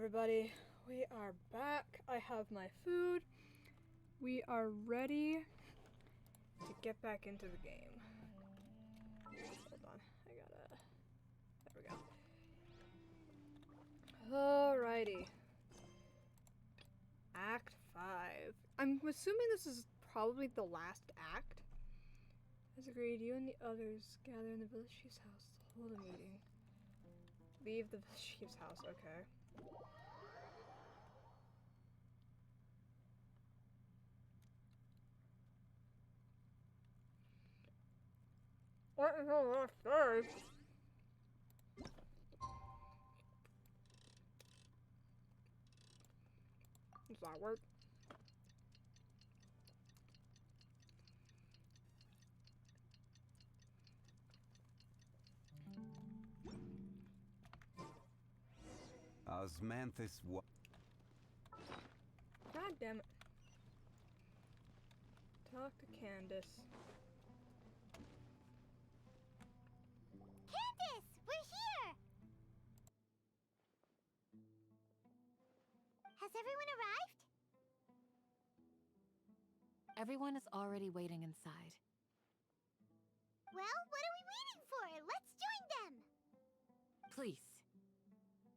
everybody. We are back. I have my food. We are ready to get back into the game. Hold on. There we go. Alrighty. Act 5. I'm assuming this is probably the last act. As agreed, you and the others gather in the village chief's house to hold a meeting. Leave the village chief's house, okay. What is the last day? Does that work? Osmanthus what? God damn it. Talk to Candace. Candace! We're here! Has everyone arrived? Everyone is already waiting inside. Well, what are we waiting for? Let's join them! Please,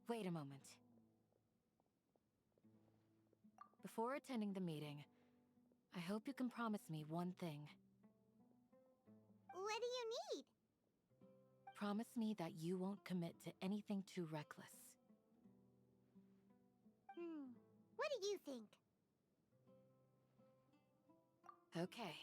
wait a moment. Before attending the meeting, I hope you can promise me one thing. What do you need? Promise me that you won't commit to anything too reckless. What do you think? Okay.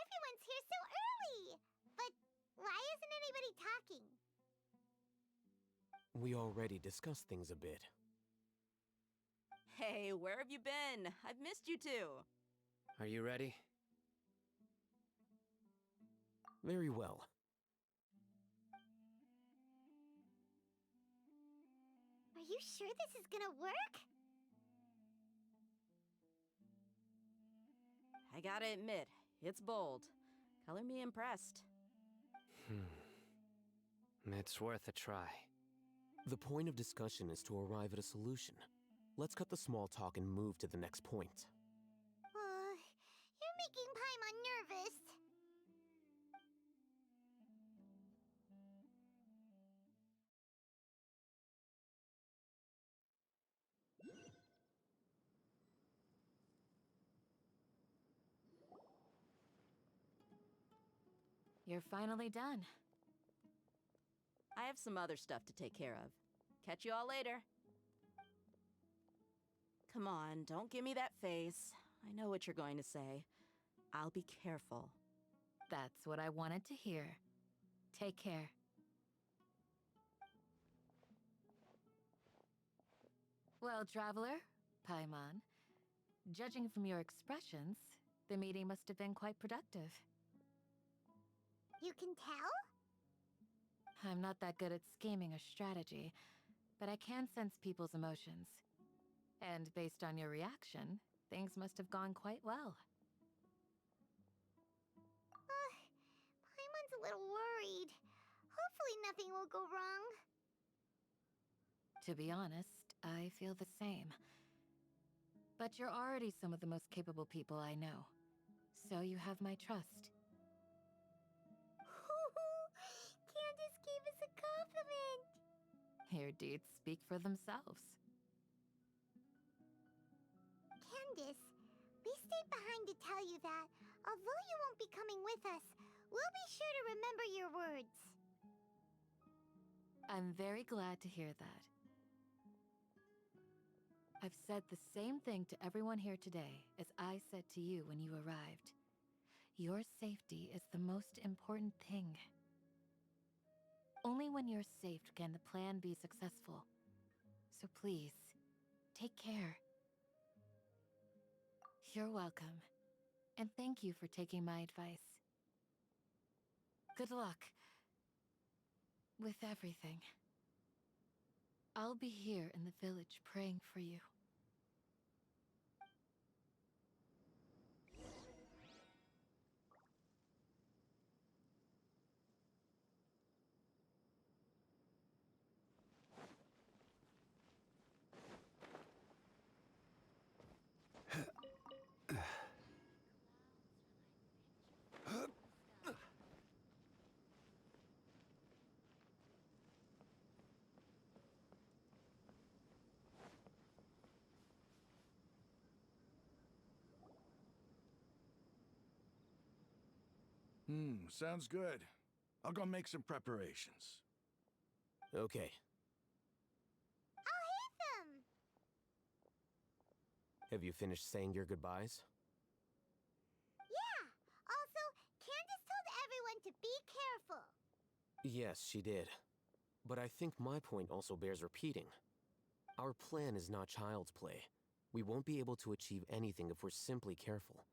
Everyone's here so early! But why isn't anybody talking? We already discussed things a bit. Hey, where have you been? I've missed you too. Are you ready? Very well. Are you sure this is gonna work? I gotta admit, it's bold. Color me impressed. It's worth a try. The point of discussion is to arrive at a solution. Let's cut the small talk and move to the next point. You're making Paimon nervous. You're finally done. I have some other stuff to take care of. Catch you all later. Come on, don't give me that face. I know what you're going to say. I'll be careful. That's what I wanted to hear. Take care. Well, traveler, Paimon, judging from your expressions, the meeting must have been quite productive. You can tell? I'm not that good at scheming a strategy, but I can sense people's emotions. And based on your reaction, things must have gone quite well. Paimon's a little worried. Hopefully nothing will go wrong. To be honest, I feel the same. But you're already some of the most capable people I know, so you have my trust. Candace gave us a compliment! Your deeds speak for themselves. Candace, we stayed behind to tell you that, although you won't be coming with us, we'll be sure to remember your words. I'm very glad to hear that. I've said the same thing to everyone here today as I said to you when you arrived. Your safety is the most important thing. Only when you're safe can the plan be successful. So please, Take care. You're welcome. And thank you for taking my advice. Good luck. With everything. I'll be here in the village praying for you. Sounds good. I'll go make some preparations. Okay. I'll hit them! Have you finished saying your goodbyes? Yeah! Also, Candace told everyone to be careful. Yes, she did. But I think my point also bears repeating. Our plan is not child's play. We won't be able to achieve anything if we're simply careful.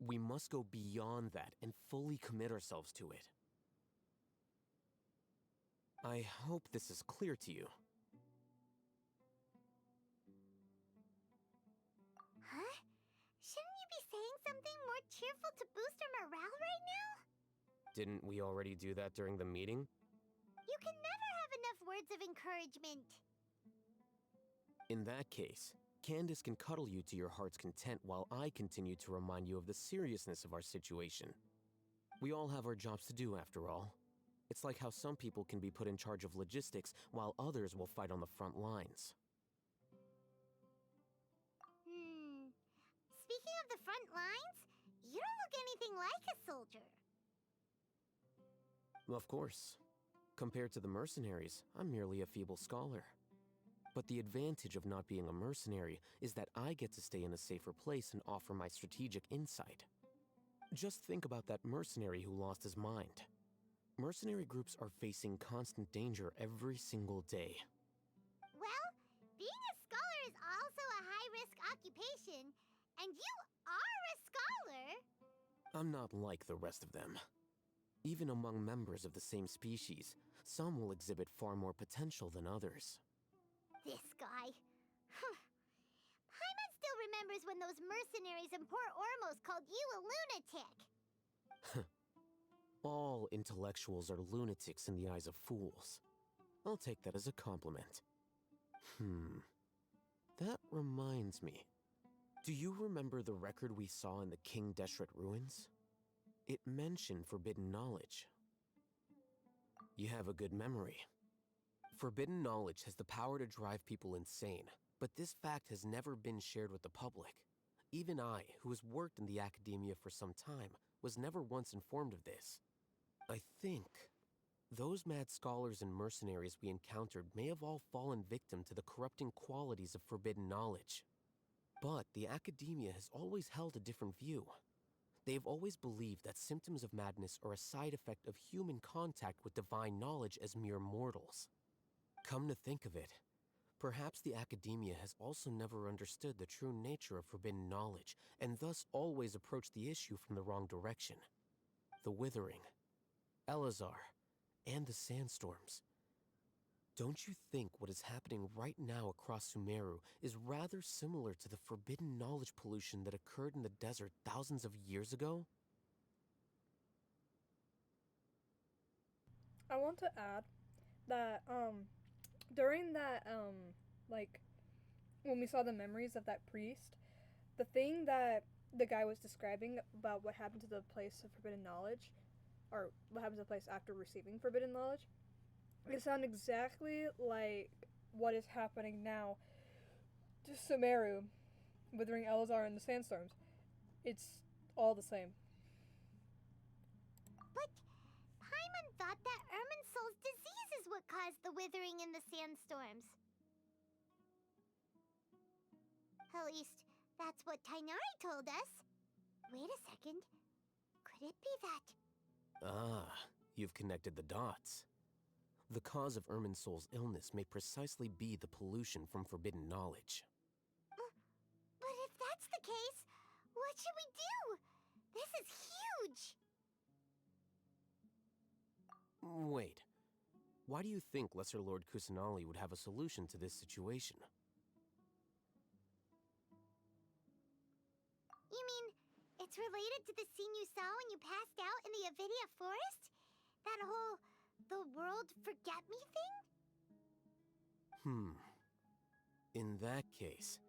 We must go beyond that and fully commit ourselves to it. I hope this is clear to you. Huh? Shouldn't you be saying something more cheerful to boost our morale right now? Didn't we already do that during the meeting? You can never have enough words of encouragement. In that case, Candace can cuddle you to your heart's content while I continue to remind you of the seriousness of our situation. We all have our jobs to do after all. It's like how some people can be put in charge of logistics while others will fight on the front lines. Speaking of the front lines, you don't look anything like a soldier. Of course. Compared to the mercenaries, I'm merely a feeble scholar. But the advantage of not being a mercenary is that I get to stay in a safer place and offer my strategic insight. Just think about that mercenary who lost his mind. Mercenary groups are facing constant danger every single day. Well, being a scholar is also a high-risk occupation, and you are a scholar! I'm not like the rest of them. Even among members of the same species, some will exhibit far more potential than others. This guy. Paimon still remembers when those mercenaries in Port Ormos called you a lunatic. All intellectuals are lunatics in the eyes of fools. I'll take that as a compliment. That reminds me. Do you remember the record we saw in the King Deshret ruins? It mentioned forbidden knowledge. You have a good memory. Forbidden knowledge has the power to drive people insane, but this fact has never been shared with the public. Even I, who has worked in the academia for some time, was never once informed of this. I think those mad scholars and mercenaries we encountered may have all fallen victim to the corrupting qualities of forbidden knowledge. But the academia has always held a different view. They have always believed that symptoms of madness are a side effect of human contact with divine knowledge as mere mortals. Come to think of it, perhaps the academia has also never understood the true nature of forbidden knowledge, and thus always approached the issue from the wrong direction. The Withering, Elazar, and the Sandstorms. Don't you think what is happening right now across Sumeru is rather similar to the forbidden knowledge pollution that occurred in the desert thousands of years ago? I want to add that during that like when we saw the memories of that priest, the thing that the guy was describing about what happened to the place of forbidden knowledge, or what happened to the place after receiving forbidden knowledge, it sounded exactly like what is happening now to Sumeru, Withering Elazar and the Sandstorms. It's all the same. But Paimon thought that Irminsul's disease is what caused the withering in the sandstorms. At least, that's what Tainari told us. Wait a second. Could it be that? Ah, you've connected the dots. The cause of Irminsul's illness may precisely be the pollution from forbidden knowledge. that's the case, what should we do? This is huge! Wait. Why do you think Lesser Lord Kusanali would have a solution to this situation? You mean, it's related to the scene you saw when you passed out in the Avidia Forest? That whole, the world forget me thing? In that case,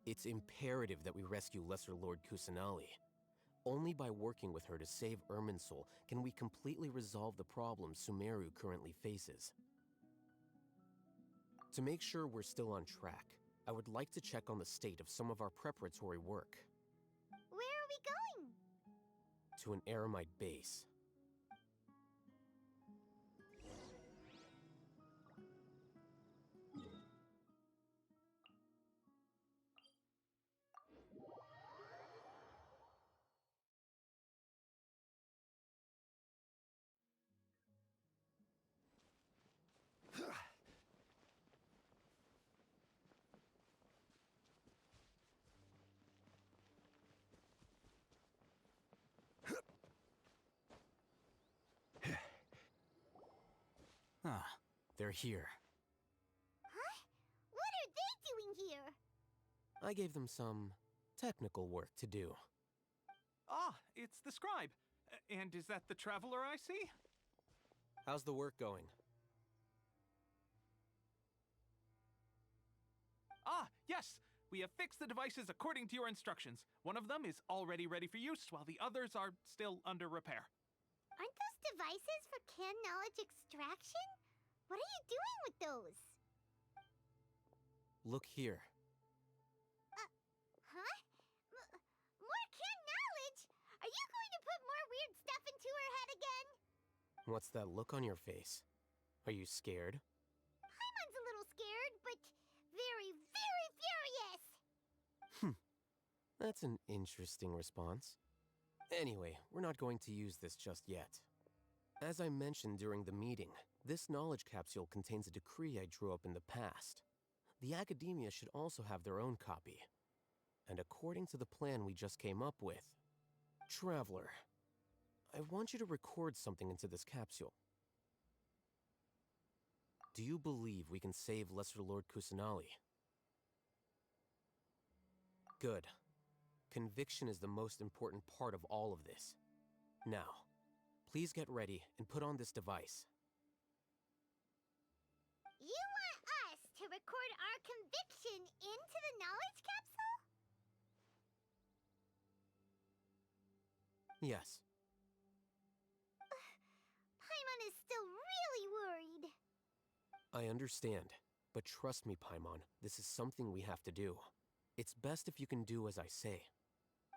it's imperative that we rescue Lesser Lord Kusanali. Only by working with her to save Irminsul can we completely resolve the problems Sumeru currently faces. To make sure we're still on track, I would like to check on the state of some of our preparatory work. Where are we going? To an Eremite base. Ah, they're here. Huh? What are they doing here? I gave them some technical work to do. Ah, it's the scribe. And is that the traveler I see? How's the work going? Ah, yes! We have fixed the devices according to your instructions. One of them is already ready for use, while the others are still under repair. Aren't those devices for can knowledge extraction? What are you doing with those? Look here. Huh? More can knowledge? Are you going to put more weird stuff into her head again? What's that look on your face? Are you scared? Paimon's a little scared, but very, very furious! That's an interesting response. Anyway, we're not going to use this just yet. As I mentioned during the meeting, this knowledge capsule contains a decree I drew up in the past. The academia should also have their own copy. And according to the plan we just came up with, Traveler, I want you to record something into this capsule. Do you believe we can save Lesser Lord Kusanali? Good. Conviction is the most important part of all of this. Now, please get ready and put on this device. You want us to record our conviction into the knowledge capsule? Yes. Paimon is still really worried. I understand, but trust me, Paimon, this is something we have to do. It's best if you can do as I say.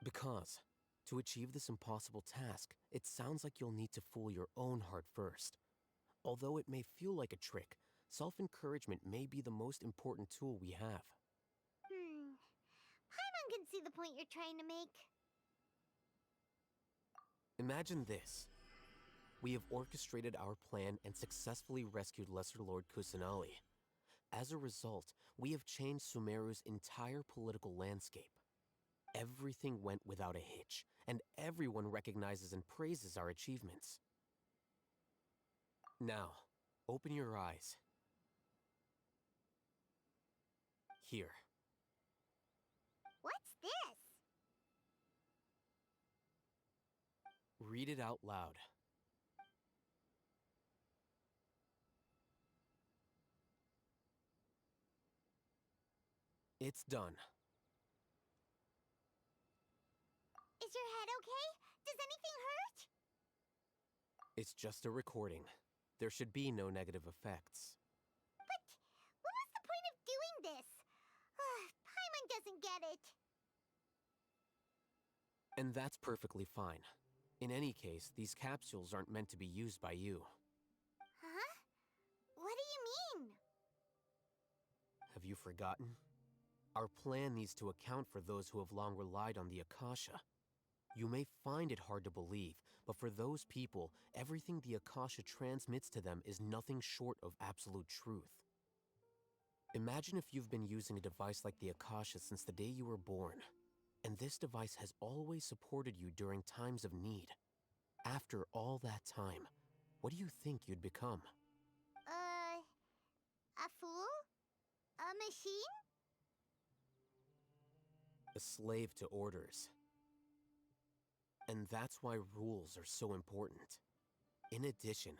Because, to achieve this impossible task, it sounds like you'll need to fool your own heart first. Although it may feel like a trick, self-encouragement may be the most important tool we have. Paimon can see the point you're trying to make. Imagine this. We have orchestrated our plan and successfully rescued Lesser Lord Kusanali. As a result, we have changed Sumeru's entire political landscape. Everything went without a hitch, and everyone recognizes and praises our achievements. Now, open your eyes. Here. What's this? Read it out loud. It's done. Is your head okay? Does anything hurt? It's just a recording. There should be no negative effects. But what was the point of doing this? Paimon doesn't get it. And that's perfectly fine. In any case, these capsules aren't meant to be used by you. Huh? What do you mean? Have you forgotten? Our plan needs to account for those who have long relied on the Akasha. You may find it hard to believe, but for those people, everything the Akasha transmits to them is nothing short of absolute truth. Imagine if you've been using a device like the Akasha since the day you were born. And this device has always supported you during times of need. After all that time, what do you think you'd become? A fool? A machine? A slave to orders. And that's why rules are so important. In addition,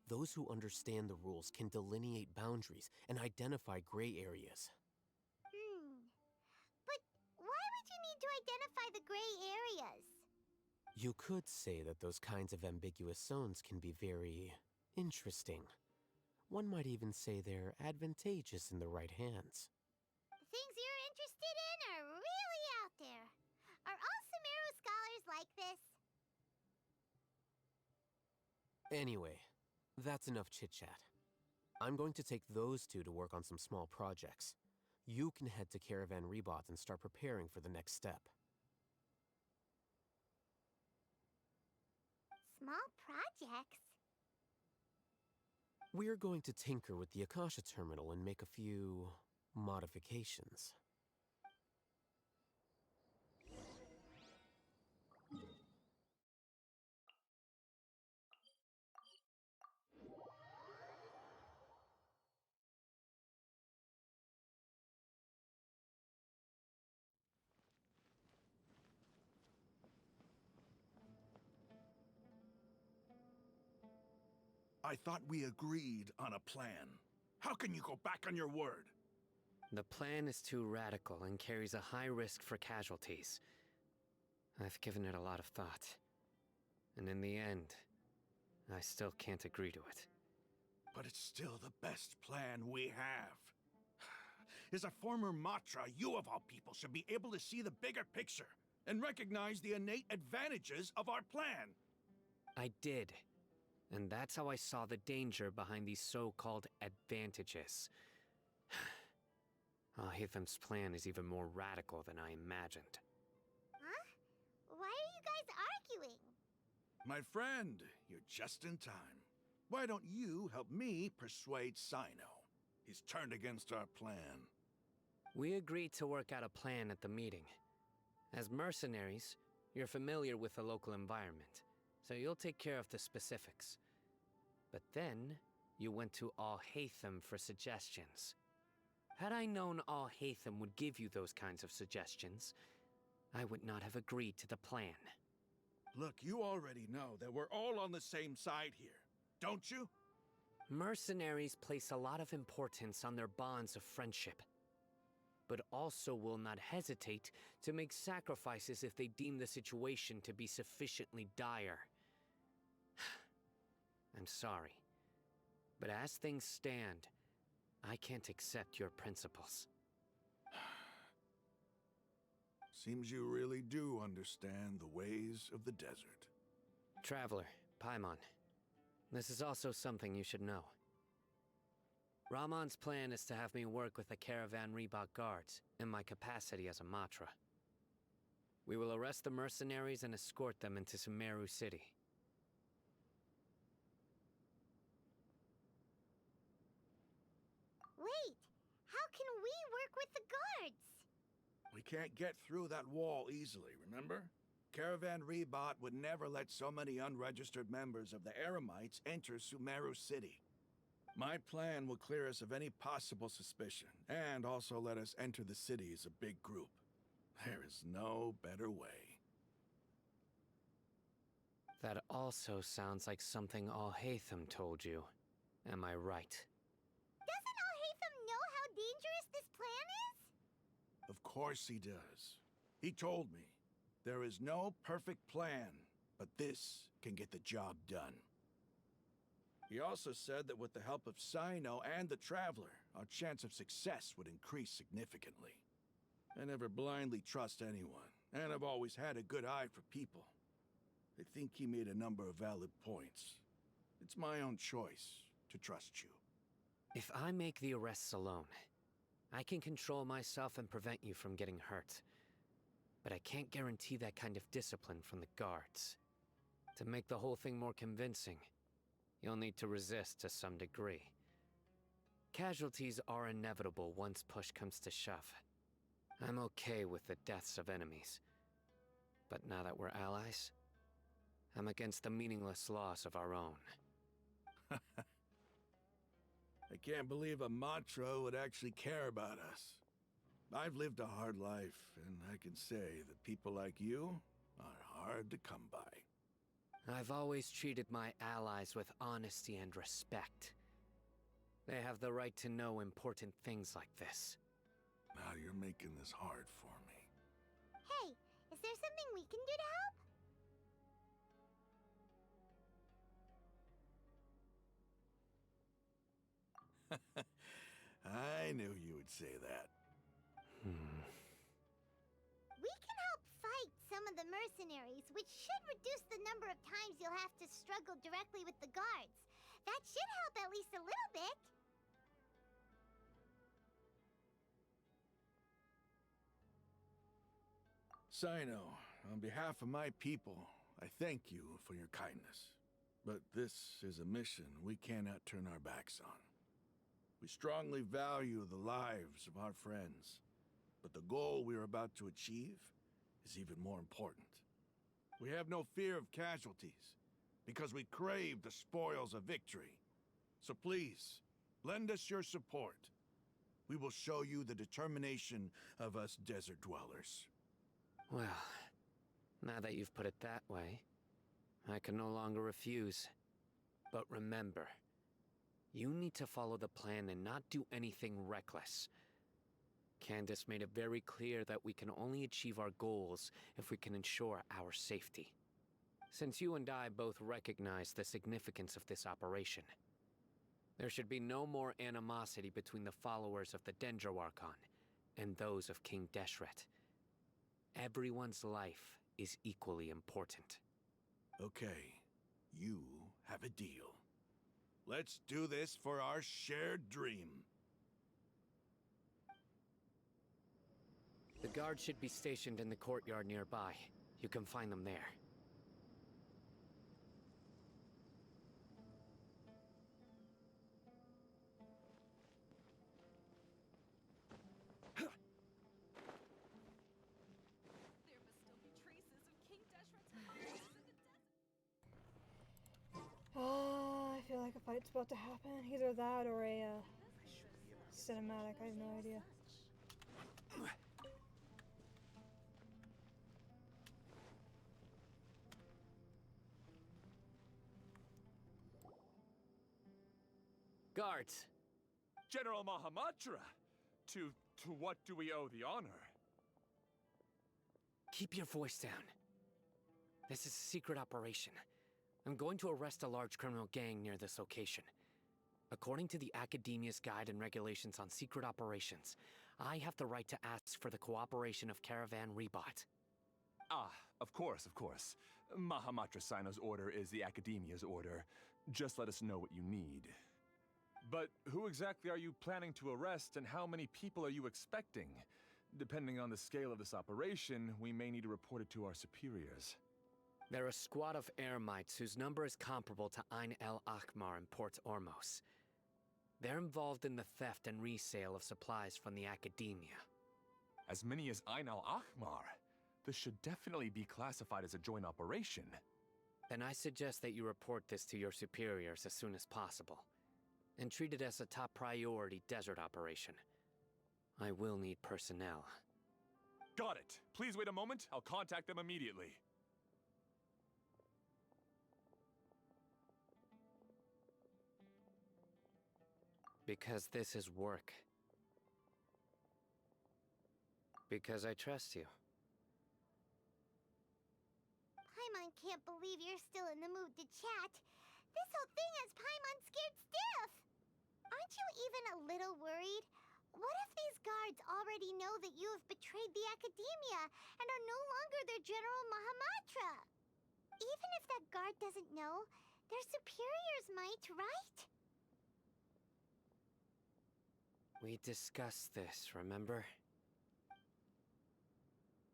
those who understand the rules can delineate boundaries and identify gray areas. But why would you need to identify the gray areas? You could say that those kinds of ambiguous zones can be very interesting. One might even say they're advantageous in the right hands. Things you're interested in are really out there. Are all Sumeru scholars like this? Anyway, that's enough chit-chat. I'm going to take those two to work on some small projects. You can head to Caravan Rebot and start preparing for the next step. Small projects? We're going to tinker with the Akasha terminal and make a few modifications. I thought we agreed on a plan. How can you go back on your word? The plan is too radical and carries a high risk for casualties. I've given it a lot of thought. And in the end, I still can't agree to it. But it's still the best plan we have. As a former Matra, you of all people should be able to see the bigger picture and recognize the innate advantages of our plan. I did. And that's how I saw the danger behind these so-called advantages. Alhaitham's plan is even more radical than I imagined. Huh? Why are you guys arguing? My friend, you're just in time. Why don't you help me persuade Sino? He's turned against our plan. We agreed to work out a plan at the meeting. As mercenaries, you're familiar with the local environment, so you'll take care of the specifics. But then, you went to Alhaitham for suggestions. Had I known Alhaitham would give you those kinds of suggestions, I would not have agreed to the plan. Look, you already know that we're all on the same side here, don't you? Mercenaries place a lot of importance on their bonds of friendship, but also will not hesitate to make sacrifices if they deem the situation to be sufficiently dire. I'm sorry, but as things stand, I can't accept your principles. Seems you really do understand the ways of the desert. Traveler, Paimon, this is also something you should know. Ramon's plan is to have me work with the Caravan Rebot guards in my capacity as a Matra. We will arrest the mercenaries and escort them into Sumeru City. Wait, how can we work with the guards? We can't get through that wall easily, remember? Caravan Rebot would never let so many unregistered members of the Eremites enter Sumeru City. My plan will clear us of any possible suspicion, and also let us enter the city as a big group. There is no better way. That also sounds like something Alhaitham told you. Am I right? Doesn't Alhaitham know how dangerous this plan is? Of course he does. He told me, there is no perfect plan, but this can get the job done. He also said that with the help of Sino and the Traveler, our chance of success would increase significantly. I never blindly trust anyone, and I've always had a good eye for people. I think he made a number of valid points. It's my own choice to trust you. If I make the arrests alone, I can control myself and prevent you from getting hurt. But I can't guarantee that kind of discipline from the guards. To make the whole thing more convincing, you'll need to resist to some degree. Casualties are inevitable once push comes to shove. I'm okay with the deaths of enemies, But now that we're allies, I'm against the meaningless loss of our own. I can't believe a Matra would actually care about us. I've lived a hard life, and I can say that people like you are hard to come by. I've always treated my allies with honesty and respect. They have the right to know important things like this. Now you're making this hard for me. Hey, is there something we can do to help? I knew you would say that. We can help fight some of the mercenaries, which should reduce the number of times you'll have to struggle directly with the guards. That should help at least a little bit. Sino, on behalf of my people, I thank you for your kindness. But this is a mission we cannot turn our backs on. We strongly value the lives of our friends, but the goal we are about to achieve is even more important. We have no fear of casualties, because we crave the spoils of victory. So please, lend us your support. We will show you the determination of us desert dwellers. Well, now that you've put it that way, I can no longer refuse. But remember, you need to follow the plan and not do anything reckless. Candace made it very clear that we can only achieve our goals if we can ensure our safety. Since you and I both recognize the significance of this operation, there should be no more animosity between the followers of the Dendroarchon and those of King Deshret. Everyone's life is equally important. Okay, you have a deal. Let's do this for our shared dream. The guards should be stationed in the courtyard nearby. You can find them there. I feel like a fight's about to happen. Either that or a cinematic. I have no idea. Guards! General Mahamatra! To what do we owe the honor? Keep your voice down. This is a secret operation. I'm going to arrest a large criminal gang near this location. According to the Academia's Guide and Regulations on Secret Operations, I have the right to ask for the cooperation of Caravan Rebot. Ah, of course, of course. Mahamatra Sino's order is the Academia's order. Just let us know what you need. But who exactly are you planning to arrest, and how many people are you expecting? Depending on the scale of this operation, we may need to report it to our superiors. They're a squad of Eremites whose number is comparable to Ain el Akhmar in Port Ormos. They're involved in the theft and resale of supplies from the Academia. As many as Ain al Akhmar? This should definitely be classified as a joint operation. Then I suggest that you report this to your superiors as soon as possible, and treat it as a top priority desert operation. I will need personnel. Got it. Please wait a moment. I'll contact them immediately. Because this is work. Because I trust you. Paimon can't believe you're still in the mood to chat. This whole thing has Paimon scared stiff. Aren't you even a little worried? What if these guards already know that you have betrayed the Academia and are no longer their General Mahamatra? Even if that guard doesn't know, their superiors might, right? We discussed this, remember?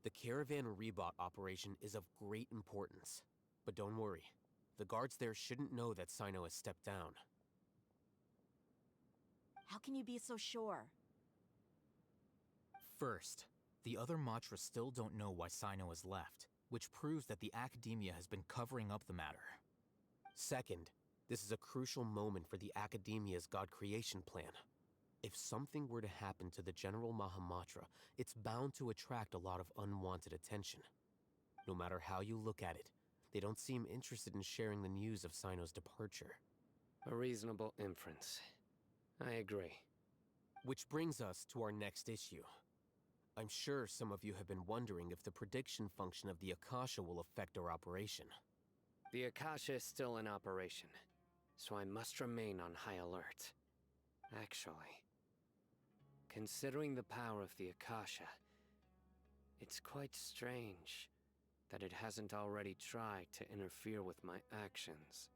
The Caravan Rebot operation is of great importance. But don't worry, the guards there shouldn't know that Sino has stepped down. How can you be so sure? First, the other Matras still don't know why Sino has left, which proves that the academia has been covering up the matter. Second, this is a crucial moment for the academia's God creation plan. If something were to happen to the General Mahamatra, it's bound to attract a lot of unwanted attention. No matter how you look at it, they don't seem interested in sharing the news of Sino's departure. A reasonable inference. I agree. Which brings us to our next issue. I'm sure some of you have been wondering if the prediction function of the Akasha will affect our operation. The Akasha is still in operation, so I must remain on high alert. Actually, considering the power of the Akasha, it's quite strange that it hasn't already tried to interfere with my actions.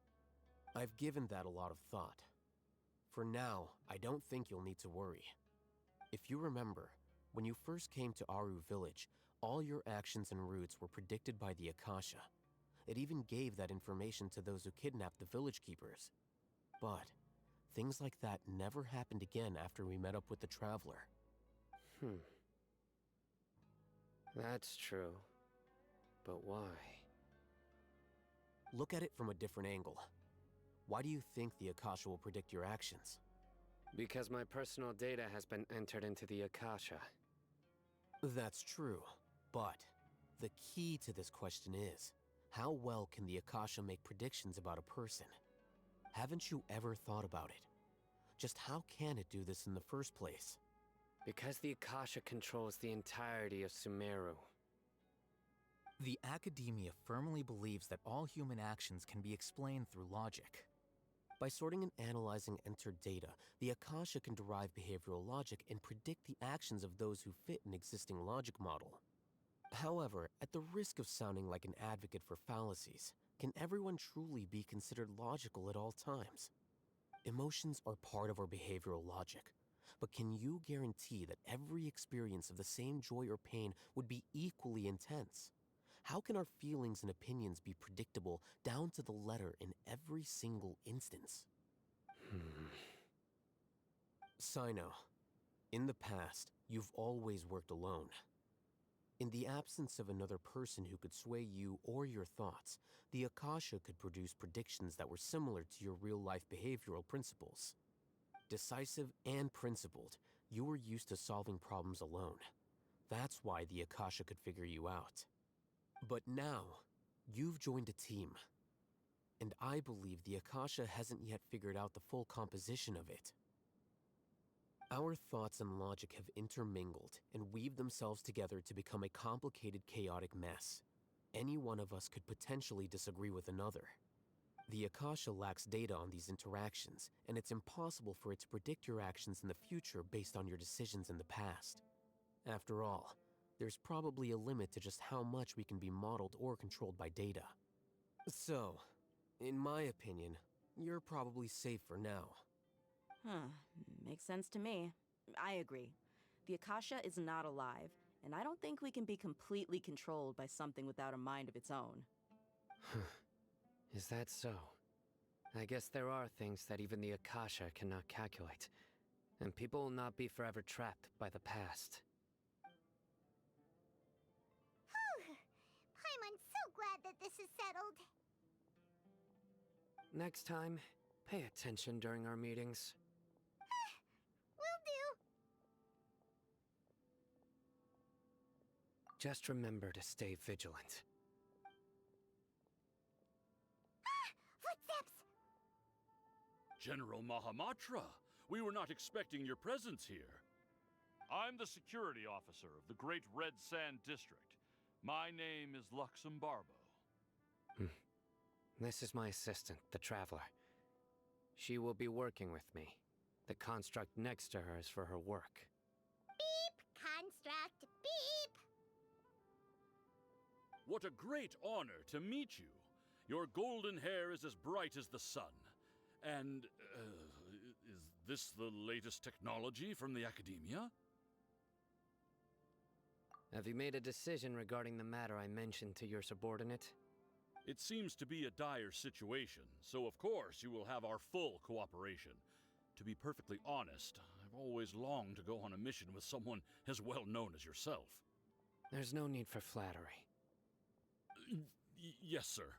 I've given that a lot of thought. For now, I don't think you'll need to worry. If you remember, when you first came to Aru Village, all your actions and routes were predicted by the Akasha. It even gave that information to those who kidnapped the village keepers. But things like that never happened again after we met up with the Traveler. That's true. But why? Look at it from a different angle. Why do you think the Akasha will predict your actions? Because my personal data has been entered into the Akasha. That's true, but the key to this question is, how well can the Akasha make predictions about a person? Haven't you ever thought about it? Just how can it do this in the first place? Because the Akasha controls the entirety of Sumeru. The academia firmly believes that all human actions can be explained through logic. By sorting and analyzing entered data, the Akasha can derive behavioral logic and predict the actions of those who fit an existing logic model. However, at the risk of sounding like an advocate for fallacies, can everyone truly be considered logical at all times? Emotions are part of our behavioral logic, but can you guarantee that every experience of the same joy or pain would be equally intense? How can our feelings and opinions be predictable down to the letter in every single instance? Sino, in the past, you've always worked alone. In the absence of another person who could sway you or your thoughts, the Akasha could produce predictions that were similar to your real-life behavioral principles. Decisive and principled, you were used to solving problems alone. That's why the Akasha could figure you out. But now, you've joined a team. And I believe the Akasha hasn't yet figured out the full composition of it. Our thoughts and logic have intermingled and weaved themselves together to become a complicated, chaotic mess. Any one of us could potentially disagree with another. The Akasha lacks data on these interactions, and it's impossible for it to predict your actions in the future based on your decisions in the past. After all, there's probably a limit to just how much we can be modeled or controlled by data. So, in my opinion, you're probably safe for now. Makes sense to me. I agree. The Akasha is not alive, and I don't think we can be completely controlled by something without a mind of its own. Is that so? I guess there are things that even the Akasha cannot calculate, and people will not be forever trapped by the past. Paimon's so glad that this is settled. Next time, pay attention during our meetings. Will do. Just remember to stay vigilant. Footsteps! General Mahamatra, we were not expecting your presence here. I'm the security officer of the Great Red Sand District. My name is Luxembarbo. This is my assistant, the Traveler. She will be working with me. The construct next to her is for her work. Beep! Construct, beep! What a great honor to meet you. Your golden hair is as bright as the sun. And, is this the latest technology from the Academia? Have you made a decision regarding the matter I mentioned to your subordinate? It seems to be a dire situation, so of course you will have our full cooperation. To be perfectly honest, I've always longed to go on a mission with someone as well known as yourself. There's no need for flattery. Yes, sir.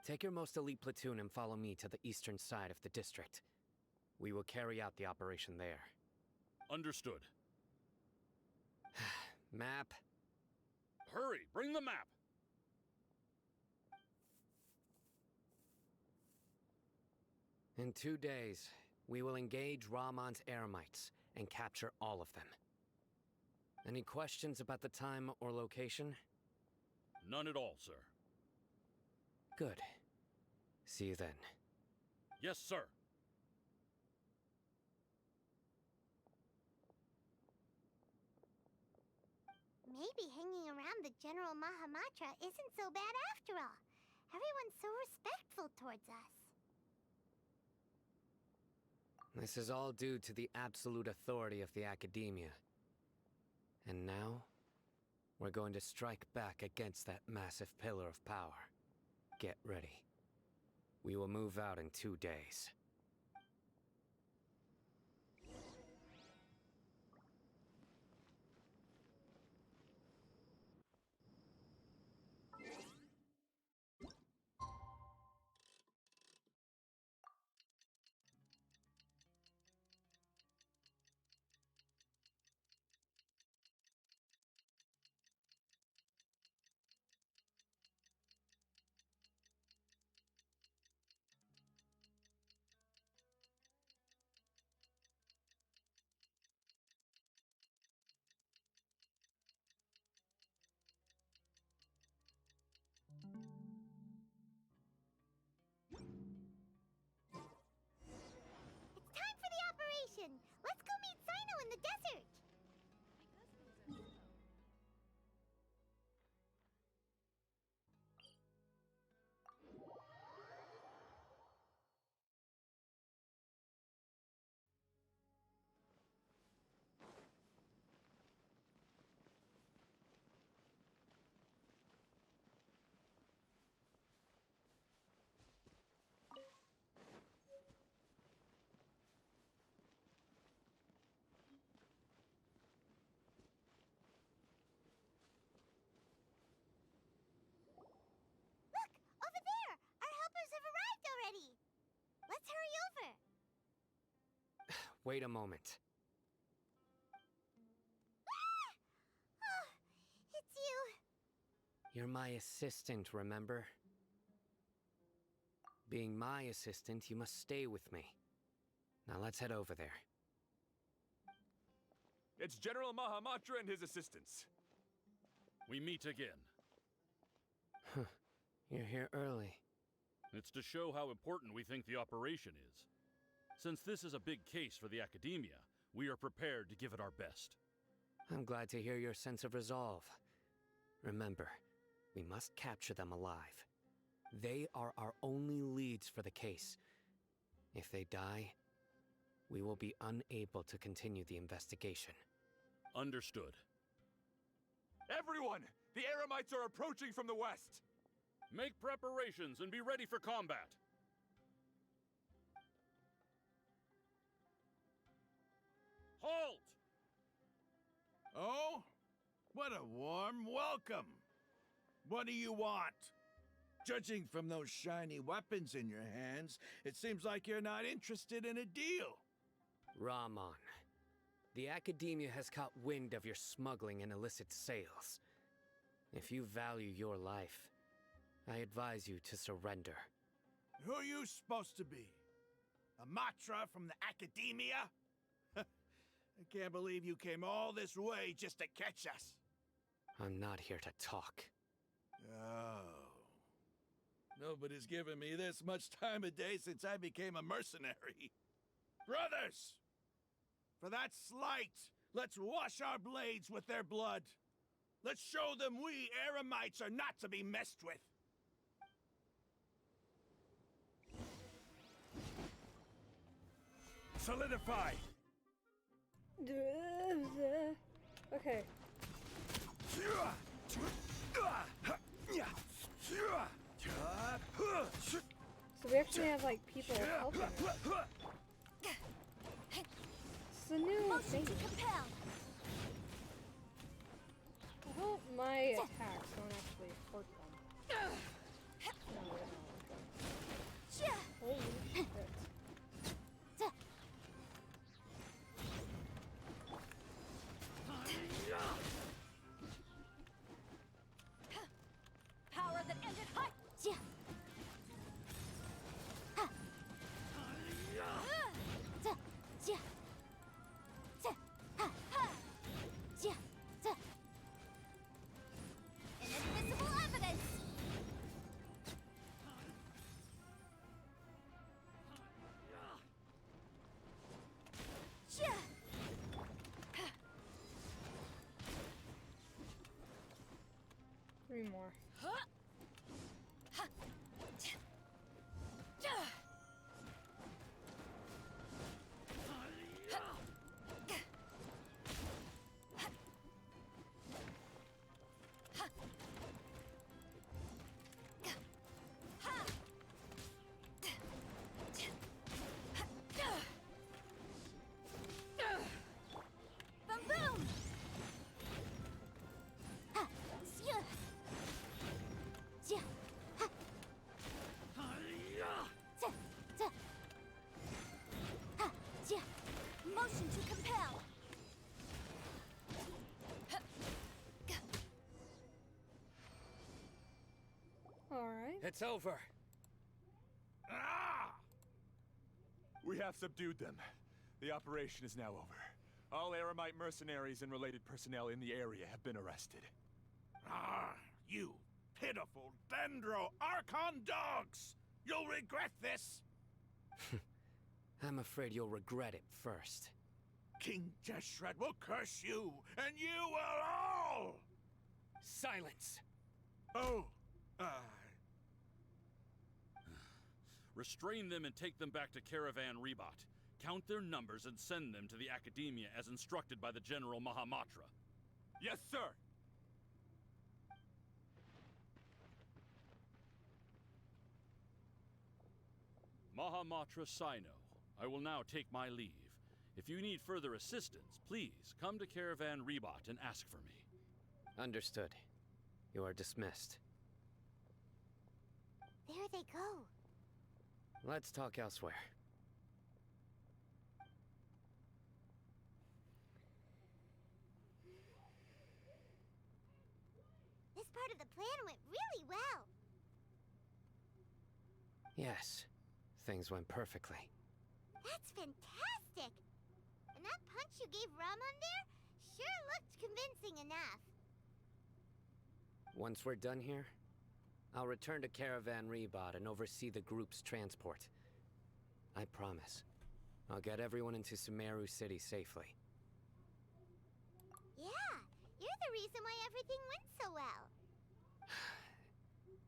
Take your most elite platoon and follow me to the eastern side of the district. We will carry out the operation there. Understood. Map. Hurry, bring the map! In 2 days, we will engage Rahman's Eremites and capture all of them. Any questions about the time or location? None at all, sir. Good. See you then. Yes, sir. Maybe hanging around the General Mahamatra isn't so bad after all. Everyone's so respectful towards us. This is all due to the absolute authority of the Academia. And now, we're going to strike back against that massive pillar of power. Get ready. We will move out in 2 days. It's time for the operation! Let's go meet Sino in the desert! Look! Over there! Our helpers have arrived already! Let's hurry over! Wait a moment. Ah! Oh, it's you! You're my assistant, remember? Being my assistant, you must stay with me. Now let's head over there. It's General Mahamatra and his assistants. We meet again. You're here early. It's to show how important we think the operation is. Since this is a big case for the Academia, we are prepared to give it our best. I'm glad to hear your sense of resolve. Remember, we must capture them alive. They are our only leads for the case. If they die, we will be unable to continue the investigation. Understood. Everyone! The Eremites are approaching from the west! Make preparations and be ready for combat. Halt! Oh? What a warm welcome! What do you want? Judging from those shiny weapons in your hands, it seems like you're not interested in a deal. Rahman, the Academia has caught wind of your smuggling and illicit sales. If you value your life, I advise you to surrender. Who are you supposed to be? A Matra from the Academia? I can't believe you came all this way just to catch us. I'm not here to talk. Oh. Nobody's given me this much time of day since I became a mercenary. Brothers! For that slight, let's wash our blades with their blood. Let's show them we Eremites are not to be messed with. Solidify! Okay. So we actually have like people helping us. It's a new thing. Compel! I hope my attacks don't actually hurt them. 3 more. Motion to compel. Alright. It's over. Ah! We have subdued them. The operation is now over. All Aramite mercenaries and related personnel in the area have been arrested. Ah, you pitiful Dendro Archon dogs! You'll regret this! I'm afraid you'll regret it first. King Deshret will curse you, and you will all! Silence! Oh, Restrain them and take them back to Caravan Rebot. Count their numbers and send them to the Academia as instructed by the General Mahamatra. Yes, sir! Mahamatra Sino, I will now take my leave. If you need further assistance, please come to Caravan Rebot and ask for me. Understood. You are dismissed. There they go. Let's talk elsewhere. This part of the plan went really well. Yes, things went perfectly. That's fantastic! And that punch you gave Ramon there sure looked convincing enough. Once we're done here, I'll return to Caravan Rebot and oversee the group's transport. I promise. I'll get everyone into Sumeru City safely. Yeah, you're the reason why everything went so well.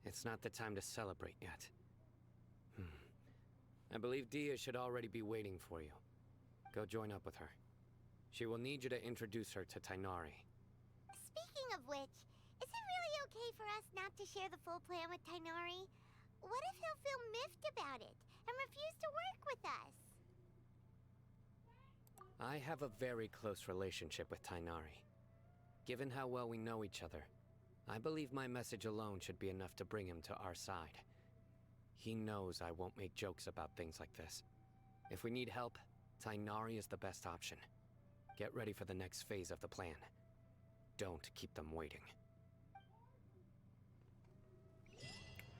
It's not the time to celebrate yet. I believe Dia should already be waiting for you. Go join up with her. She will need you to introduce her to Tainari. Speaking of which, is it really okay for us not to share the full plan with Tainari? What if he'll feel miffed about it and refuse to work with us? I have a very close relationship with Tainari. Given how well we know each other, I believe my message alone should be enough to bring him to our side. He knows I won't make jokes about things like this. If we need help, Tainari is the best option. Get ready for the next phase of the plan. Don't keep them waiting.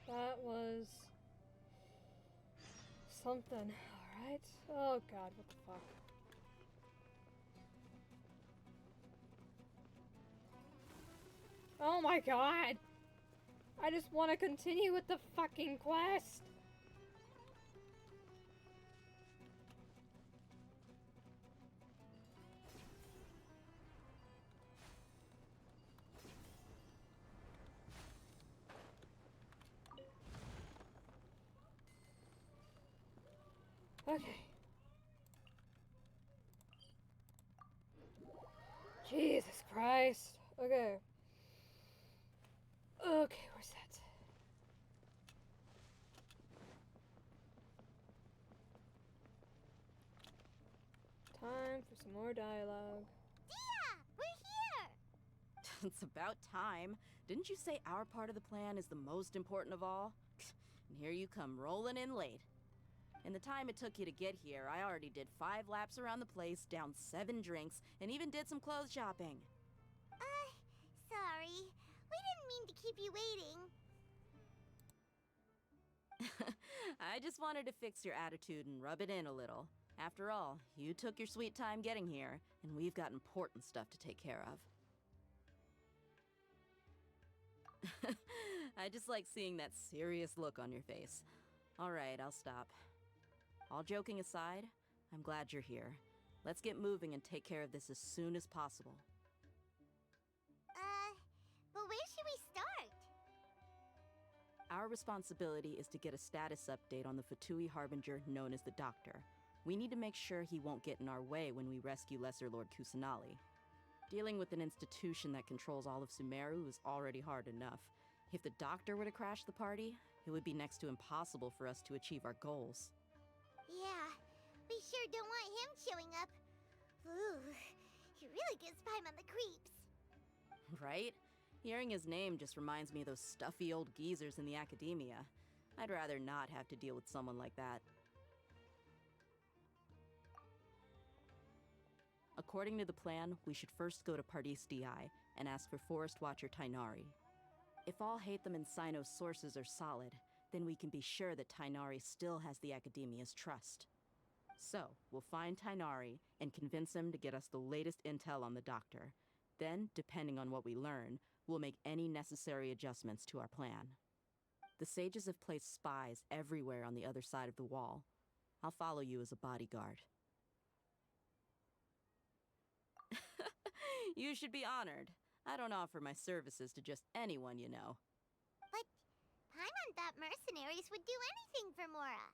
That was something, alright? Oh god, what the fuck? Oh my god! I just want to continue with the fucking quest! Okay. Jesus Christ. Okay. Okay, where's that? Time for some more dialogue. Dia! We're here! It's about time. Didn't you say our part of the plan is the most important of all? And here you come rolling in late. In the time it took you to get here, I already did 5 laps around the place, downed 7 drinks, and even did some clothes shopping. Sorry. We didn't mean to keep you waiting. I just wanted to fix your attitude and rub it in a little. After all, you took your sweet time getting here, and we've got important stuff to take care of. I just like seeing that serious look on your face. All right, I'll stop. All joking aside, I'm glad you're here. Let's get moving and take care of this as soon as possible. But where should we start? Our responsibility is to get a status update on the Fatui Harbinger known as the Doctor. We need to make sure he won't get in our way when we rescue Lesser Lord Kusanali. Dealing with an institution that controls all of Sumeru is already hard enough. If the Doctor were to crash the party, it would be next to impossible for us to achieve our goals. Yeah, we sure don't want him showing up. Ooh, he really gives Paimon the creeps. Right? Hearing his name just reminds me of those stuffy old geezers in the academia. I'd rather not have to deal with someone like that. According to the plan, we should first go to Pardis DI and ask for Forest Watcher Tainari. If all Hatham and Sino's sources are solid, then we can be sure that Tainari still has the Academia's trust. So, we'll find Tainari and convince him to get us the latest intel on the Doctor. Then, depending on what we learn, we'll make any necessary adjustments to our plan. The sages have placed spies everywhere on the other side of the wall. I'll follow you as a bodyguard. You should be honored. I don't offer my services to just anyone you know. But Paimon thought mercenaries would do anything for Mora.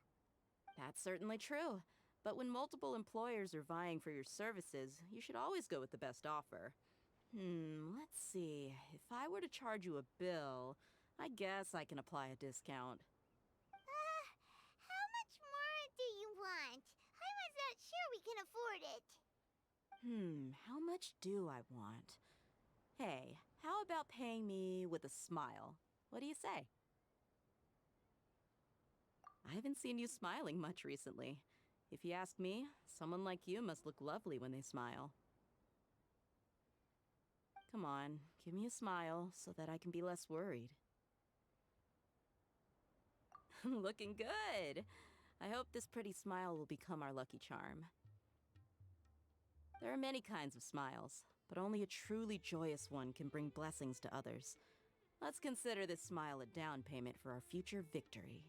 That's certainly true. But when multiple employers are vying for your services, you should always go with the best offer. Let's see. If I were to charge you a bill, I guess I can apply a discount. How much more do you want? Paimon's not sure we can afford it. How much do I want? Hey, how about paying me with a smile? What do you say? I haven't seen you smiling much recently. If you ask me, someone like you must look lovely when they smile. Come on, give me a smile so that I can be less worried. Looking good! I hope this pretty smile will become our lucky charm. There are many kinds of smiles, but only a truly joyous one can bring blessings to others. Let's consider this smile a down payment for our future victory.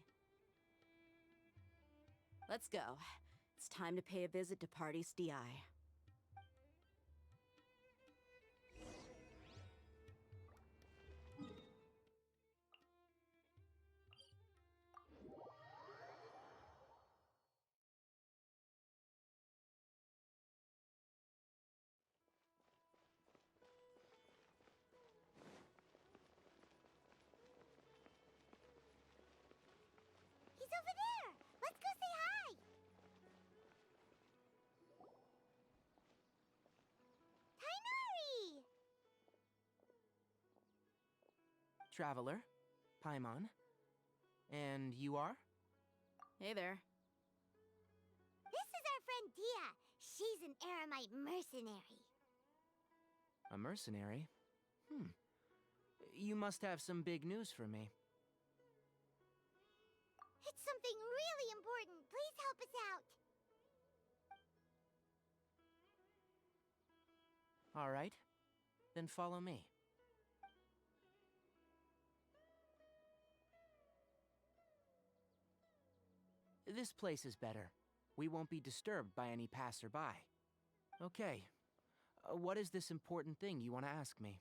Let's go. It's time to pay a visit to Pardis DI. He's over there! Let's go say hi! Tainari! Traveler, Paimon. And you are? Hey there. This is our friend Dia. She's an Aramite mercenary. A mercenary? You must have some big news for me. It's something really important. Please help us out. All right. Then follow me. This place is better. We won't be disturbed by any passerby. Okay. What is this important thing you want to ask me?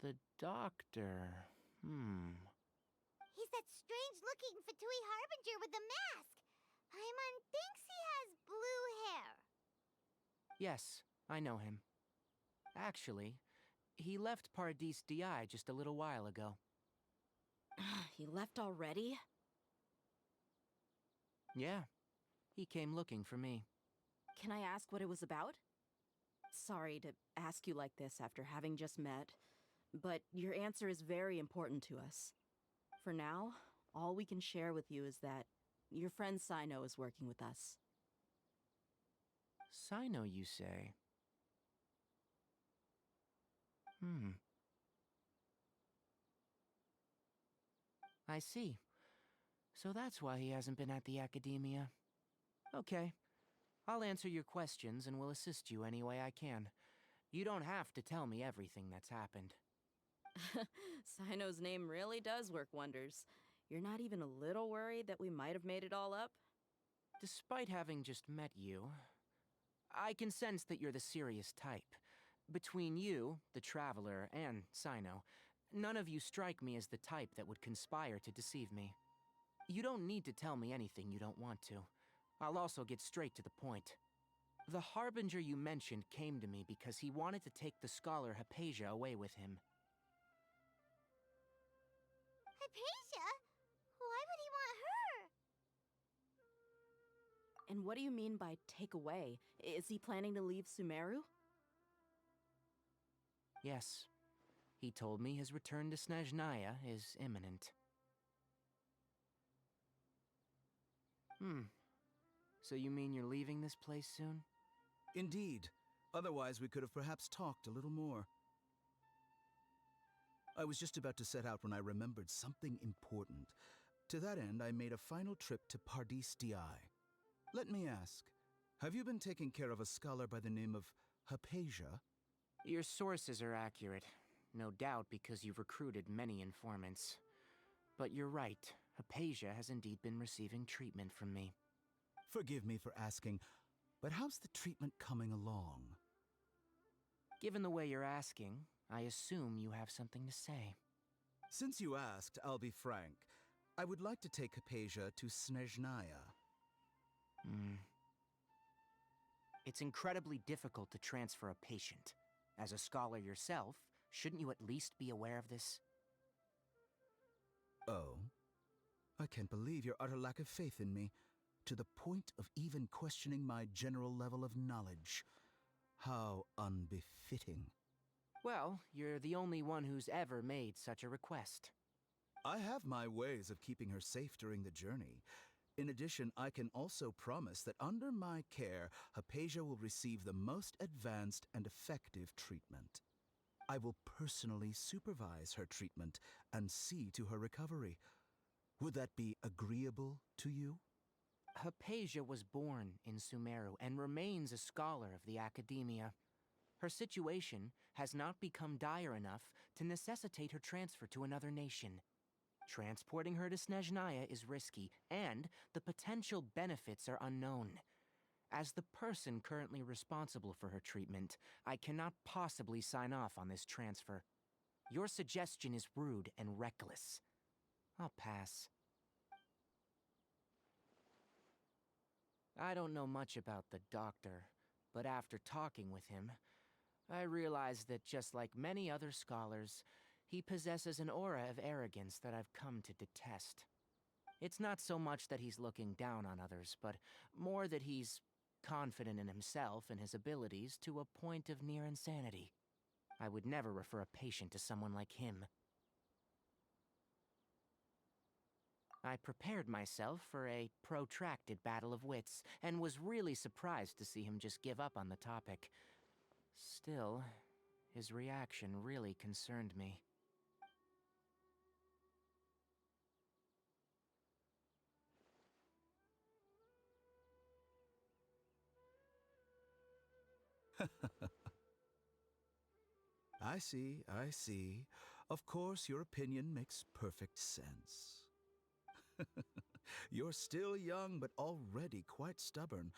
The Doctor. He's that strange-looking Fatui Harbinger with the mask. Paimon thinks he has blue hair. Yes, I know him. Actually, he left Pardis DI just a little while ago. He left already? Yeah, he came looking for me. Can I ask what it was about? Sorry to ask you like this after having just met, but your answer is very important to us. For now, all we can share with you is that your friend Sino is working with us. Sino, you say? I see. So that's why he hasn't been at the Academia. Okay. I'll answer your questions and will assist you any way I can. You don't have to tell me everything that's happened. Sino's name really does work wonders. You're not even a little worried that we might have made it all up? Despite having just met you, I can sense that you're the serious type. Between you, the Traveler, and Sino, none of you strike me as the type that would conspire to deceive me. You don't need to tell me anything you don't want to. I'll also get straight to the point. The Harbinger you mentioned came to me because he wanted to take the scholar Hypatia away with him. Hypatia? Why would he want her? And what do you mean by take away? Is he planning to leave Sumeru? Yes. He told me his return to Snezhnaya is imminent. So you mean you're leaving this place soon? Indeed. Otherwise, we could have perhaps talked a little more. I was just about to set out when I remembered something important. To that end, I made a final trip to Pardis Di. Let me ask, have you been taking care of a scholar by the name of Hypatia? Your sources are accurate. No doubt because you've recruited many informants. But you're right. Hypatia has indeed been receiving treatment from me. Forgive me for asking, but how's the treatment coming along? Given the way you're asking, I assume you have something to say. Since you asked, I'll be frank. I would like to take Hypatia to Snezhnaya. It's incredibly difficult to transfer a patient. As a scholar yourself, shouldn't you at least be aware of this? Oh? I can't believe your utter lack of faith in me, to the point of even questioning my general level of knowledge. How unbefitting. Well, you're the only one who's ever made such a request. I have my ways of keeping her safe during the journey. In addition, I can also promise that under my care, Hypatia will receive the most advanced and effective treatment. I will personally supervise her treatment and see to her recovery. Would that be agreeable to you? Hypatia was born in Sumeru and remains a scholar of the Academia. Her situation has not become dire enough to necessitate her transfer to another nation. Transporting her to Snezhnaya is risky, and the potential benefits are unknown. As the person currently responsible for her treatment, I cannot possibly sign off on this transfer. Your suggestion is rude and reckless. I'll pass. I don't know much about the doctor, but after talking with him, I realized that just like many other scholars, he possesses an aura of arrogance that I've come to detest. It's not so much that he's looking down on others, but more that he's confident in himself and his abilities to a point of near insanity. I would never refer a patient to someone like him. I prepared myself for a protracted battle of wits, and was really surprised to see him just give up on the topic. Still, his reaction really concerned me. I see. Of course, your opinion makes perfect sense. You're still young, but already quite stubborn.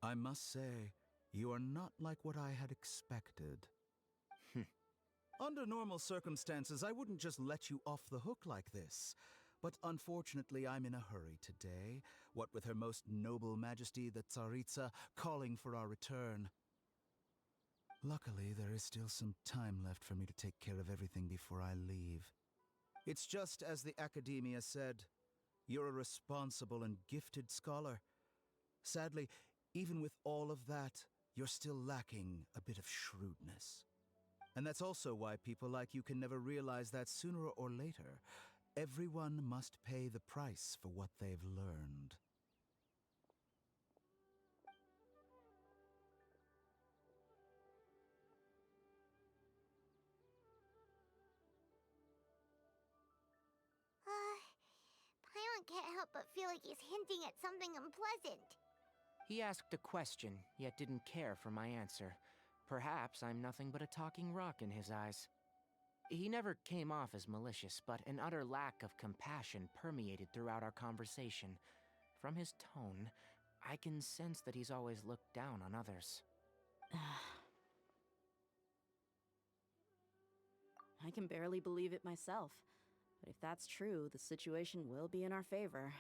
I must say, you are not like what I had expected. Under normal circumstances, I wouldn't just let you off the hook like this. But unfortunately, I'm in a hurry today, what with Her Most Noble Majesty the Tsaritsa calling for our return. Luckily, there is still some time left for me to take care of everything before I leave. It's just as the Academia said. You're a responsible and gifted scholar. Sadly, even with all of that, you're still lacking a bit of shrewdness. And that's also why people like you can never realize that sooner or later, everyone must pay the price for what they've learned. Paimon can't help but feel like he's hinting at something unpleasant. He asked a question, yet didn't care for my answer. Perhaps I'm nothing but a talking rock in his eyes. He never came off as malicious, but an utter lack of compassion permeated throughout our conversation. From his tone, I can sense that he's always looked down on others. I can barely believe it myself. But if that's true, the situation will be in our favor.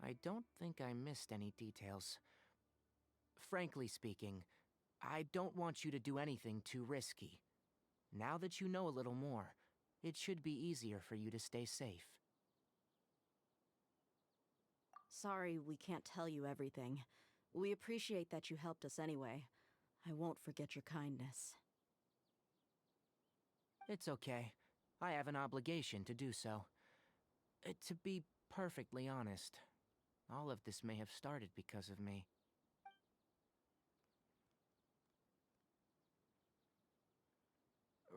I don't think I missed any details. Frankly speaking, I don't want you to do anything too risky. Now that you know a little more, it should be easier for you to stay safe. Sorry we can't tell you everything. We appreciate that you helped us anyway. I won't forget your kindness. It's okay. I have an obligation to do so. To be perfectly honest, all of this may have started because of me.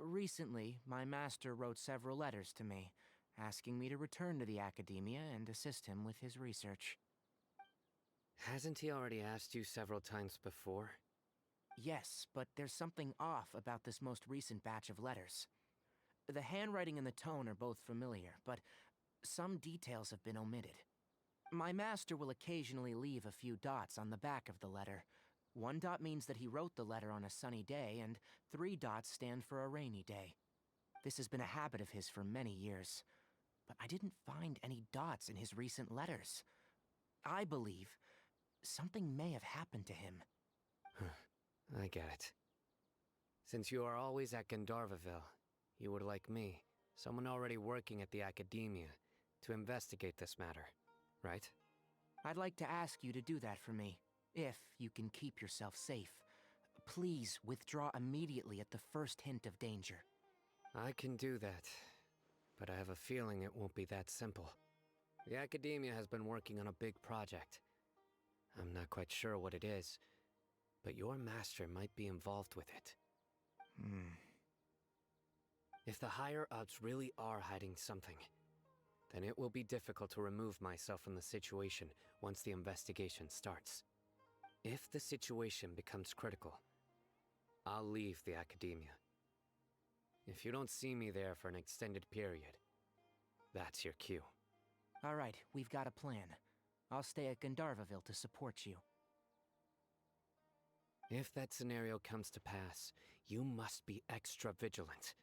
Recently, my master wrote several letters to me, asking me to return to the Academia and assist him with his research. Hasn't he already asked you several times before? Yes, but there's something off about this most recent batch of letters. The handwriting and the tone are both familiar, but some details have been omitted. My master will occasionally leave a few dots on the back of the letter. 1 dot means that he wrote the letter on a sunny day, and 3 dots stand for a rainy day. This has been a habit of his for many years, but I didn't find any dots in his recent letters. I believe something may have happened to him. I get it. Since you are always at Gandharvaville, you would like me, someone already working at the Academia, to investigate this matter, right? I'd like to ask you to do that for me, if you can keep yourself safe. Please withdraw immediately at the first hint of danger. I can do that, but I have a feeling it won't be that simple. The Academia has been working on a big project. I'm not quite sure what it is, but your master might be involved with it. If the higher-ups really are hiding something, then it will be difficult to remove myself from the situation once the investigation starts. If the situation becomes critical, I'll leave the Academia. If you don't see me there for an extended period, that's your cue. All right, we've got a plan. I'll stay at Gandharvaville to support you. If that scenario comes to pass, you must be extra vigilant.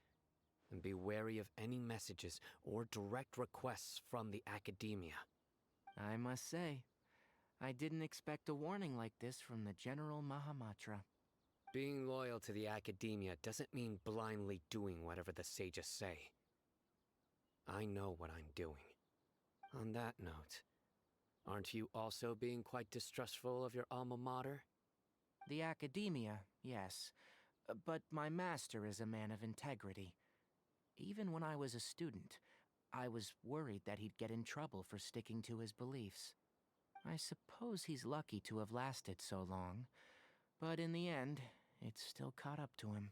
And be wary of any messages or direct requests from the Academia. I must say, I didn't expect a warning like this from the General Mahamatra. Being loyal to the Academia doesn't mean blindly doing whatever the sages say. I know what I'm doing. On that note, aren't you also being quite distrustful of your alma mater? The Academia, yes. But my master is a man of integrity. Even when I was a student, I was worried that he'd get in trouble for sticking to his beliefs. I suppose he's lucky to have lasted so long, but in the end, it's still caught up to him.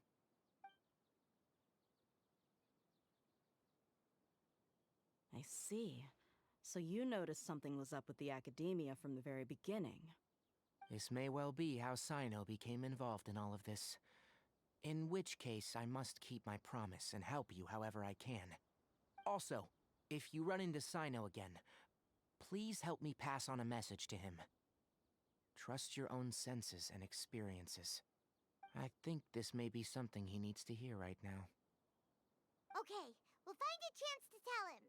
I see. So you noticed something was up with the Academia from the very beginning. This may well be how Sino became involved in all of this. In which case, I must keep my promise and help you however I can. Also, if you run into Sino again, please help me pass on a message to him. Trust your own senses and experiences. I think this may be something he needs to hear right now. Okay, we'll find a chance to tell him.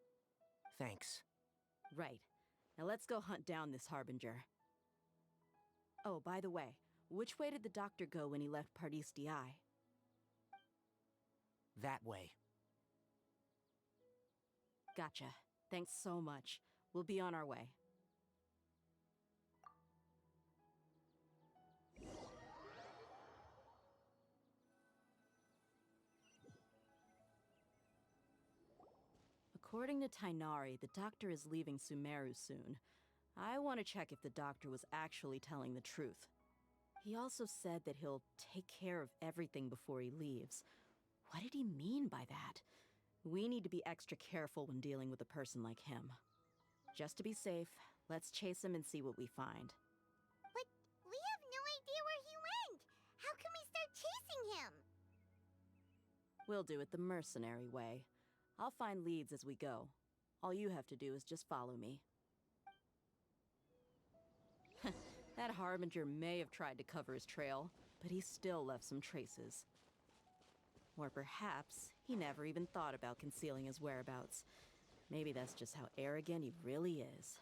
Thanks. Right. Now let's go hunt down this Harbinger. Oh, by the way, which way did the doctor go when he left Pardis Eye? That way. Gotcha. Thanks so much. We'll be on our way. According to Tainari, the doctor is leaving Sumeru soon. I want to check if the doctor was actually telling the truth. He also said that he'll take care of everything before he leaves. What did he mean by that? We need to be extra careful when dealing with a person like him. Just to be safe, let's chase him and see what we find. But we have no idea where he went! How can we start chasing him? We'll do it the mercenary way. I'll find leads as we go. All you have to do is just follow me. That Harbinger may have tried to cover his trail, but he still left some traces. Or perhaps he never even thought about concealing his whereabouts. Maybe that's just how arrogant he really is.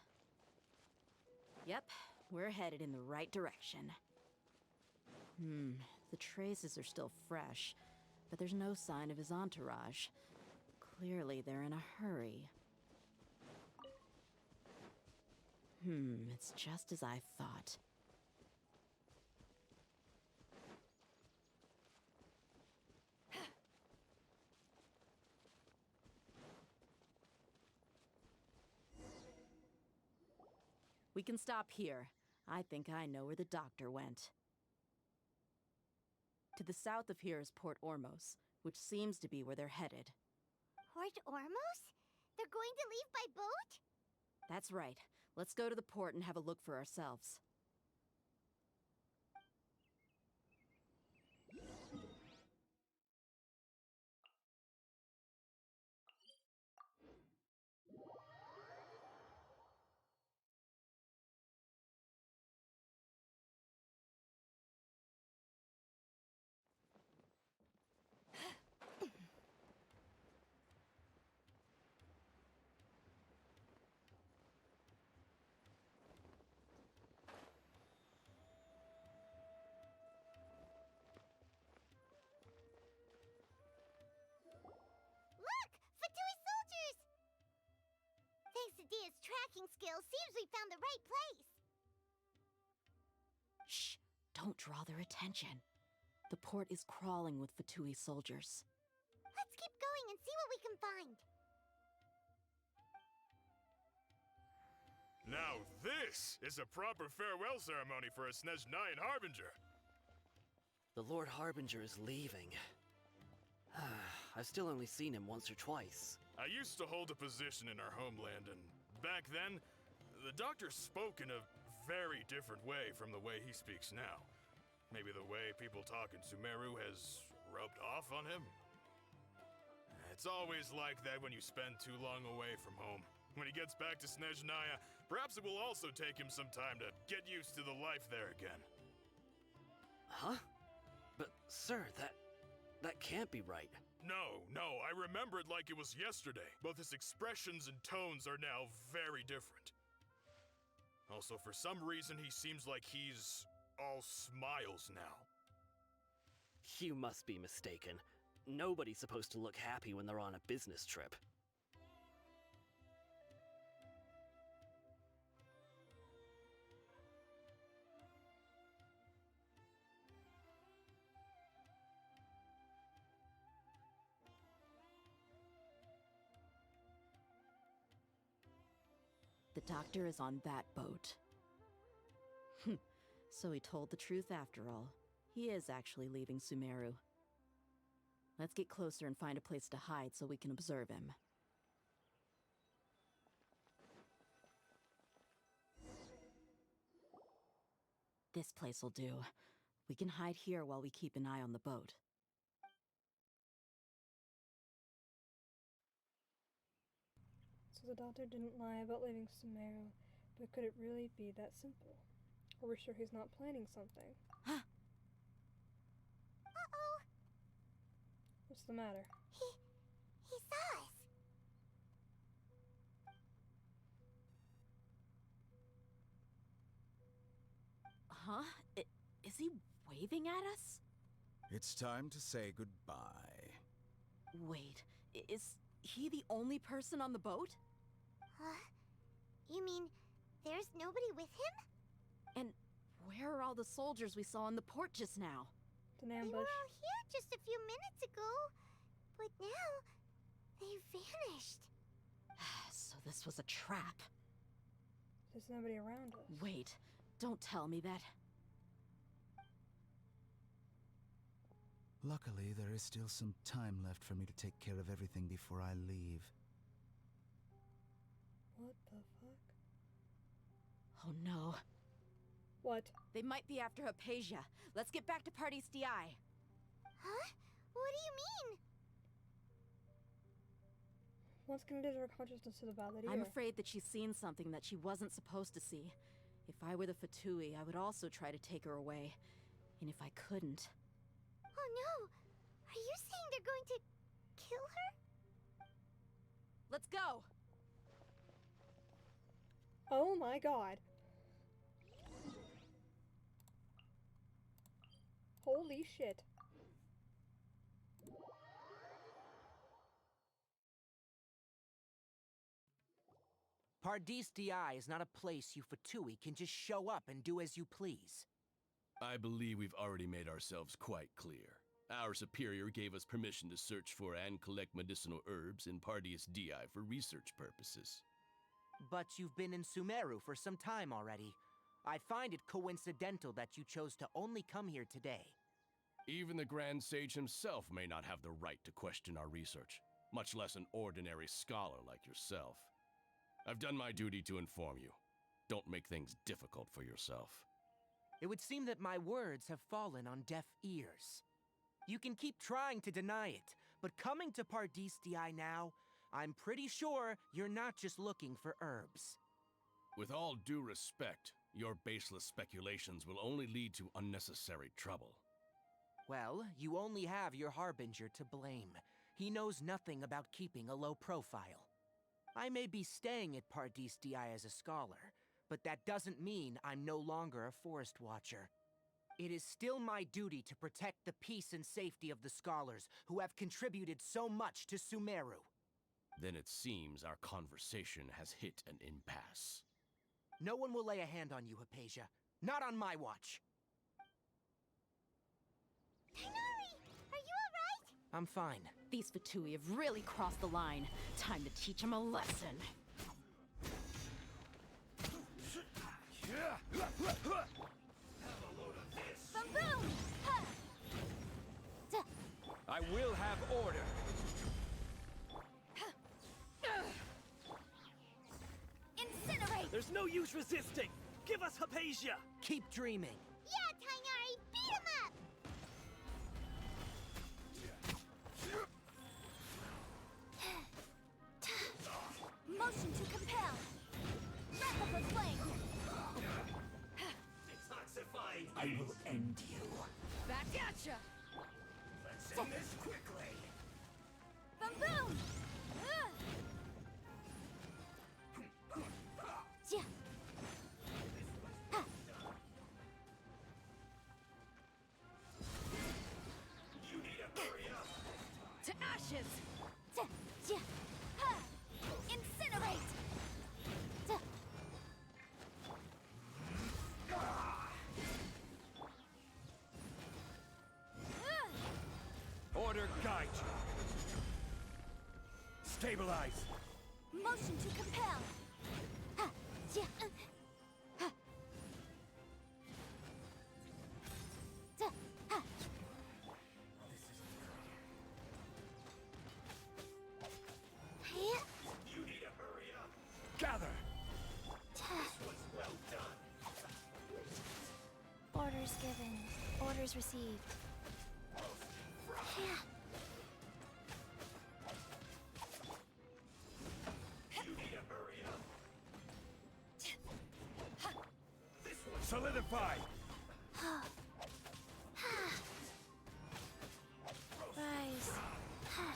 Yep, we're headed in the right direction. The traces are still fresh, but there's no sign of his entourage. Clearly, they're in a hurry. It's just as I thought. We can stop here. I think I know where the doctor went. To the south of here is Port Ormos, which seems to be where they're headed. Port Ormos? They're going to leave by boat? That's right. Let's go to the port and have a look for ourselves. Look! Fatui soldiers! Thanks to Dia's tracking skills, seems we found the right place. Shh! Don't draw their attention. The port is crawling with Fatui soldiers. Let's keep going and see what we can find. Now this is a proper farewell ceremony for a Snezhnayan Harbinger. The Lord Harbinger is leaving. I've still only seen him once or twice. I used to hold a position in our homeland, and back then, the doctor spoke in a very different way from the way he speaks now. Maybe the way people talk in Sumeru has rubbed off on him? It's always like that when you spend too long away from home. When he gets back to Snezhnaya, perhaps it will also take him some time to get used to the life there again. Huh? But, sir, that can't be right. No, I remember it like it was yesterday. Both his expressions and tones are now very different. Also, for some reason, he seems like he's all smiles now. You must be mistaken. Nobody's supposed to look happy when they're on a business trip. The doctor is on that boat. So he told the truth after all. He is actually leaving Sumeru. Let's get closer and find a place to hide so we can observe him. This place will do. We can hide here while we keep an eye on the boat. So the doctor didn't lie about leaving Sumeru, but could it really be that simple? Are we sure he's not planning something? Uh-oh! What's the matter? He saw us. Huh? Is he waving at us? It's time to say goodbye. Wait, is he the only person on the boat? You mean there's nobody with him? And where are all the soldiers we saw in the port just now? An They ambush. were all here just a few minutes ago, but now they vanished. So this was a trap. There's nobody around us. Wait, don't tell me that. Luckily, there is still some time left for me to take care of everything before I leave. What the fuck? Oh no. What? They might be after Hypatia. Let's get back to Party's DI. Huh? What do you mean? What's connected to her consciousness is about that ear? I'm afraid that she's seen something that she wasn't supposed to see. If I were the Fatui, I would also try to take her away. And if I couldn't... Oh no! Are you saying they're going to kill her? Let's go! Oh my god. Holy shit. Pardis Di is not a place you Fatui can just show up and do as you please. I believe we've already made ourselves quite clear. Our superior gave us permission to search for and collect medicinal herbs in Pardis Di for research purposes. But you've been in Sumeru for some time already. I find it coincidental that you chose to only come here today. Even the Grand Sage himself may not have the right to question our research, much less an ordinary scholar like yourself. I've done my duty to inform you. Don't make things difficult for yourself. It would seem that my words have fallen on deaf ears. You can keep trying to deny it, but coming to Pardis Di now, I'm pretty sure you're not just looking for herbs. With all due respect, your baseless speculations will only lead to unnecessary trouble. Well, you only have your Harbinger to blame. He knows nothing about keeping a low profile. I may be staying at Pardis Di as a scholar, but that doesn't mean I'm no longer a Forest Watcher. It is still my duty to protect the peace and safety of the scholars who have contributed so much to Sumeru. Then it seems our conversation has hit an impasse. No one will lay a hand on you, Hypatia. Not on my watch. Tighnari, are you alright? I'm fine. These Fatui have really crossed the line. Time to teach them a lesson. Boom! Ha! I will have order. Incinerate! There's no use resisting! Give us Hypatia! Keep dreaming. Yeah, Tighnari, beat him up! Motion to compel. Replica flame. Detoxifying! I will end you. Back at ya! Let's end this quickly! Boom boom! Yeah. Ha. You need to hurry up! To ashes! Yeah. Ha. Incinerate! Order guide you. Stabilize. Motion to compel. Ha. Yeah. Ha. Ha. You need to hurry up! Gather. This was well done. Orders given. Orders received. Yeah. You need to hurry up! This was Solidify. Rise. Ha.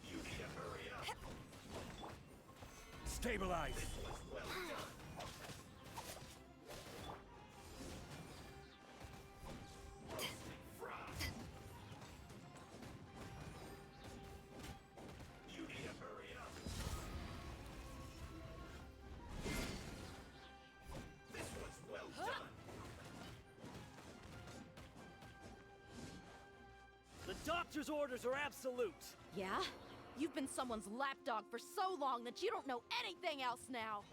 You need to hurry up! Stabilize. This was well done. You need to hurry up! This was well done. The doctor's orders are absolute. Yeah? You've been someone's lapdog for so long that you don't know anything else now!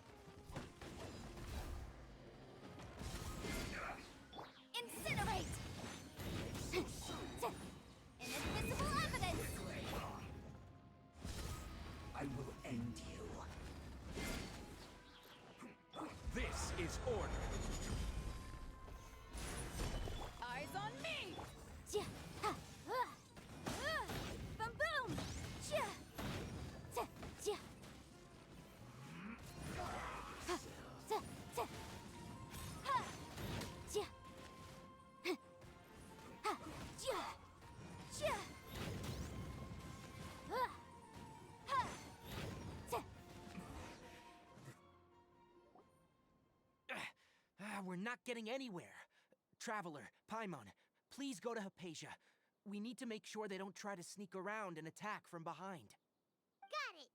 Incinerate! Inadmissible evidence! I will end you. This is order. Eyes on me! Yeah. Ha. Boom boom! Yeah. Yeah. Ha. Ha. Yeah. We're not getting anywhere. Traveler, Paimon, please go to Hypatia. We need to make sure they don't try to sneak around and attack from behind. Got it.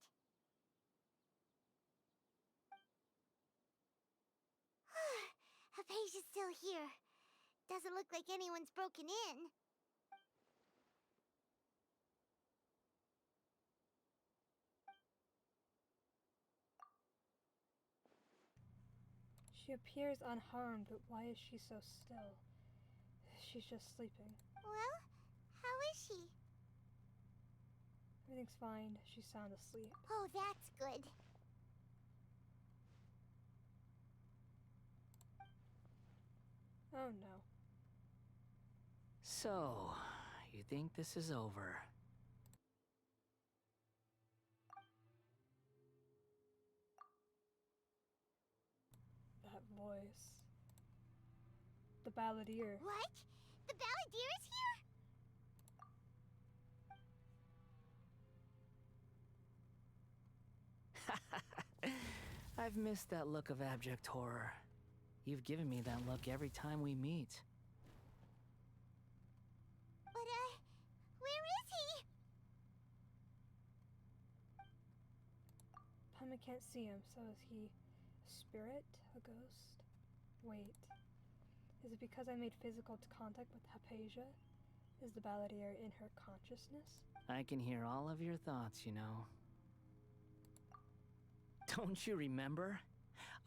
Hypatia's still here. Doesn't look like anyone's broken in. She appears unharmed, but why is she so still? She's just sleeping. Well, how is she? Everything's fine. She's sound asleep. Oh, that's good. Oh no. So, you think this is over? That voice. The balladeer. What? The balladeer is here? I've missed that look of abject horror. You've given me that look every time we meet. But, where is he? Paimon can't see him, so is he a spirit? A ghost? Wait. Is it because I made physical contact with Hypatia? Is the balladeer in her consciousness? I can hear all of your thoughts, you know. Don't you remember?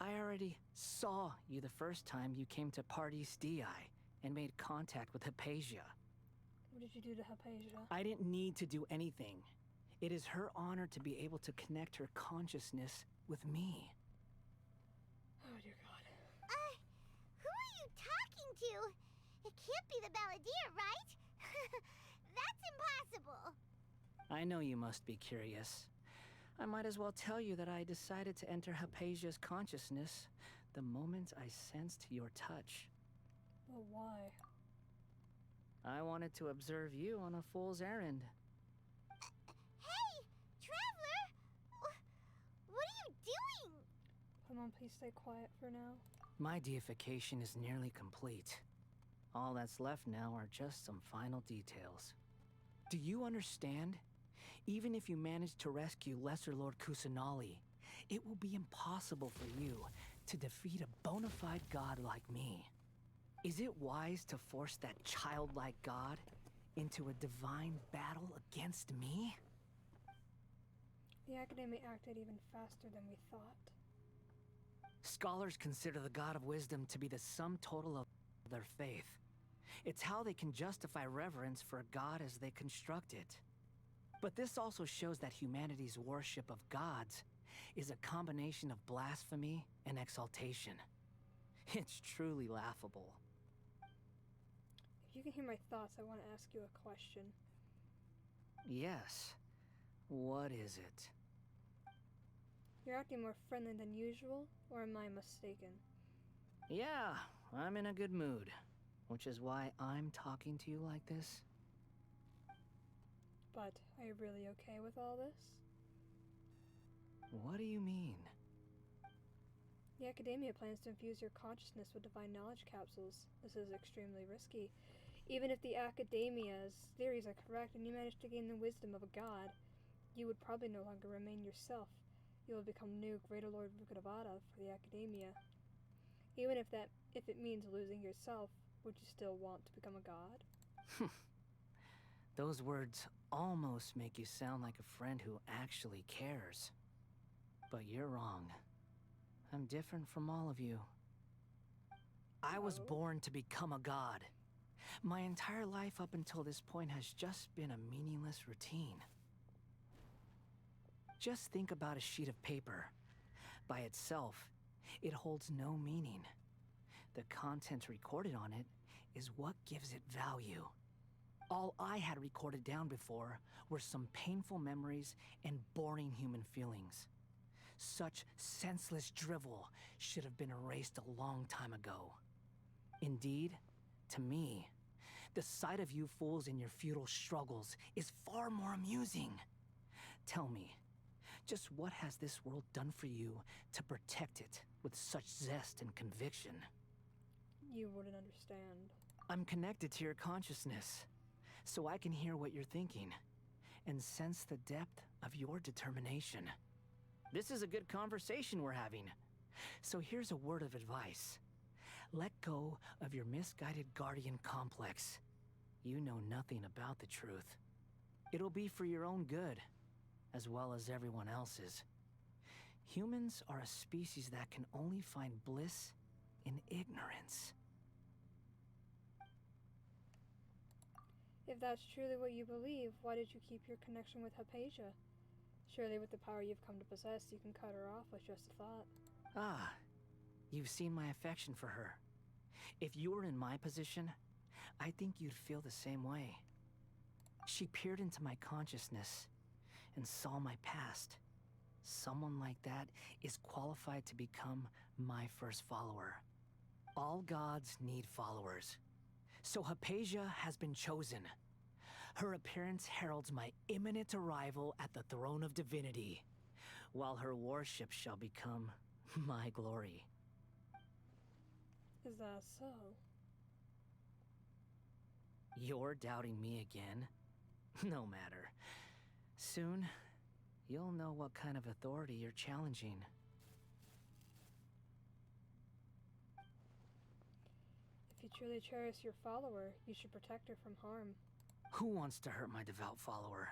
I already saw you the first time you came to Party's DI and made contact with Hypatia. What did you do to Hypatia? I didn't need to do anything. It is her honor to be able to connect her consciousness with me. Oh dear God. Who are you talking to? It can't be the balladeer, right? That's impossible. I know you must be curious. I might as well tell you that I decided to enter Hypatia's consciousness the moment I sensed your touch. Well, why? I wanted to observe you on a fool's errand. Hey, Traveler! What are you doing? Paimon, please stay quiet for now. My deification is nearly complete. All that's left now are just some final details. Do you understand? Even if you manage to rescue Lesser Lord Kusanali, it will be impossible for you to defeat a bona fide god like me. Is it wise to force that childlike god into a divine battle against me? The Academy acted even faster than we thought. Scholars consider the God of Wisdom to be the sum total of their faith. It's how they can justify reverence for a god as they construct it. But this also shows that humanity's worship of gods is a combination of blasphemy and exaltation. It's truly laughable. If you can hear my thoughts, I want to ask you a question. Yes. What is it? You're acting more friendly than usual, or am I mistaken? Yeah, I'm in a good mood, which is why I'm talking to you like this. But are you really okay with all this? What do you mean? The Academia plans to infuse your consciousness with divine knowledge capsules. This is extremely risky. Even if the Academia's theories are correct and you manage to gain the wisdom of a god, you would probably no longer remain yourself. You will become new Greater Lord Rukadavada for the Academia. Even if it means losing yourself, would you still want to become a god? Those words almost make you sound like a friend who actually cares. But you're wrong. I'm different from all of you. I was born to become a god. My entire life up until this point has just been a meaningless routine. Just think about a sheet of paper. By itself, it holds no meaning. The content recorded on it is what gives it value. All I had recorded down before were some painful memories and boring human feelings. Such senseless drivel should have been erased a long time ago. Indeed, to me, the sight of you fools in your futile struggles is far more amusing. Tell me, just what has this world done for you to protect it with such zest and conviction? You wouldn't understand. I'm connected to your consciousness, so I can hear what you're thinking and sense the depth of your determination. This is a good conversation we're having. So here's a word of advice. Let go of your misguided guardian complex. You know nothing about the truth. It'll be for your own good, as well as everyone else's. Humans are a species that can only find bliss in ignorance. If that's truly what you believe, why did you keep your connection with Hypatia? Surely with the power you've come to possess, you can cut her off with just a thought. Ah, you've seen my affection for her. If you were in my position, I think you'd feel the same way. She peered into my consciousness and saw my past. Someone like that is qualified to become my first follower. All gods need followers. So Hypatia has been chosen. Her appearance heralds my imminent arrival at the throne of divinity, while her worship shall become my glory. Is that so? You're doubting me again? No matter. Soon, you'll know what kind of authority you're challenging. If you truly cherish your follower, you should protect her from harm. Who wants to hurt my devout follower?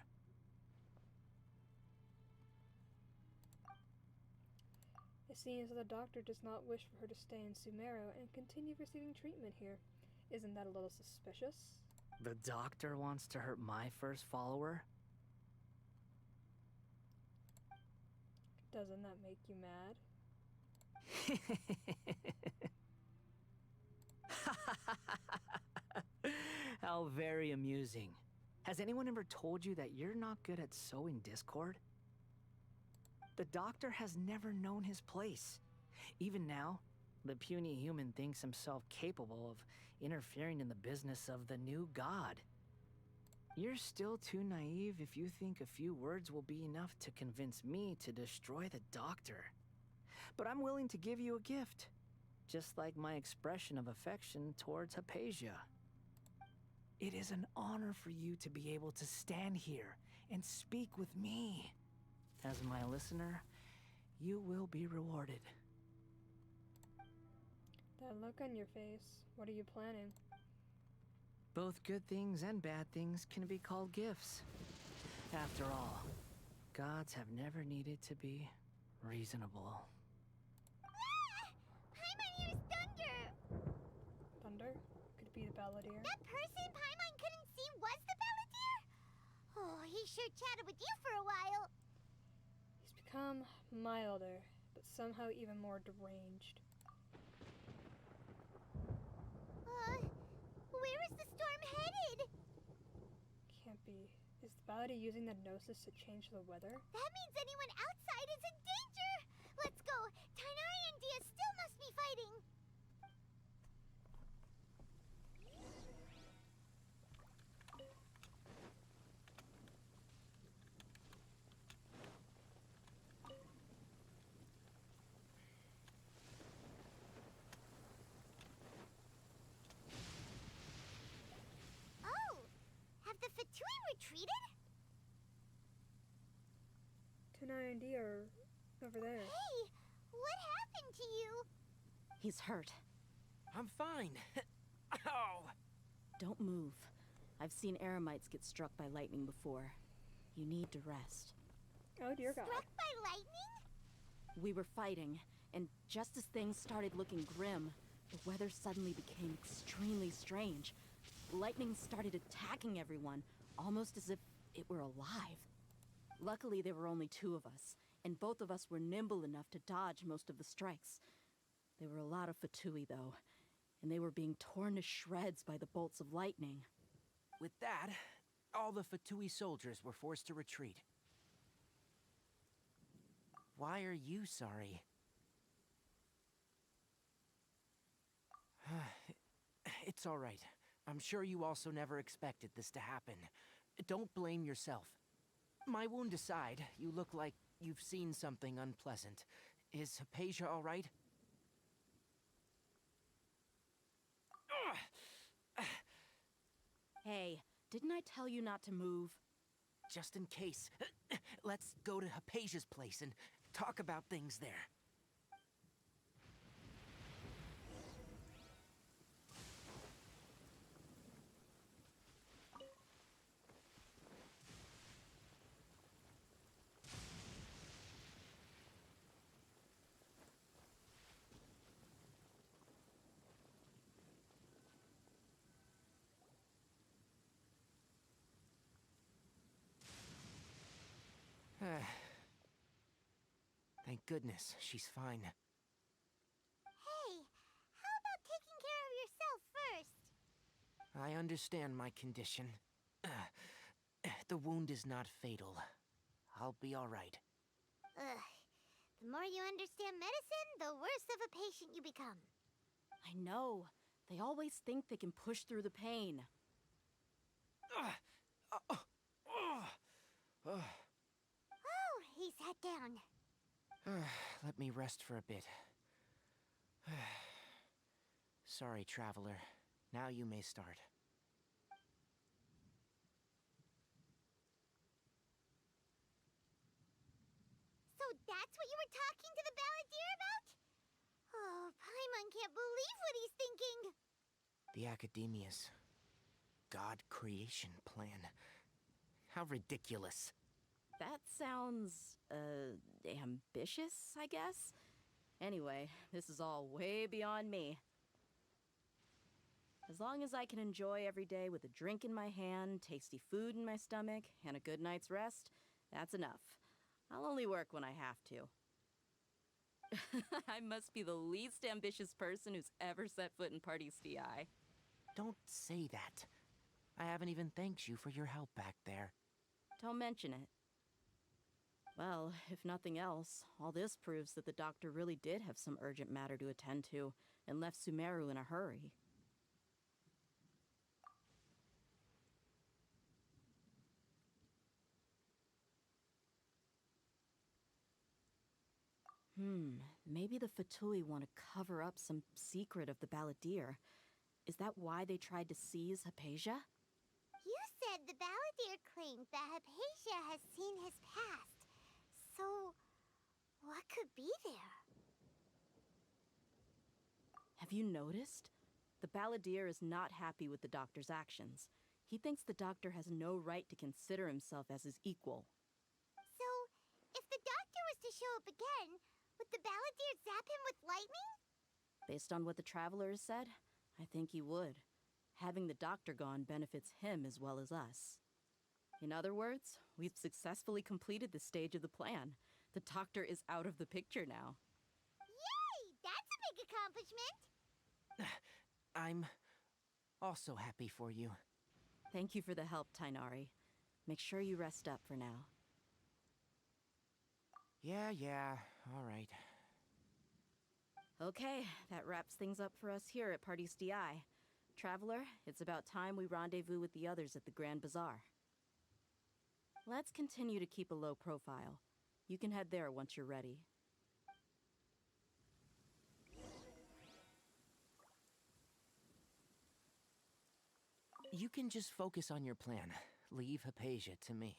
It seems that the doctor does not wish for her to stay in Sumeru and continue receiving treatment here. Isn't that a little suspicious? The doctor wants to hurt my first follower? Doesn't that make you mad? How very amusing. Has anyone ever told you that you're not good at sowing discord? The doctor has never known his place. Even now, the puny human thinks himself capable of interfering in the business of the new god. You're still too naive if you think a few words will be enough to convince me to destroy the doctor. But I'm willing to give you a gift, just like my expression of affection towards Hypatia. It is an honor for you to be able to stand here and speak with me. As my listener, you will be rewarded. That look on your face, what are you planning? Both good things and bad things can be called gifts. After all, gods have never needed to be reasonable. Paimon hears thunder! Thunder? Could it be the Balladeer? That person Paimon couldn't see was the Balladeer? Oh, he sure chatted with you for a while. He's become milder, but somehow even more deranged. Where is the storm headed? Can't be. Is the Balladeer using the Gnosis to change the weather? That means anyone outside is in danger! Let's go! Tainari and Dia still must be fighting! Oh! Have the Fatui retreated? Tanai and Dia are over there. Hey! What happened to you? He's hurt. I'm fine. Ow! Don't move. I've seen Eremites get struck by lightning before. You need to rest. Oh dear God. Struck by lightning? We were fighting, and just as things started looking grim, the weather suddenly became extremely strange. Lightning started attacking everyone, almost as if it were alive. Luckily, there were only two of us, and both of us were nimble enough to dodge most of the strikes. There were a lot of Fatui, though, and they were being torn to shreds by the bolts of lightning. With that, all the Fatui soldiers were forced to retreat. Why are you sorry? It's all right. I'm sure you also never expected this to happen. Don't blame yourself. My wound aside, you look like you've seen something unpleasant. Is Hypatia all right? Hey, didn't I tell you not to move? Just in case, let's go to Hypatia's place and talk about things there. Thank goodness, she's fine. Hey, how about taking care of yourself first? I understand my condition. The wound is not fatal. I'll be alright. Ugh. The more you understand medicine, the worse of a patient you become. I know. They always think they can push through the pain. Oh, he sat down. Let me rest for a bit. Sorry, traveler. Now you may start. So that's what you were talking to the balladeer about? Oh, Paimon can't believe what he's thinking. The Academia's God creation plan. How ridiculous. That sounds, ambitious, I guess? Anyway, this is all way beyond me. As long as I can enjoy every day with a drink in my hand, tasty food in my stomach, and a good night's rest, that's enough. I'll only work when I have to. I must be the least ambitious person who's ever set foot in Party CI. Don't say that. I haven't even thanked you for your help back there. Don't mention it. Well, if nothing else, all this proves that the doctor really did have some urgent matter to attend to, and left Sumeru in a hurry. Maybe the Fatui want to cover up some secret of the balladeer. Is that why they tried to seize Hypatia? You said the balladeer claimed that Hypatia has seen his past. So, what could be there? Have you noticed? The balladeer is not happy with the doctor's actions. He thinks the doctor has no right to consider himself as his equal. So, if the doctor was to show up again, would the balladeer zap him with lightning? Based on what the traveler has said, I think he would. Having the doctor gone benefits him as well as us. In other words, we've successfully completed this stage of the plan. The doctor is out of the picture now. Yay! That's a big accomplishment! I'm also happy for you. Thank you for the help, Tainari. Make sure you rest up for now. Yeah, all right. Okay, that wraps things up for us here at Party's DI. Traveler, it's about time we rendezvous with the others at the Grand Bazaar. Let's continue to keep a low profile. You can head there once you're ready. You can just focus on your plan. Leave Hypatia to me.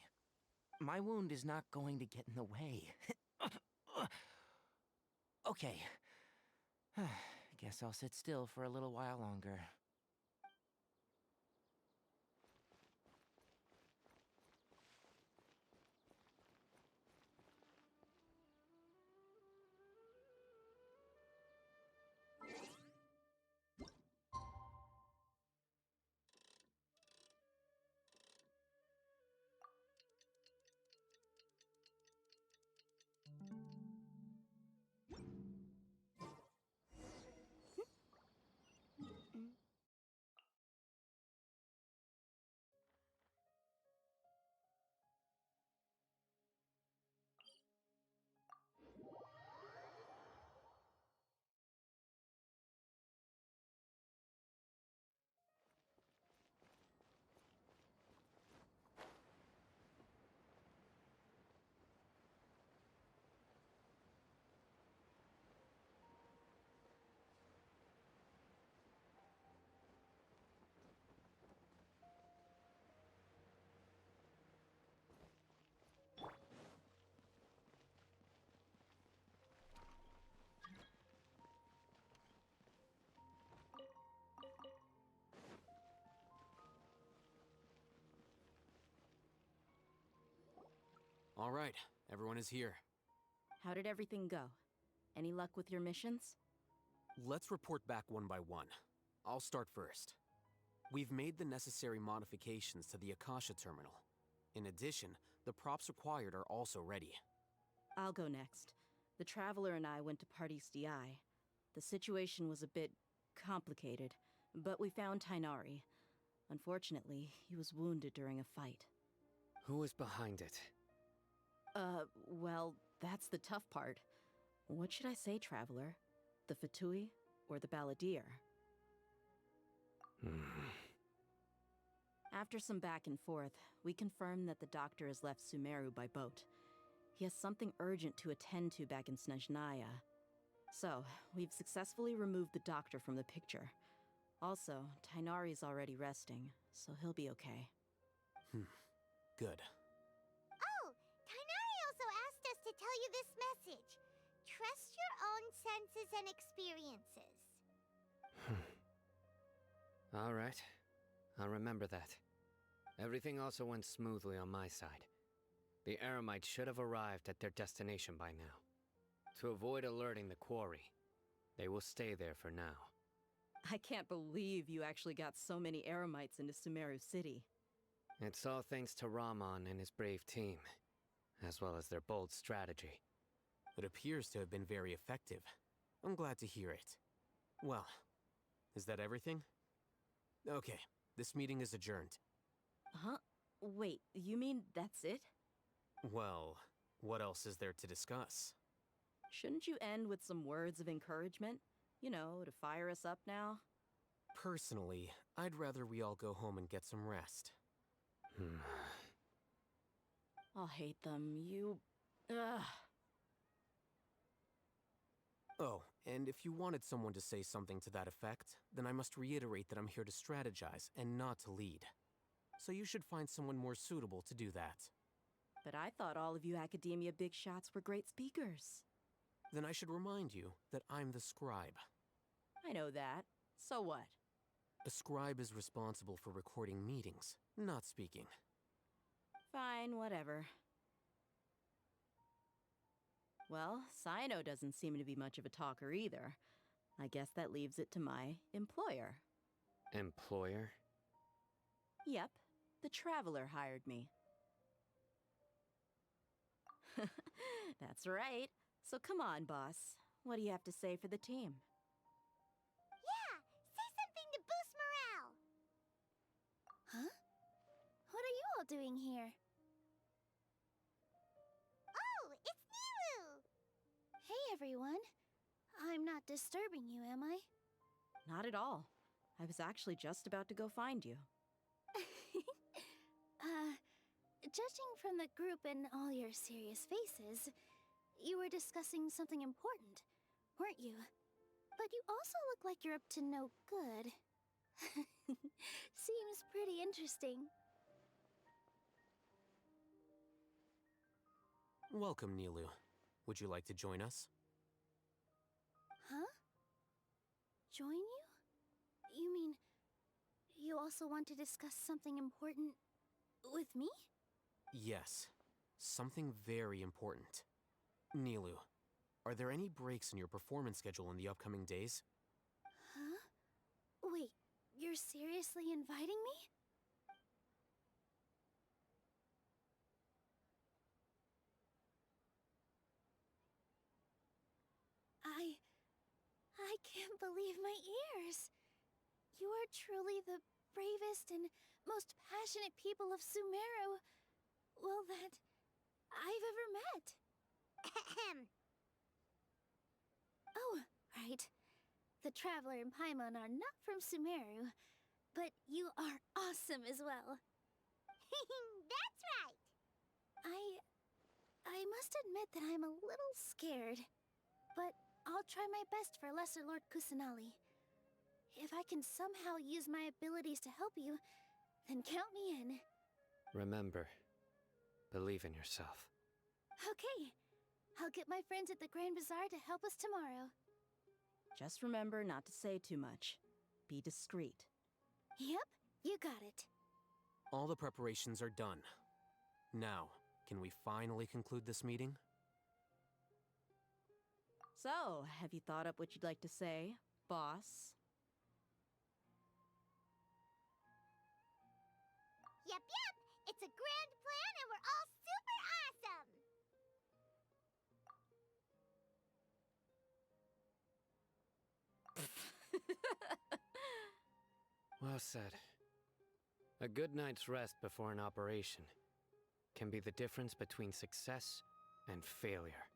My wound is not going to get in the way. Okay. Guess I'll sit still for a little while longer. All right, everyone is here. How did everything go? Any luck with your missions? Let's report back one by one. I'll start first. We've made the necessary modifications to the Akasha terminal. In addition, the props required are also ready. I'll go next. The Traveler and I went to Party's DI. The situation was a bit complicated, but we found Tainari. Unfortunately, he was wounded during a fight. Who was behind it? Well, that's the tough part. What should I say, Traveler? The Fatui or the Balladeer? After some back and forth, we confirmed that the doctor has left Sumeru by boat. He has something urgent to attend to back in Snezhnaya. So, we've successfully removed the doctor from the picture. Also, Tainari's already resting, so he'll be okay. Good. Oh, Tainari also asked us to tell you this message. Trust your own senses and experiences. All right. I'll remember that. Everything also went smoothly on my side. The Eremites should have arrived at their destination by now. To avoid alerting the quarry, they will stay there for now. I can't believe you actually got so many Eremites into Sumeru City. It's all thanks to Rahman and his brave team, as well as their bold strategy. It appears to have been very effective. I'm glad to hear it. Well, is that everything? Okay, this meeting is adjourned. Huh? Wait, you mean that's it? Well, what else is there to discuss? Shouldn't you end with some words of encouragement? You know, to fire us up now? Personally, I'd rather we all go home and get some rest. I'll hate them, Ugh. Oh, and if you wanted someone to say something to that effect, then I must reiterate that I'm here to strategize and not to lead. So you should find someone more suitable to do that. But I thought all of you Academia big shots were great speakers. Then I should remind you that I'm the scribe. I know that. So what? A scribe is responsible for recording meetings, not speaking. Fine, whatever. Well, Sino doesn't seem to be much of a talker either. I guess that leaves it to my employer. Employer? Yep, the Traveler hired me. That's right. So come on, boss. What do you have to say for the team? Yeah, say something to boost morale. Huh? What are you all doing here? Oh, it's Nilu! Hey, everyone. I'm not disturbing you, am I? Not at all. I was actually just about to go find you. Judging from the group and all your serious faces, you were discussing something important, weren't you? But you also look like you're up to no good. Seems pretty interesting. Welcome, Nilu. Would you like to join us? Huh? Join you? You mean, you also want to discuss something important with me? Yes, something very important. Nilu, are there any breaks in your performance schedule in the upcoming days? Huh? Wait, you're seriously inviting me? I can't believe my ears. You are truly the bravest and most passionate people of Sumeru, well, that I've ever met. Oh, right. The Traveler and Paimon are not from Sumeru, but you are awesome as well. That's right! I must admit that I'm a little scared, but I'll try my best for Lesser Lord Kusanali. If I can somehow use my abilities to help you, then count me in. Remember, believe in yourself. Okay. I'll get my friends at the Grand Bazaar to help us tomorrow. Just remember not to say too much. Be discreet. Yep, you got it. All the preparations are done. Now, Can we finally conclude this meeting? So, have you thought up what you'd like to say, boss? Yep, yep! It's a grand plan and we're all super awesome! Well said. A good night's rest before an operation can be the difference between success and failure.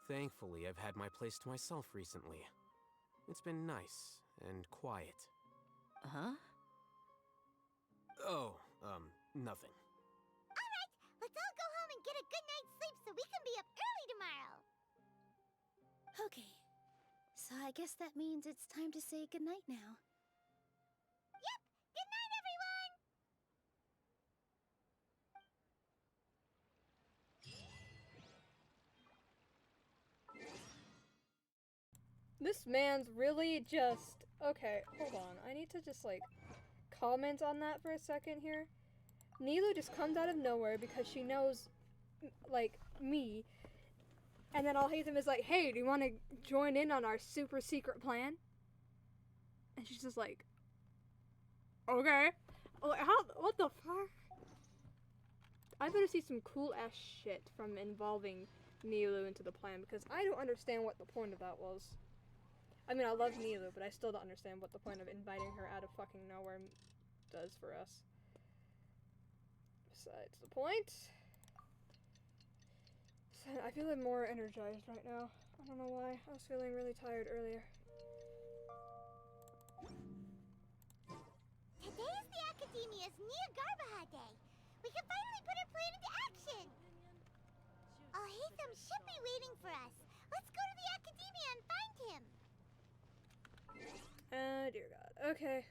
Thankfully, I've had my place to myself recently. It's been nice and quiet. Uh-huh? Oh, nothing. Alright, let's all go home and get a good night's sleep so we can be up early tomorrow! Okay. So I guess that means it's time to say goodnight now. Yep! Good night, everyone! This man's really just... Okay, hold on. I need to just, like, comment on that for a second here. Nilu just comes out of nowhere because she knows, like, me. And then Alhaitham is like, hey, do you want to join in on our super secret plan? And she's just like, okay. Like, what the fuck? I better see some cool ass shit from involving Nilu into the plan because I don't understand what the point of that was. I mean, I love Nilu, but I still don't understand what the point of inviting her out of fucking nowhere does for us. Besides the point. I feel more energized right now. I don't know why. I was feeling really tired earlier. Today's the Academia's Garbaha Day. We can finally put our plan into action. Alhaitham should be waiting for us. Let's go to the Academia and find him. Dear God. Okay.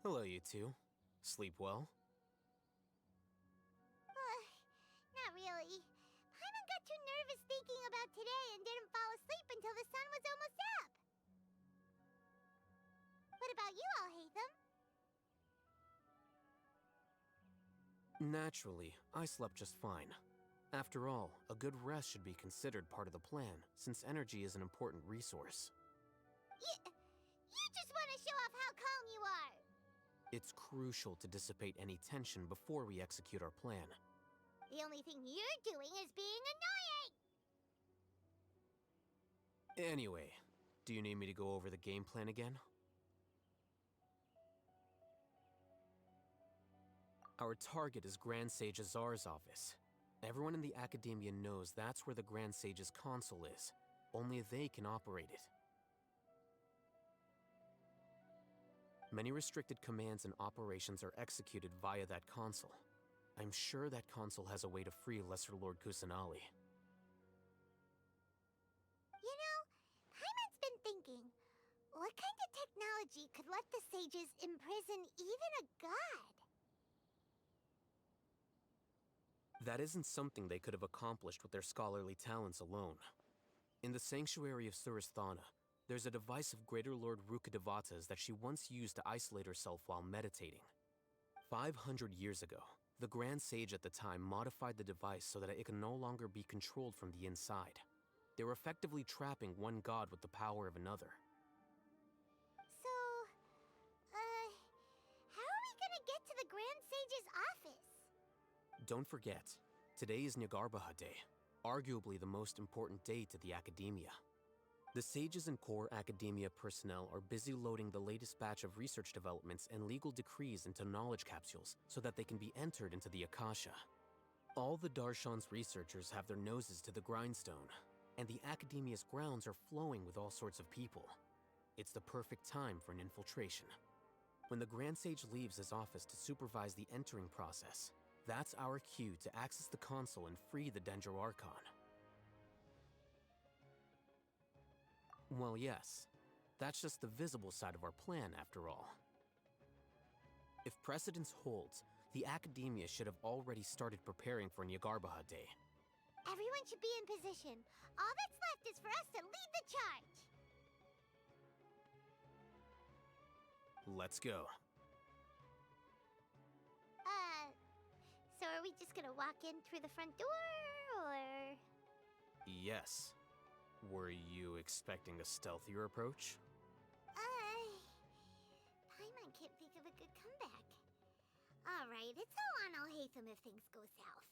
Hello, you two. Sleep well? Not really. Paimon got too nervous thinking about today and didn't fall asleep until the sun was almost up. What about you, Alhaitham? Naturally, I slept just fine. After all, a good rest should be considered part of the plan, since energy is an important resource. You just want to show off how calm you are! It's crucial to dissipate any tension before we execute our plan. The only thing you're doing is being annoying! Anyway, do you need me to go over the game plan again? Our target is Grand Sage Azar's office. Everyone in the Academia knows that's where the Grand Sage's console is. Only they can operate it. Many restricted commands and operations are executed via that console. I'm sure that console has a way to free Lesser Lord Kusanali. You know, Paimon's been thinking, what kind of technology could let the sages imprison even a god? That isn't something they could have accomplished with their scholarly talents alone. In the Sanctuary of Suristhana, there's a device of Greater Lord Rukkhadevata's that she once used to isolate herself while meditating. 500 years ago, the Grand Sage at the time modified the device so that it could no longer be controlled from the inside. They were effectively trapping one god with the power of another. So, how are we gonna get to the Grand Sage's office? Don't forget, today is Nyargarbaha Day, arguably the most important day to the Academia. The sages and core Academia personnel are busy loading the latest batch of research developments and legal decrees into knowledge capsules so that they can be entered into the Akasha. All the Darshan's researchers have their noses to the grindstone, and the Academia's grounds are flowing with all sorts of people. It's the perfect time for an infiltration. When the Grand Sage leaves his office to supervise the entering process, that's our cue to access the console and free the Dendro Archon. Well, yes. That's just the visible side of our plan, after all. If precedence holds, the Academia should have already started preparing for Nyargarbaha Day. Everyone should be in position. All that's left is for us to lead the charge. Let's go. So are we just gonna walk in through the front door, or...? Yes. Were you expecting a stealthier approach? Paimon can't think of a good comeback. Alright, it's all on Alhaitham if things go south.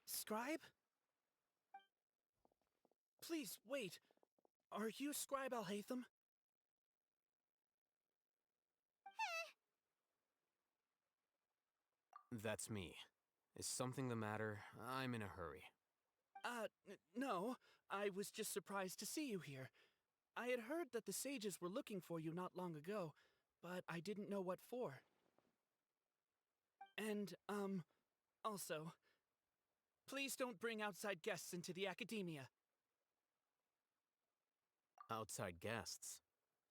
Scribe? Please, wait. Are you Scribe Alhaitham? That's me. Is something the matter? I'm in a hurry. No. I was just surprised to see you here. I had heard that the sages were looking for you not long ago, but I didn't know what for. And, also, please don't bring outside guests into the Academia. Outside guests?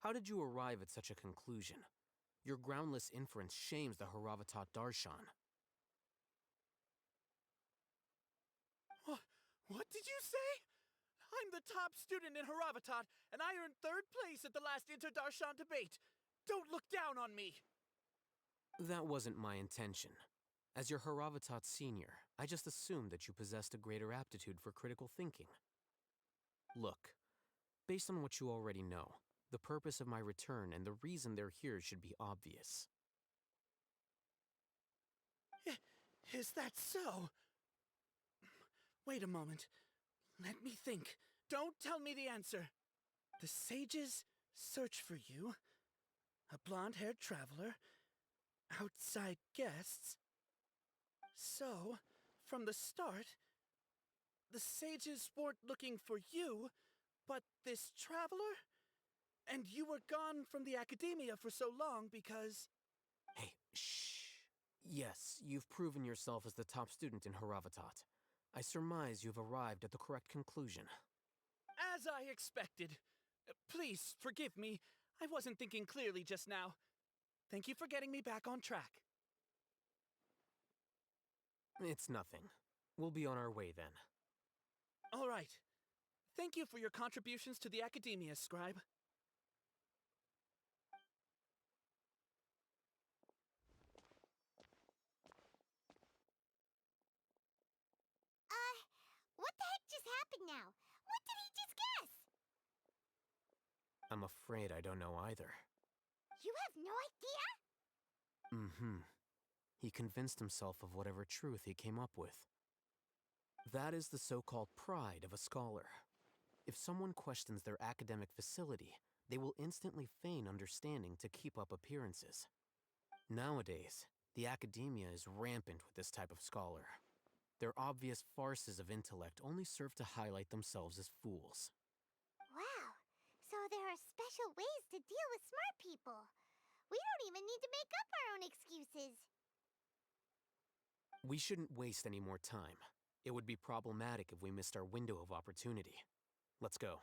How did you arrive at such a conclusion? Your groundless inference shames the Haravatat Darshan. What did you say? I'm the top student in Haravatat, and I earned 3rd place at the last Inter-Darshan debate. Don't look down on me! That wasn't my intention. As your Haravatat senior, I just assumed that you possessed a greater aptitude for critical thinking. Look, based on what you already know, the purpose of my return and the reason they're here should be obvious. Is that so? Wait a moment. Let me think. Don't tell me the answer. The sages search for you. A blonde-haired traveler. Outside guests. So, from the start, the sages weren't looking for you, but this traveler? And you were gone from the Academia for so long because... Hey, shh. Yes, you've proven yourself as the top student in Haravatat. I surmise you've arrived at the correct conclusion. As I expected. Please, forgive me. I wasn't thinking clearly just now. Thank you for getting me back on track. It's nothing. We'll be on our way then. All right. Thank you for your contributions to the Academia, Scribe. What the heck just happened now? What did he just guess? I'm afraid I don't know either. You have no idea? Mm-hmm. He convinced himself of whatever truth he came up with. That is the so-called pride of a scholar. If someone questions their academic facility, they will instantly feign understanding to keep up appearances. Nowadays, the Academia is rampant with this type of scholar. Their obvious farces of intellect only serve to highlight themselves as fools. Wow. So there are special ways to deal with smart people. We don't even need to make up our own excuses. We shouldn't waste any more time. It would be problematic if we missed our window of opportunity. Let's go.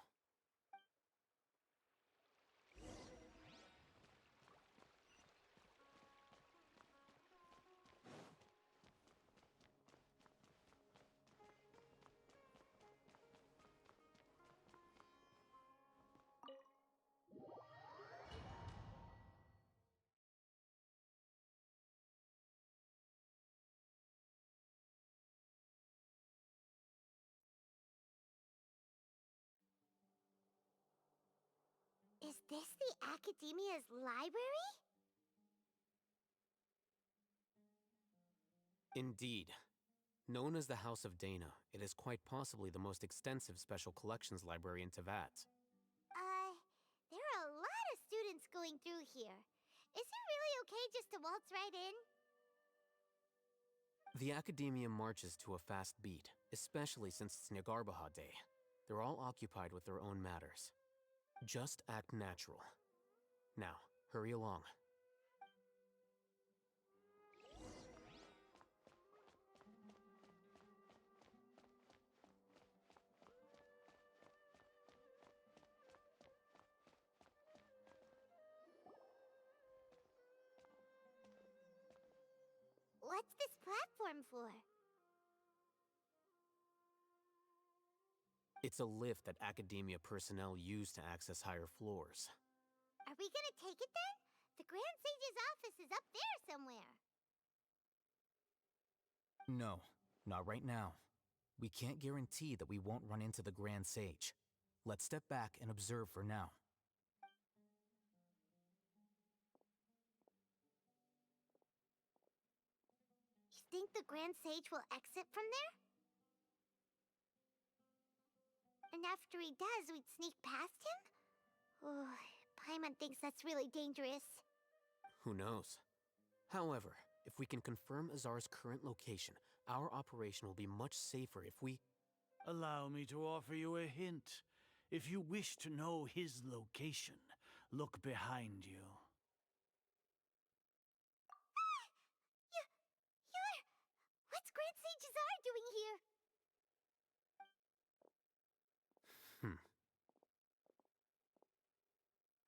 this the Academia's library? Indeed. Known as the House of Dana, it is quite possibly the most extensive special collections library in Teyvat. There are a lot of students going through here. Is it really okay just to waltz right in? The Academia marches to a fast beat, especially since it's Nagarbaha Day. They're all occupied with their own matters. Just act natural. Now, hurry along. What's this platform for? It's a lift that Academia personnel use to access higher floors. Are we gonna take it then? The Grand Sage's office is up there somewhere. No, not right now. We can't guarantee that we won't run into the Grand Sage. Let's step back and observe for now. You think the Grand Sage will exit from there? And after he does, we'd sneak past him? Oh, Paimon thinks that's really dangerous. Who knows? However, if we can confirm Azar's current location, our operation will be much safer if we... Allow me to offer you a hint. If you wish to know his location, look behind you. What's Grand Sage Azar doing here?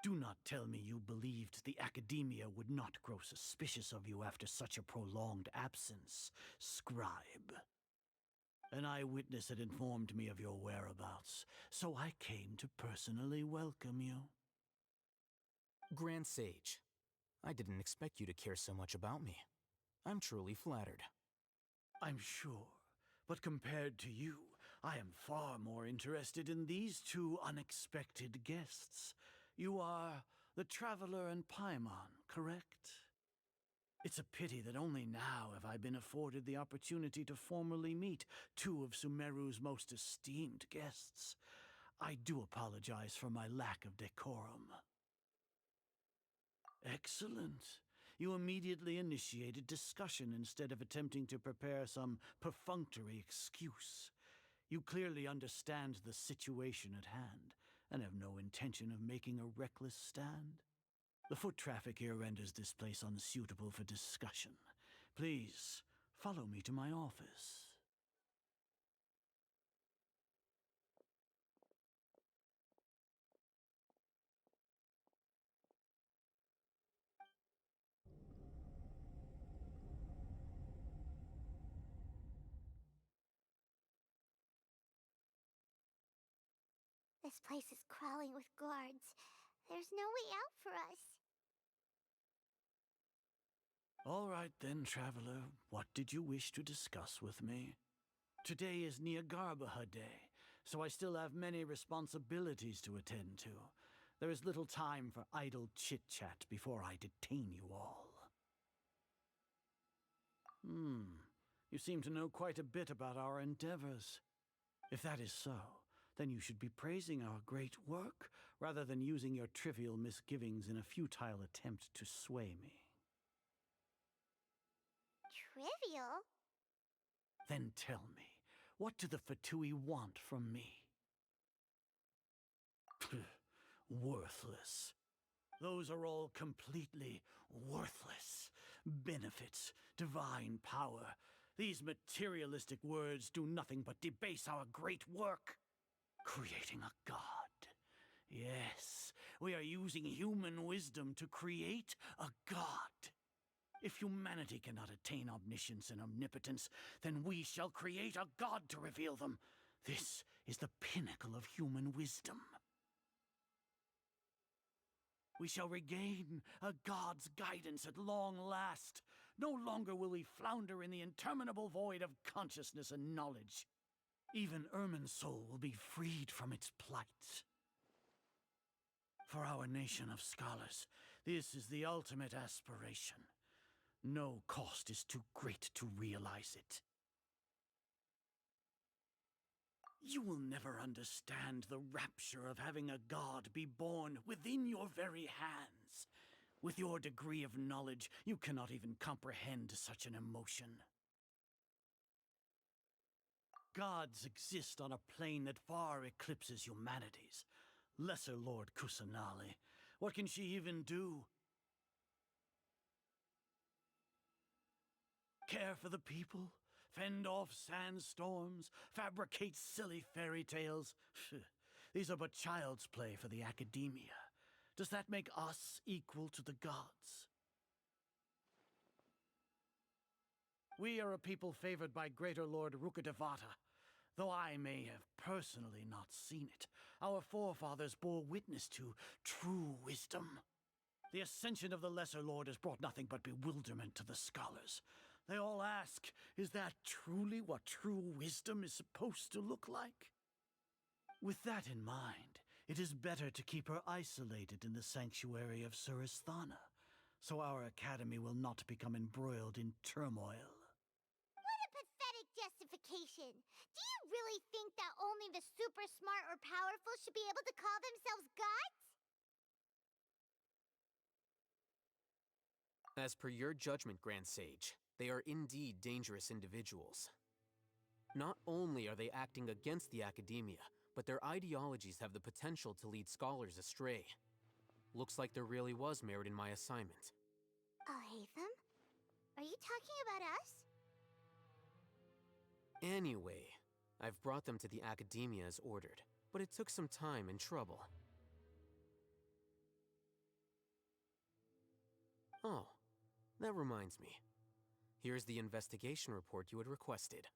Do not tell me you believed the Academia would not grow suspicious of you after such a prolonged absence, scribe. An eyewitness had informed me of your whereabouts, so I came to personally welcome you. Grand Sage, I didn't expect you to care so much about me. I'm truly flattered. I'm sure, but compared to you, I am far more interested in these two unexpected guests. You are the Traveler and Paimon, correct? It's a pity that only now have I been afforded the opportunity to formally meet two of Sumeru's most esteemed guests. I do apologize for my lack of decorum. Excellent. You immediately initiated discussion instead of attempting to prepare some perfunctory excuse. You clearly understand the situation at hand, and have no intention of making a reckless stand. The foot traffic here renders this place unsuitable for discussion. Please, follow me to my office. This place is crawling with guards. There's no way out for us. All right then, Traveler. What did you wish to discuss with me? Today is Nagarbaha Day, so I still have many responsibilities to attend to. There is little time for idle chit-chat before I detain you all. You seem to know quite a bit about our endeavors. If that is so, then you should be praising our great work, rather than using your trivial misgivings in a futile attempt to sway me. Trivial? Then tell me, what do the Fatui want from me? Worthless. Those are all completely worthless. Benefits, divine power. These materialistic words do nothing but debase our great work. Creating a god. Yes, we are using human wisdom to create a god. If humanity cannot attain omniscience and omnipotence, then we shall create a god to reveal them. This is the pinnacle of human wisdom. We shall regain a god's guidance at long last. No longer will we flounder in the interminable void of consciousness and knowledge. Even Irmin's soul will be freed from its plight. For our nation of scholars, this is the ultimate aspiration. No cost is too great to realize it. You will never understand the rapture of having a god be born within your very hands. With your degree of knowledge, you cannot even comprehend such an emotion. Gods exist on a plane that far eclipses humanity's. Lesser Lord Kusanali, what can she even do? Care for the people? Fend off sandstorms? Fabricate silly fairy tales? These are but child's play for the academia. Does that make us equal to the gods? We are a people favored by Greater Lord Rukadevata. Though I may have personally not seen it, our forefathers bore witness to true wisdom. The ascension of the Lesser Lord has brought nothing but bewilderment to the scholars. They all ask, is that truly what true wisdom is supposed to look like? With that in mind, it is better to keep her isolated in the sanctuary of Surasthana, so our academy will not become embroiled in turmoil. What a pathetic justification! Do you really think that only the super smart or powerful should be able to call themselves gods? As per your judgment, Grand Sage, they are indeed dangerous individuals. Not only are they acting against the academia, but their ideologies have the potential to lead scholars astray. Looks like there really was merit in my assignment. Hatham? Are you talking about us? Anyway, I've brought them to the academia as ordered, but it took some time and trouble. Oh, that reminds me. Here's the investigation report you had requested.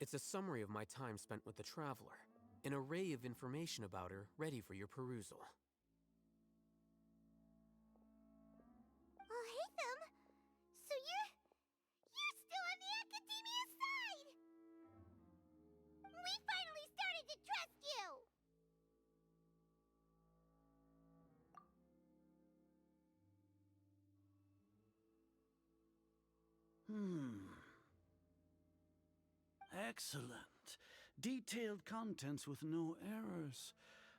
It's a summary of my time spent with the Traveler, an array of information about her ready for your perusal. Oh, Hatham! So you're still on the academia side! We finally started to trust you! Excellent. Detailed contents with no errors.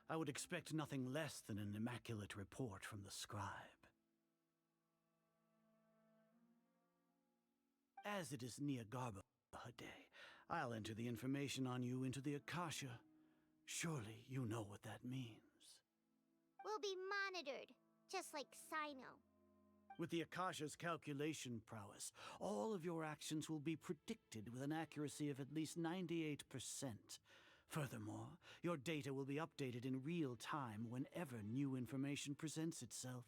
I would expect nothing less than an immaculate report from the scribe. As it is Niagarba Day, I'll enter the information on you into the Akasha. Surely you know what that means. We'll be monitored, just like Sino. With the Akasha's calculation prowess, all of your actions will be predicted with an accuracy of at least 98%. Furthermore, your data will be updated in real time whenever new information presents itself.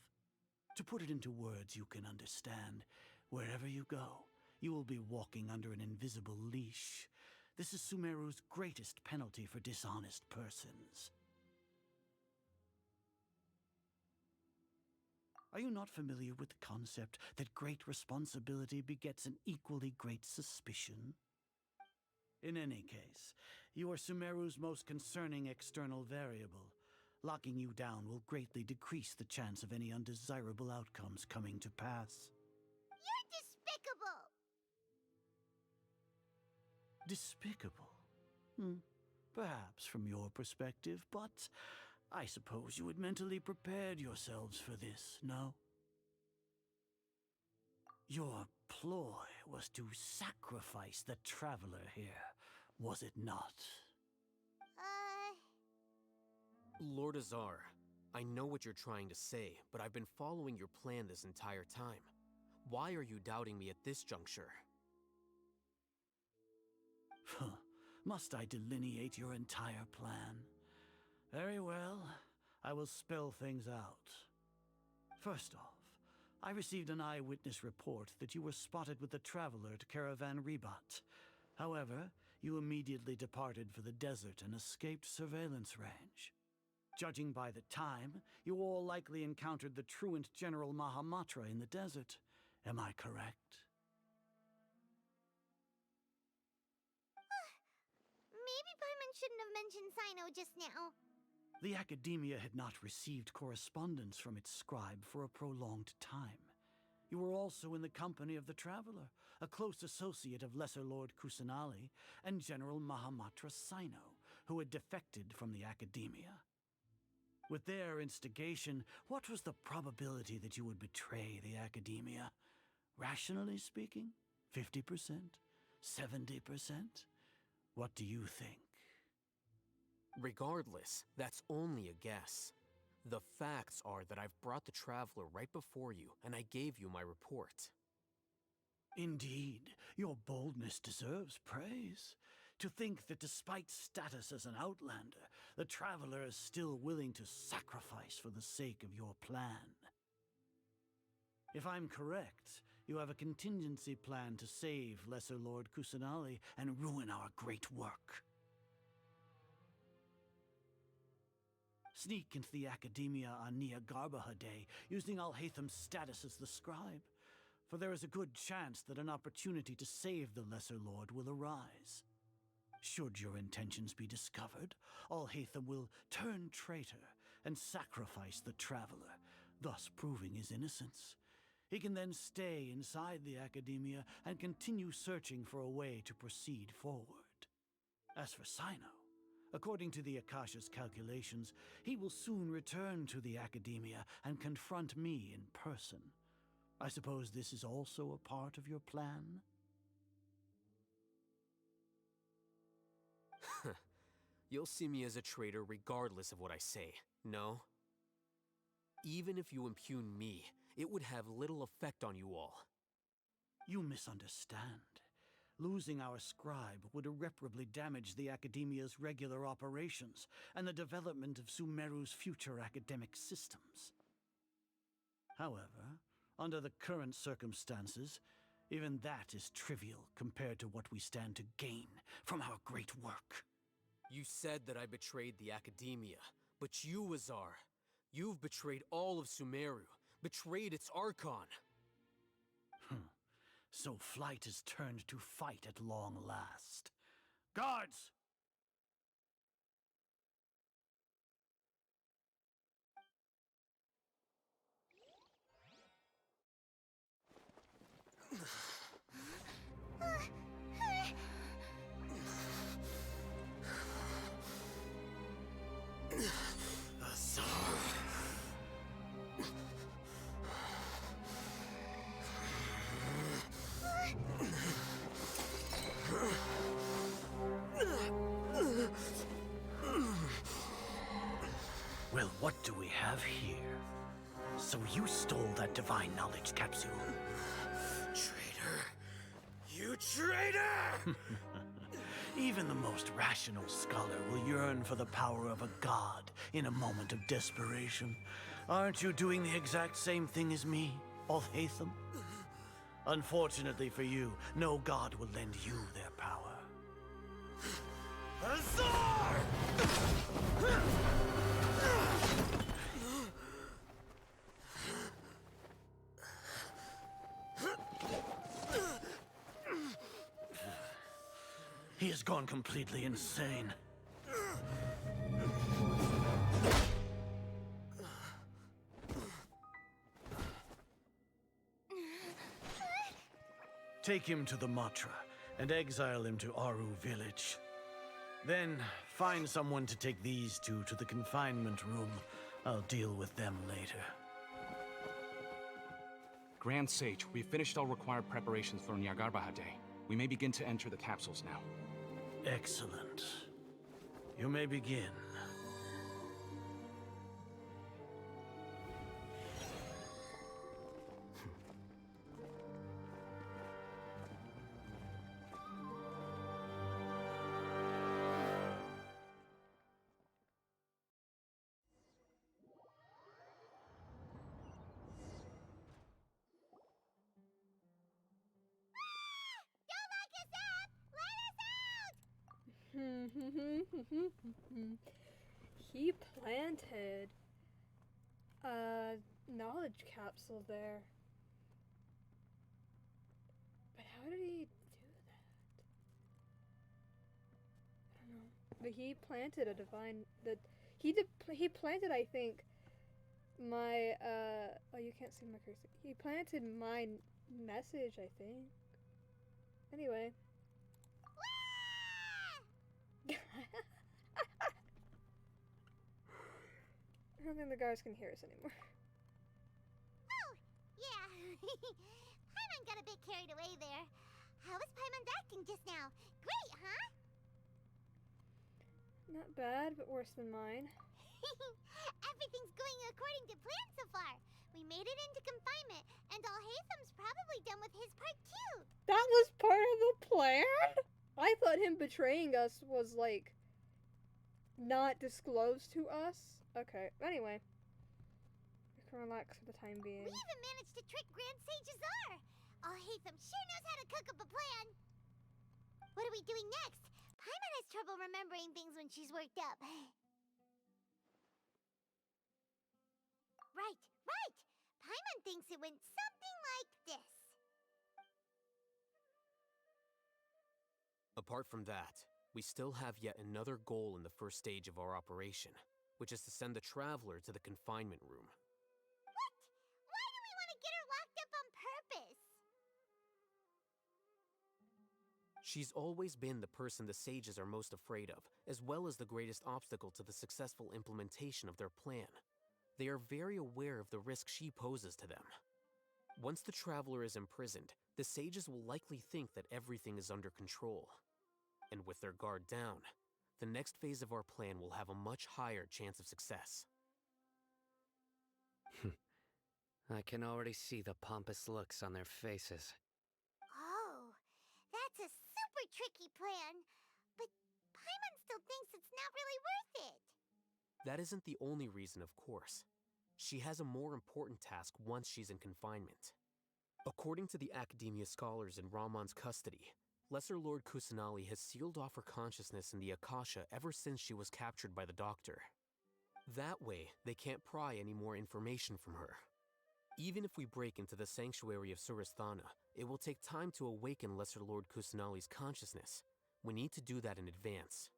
To put it into words you can understand, wherever you go, you will be walking under an invisible leash. This is Sumeru's greatest penalty for dishonest persons. Are you not familiar with the concept that great responsibility begets an equally great suspicion? In any case, you are Sumeru's most concerning external variable. Locking you down will greatly decrease the chance of any undesirable outcomes coming to pass. You're despicable! Despicable? Perhaps from your perspective, but I suppose you had mentally prepared yourselves for this, no? Your ploy was to sacrifice the Traveler here, was it not? Lord Azar, I know what you're trying to say, but I've been following your plan this entire time. Why are you doubting me at this juncture? Must I delineate your entire plan? Very well, I will spell things out. First off, I received an eyewitness report that you were spotted with the Traveler at Caravan Ribat. However, you immediately departed for the desert and escaped surveillance range. Judging by the time, you all likely encountered the truant General Mahamatra in the desert. Am I correct? Maybe Paimon shouldn't have mentioned Sino just now. The Academia had not received correspondence from its scribe for a prolonged time. You were also in the company of the Traveler, a close associate of Lesser Lord Kusanali and General Mahamatra Sino, who had defected from the Academia. With their instigation, what was the probability that you would betray the Academia? Rationally speaking, 50%? 70%? What do you think? Regardless, that's only a guess. The facts are that I've brought the Traveler right before you, and I gave you my report. Indeed, your boldness deserves praise. To think that despite status as an outlander, the Traveler is still willing to sacrifice for the sake of your plan. If I'm correct, you have a contingency plan to save Lesser Lord Kusanali and ruin our great work. Sneak into the Academia on Nia Garbaha Day, using Alhaitham's status as the scribe, for there is a good chance that an opportunity to save the Lesser Lord will arise. Should your intentions be discovered, Alhaitham will turn traitor and sacrifice the Traveler, thus proving his innocence. He can then stay inside the Academia and continue searching for a way to proceed forward. As for Sino, according to the Akasha's calculations, he will soon return to the Academia and confront me in person. I suppose this is also a part of your plan? You'll see me as a traitor regardless of what I say, no? Even if you impugn me, it would have little effect on you all. You misunderstand. Losing our scribe would irreparably damage the Academia's regular operations and the development of Sumeru's future academic systems. However, under the current circumstances, even that is trivial compared to what we stand to gain from our great work. You said that I betrayed the Academia, but you, Azar, you've betrayed all of Sumeru, betrayed its Archon. So flight is turned to fight at long last. Guards! Well, what do we have here? So you stole that divine knowledge capsule? Traitor! You traitor! Even the most rational scholar will yearn for the power of a god in a moment of desperation. Aren't you doing the exact same thing as me, Alhaitham? Unfortunately for you, no god will lend you their power. Azar! He has gone completely insane. Take him to the Matra and exile him to Aru village. Then find someone to take these two to the confinement room. I'll deal with them later. Grand Sage, we've finished all required preparations for Nyargarbaha Day. We may begin to enter the capsules now. Excellent. You may begin. He planted a knowledge capsule there. But how did he do that? I don't know. But he planted a divine he planted, I think, my oh, you can't see my cursor. He planted my message, I think. Anyway. I don't think the guards can hear us anymore. Oh, yeah. Paimon got a bit carried away there. How was Paimon's acting just now? Great, huh? Not bad, but worse than mine. Everything's going according to plan so far. We made it into confinement, and Alhaitham's probably done with his part too. That was part of the plan? I thought him betraying us was, like, not disclosed to us. Okay, anyway. We can relax for the time being. We even managed to trick Grand Sage Azar. Alhaitham sure knows how to cook up a plan. What are we doing next? Paimon has trouble remembering things when she's worked up. Right. Paimon thinks it went something like this. Apart from that, we still have yet another goal in the first stage of our operation, which is to send the Traveler to the confinement room. What? Why do we want to get her locked up on purpose? She's always been the person the sages are most afraid of, as well as the greatest obstacle to the successful implementation of their plan. They are very aware of the risk she poses to them. Once the Traveler is imprisoned, the sages will likely think that everything is under control. And with their guard down, the next phase of our plan will have a much higher chance of success. I can already see the pompous looks on their faces. Oh, that's a super tricky plan. But Paimon still thinks it's not really worth it. That isn't the only reason, of course. She has a more important task once she's in confinement. According to the Academia scholars in Ramon's custody, Lesser Lord Kusanali has sealed off her consciousness in the Akasha ever since she was captured by the Doctor. That way, they can't pry any more information from her. Even if we break into the sanctuary of Suristhana, it will take time to awaken Lesser Lord Kusanali's consciousness. We need to do that in advance.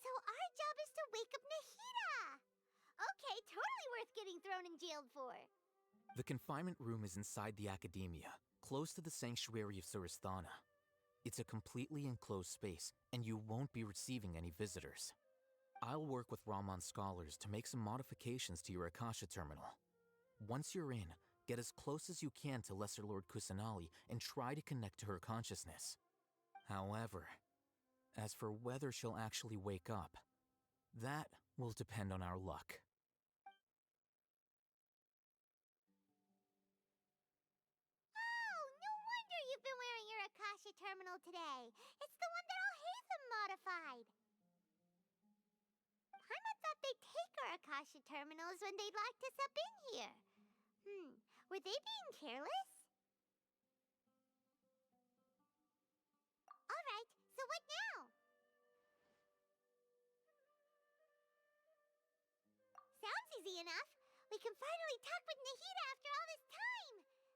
So our job is to wake up Nahida! Okay, totally worth getting thrown in jail for. The confinement room is inside the Academia, close to the sanctuary of Suristhana. It's a completely enclosed space, and you won't be receiving any visitors. I'll work with Ramon's scholars to make some modifications to your Akasha terminal. Once you're in, get as close as you can to Lesser Lord Kusanali and try to connect to her consciousness. However, as for whether she'll actually wake up, that will depend on our luck. Oh, no wonder you've been wearing your Akasha terminal today. It's the one that Alhaitham modified. Paimon thought they'd take our Akasha terminals when they locked us up in here. Were they being careless? Alright, so what now? Sounds easy enough. We can finally talk with Nahida after all this time.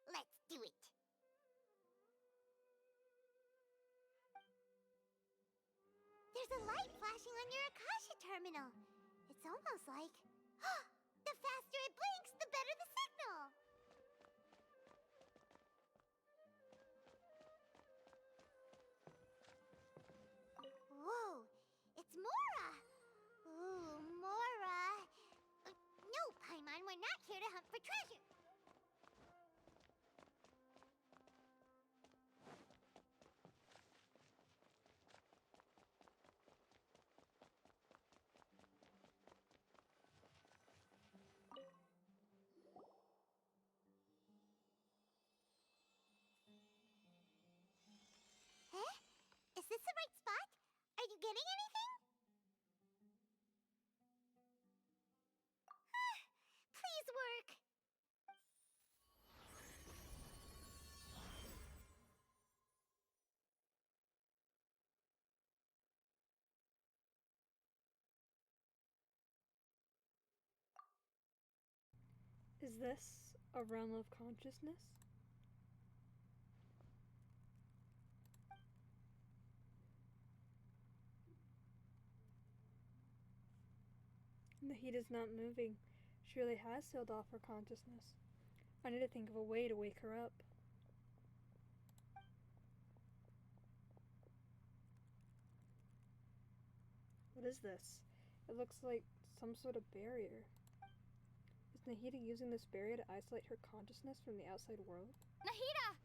Let's do it. There's a light flashing on your Akasha terminal. It's almost like... the faster it blinks, the better the signal! Whoa, it's Mora! Ooh, Mora! No, Paimon, we're not here to hunt for treasure! Huh? Is this the right spot? Are you getting anything? Please work. Is this a realm of consciousness? Nahita's not moving. She really has sealed off her consciousness. I need to think of a way to wake her up. What is this? It looks like some sort of barrier. Is Nahita using this barrier to isolate her consciousness from the outside world? Nahita!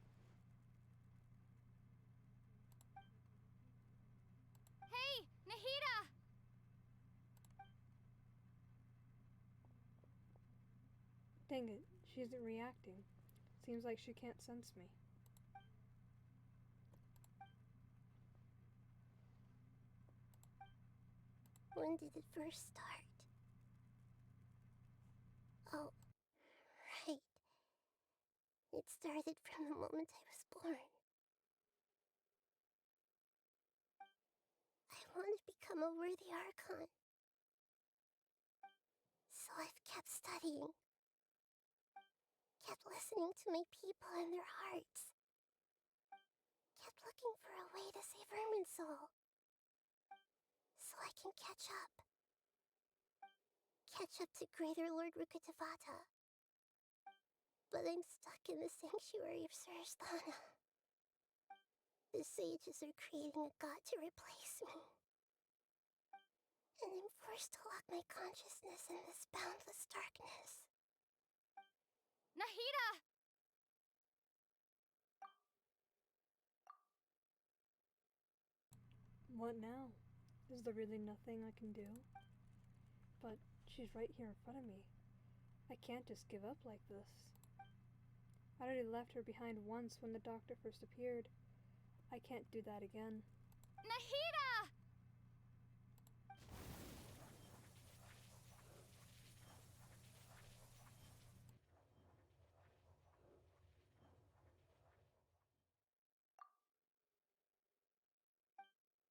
Hey, Nahita! Dang it, she isn't reacting. Seems like she can't sense me. When did it first start? Oh, right. It started from the moment I was born. I want to become a worthy Archon. So I've kept studying. Kept listening to my people and their hearts. Kept looking for a way to save Irminsul. So I can catch up. Catch up to Greater Lord Rukkhadevata. But I'm stuck in the sanctuary of Surasthana. The sages are creating a god to replace me. And I'm forced to lock my consciousness in this boundless darkness. Nahita! What now? Is there really nothing I can do? But she's right here in front of me. I can't just give up like this. I already left her behind once when the doctor first appeared. I can't do that again. Nahita!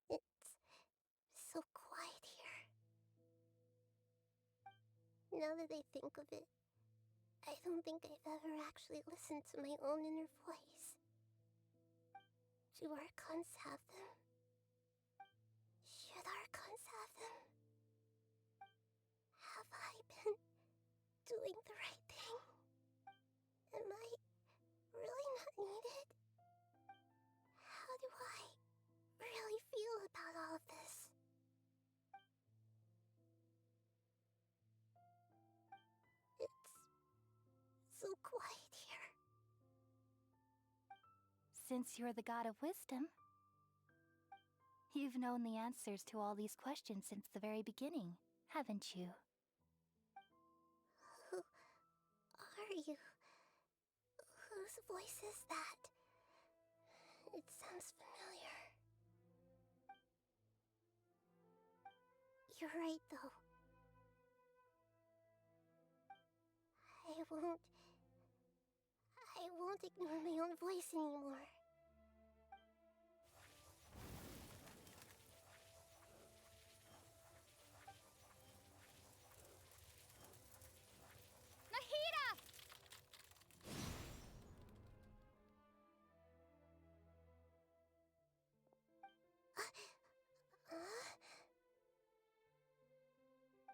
It's so quiet here. Now that I think of it, I don't think I've ever actually listened to my own inner voice. Do Archons have them? Should Archons have them? Have I been doing the right thing? Am I really not needed? How do I really feel about all of this? It's so quiet here. Since you're the god of wisdom, you've known the answers to all these questions since the very beginning, haven't you? Who are you? Whose voice is that? It sounds familiar. You're right, though. I won't ignore my own voice anymore. Nahita!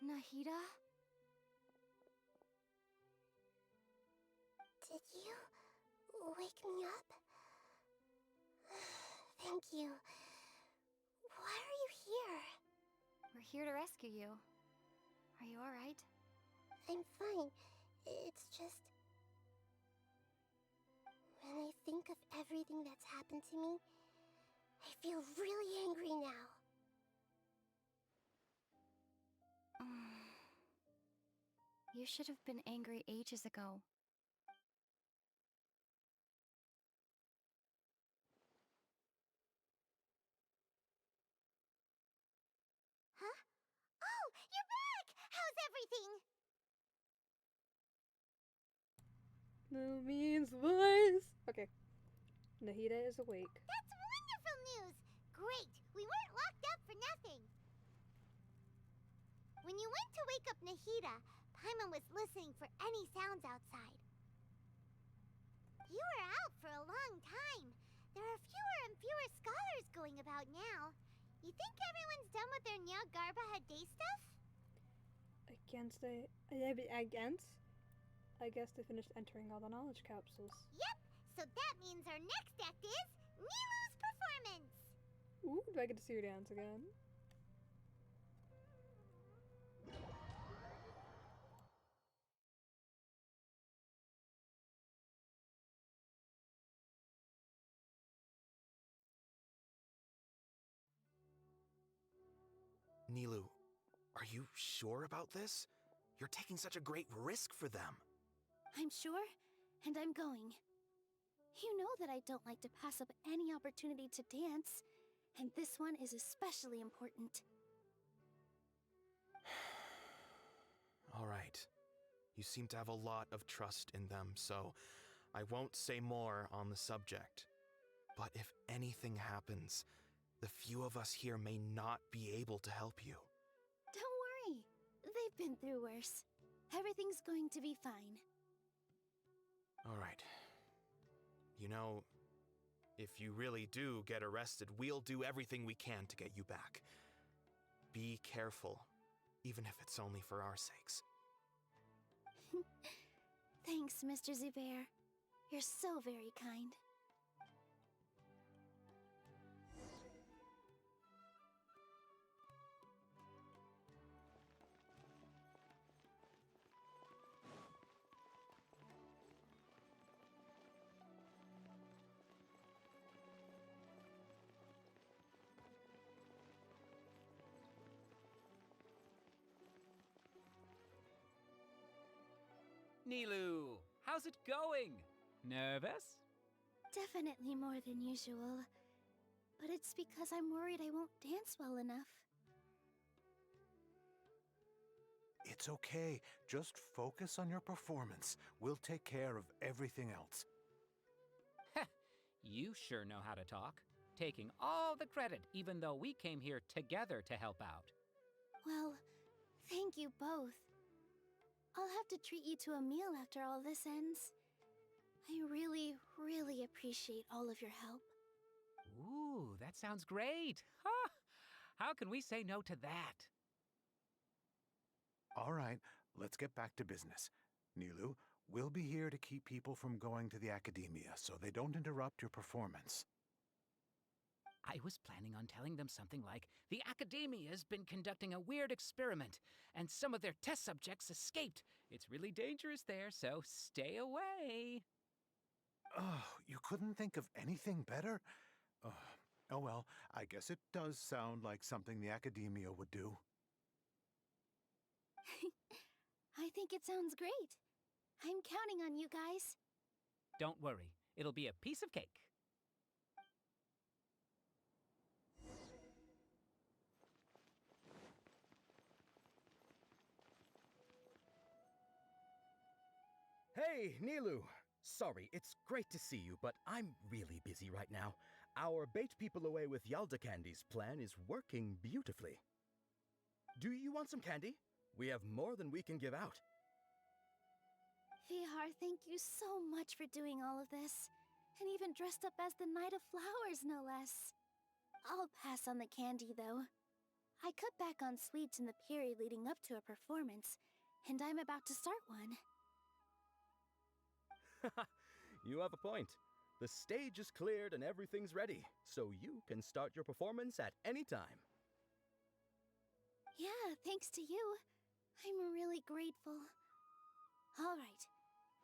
Nahita? Did you wake me up? Thank you. Why are you here? We're here to rescue you. Are you alright? I'm fine. It's just... when I think of everything that's happened to me, I feel really angry now. You should have been angry ages ago. Huh? Oh, you're back! How's everything? Lumine's voice! Okay. Nahita is awake. That's wonderful news! Great! We weren't locked up for nothing! When you went to wake up Nahita, Paimon was listening for any sounds outside. You were out for a long time. There are fewer and fewer scholars going about now. You think everyone's done with their Nyagarbaha day stuff? I Against I guess they finished entering all the knowledge capsules. Yep, so that means our next act is Nilu's performance. Ooh, do I get to see her dance again? Nilu, are you sure about this? You're taking such a great risk for them. I'm sure, and I'm going. You know that I don't like to pass up any opportunity to dance, and this one is especially important. All right. You seem to have a lot of trust in them, so I won't say more on the subject. But if anything happens, the few of us here may not be able to help you. Don't worry. They've been through worse. Everything's going to be fine. All right. You know, if you really do get arrested, we'll do everything we can to get you back. Be careful, even if it's only for our sakes. Thanks, Mr. Zubair. You're so very kind. Nilu, how's it going? Nervous? Definitely more than usual. But it's because I'm worried I won't dance well enough. It's okay. Just focus on your performance. We'll take care of everything else. You sure know how to talk. Taking all the credit, even though we came here together to help out. Well, thank you both. I'll have to treat you to a meal after all this ends. I really, really appreciate all of your help. Ooh, that sounds great. Ha! How can we say no to that? All right, let's get back to business. Nilu, we'll be here to keep people from going to the academia so they don't interrupt your performance. I was planning on telling them something like, the Academia's been conducting a weird experiment, and some of their test subjects escaped. It's really dangerous there, so stay away. Oh, you couldn't think of anything better? Oh well, I guess it does sound like something the Academia would do. I think it sounds great. I'm counting on you guys. Don't worry, it'll be a piece of cake. Hey, Nilu! Sorry, it's great to see you, but I'm really busy right now. Our Bait People Away with Yalda Candies plan is working beautifully. Do you want some candy? We have more than we can give out. Vihar, thank you so much for doing all of this. And even dressed up as the Knight of Flowers, no less. I'll pass on the candy, though. I cut back on sweets in the period leading up to a performance, and I'm about to start one. You have a point. The stage is cleared and everything's ready, so you can start your performance at any time. Yeah, thanks to you. I'm really grateful. All right,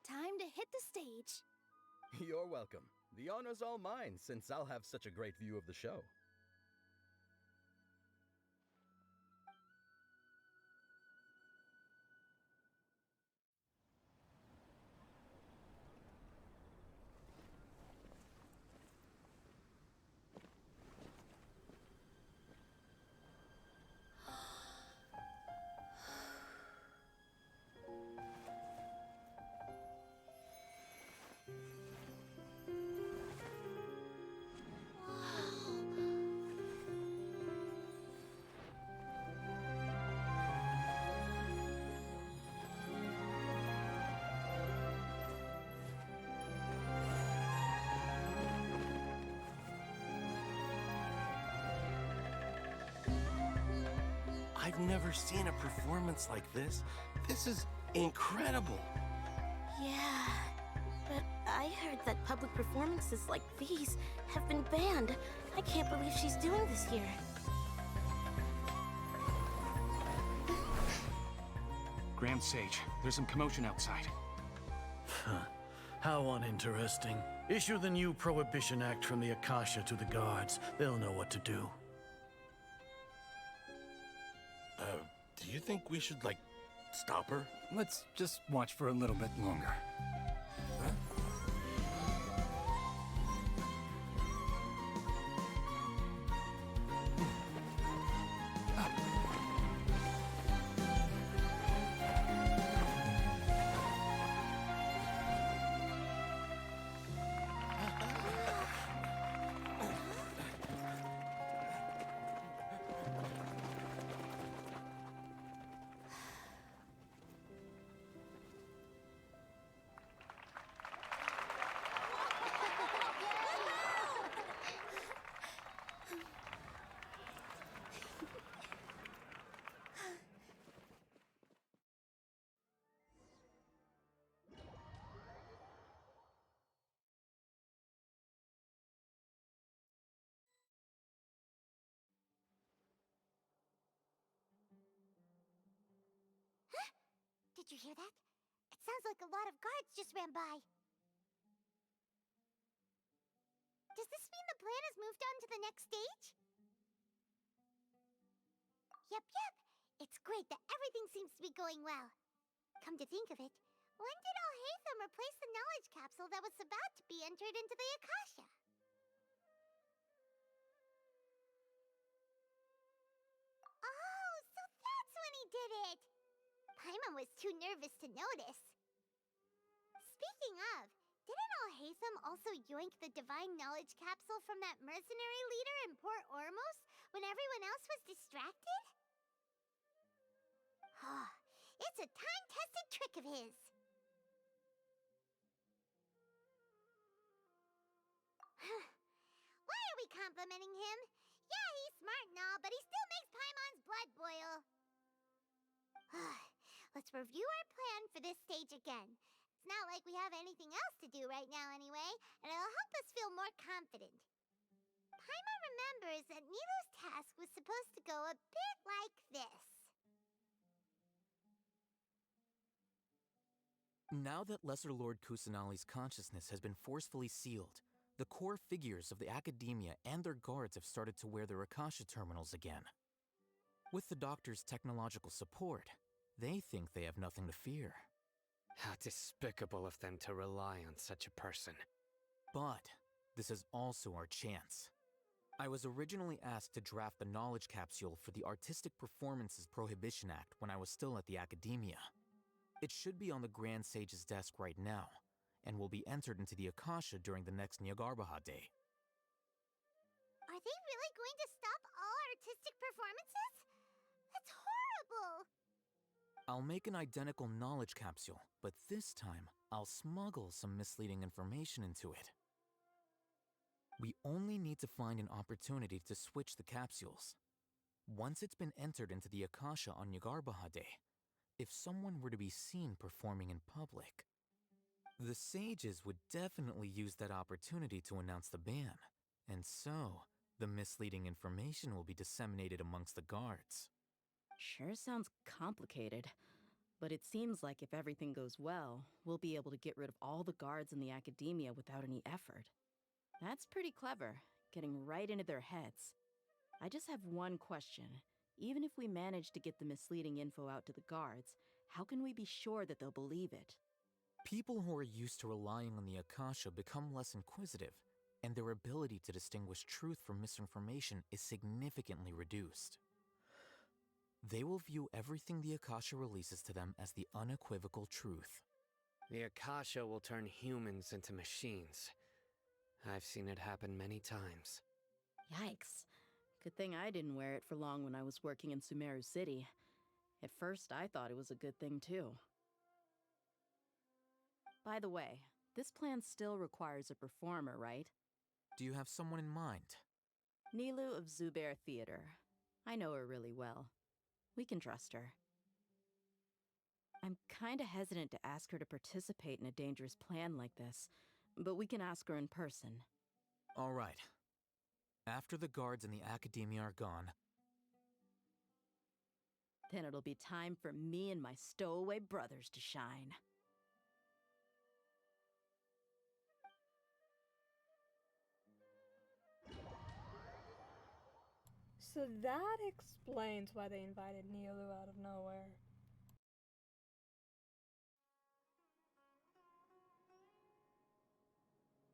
time to hit the stage. You're welcome. The honor's all mine, since I'll have such a great view of the show. I've never seen a performance like this. This is incredible. Yeah, but I heard that public performances like these have been banned. I can't believe she's doing this here. Grand Sage, there's some commotion outside. How uninteresting. Issue the new Prohibition Act from the Akasha to the guards. They'll know what to do. Do you think we should, like, stop her? Let's just watch for a little bit longer. Did you hear that? It sounds like a lot of guards just ran by. Does this mean the plan has moved on to the next stage? Yep. It's great that everything seems to be going well. Come to think of it, when did Alhaitham replace the knowledge capsule that was about to be entered into the Akasha? Oh, so that's when he did it! Paimon was too nervous to notice. Speaking of, didn't Alhaitham also yoink the divine knowledge capsule from that mercenary leader in Port Ormos when everyone else was distracted? It's a time-tested trick of his. Why are we complimenting him? Yeah, he's smart and all, but he still makes Paimon's blood boil. Let's review our plan for this stage again. It's not like we have anything else to do right now anyway, and it'll help us feel more confident. Paimon remembers that Nilu's task was supposed to go a bit like this. Now that Lesser Lord Kusanali's consciousness has been forcefully sealed, the core figures of the Academia and their guards have started to wear their Akasha terminals again. With the Doctor's technological support, they think they have nothing to fear. How despicable of them to rely on such a person. But this is also our chance. I was originally asked to draft the knowledge capsule for the Artistic Performances Prohibition Act when I was still at the Academia. It should be on the Grand Sage's desk right now, and will be entered into the Akasha during the next Nyargarbaha Day. Are they really going to stop all artistic performances? That's horrible! I'll make an identical knowledge capsule, but this time, I'll smuggle some misleading information into it. We only need to find an opportunity to switch the capsules. Once it's been entered into the Akasha on Nyargarbaha Day, if someone were to be seen performing in public, the sages would definitely use that opportunity to announce the ban, and so the misleading information will be disseminated amongst the guards. Sure sounds complicated, but it seems like if everything goes well, we'll be able to get rid of all the guards in the Academia without any effort. That's pretty clever, getting right into their heads. I just have one question. Even if we manage to get the misleading info out to the guards, how can we be sure that they'll believe it? People who are used to relying on the Akasha become less inquisitive, and their ability to distinguish truth from misinformation is significantly reduced. They will view everything the Akasha releases to them as the unequivocal truth. The Akasha will turn humans into machines. I've seen it happen many times. Yikes. Good thing I didn't wear it for long when I was working in Sumeru City. At first, I thought it was a good thing too. By the way, this plan still requires a performer, right? Do you have someone in mind? Nilu of Zubair Theater. I know her really well. We can trust her. I'm kinda hesitant to ask her to participate in a dangerous plan like this, but we can ask her in person. All right. After the guards in the Academia are gone, Then it'll be time for me and my stowaway brothers to shine. So that explains why they invited Nielu out of nowhere.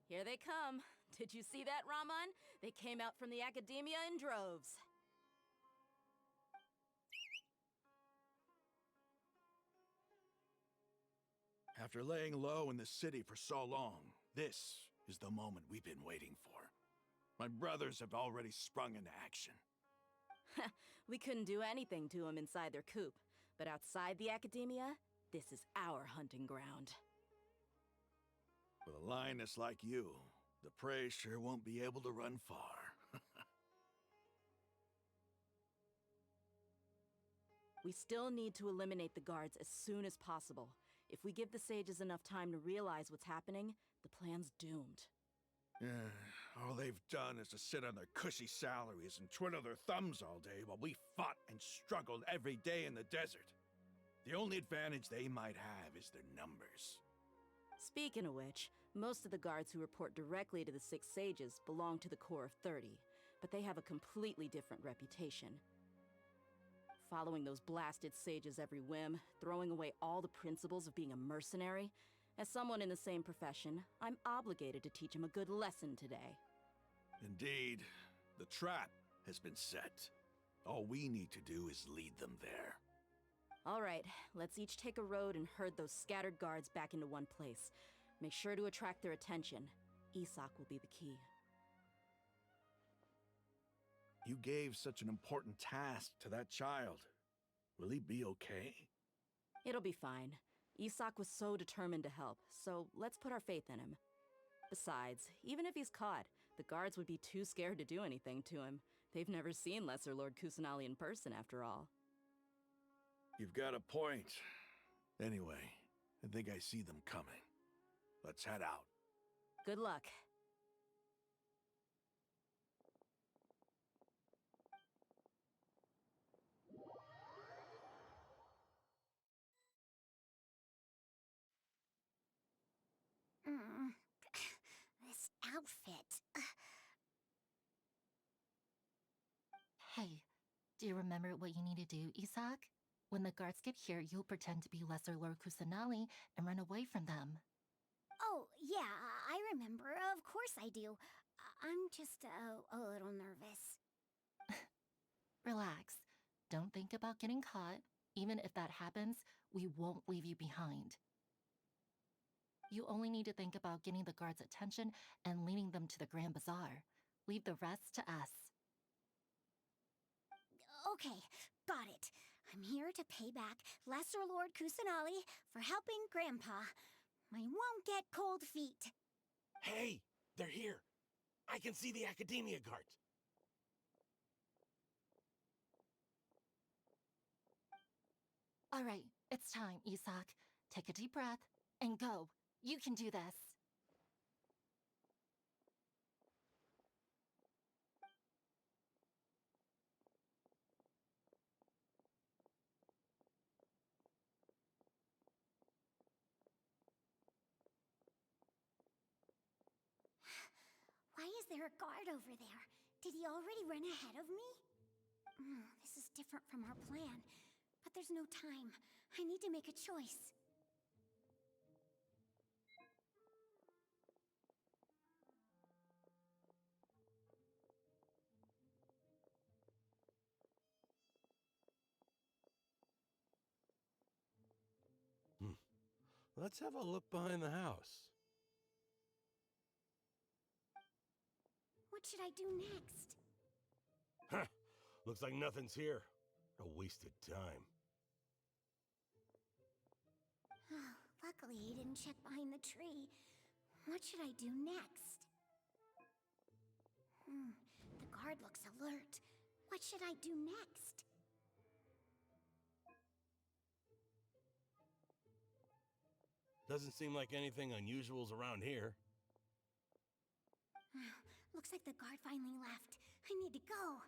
Here they come. Did you see that, Raman? They came out from the Academia in droves. After laying low in the city for so long, this is the moment we've been waiting for. My brothers have already sprung into action. We couldn't do anything to them inside their coop, but outside the Academia, this is our hunting ground. With a lioness like you, the prey sure won't be able to run far. We still need to eliminate the guards as soon as possible. If we give the sages enough time to realize what's happening, the plan's doomed. All they've done is to sit on their cushy salaries and twiddle their thumbs all day while we fought and struggled every day in the desert. The only advantage they might have is their numbers. Speaking of which, most of the guards who report directly to the Six Sages belong to the Corps of 30, but they have a completely different reputation. Following those blasted sages every whim, throwing away all the principles of being a mercenary. As someone in the same profession, I'm obligated to teach them a good lesson today. Indeed, the trap has been set. All we need to do is lead them there. All right, let's each take a road and herd those scattered guards back into one place. Make sure to attract their attention. Isak will be the key. You gave such an important task to that child. Will he be okay? It'll be fine. Isak was so determined to help, so let's put our faith in him. Besides, even if he's caught, the guards would be too scared to do anything to him. They've never seen Lesser Lord Kusanali in person, after all. You've got a point. Anyway, I think I see them coming. Let's head out. Good luck. This outfit. Hey, do you remember what you need to do, Isak? When the guards get here, you'll pretend to be Lesser Lord Kusanali and run away from them. Oh, yeah, I remember. Of course I do. I'm just a little nervous. Relax. Don't think about getting caught. Even if that happens, we won't leave you behind. You only need to think about getting the guards' attention and leading them to the Grand Bazaar. Leave the rest to us. Okay, got it. I'm here to pay back Lesser Lord Kusanali for helping Grandpa. I won't get cold feet. Hey, they're here. I can see the Academia guards. All right, it's time, Isak. Take a deep breath and go. You can do this. Why is there a guard over there? Did he already run ahead of me? This is different from our plan. But there's no time. I need to make a choice. Let's have a look behind the house. What should I do next? Huh. Looks like nothing's here. A wasted time. Luckily, he didn't check behind the tree. What should I do next? The guard looks alert. What should I do next? Doesn't seem like anything unusual's around here. Looks like the guard finally left. I need to go.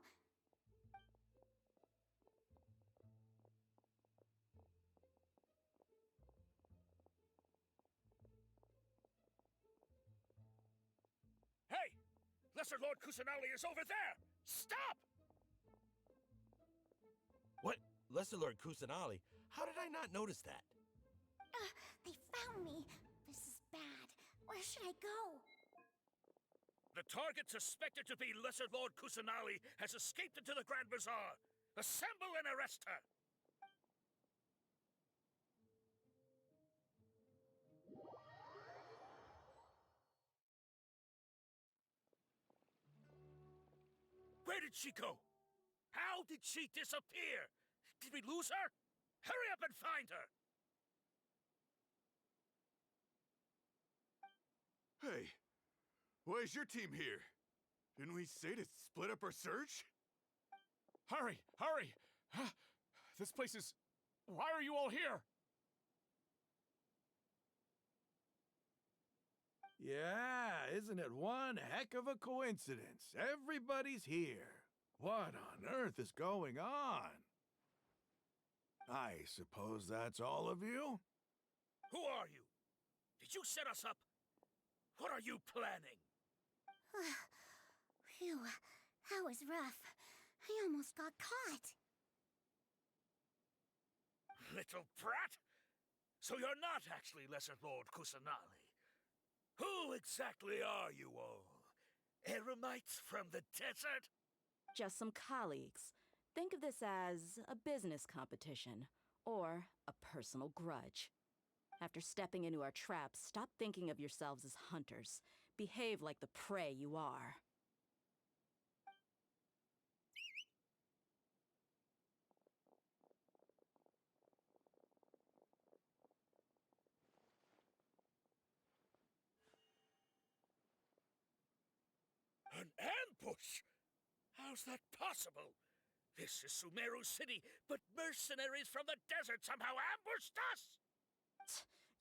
Hey! Lesser Lord Kusanali is over there! Stop! What? Lesser Lord Kusanali? How did I not notice that? They found me. This is bad. Where should I go? The target suspected to be Lesser Lord Kusanali has escaped into the Grand Bazaar. Assemble and arrest her! Where did she go? How did she disappear? Did we lose her? Hurry up and find her! Hey, why is your team here? Didn't we say to split up our search? Hurry! Hurry! This place is... Why are you all here? Yeah, isn't it one heck of a coincidence? Everybody's here. What on earth is going on? I suppose that's all of you? Who are you? Did you set us up? What are you planning? Phew, that was rough. I almost got caught. Little brat! So you're not actually Lesser Lord Kusanali. Who exactly are you all? Eremites from the desert? Just some colleagues. Think of this as a business competition, or a personal grudge. After stepping into our traps, stop thinking of yourselves as hunters. Behave like the prey you are. An ambush? How's that possible? This is Sumeru City, but mercenaries from the desert somehow ambushed us!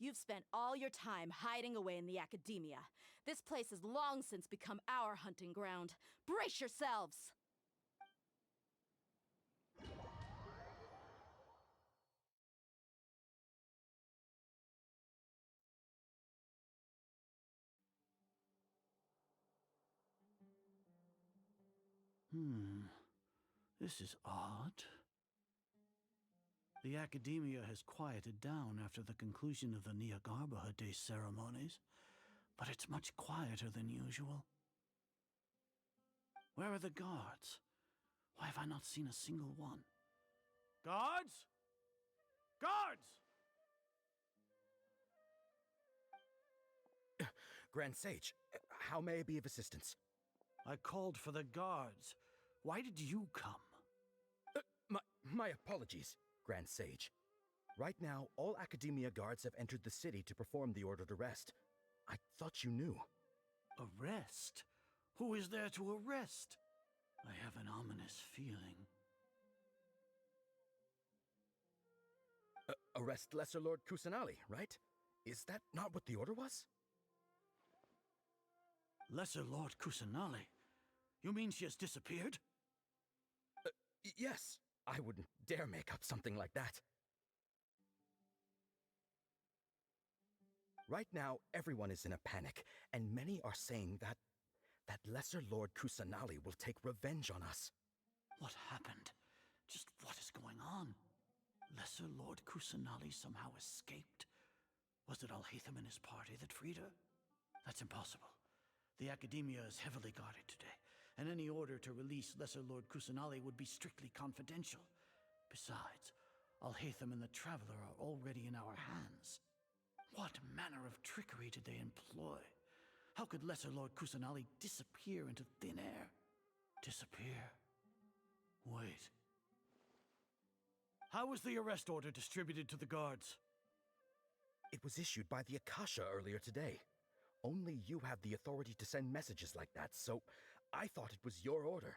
You've spent all your time hiding away in the academia. This place has long since become our hunting ground. Brace yourselves! This is odd. The academia has quieted down after the conclusion of the Niagarbaha Day ceremonies, but it's much quieter than usual. Where are the guards? Why have I not seen a single one? Guards? Guards! Grand Sage, how may I be of assistance? I called for the guards. Why did you come? My apologies, Grand Sage. Right now, all Academia guards have entered the city to perform the ordered arrest. I thought you knew. Arrest? Who is there to arrest? I have an ominous feeling. Arrest Lesser Lord Kusanali, right? Is that not what the order was? Lesser Lord Kusanali? You mean she has disappeared? Yes. I wouldn't dare make up something like that. Right now, everyone is in a panic, and many are saying that Lesser Lord Kusanali will take revenge on us. What happened? Just what is going on? Lesser Lord Kusanali somehow escaped? Was it Alhaitham and his party that freed her? That's impossible. The Academia is heavily guarded today, and any order to release Lesser Lord Kusanali would be strictly confidential. Besides, Alhaitham and the Traveler are already in our hands. What manner of trickery did they employ? How could Lesser Lord Kusanali disappear into thin air? Disappear? Wait. How was the arrest order distributed to the guards? It was issued by the Akasha earlier today. Only you have the authority to send messages like that, so I thought it was your order.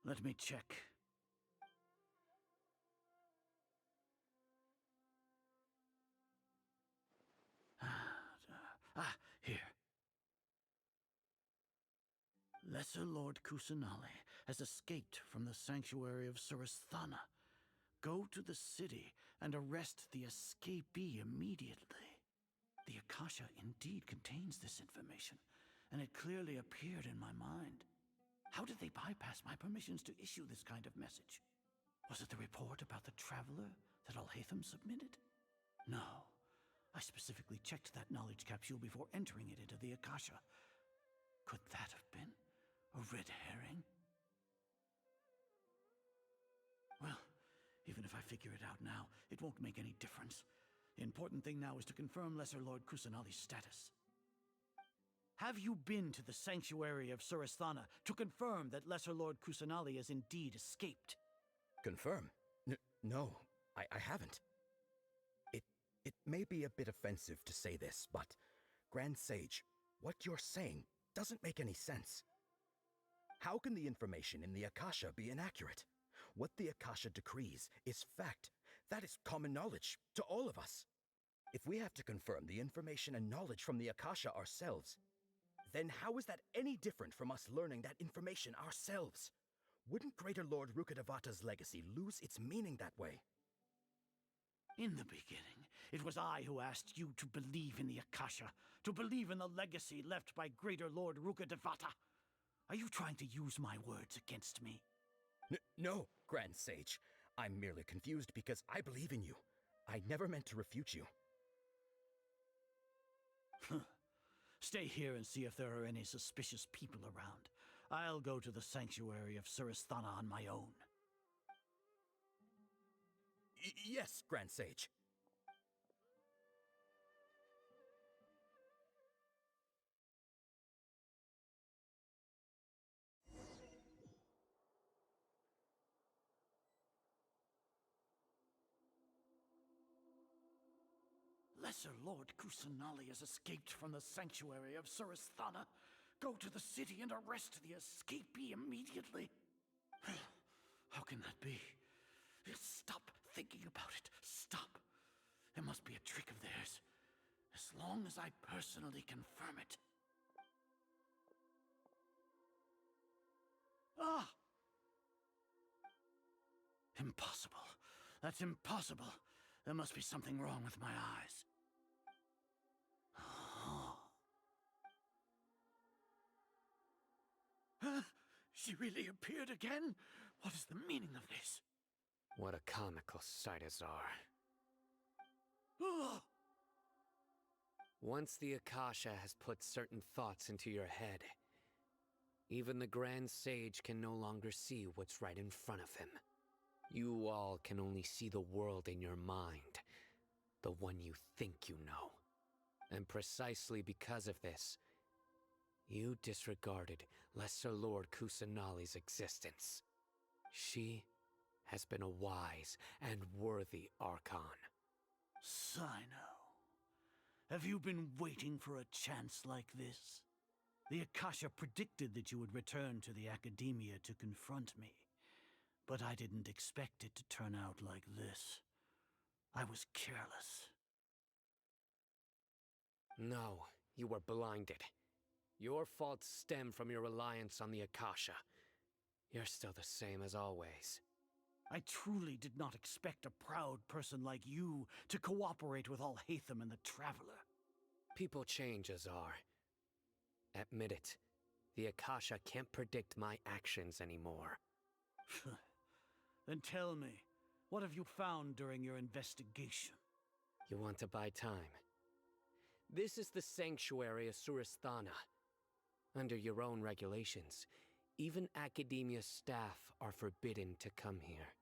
Let me check. Lesser Lord Kusanali has escaped from the sanctuary of Suristhana. Go to the city and arrest the escapee immediately. The Akasha indeed contains this information, and it clearly appeared in my mind. How did they bypass my permissions to issue this kind of message? Was it the report about the traveler that Alhaitham submitted? No. I specifically checked that knowledge capsule before entering it into the Akasha. Could that have been a red herring? Well, even if I figure it out now, it won't make any difference. The important thing now is to confirm Lesser Lord Kusanali's status. Have you been to the sanctuary of Suristhana to confirm that Lesser Lord Kusanali has indeed escaped? Confirm? No, I haven't. It may be a bit offensive to say this, but, Grand Sage, what you're saying doesn't make any sense. How can the information in the Akasha be inaccurate? What the Akasha decrees is fact. That is common knowledge to all of us. If we have to confirm the information and knowledge from the Akasha ourselves, then how is that any different from us learning that information ourselves? Wouldn't Greater Lord Rukkhadevata's legacy lose its meaning that way? In the beginning, it was I who asked you to believe in the Akasha, to believe in the legacy left by Greater Lord Rukkhadevata. Are you trying to use my words against me? No, Grand Sage. I'm merely confused because I believe in you. I never meant to refute you. Stay here and see if there are any suspicious people around. I'll go to the sanctuary of Suristhana on my own. Yes, Grand Sage. Lesser Lord Kusanali has escaped from the sanctuary of Suristhana. Go to the city and arrest the escapee immediately. How can that be? Stop thinking about it. Stop. It must be a trick of theirs. As long as I personally confirm it. Ah! Impossible. That's impossible. There must be something wrong with my eyes. She really appeared again? What is the meaning of this? What a comical sight, Azar. Once the Akasha has put certain thoughts into your head, even the Grand Sage can no longer see what's right in front of him. You all can only see the world in your mind, the one you think you know. And precisely because of this, you disregarded Lesser Lord Kusanali's existence. She has been a wise and worthy Archon. Sino, have you been waiting for a chance like this? The Akasha predicted that you would return to the Academia to confront me, but I didn't expect it to turn out like this. I was careless. No, you were blinded. Your faults stem from your reliance on the Akasha. You're still the same as always. I truly did not expect a proud person like you to cooperate with Alhaitham and the Traveler. People change, Azar. Admit it. The Akasha can't predict my actions anymore. Then tell me, what have you found during your investigation? You want to buy time? This is the sanctuary of Suristhana. Under your own regulations, even Academia staff are forbidden to come here.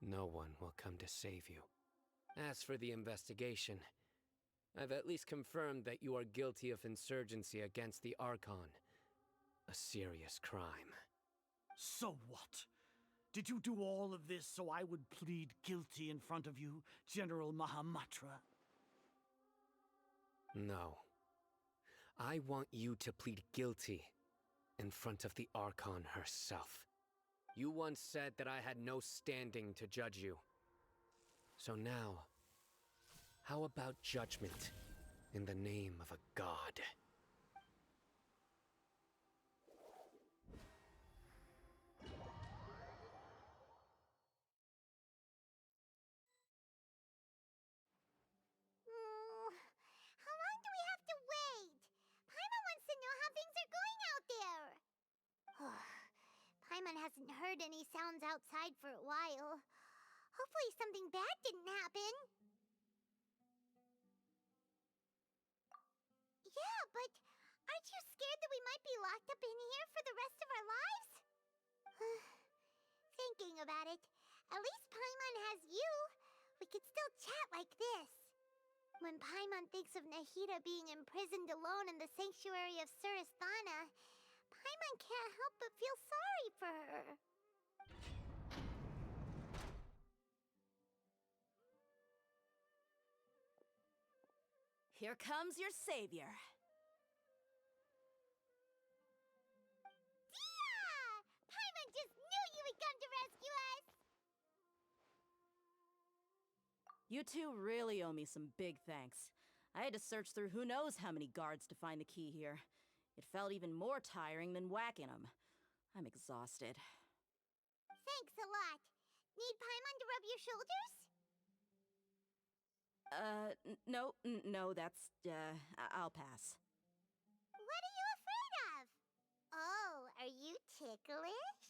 No one will come to save you. As for the investigation, I've at least confirmed that you are guilty of insurgency against the Archon. A serious crime. So what? Did you do all of this so I would plead guilty in front of you, General Mahamatra? No. I want you to plead guilty in front of the Archon herself. You once said that I had no standing to judge you. So now, how about judgment in the name of a god? Paimon hasn't heard any sounds outside for a while. Hopefully something bad didn't happen. Yeah, but aren't you scared that we might be locked up in here for the rest of our lives? Thinking about it, at least Paimon has you. We could still chat like this. When Paimon thinks of Nahida being imprisoned alone in the sanctuary of Surasthana, Paimon can't help but feel sorry for her. Here comes your savior. Dia! Paimon just knew you would come to rescue us! You two really owe me some big thanks. I had to search through who knows how many guards to find the key here. It felt even more tiring than whacking them. I'm exhausted. Thanks a lot. Need Paimon to rub your shoulders? No, that's, I'll pass. What are you afraid of? Oh, are you ticklish?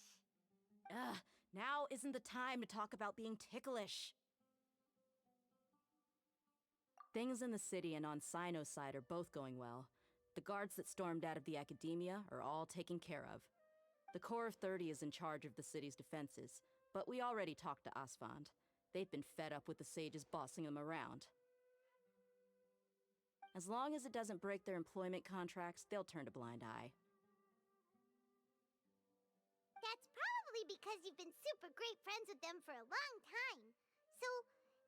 Now isn't the time to talk about being ticklish. Things in the city and on Sino's side are both going well. The guards that stormed out of the academia are all taken care of. The Corps of 30 is in charge of the city's defenses, but we already talked to Asfand. They've been fed up with the sages bossing them around. As long as it doesn't break their employment contracts, they'll turn a blind eye. That's probably because you've been super great friends with them for a long time. So,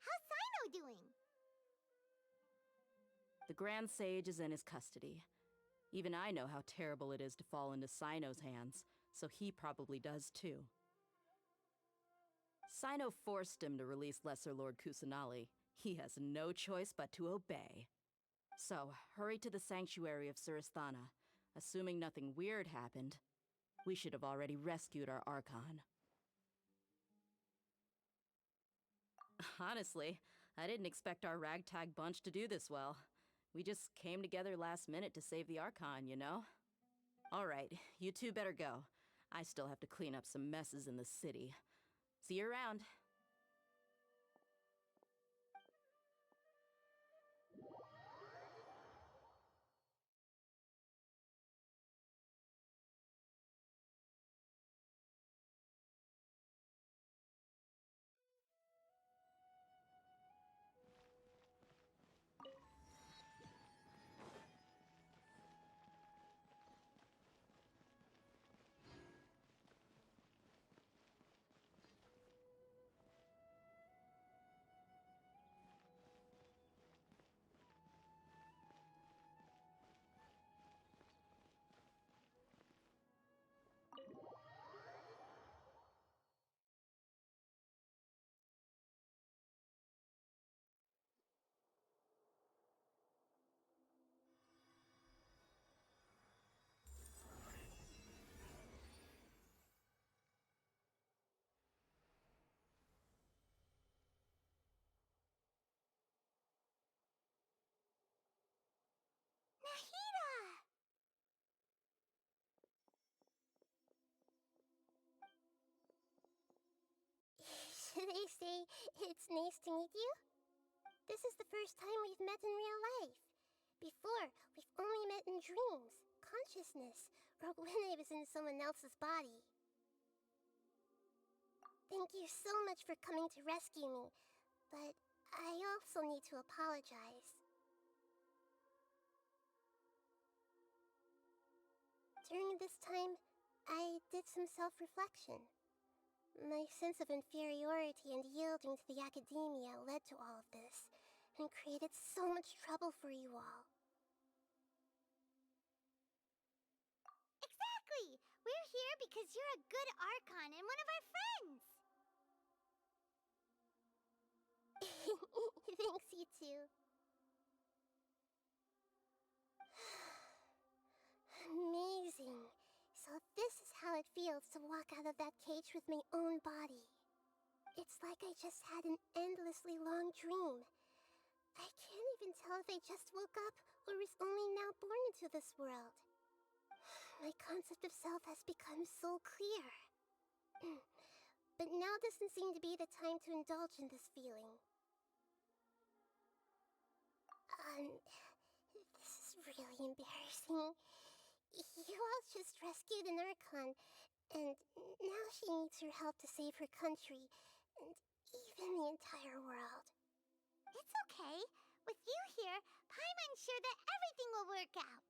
how's Sino doing? The Grand Sage is in his custody. Even I know how terrible it is to fall into Sino's hands, so he probably does too. Sino forced him to release Lesser Lord Kusanali. He has no choice but to obey. So, hurry to the sanctuary of Surasthana. Assuming nothing weird happened, we should have already rescued our Archon. Honestly, I didn't expect our ragtag bunch to do this well. We just came together last minute to save the Archon, you know? Alright, you two better go. I still have to clean up some messes in the city. See you around. Nahida! Should I say, it's nice to meet you? This is the first time we've met in real life. Before, we've only met in dreams, consciousness, or when I was in someone else's body. Thank you so much for coming to rescue me, but I also need to apologize. During this time, I did some self-reflection. My sense of inferiority and yielding to the academia led to all of this, and created so much trouble for you all. Exactly! We're here because you're a good Archon and one of our friends! Thanks, you two. Amazing. So this is how it feels to walk out of that cage with my own body. It's like I just had an endlessly long dream. I can't even tell if I just woke up or was only now born into this world. My concept of self has become so clear. But now doesn't seem to be the time to indulge in this feeling. This is really embarrassing. Yua's just rescued an Archon, and now she needs her help to save her country, and even the entire world. It's okay. With you here, Paimon's sure that everything will work out.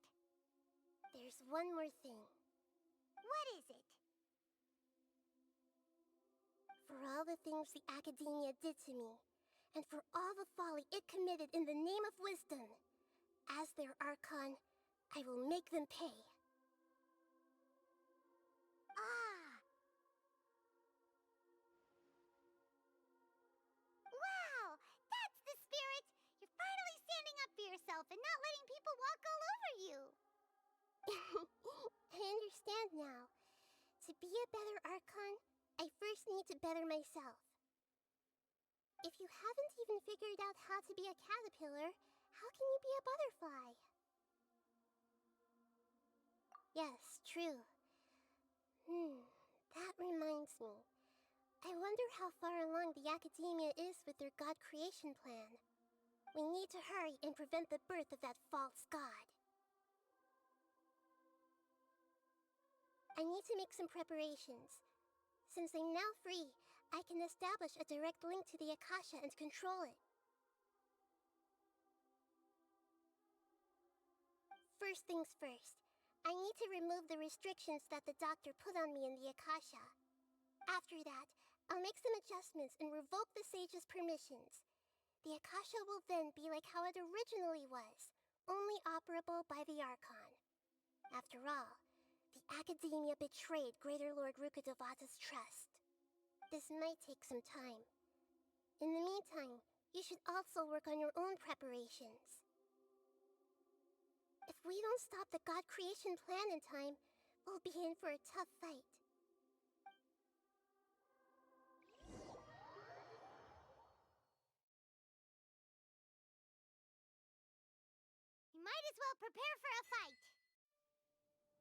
There's one more thing. What is it? For all the things the Academia did to me, and for all the folly it committed in the name of wisdom, as their Archon, I will make them pay. Ah! Wow! That's the spirit! You're finally standing up for yourself and not letting people walk all over you! I understand now. To be a better Archon, I first need to better myself. If you haven't even figured out how to be a caterpillar, how can you be a butterfly? Yes, true. That reminds me. I wonder how far along the Academia is with their god creation plan. We need to hurry and prevent the birth of that false god. I need to make some preparations. Since I'm now free, I can establish a direct link to the Akasha and control it. First things first, I need to remove the restrictions that the doctor put on me in the Akasha. After that, I'll make some adjustments and revoke the sage's permissions. The Akasha will then be like how it originally was, only operable by the Archon. After all, the Academia betrayed Greater Lord Rukkhadevata's trust. This might take some time. In the meantime, you should also work on your own preparations. If we don't stop the god creation plan in time, we'll be in for a tough fight. You might as well prepare for a fight.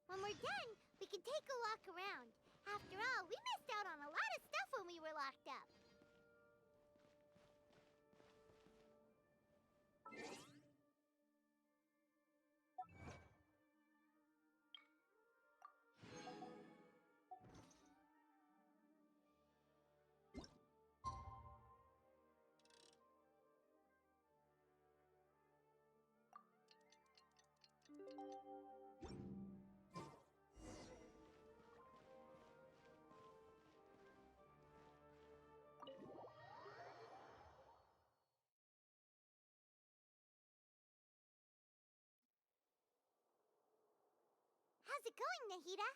When we're done, we can take a walk around. After all, we missed out on a lot of stuff when we were locked up. How's it going, Nahida?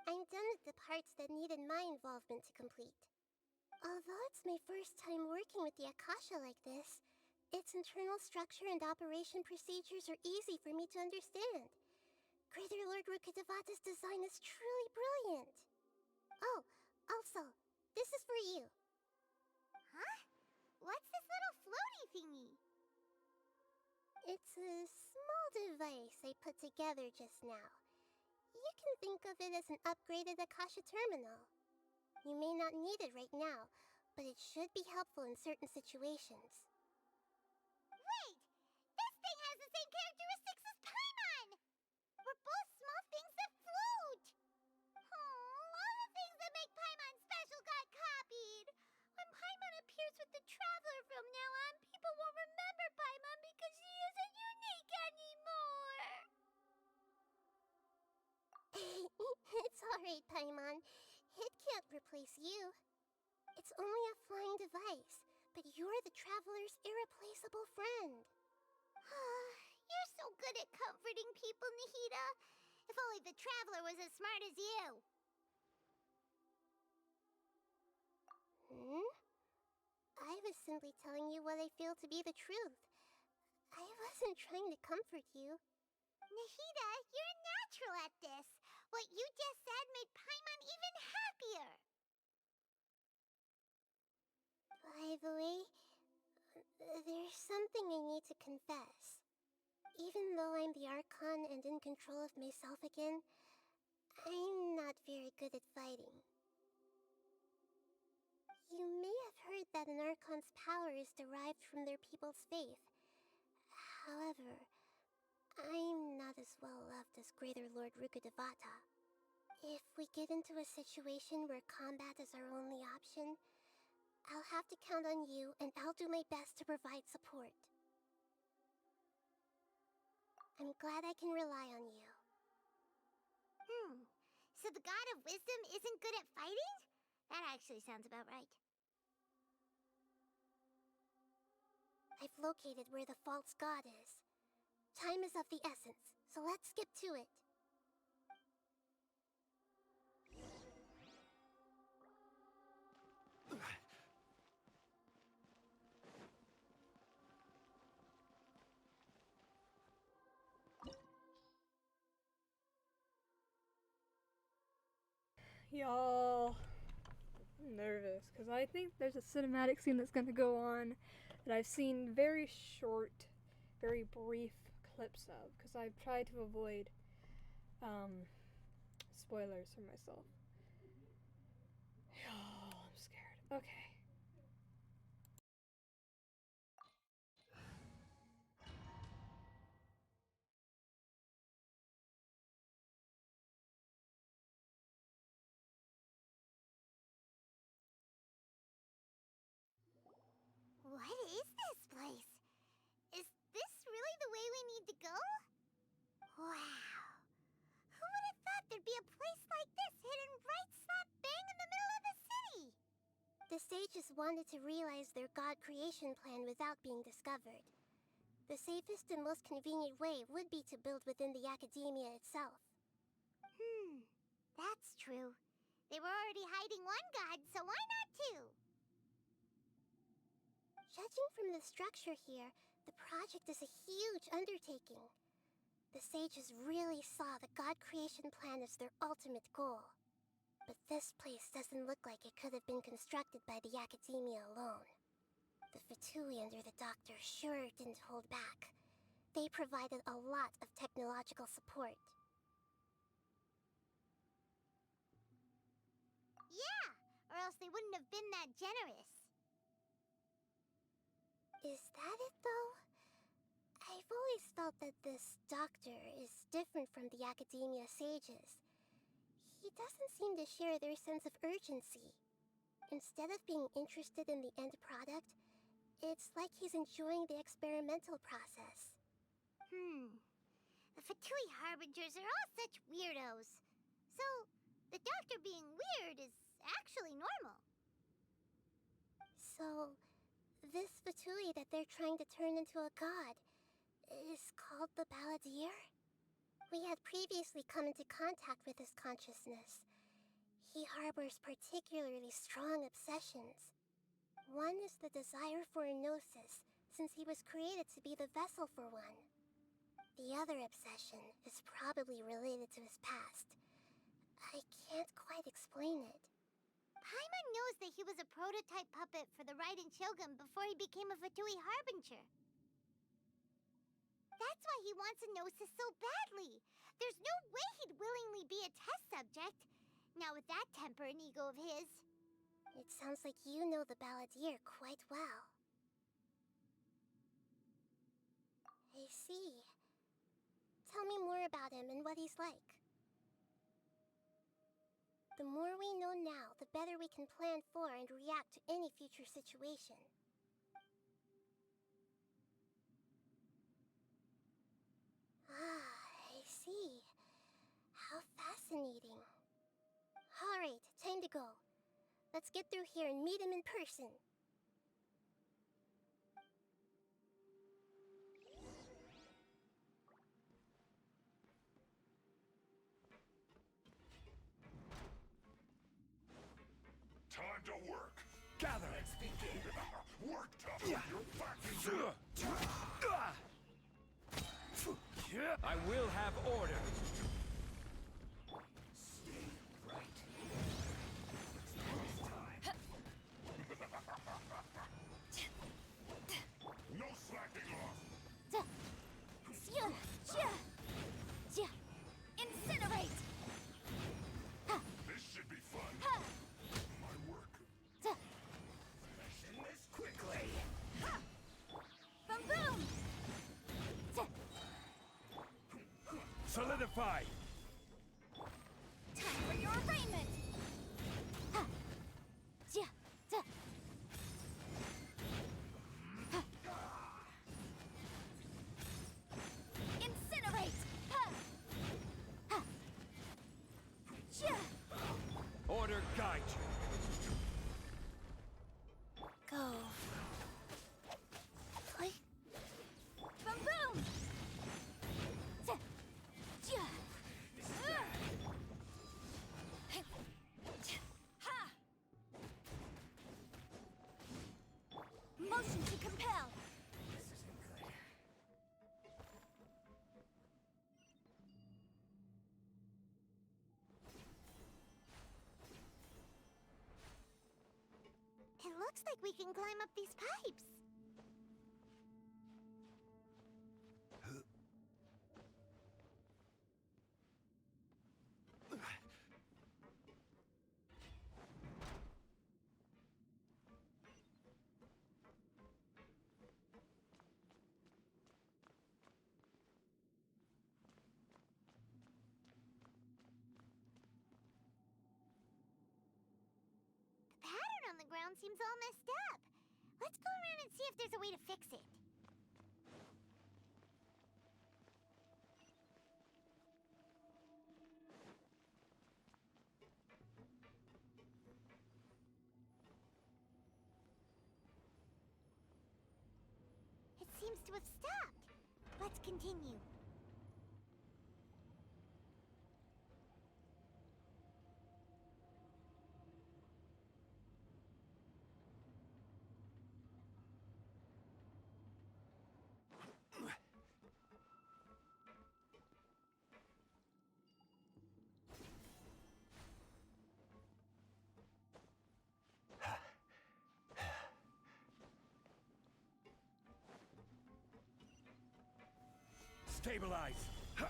I'm done with the parts that needed my involvement to complete. Although it's my first time working with the Akasha like this, its internal structure and operation procedures are easy for me to understand. Greater Lord Rukkhadevata's design is truly brilliant. Oh, also, this is for you. Huh? What's this little floaty thingy? It's a small device I put together just now. You can think of it as an upgraded Akasha terminal. You may not need it right now, but it should be helpful in certain situations. Wait! This thing has the same characteristics as Paimon! We're both small things that float! Oh, all the things that make Paimon special got copied! When Paimon appears with the Traveler from now on, people won't remember Paimon because she isn't unique anymore! It's alright, Paimon. It can't replace you. It's only a flying device, but you're the Traveler's irreplaceable friend. You're so good at comforting people, Nahida. If only the Traveler was as smart as you. I was simply telling you what I feel to be the truth. I wasn't trying to comfort you. Nahida, you're natural at this. What you just said made Paimon even happier. By the way, there's something I need to confess. Even though I'm the Archon and in control of myself again, I'm not very good at fighting. You may have heard that an Archon's power is derived from their people's faith. However, I'm not as well loved as Greater Lord Rukkhadevata. If we get into a situation where combat is our only option, I'll have to count on you, and I'll do my best to provide support. I'm glad I can rely on you. So the God of Wisdom isn't good at fighting? That actually sounds about right. I've located where the false god is. Time is of the essence, so let's skip to it. Y'all, I'm nervous because I think there's a cinematic scene that's going to go on that I've seen very short, very brief clips of because I've tried to avoid spoilers for myself. Y'all, I'm scared. Okay. What is this place? Is this really the way we need to go? Wow. Who would have thought there'd be a place like this hidden right slap bang in the middle of the city? The sages wanted to realize their god creation plan without being discovered. The safest and most convenient way would be to build within the academia itself. That's true. They were already hiding one god, so why not two? Judging from the structure here, the project is a huge undertaking. The sages really saw the god creation plan as their ultimate goal. But this place doesn't look like it could have been constructed by the academia alone. The Fatui under the doctor sure didn't hold back. They provided a lot of technological support. Yeah, or else they wouldn't have been that generous. Is that it, though? I've always felt that this doctor is different from the academia sages. He doesn't seem to share their sense of urgency. Instead of being interested in the end product, it's like he's enjoying the experimental process. The Fatui Harbingers are all such weirdos. So, the doctor being weird is actually normal. So, this Fatui that they're trying to turn into a god is called the Balladeer? We had previously come into contact with his consciousness. He harbors particularly strong obsessions. One is the desire for a gnosis, since he was created to be the vessel for one. The other obsession is probably related to his past. I can't quite explain it. Paimon knows that he was a prototype puppet for the Raiden Shogun before he became a Fatui Harbinger. That's why he wants a gnosis so badly. There's no way he'd willingly be a test subject. Now with that temper and ego of his. It sounds like you know the Balladeer quite well. I see. Tell me more about him and what he's like. The more we know now, the better we can plan for and react to any future situation. I see. How fascinating. Alright, time to go. Let's get through here and meet him in person. Time to work. Gather. Let's begin. Work tough. You're back. I will have order. Stay right. No slacking off. Incinerate! This should be fun. My work. Solidify! Time for your arraignment! Ha! Ja! Da! Ha! Incinerate! Ha! Ha! Ja! Order guide you. Go. Play. Boom boom! Ja! Ja! Ha! Motion to compel. This isn't good. It looks like we can climb up these pipes. The pattern on the ground seems all messed up. Let's go around and see if there's a way to fix it. It seems to have stopped. Let's continue. Stabilize! Huh.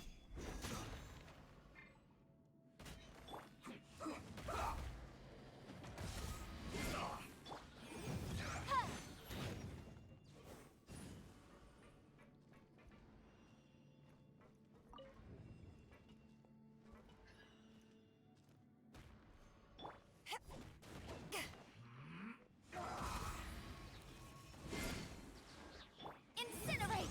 Incinerate!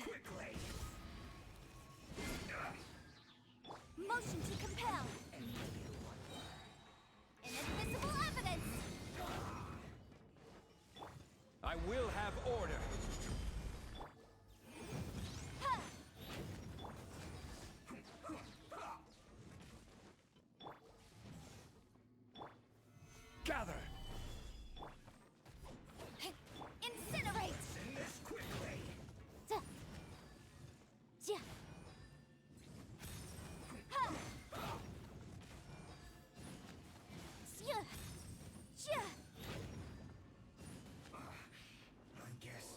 Quickly! Motion to compel. Inadmissible evidence. I will have order! Ha! Gather! Incinerate! Send this quickly! Da! Ja! Ha! Sya! Ja! I guess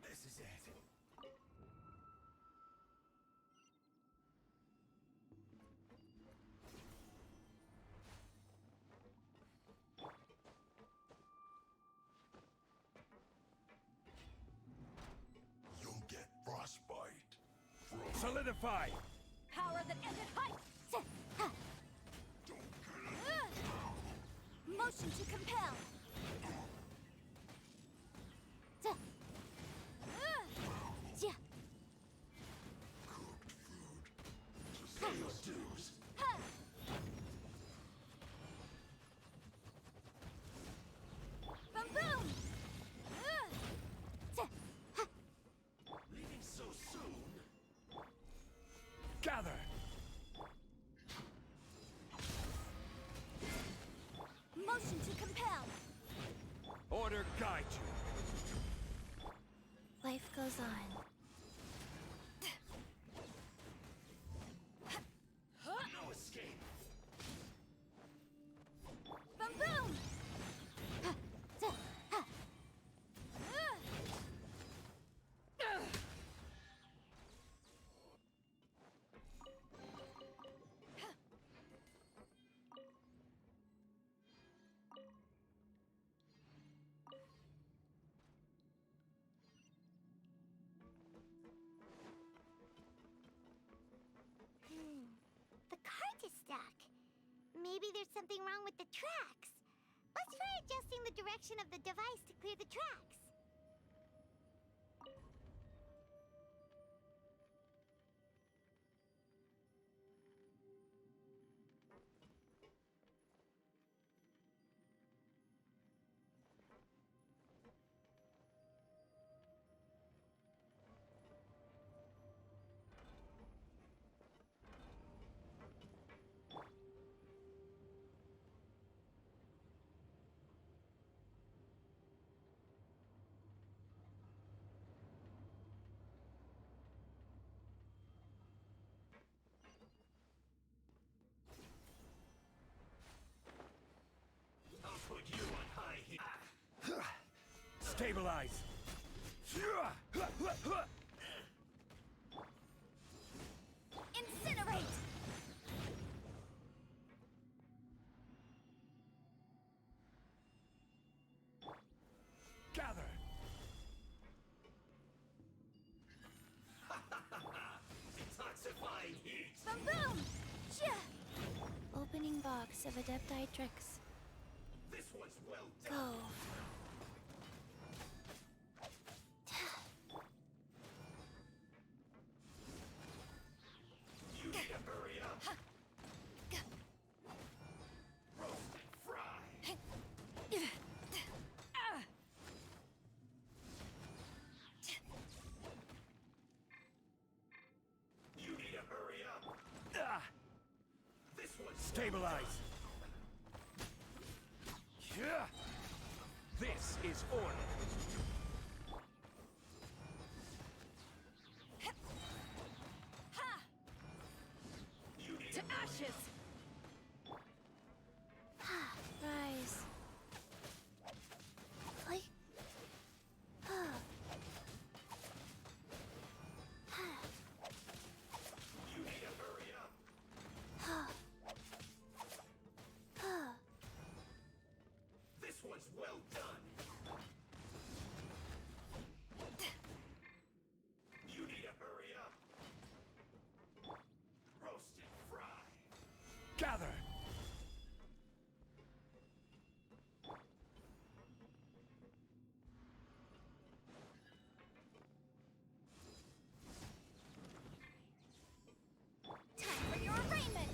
this is it. You'll get frostbite. Solidify! Power that ended height! Ja! Ha! Motion to compel. Da! Ja! Say your dues. Ha! Boom boom! Ja! Ha! Leaving so soon? Gather! Motion to compel. Order guide you! Life goes on. No escape. Boom boom! Ha! Da! Ha! Maybe there's something wrong with the tracks. Let's try adjusting the direction of the device to clear the tracks. I'll put you on high heat. Stabilize! Incinerate! Gather! Detoxifying heat! Boom boom! Yeah! Opening box of Adepti tricks. This one's well Go. done. You need to hurry up. Roast and fry. You need to hurry up. This one's Stabilize! This is order. Ha! To ashes! Rise. Fly. You need to hurry up. This one's well done. You need to hurry up. Roast and fry. Gather! Time for your arraignment!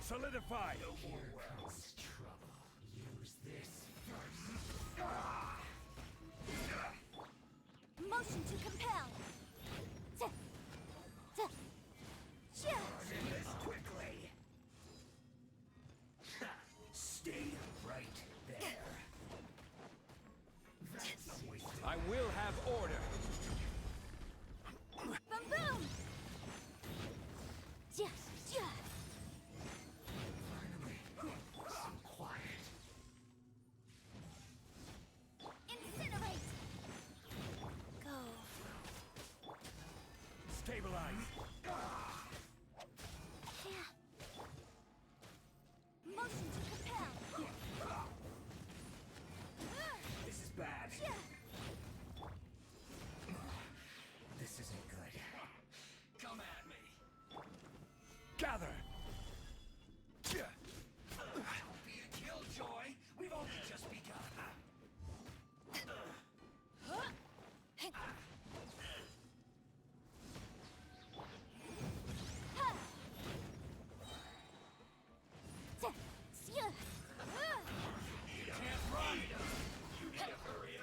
Solidify! No more rounds. Trouble. Use this first. Motion to compel! Learn this quickly. Stay right there. That's a waste of I will have order. Boom boom! Yeah, yeah!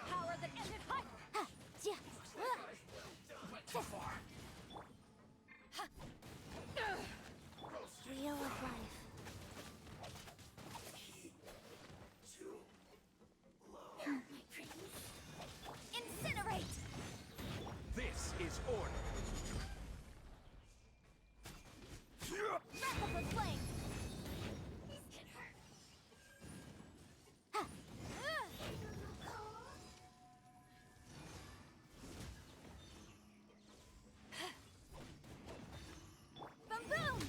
Power that ended high. Wheel of life. Incinerate! This is order. Wrap up with flame! Boom boom!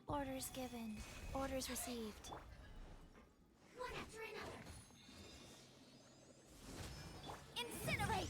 Orders given. Orders received. One after another. Incinerate!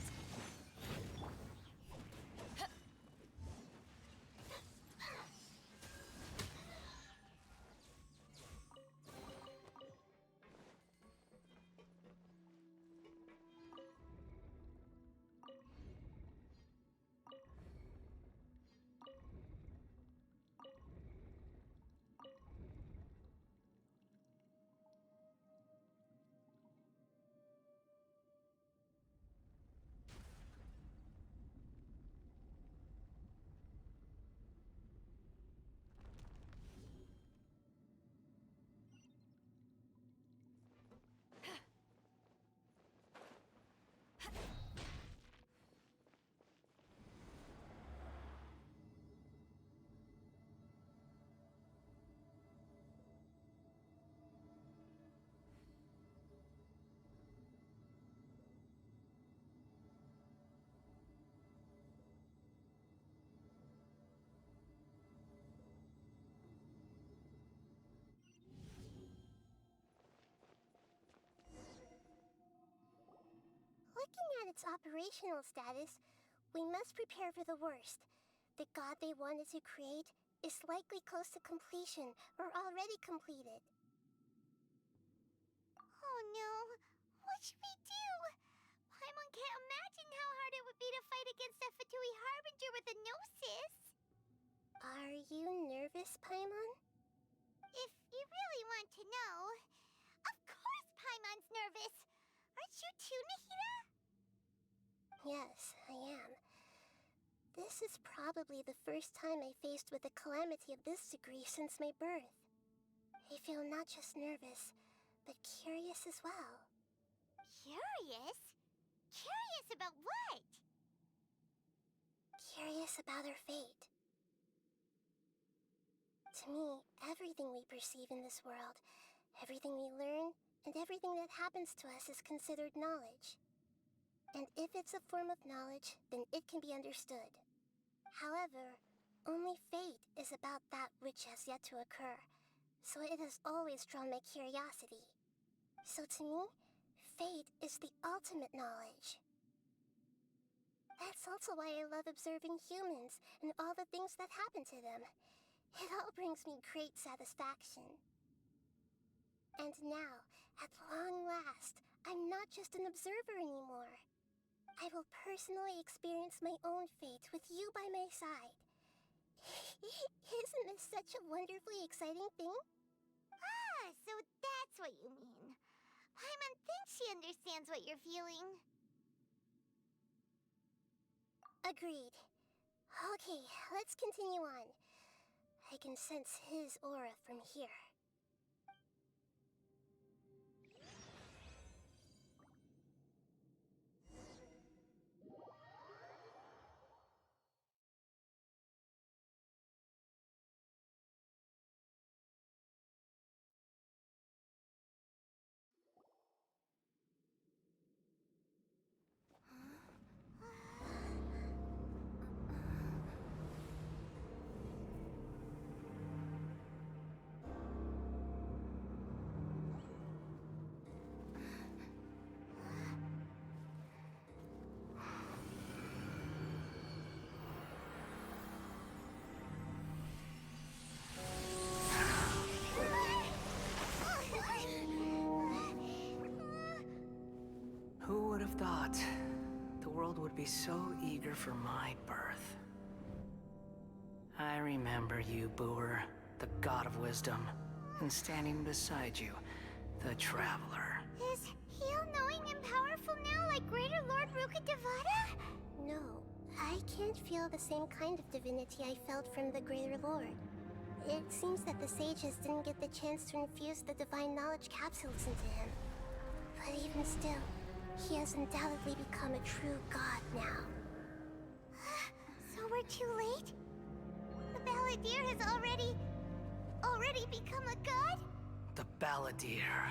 Looking at its operational status, we must prepare for the worst. The god they wanted to create is likely close to completion or already completed. Oh no, what should we do? Paimon can't imagine how hard it would be to fight against a Fatui Harbinger with a Gnosis. Are you nervous, Paimon? If you really want to know, of course Paimon's nervous. Aren't you too, Nahida? Yes, I am. This is probably the first time I faced with a calamity of this degree since my birth. I feel not just nervous, but curious as well. Curious? Curious about what? Curious about our fate. To me, everything we perceive in this world, everything we learn, and everything that happens to us is considered knowledge. And if it's a form of knowledge, then it can be understood. However, only fate is about that which has yet to occur, so it has always drawn my curiosity. So to me, fate is the ultimate knowledge. That's also why I love observing humans and all the things that happen to them. It all brings me great satisfaction. And now, at long last, I'm not just an observer anymore. I will personally experience my own fate with you by my side. Isn't this such a wonderfully exciting thing? Ah, so that's what you mean. Paimon thinks she understands what you're feeling. Agreed. Okay, let's continue on. I can sense his aura from here. Who would have thought the world would be so eager for my birth? I remember you, Booer, the god of wisdom, and standing beside you, the traveler. Is he all-knowing and powerful now like Greater Lord Rukkhadevata? No, I can't feel the same kind of divinity I felt from the Greater Lord. It seems that the sages didn't get the chance to infuse the divine knowledge capsules into him. But even still, he has undoubtedly become a true god now. So we're too late? The Balladeer has already become a god? The Balladeer.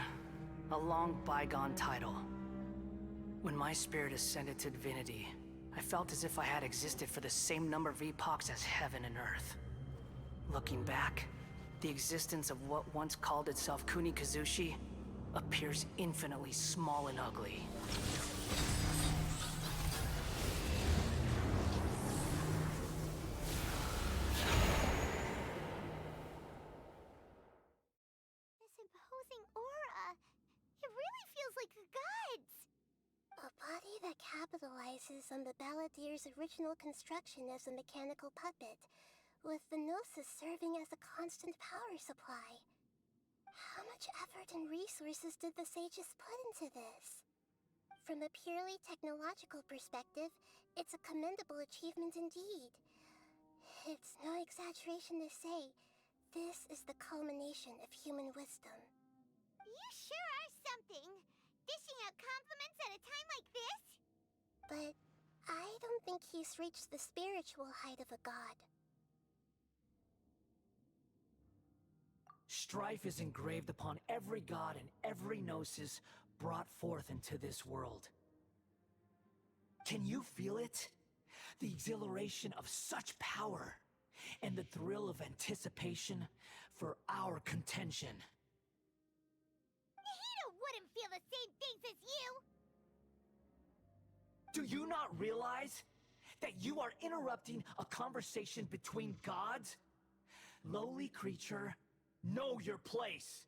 A long bygone title. When my spirit ascended to divinity, I felt as if I had existed for the same number of epochs as heaven and earth. Looking back, the existence of what once called itself Kunikazushi appears infinitely small and ugly. This imposing aura. It really feels like the gods! A body that capitalizes on the Balladeer's original construction as a mechanical puppet, with the Gnosis serving as a constant power supply. How much effort and resources did the sages put into this? From a purely technological perspective, it's a commendable achievement indeed. It's no exaggeration to say, this is the culmination of human wisdom. You sure are something! Dishing out compliments at a time like this? But I don't think he's reached the spiritual height of a god. Strife is engraved upon every god and every gnosis brought forth into this world. Can you feel it? The exhilaration of such power, and the thrill of anticipation for our contention. Nahida wouldn't feel the same things as you! Do you not realize that you are interrupting a conversation between gods? Lowly creature, know your place.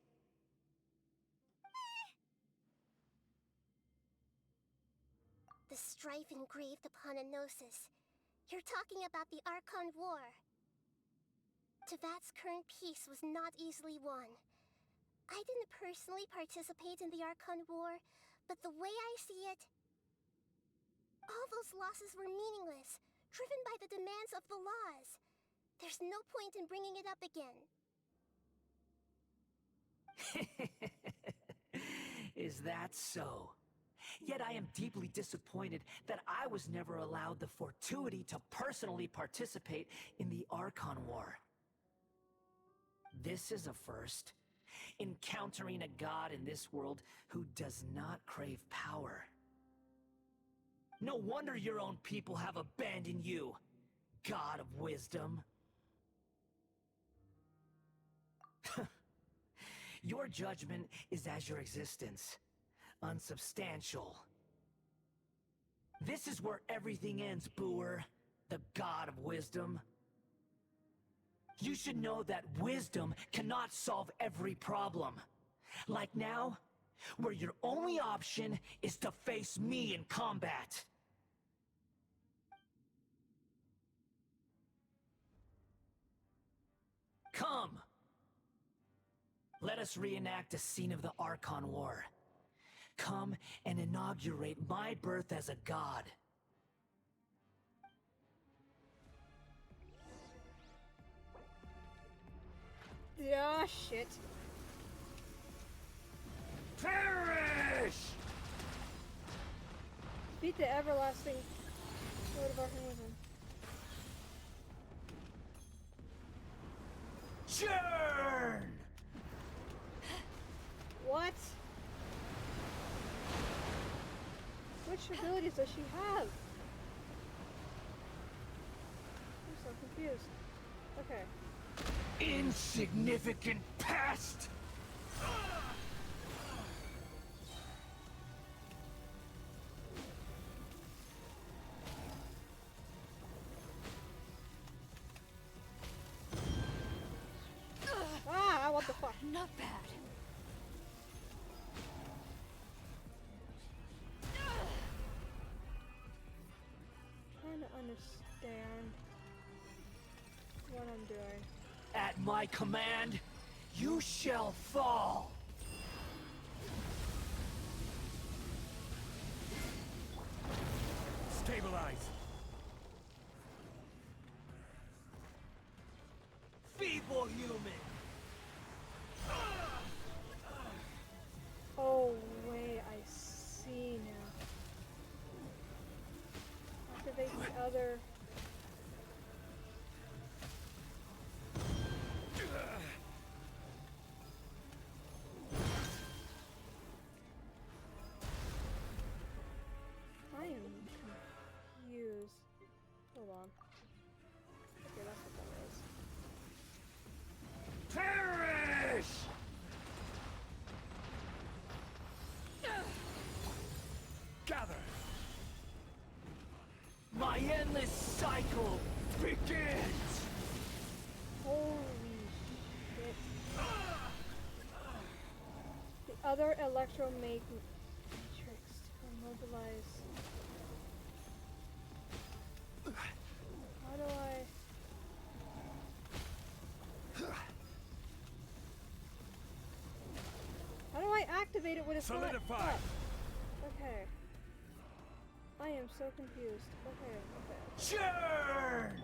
The strife engraved upon a gnosis. You're talking about the Archon War. Tevat's current peace was not easily won. I didn't personally participate in the Archon War, but the way I see it, all those losses were meaningless, driven by the demands of the laws. There's no point in bringing it up again. Is that so? Yet I am deeply disappointed that I was never allowed the fortuity to personally participate in the Archon War. This is a first. Encountering a god in this world who does not crave power. No wonder your own people have abandoned you, god of wisdom. Your judgment is as your existence, unsubstantial. This is where everything ends, Booer, the god of wisdom. You should know that wisdom cannot solve every problem. Like now, where your only option is to face me in combat. Come! Let us reenact a scene of the Archon War. Come and inaugurate my birth as a god. Yeah, shit. Perish! Beat the everlasting Lord of Archon Wisdom. Churn! What? Which abilities does she have? I'm so confused. Okay. Insignificant pest! Ah, what the fuck? Not bad. Trying to understand what I'm doing. At my command, you shall fall. Stabilize. Feeble human. Oh, wait, I see now. Activate the other. I am confused. Hold on. Okay, that's what that is. Perish! Gather! My endless cycle begins! Holy shit. The other electromatrix to immobilize. How do I... How do I activate it when it's Solidify. not up? Okay. I am so confused. Okay, okay. Churn!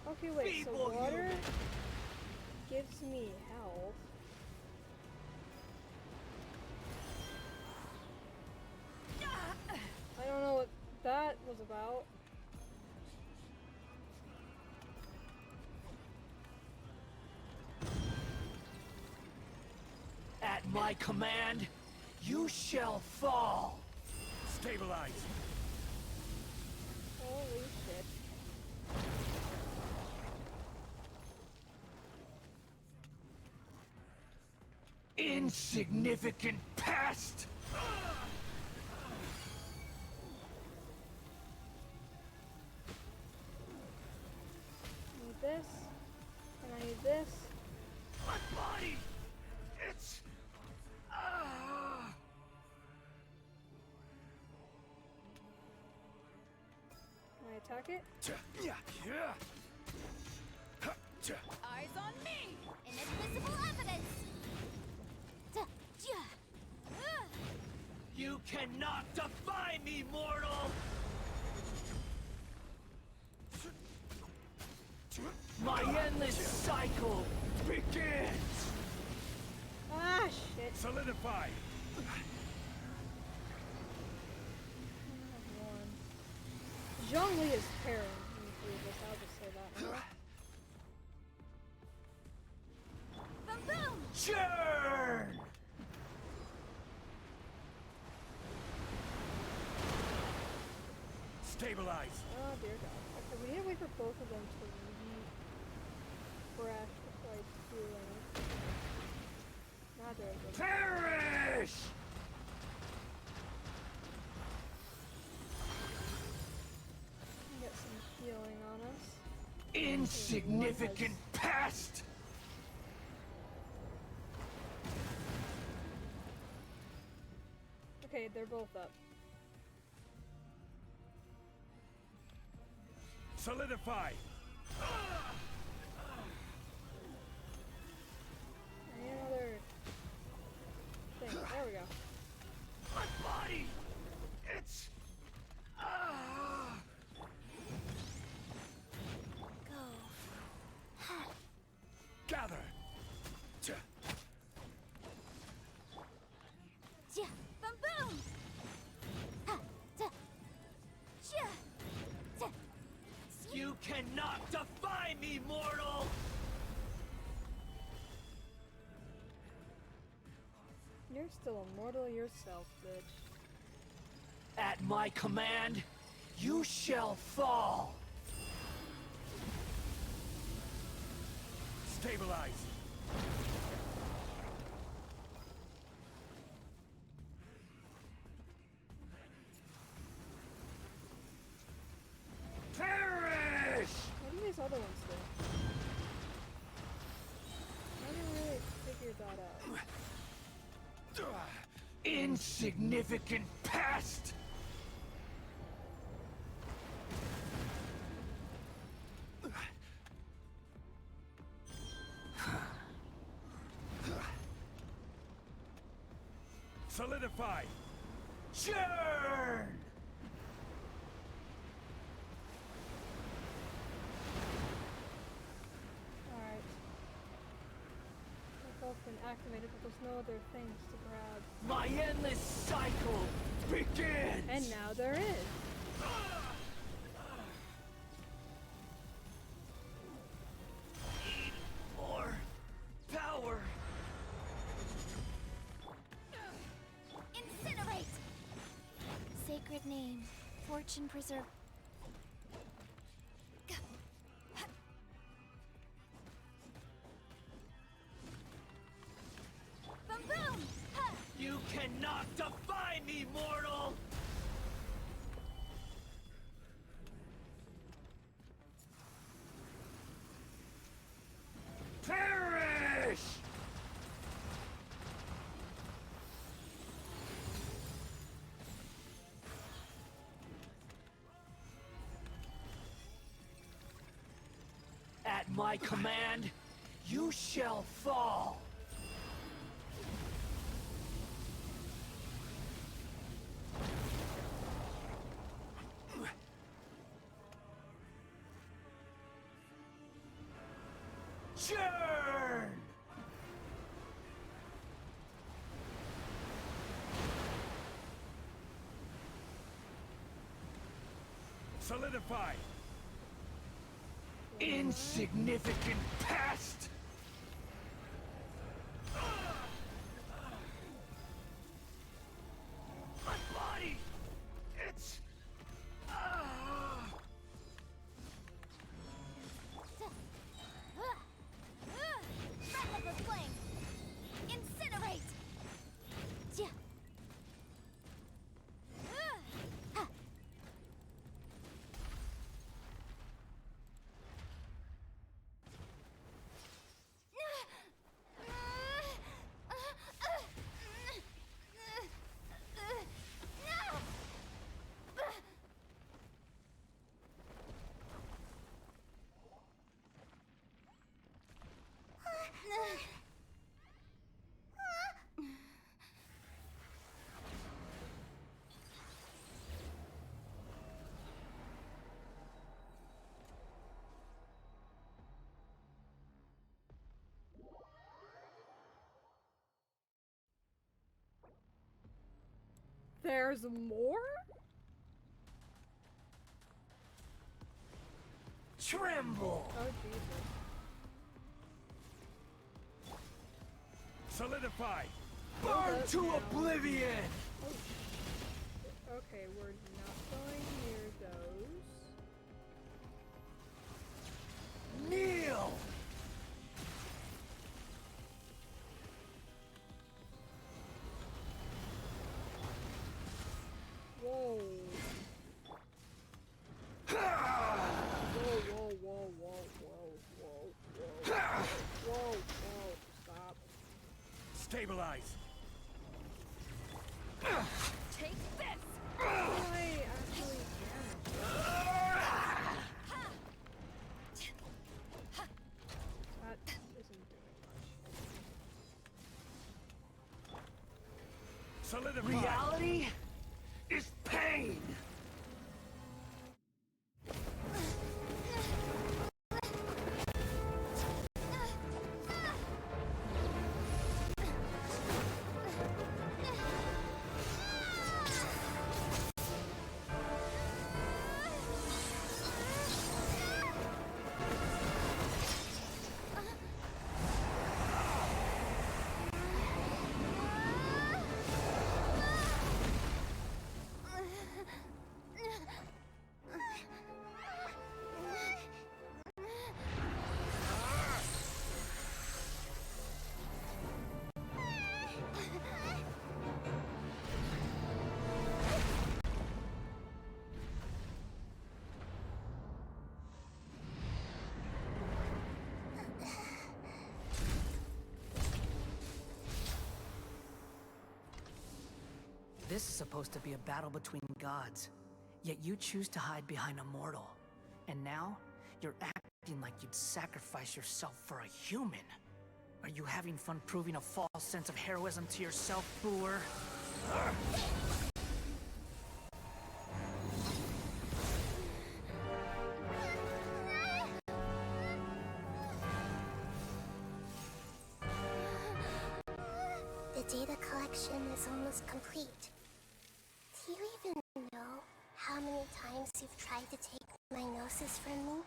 Okay, wait, so Feeble water human. gives me health. I don't know what that was about. At my command, you shall fall. Stabilize. Holy shit. Insignificant pest! I need this, and I need this. My body! It's... Can I attack it? Eyes on me! Inadmissible evidence! You cannot defy me, mortal! My endless cycle begins! Ah, shit. Solidify. Zhongli is tearing me through this, I'll just say that now. Boom boom! Churn! Stabilize. Oh dear god. Okay, we need to wait for both of them to refresh before I do anything. Not doing good. Perish! Get some healing on us. Insignificant pest! Okay, they're both up. Solidify. I need another thing. There we go. My body! It's... Go. Gather. Ja, boom boom! Ha, ja, ja, ja. You cannot defy me, mortal! You're still immortal yourself, bitch. At my command, you shall fall! Stabilize. Perish! What do these other ones do? I haven't really figured that out. Insignificant pest! Solidify! Churn! Alright. They've both been activated, but there's no other things to grab. My endless cycle begins! And now there is. More power! Incinerate! Sacred name, fortune preserve. Boom boom! Ha! You cannot defy me, mortal! Perish! At my command, you shall fall! Churn! Solidify! Insignificant pest! My body! It's... Breath of the flame! Incinerate! Yeah. Ha. There's more? Tremble! Oh, Jesus. Solidify! Burn to oblivion! Oh, okay, we're not going near those. Kneel! Whoa. Whoa, whoa, whoa, whoa, whoa, whoa, whoa. Whoa, whoa, stop. Stabilize! Take this! I actually that isn't doing much. Solidify! Reality is pain! This is supposed to be a battle between gods, yet you choose to hide behind a mortal. And now, you're acting like you'd sacrifice yourself for a human. Are you having fun proving a false sense of heroism to yourself, Boor? The data collection is almost complete. Do you even know how many times you've tried to take my gnosis from me?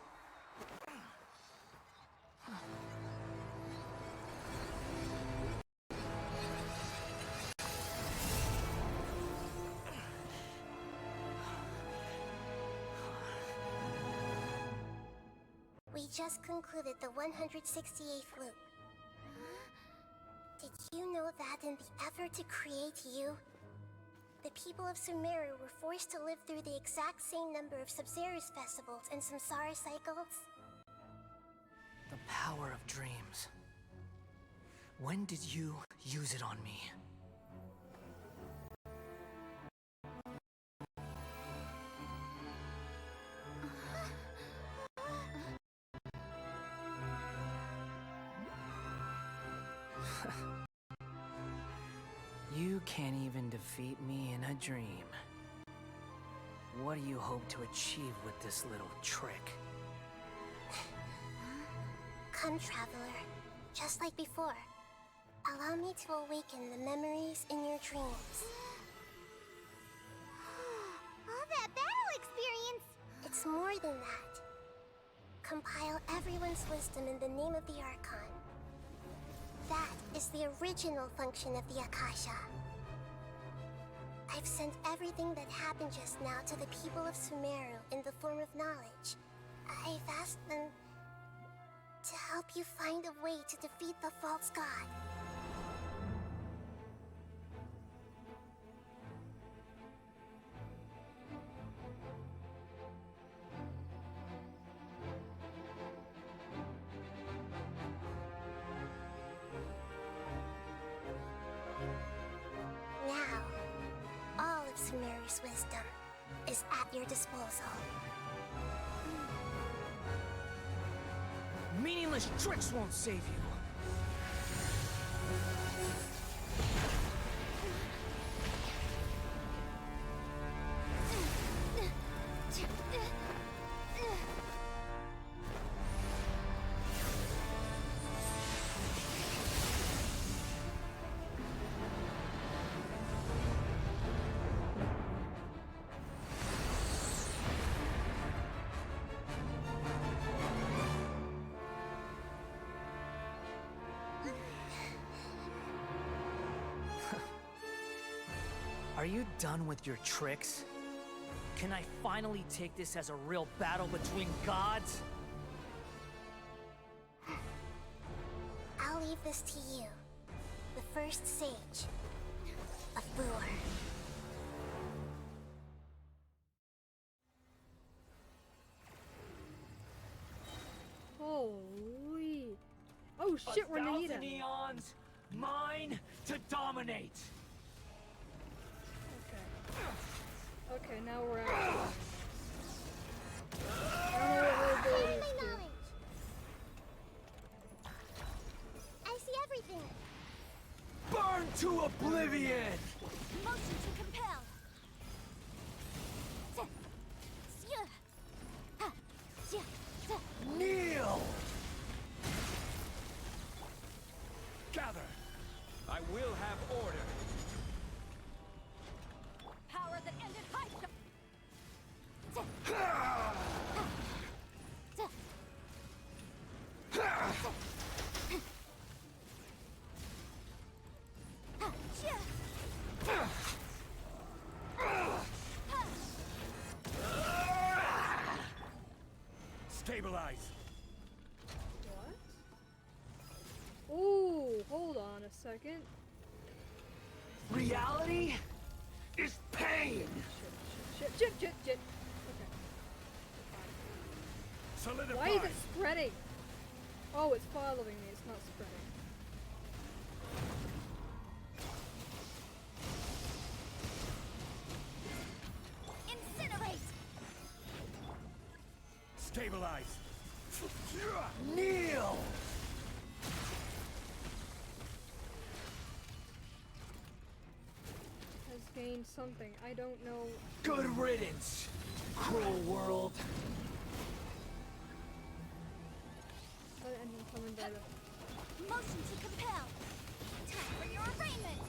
We just concluded the 168th loop. Did you know that in the effort to create you, the people of Sumeru were forced to live through the exact same number of Sub-Zerus festivals and Samsara cycles? The power of dreams. When did you use it on me? You can't even defeat me in a dream. What do you hope to achieve with this little trick? Come, Traveler. Just like before. Allow me to awaken the memories in your dreams. All that battle experience! It's more than that. Compile everyone's wisdom in the name of the Archon. That is the original function of the Akasha. I've sent everything that happened just now to the people of Sumeru in the form of knowledge. I've asked them to help you find a way to defeat the false god. Sumeru's wisdom is at your disposal. Meaningless tricks won't save you. Are you done with your tricks? Can I finally take this as a real battle between gods? I'll leave this to you, the first sage of Boor. Holy! Oh shit, we're Nita. 1,000 eons, mine to dominate. Okay, now we're out. I don't know what her abilities do. I see everything. Burn to oblivion! Motion to compel. Kneel! Gather! I will have order. Power that ended high. Stabilize. What? Ooh, hold on a second. Reality is pain! Shit. Okay. Solidify. Why is it spreading? Oh, it's following me, it's not spreading. Stabilize! Kneel! Has gained something. I don't know. Good riddance, cruel world. And him coming by the. Motion to compel. Time for your arraignment.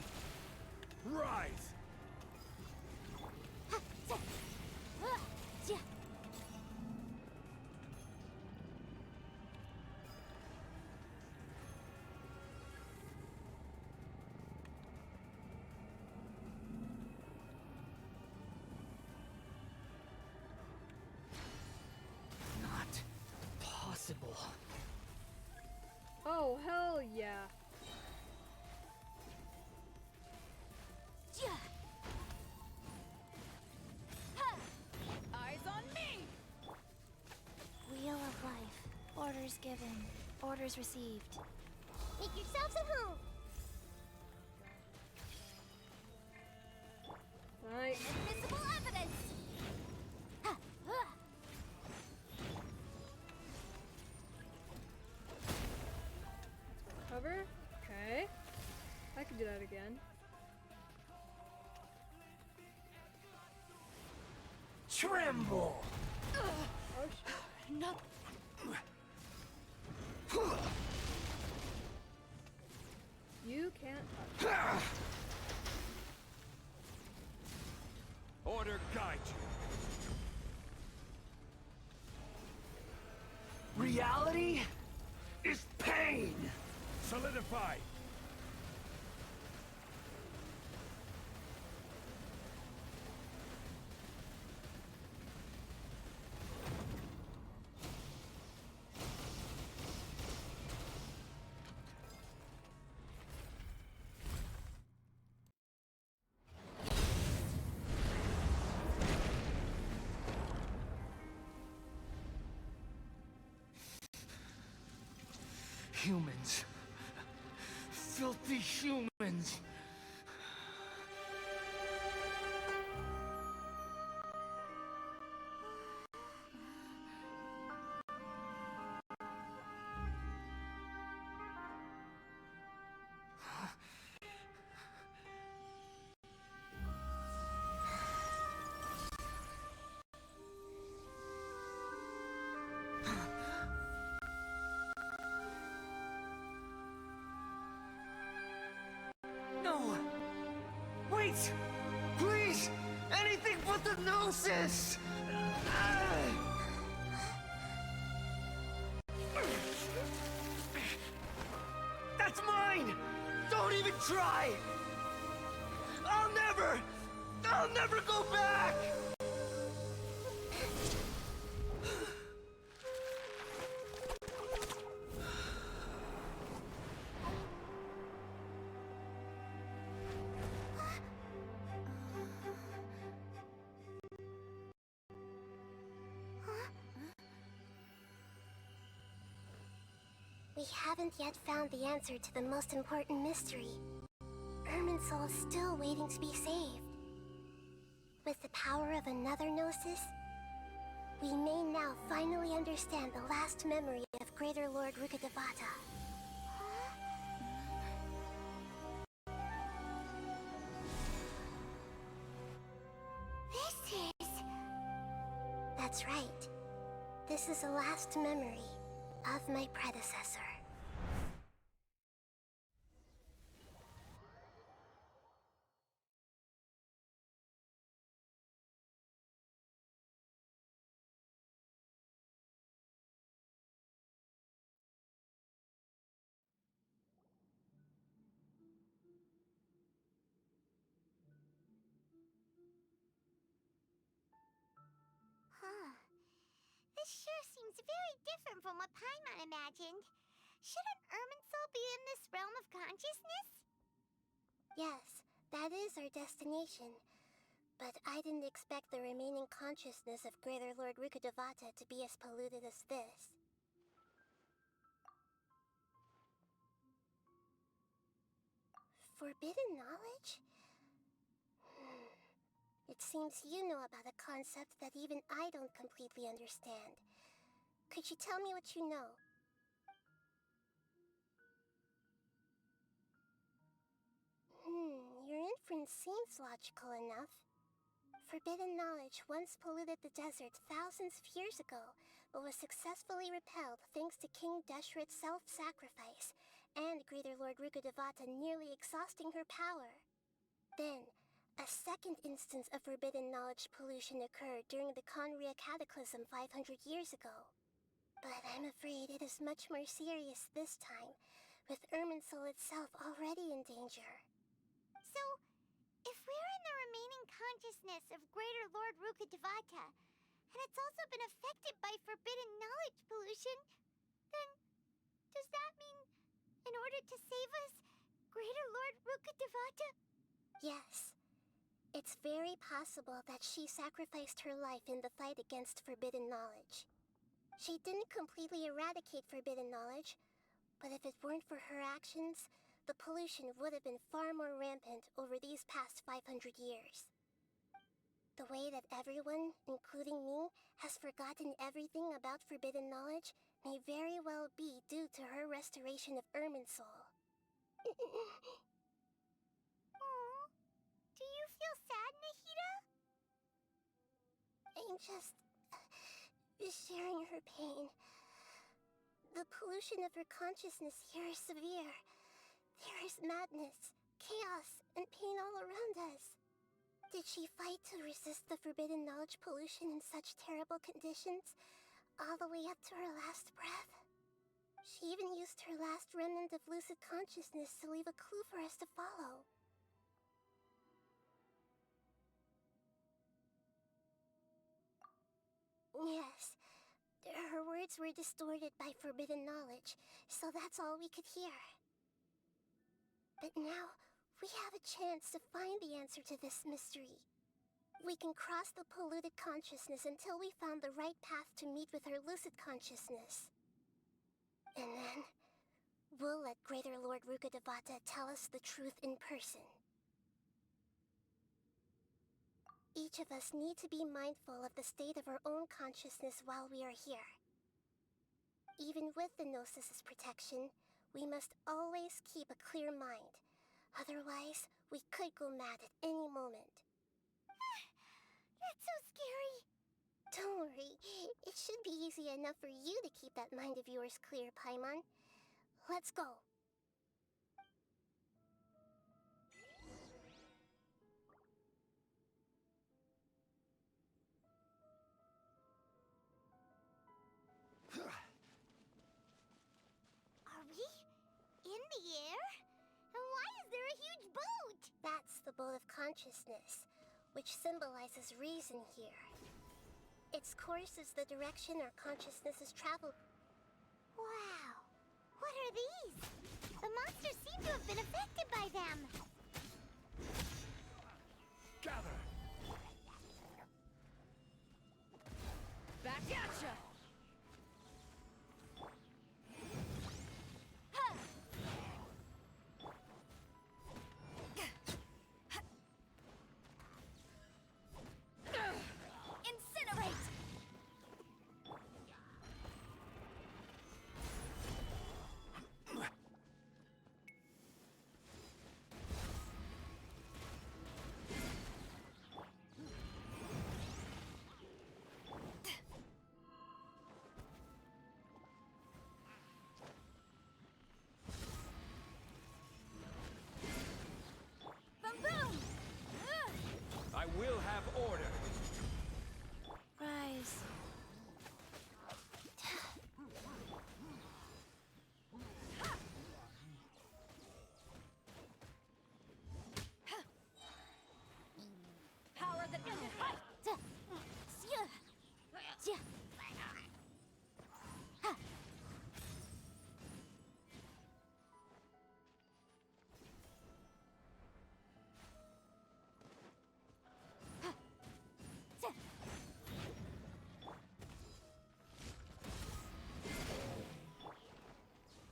Rise! Not possible. Oh, hell yeah. Eyes on me! Wheel of life. Orders given. Orders received. Make yourselves at home. Right. Invisible evidence. Cover? Okay. I could do that again. Tremble! Oh shit. No. You can't touch. Order guide you. Reality is pain! Solidify! Humans. Filthy humans. No! Wait! Please! Anything but the Gnosis! That's mine! Don't even try! I'll never go back! We haven't yet found the answer to the most important mystery. Irminsul is still waiting to be saved. With the power of another Gnosis, we may now finally understand the last memory of Greater Lord Rukkhadevata. This is... That's right. This is the last memory of my predecessor. This sure seems very different from what Paimon imagined. Shouldn't Irminsul be in this realm of consciousness? Yes, that is our destination. But I didn't expect the remaining consciousness of Greater Lord Rukkhadevata to be as polluted as this. Forbidden knowledge? It seems you know about a concept that even I don't completely understand. Could you tell me what you know? Your inference seems logical enough. Forbidden knowledge once polluted the desert thousands of years ago, but was successfully repelled thanks to King Deshret's self-sacrifice, and Greater Lord Rukkhadevata nearly exhausting her power. Then, a second instance of forbidden knowledge pollution occurred during the Conria Cataclysm 500 years ago. But I'm afraid it is much more serious this time, with Irminsul itself already in danger. So, if we're in the remaining consciousness of Greater Lord Rukkhadevata, and it's also been affected by forbidden knowledge pollution, then does that mean, in order to save us, Greater Lord Rukkhadevata? Yes. It's very possible that she sacrificed her life in the fight against forbidden knowledge. She didn't completely eradicate forbidden knowledge, but if it weren't for her actions, the pollution would have been far more rampant over these past 500 years. The way that everyone, including me, has forgotten everything about forbidden knowledge may very well be due to her restoration of Irminsul. Aww. Do you feel sad, Nahida? I'm just sharing her pain. The pollution of her consciousness here is severe. There is madness, chaos, and pain all around us. Did she fight to resist the forbidden knowledge pollution in such terrible conditions, all the way up to her last breath? She even used her last remnant of lucid consciousness to leave a clue for us to follow. Yes, her words were distorted by forbidden knowledge, so that's all we could hear. But now, we have a chance to find the answer to this mystery. We can cross the polluted consciousness until we found the right path to meet with her lucid consciousness. And then, we'll let Greater Lord Rukkhadevata tell us the truth in person. Each of us need to be mindful of the state of our own consciousness while we are here. Even with the Gnosis' protection, we must always keep a clear mind. Otherwise, we could go mad at any moment. That's so scary. Don't worry, it should be easy enough for you to keep that mind of yours clear, Paimon. Let's go. Are we in the air? And why is there a huge boat? That's the boat of consciousness, which symbolizes reason here. Its course is the direction our consciousness has traveled. Wow! What are these? The monsters seem to have been affected by them. Gather! Back at ya! Incinerate! Boom boom! I will have order. Rise. Power the fight!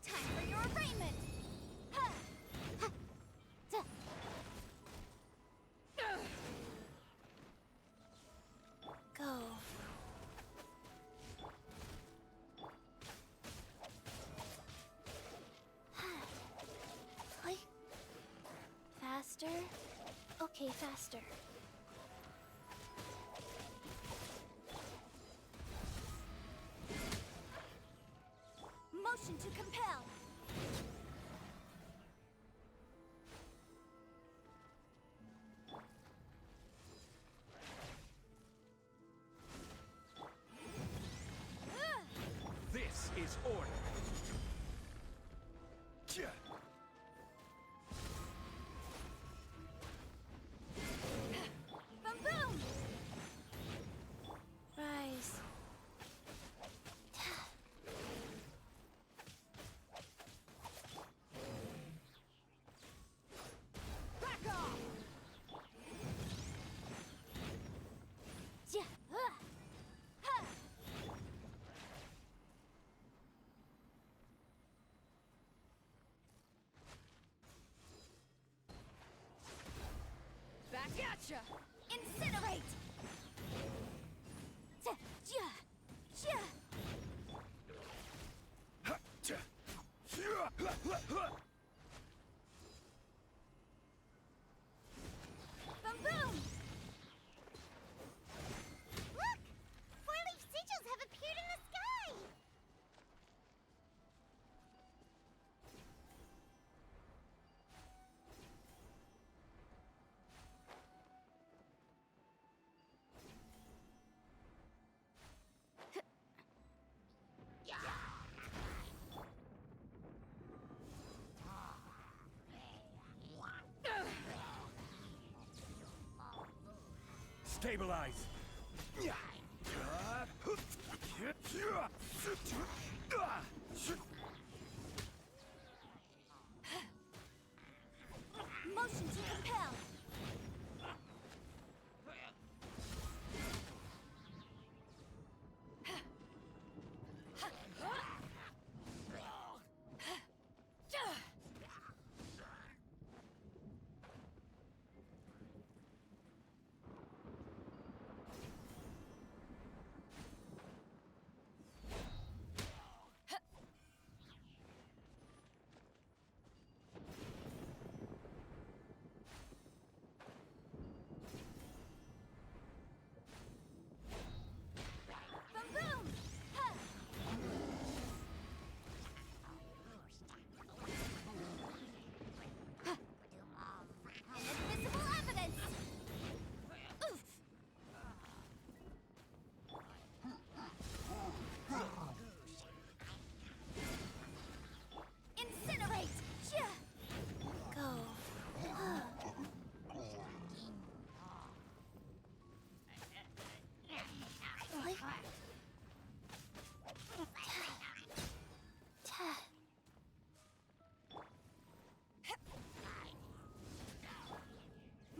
Time for your arraignment! Okay, faster. Motion to compel. This is order. Boom boom! Rise. Back off! Yeah. Ha! Back at ya! Incinerate! Boom boom! Look! Four-leaf sigils have appeared in the sky! Stabilize. Motion to compel. Boom boom! Ha! Invisible evidence! Oof! Incinerate! Yeah! Go.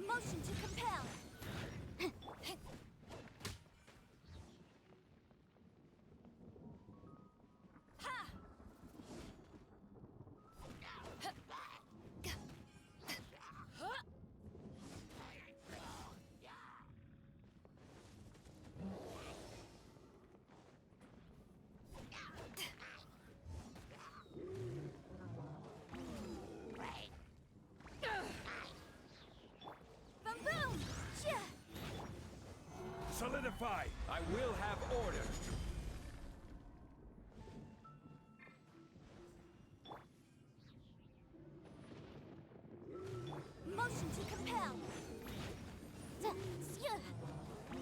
Motion to compel. Ha! Boom boom! Yeah! Solidify. I will have order. Motion to compel.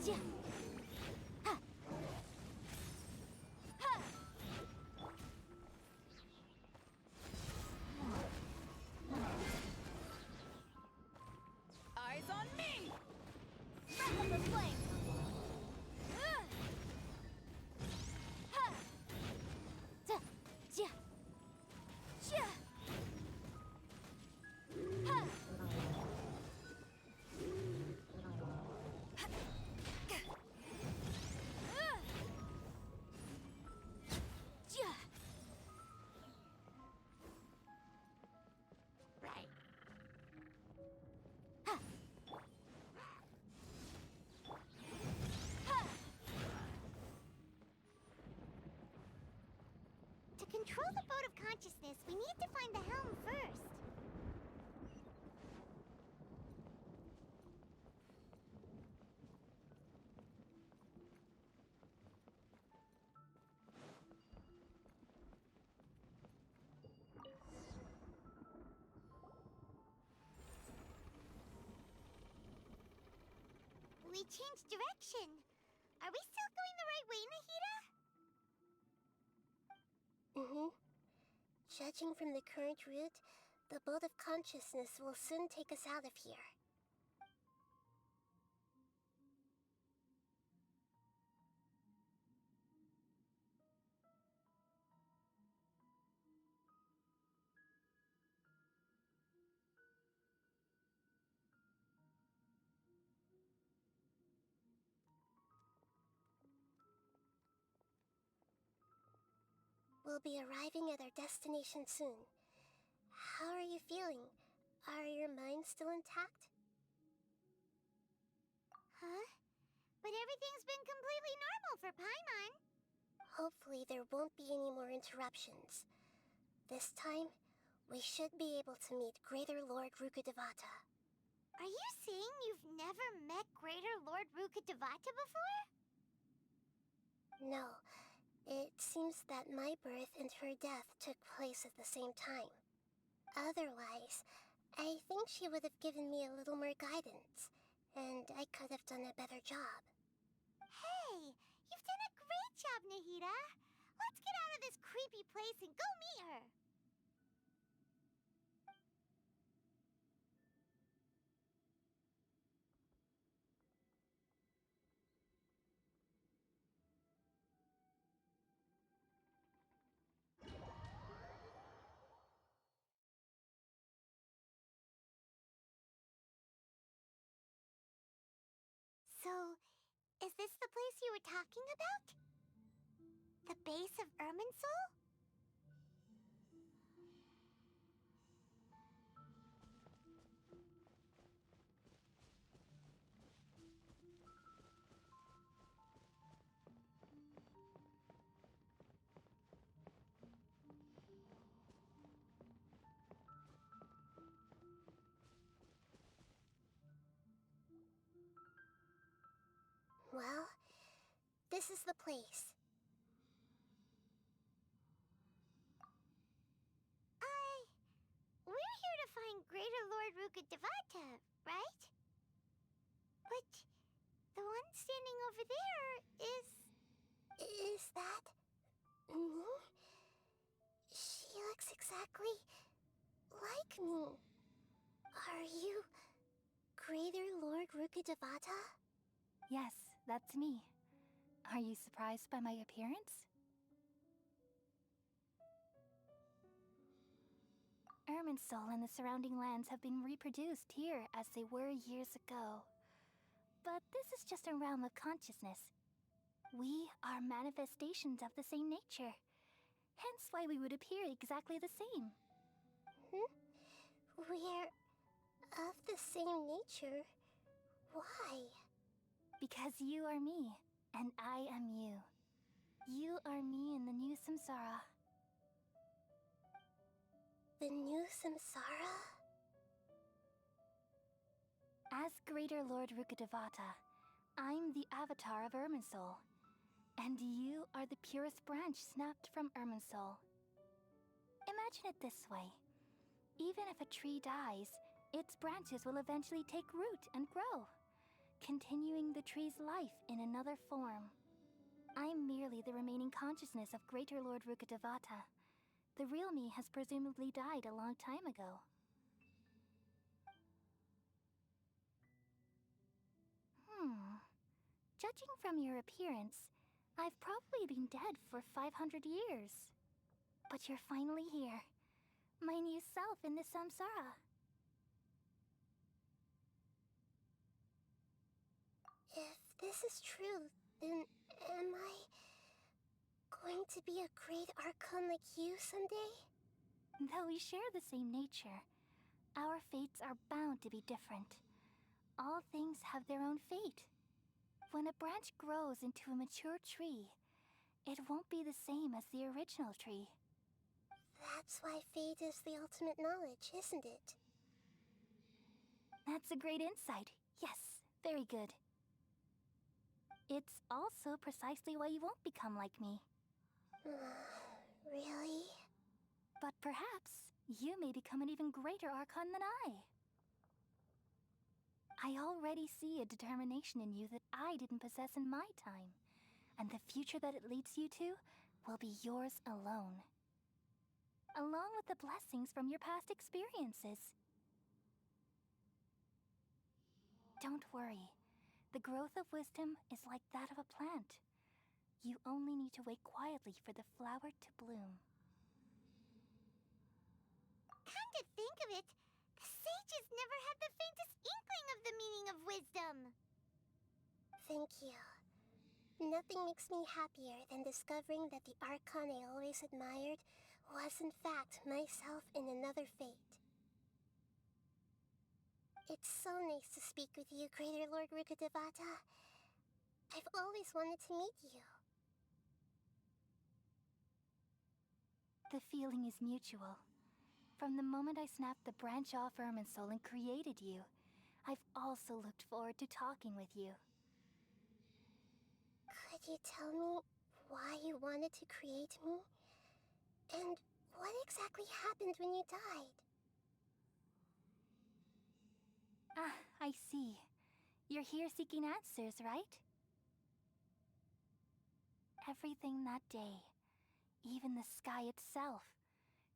Yeah. Ha. Ha. Eyes on me! Breath of the flame! Ha. Yeah. Yeah. Ha. Yeah. Ha. Ha. To control the boat of consciousness, we need to find the helm first. We changed direction. Are we still going the right way, Nahida? Mm-hmm. Judging from the current route, the boat of consciousness will soon take us out of here. We'll be arriving at our destination soon. How are you feeling? Are your minds still intact? Huh? But everything's been completely normal for Paimon. Hopefully there won't be any more interruptions. This time, we should be able to meet Greater Lord Rukkhadevata. Are you saying you've never met Greater Lord Rukkhadevata before? No. It seems that my birth and her death took place at the same time. Otherwise, I think she would have given me a little more guidance, and I could have done a better job. Hey, you've done a great job, Nahida. Let's get out of this creepy place and go meet her. So, is this the place you were talking about? The base of Irminsul? Well, this is the place. We're here to find Greater Lord Rukkhadevata, right? But the one standing over there is... Is that... me? She looks exactly like me. Are you Greater Lord Rukkhadevata? Yes, that's me. Are you surprised by my appearance? Irminsul and the surrounding lands have been reproduced here as they were years ago. But this is just a realm of consciousness. We are manifestations of the same nature. Hence why we would appear exactly the same. We're of the same nature? Why? Because you are me, and I am you. You are me in the new samsara. The new samsara? As Greater Lord Rukkhadevata, I'm the avatar of Irminsul. And you are the purest branch snapped from Irminsul. Imagine it this way. Even if a tree dies, its branches will eventually take root and grow, continuing the tree's life in another form. I'm merely the remaining consciousness of Greater Lord Rukkhadevata. The real me has presumably died a long time ago. Judging from your appearance, I've probably been dead for 500 years. But you're finally here. My new self in the samsara. If this is true, then am I going to be a great Archon like you someday? Though we share the same nature, our fates are bound to be different. All things have their own fate. When a branch grows into a mature tree, it won't be the same as the original tree. That's why fate is the ultimate knowledge, isn't it? That's a great insight. Yes, very good. It's also precisely why you won't become like me. Really? But perhaps you may become an even greater Archon than I. I already see a determination in you that I didn't possess in my time, and the future that it leads you to will be yours alone. Along with the blessings from your past experiences. Don't worry. The growth of wisdom is like that of a plant. You only need to wait quietly for the flower to bloom. Come to think of it, the sages never had the faintest inkling of the meaning of wisdom. Thank you. Nothing makes me happier than discovering that the Archon I always admired was in fact myself in another fate. It's so nice to speak with you, Greater Lord Rukkhadevata. I've always wanted to meet you. The feeling is mutual. From the moment I snapped the branch off Irminsul and created you, I've also looked forward to talking with you. Could you tell me why you wanted to create me? And what exactly happened when you died? Ah, I see. You're here seeking answers, right? Everything that day, even the sky itself,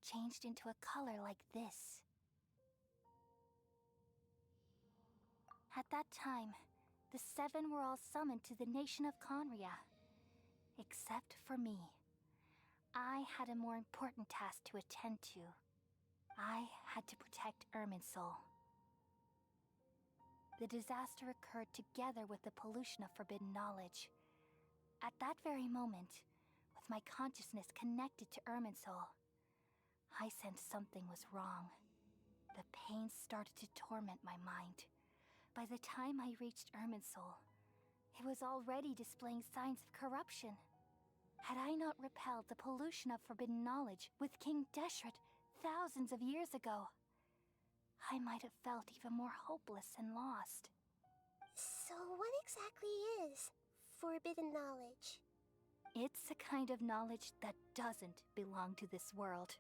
changed into a color like this. At that time, the seven were all summoned to the nation of Conria. Except for me. I had a more important task to attend to. I had to protect Irminsul. The disaster occurred together with the pollution of forbidden knowledge. At that very moment, with my consciousness connected to Irminsul, I sensed something was wrong. The pain started to torment my mind. By the time I reached Irminsul, it was already displaying signs of corruption. Had I not repelled the pollution of forbidden knowledge with King Deshret thousands of years ago, I might have felt even more hopeless and lost. So what exactly is forbidden knowledge? It's a kind of knowledge that doesn't belong to this world,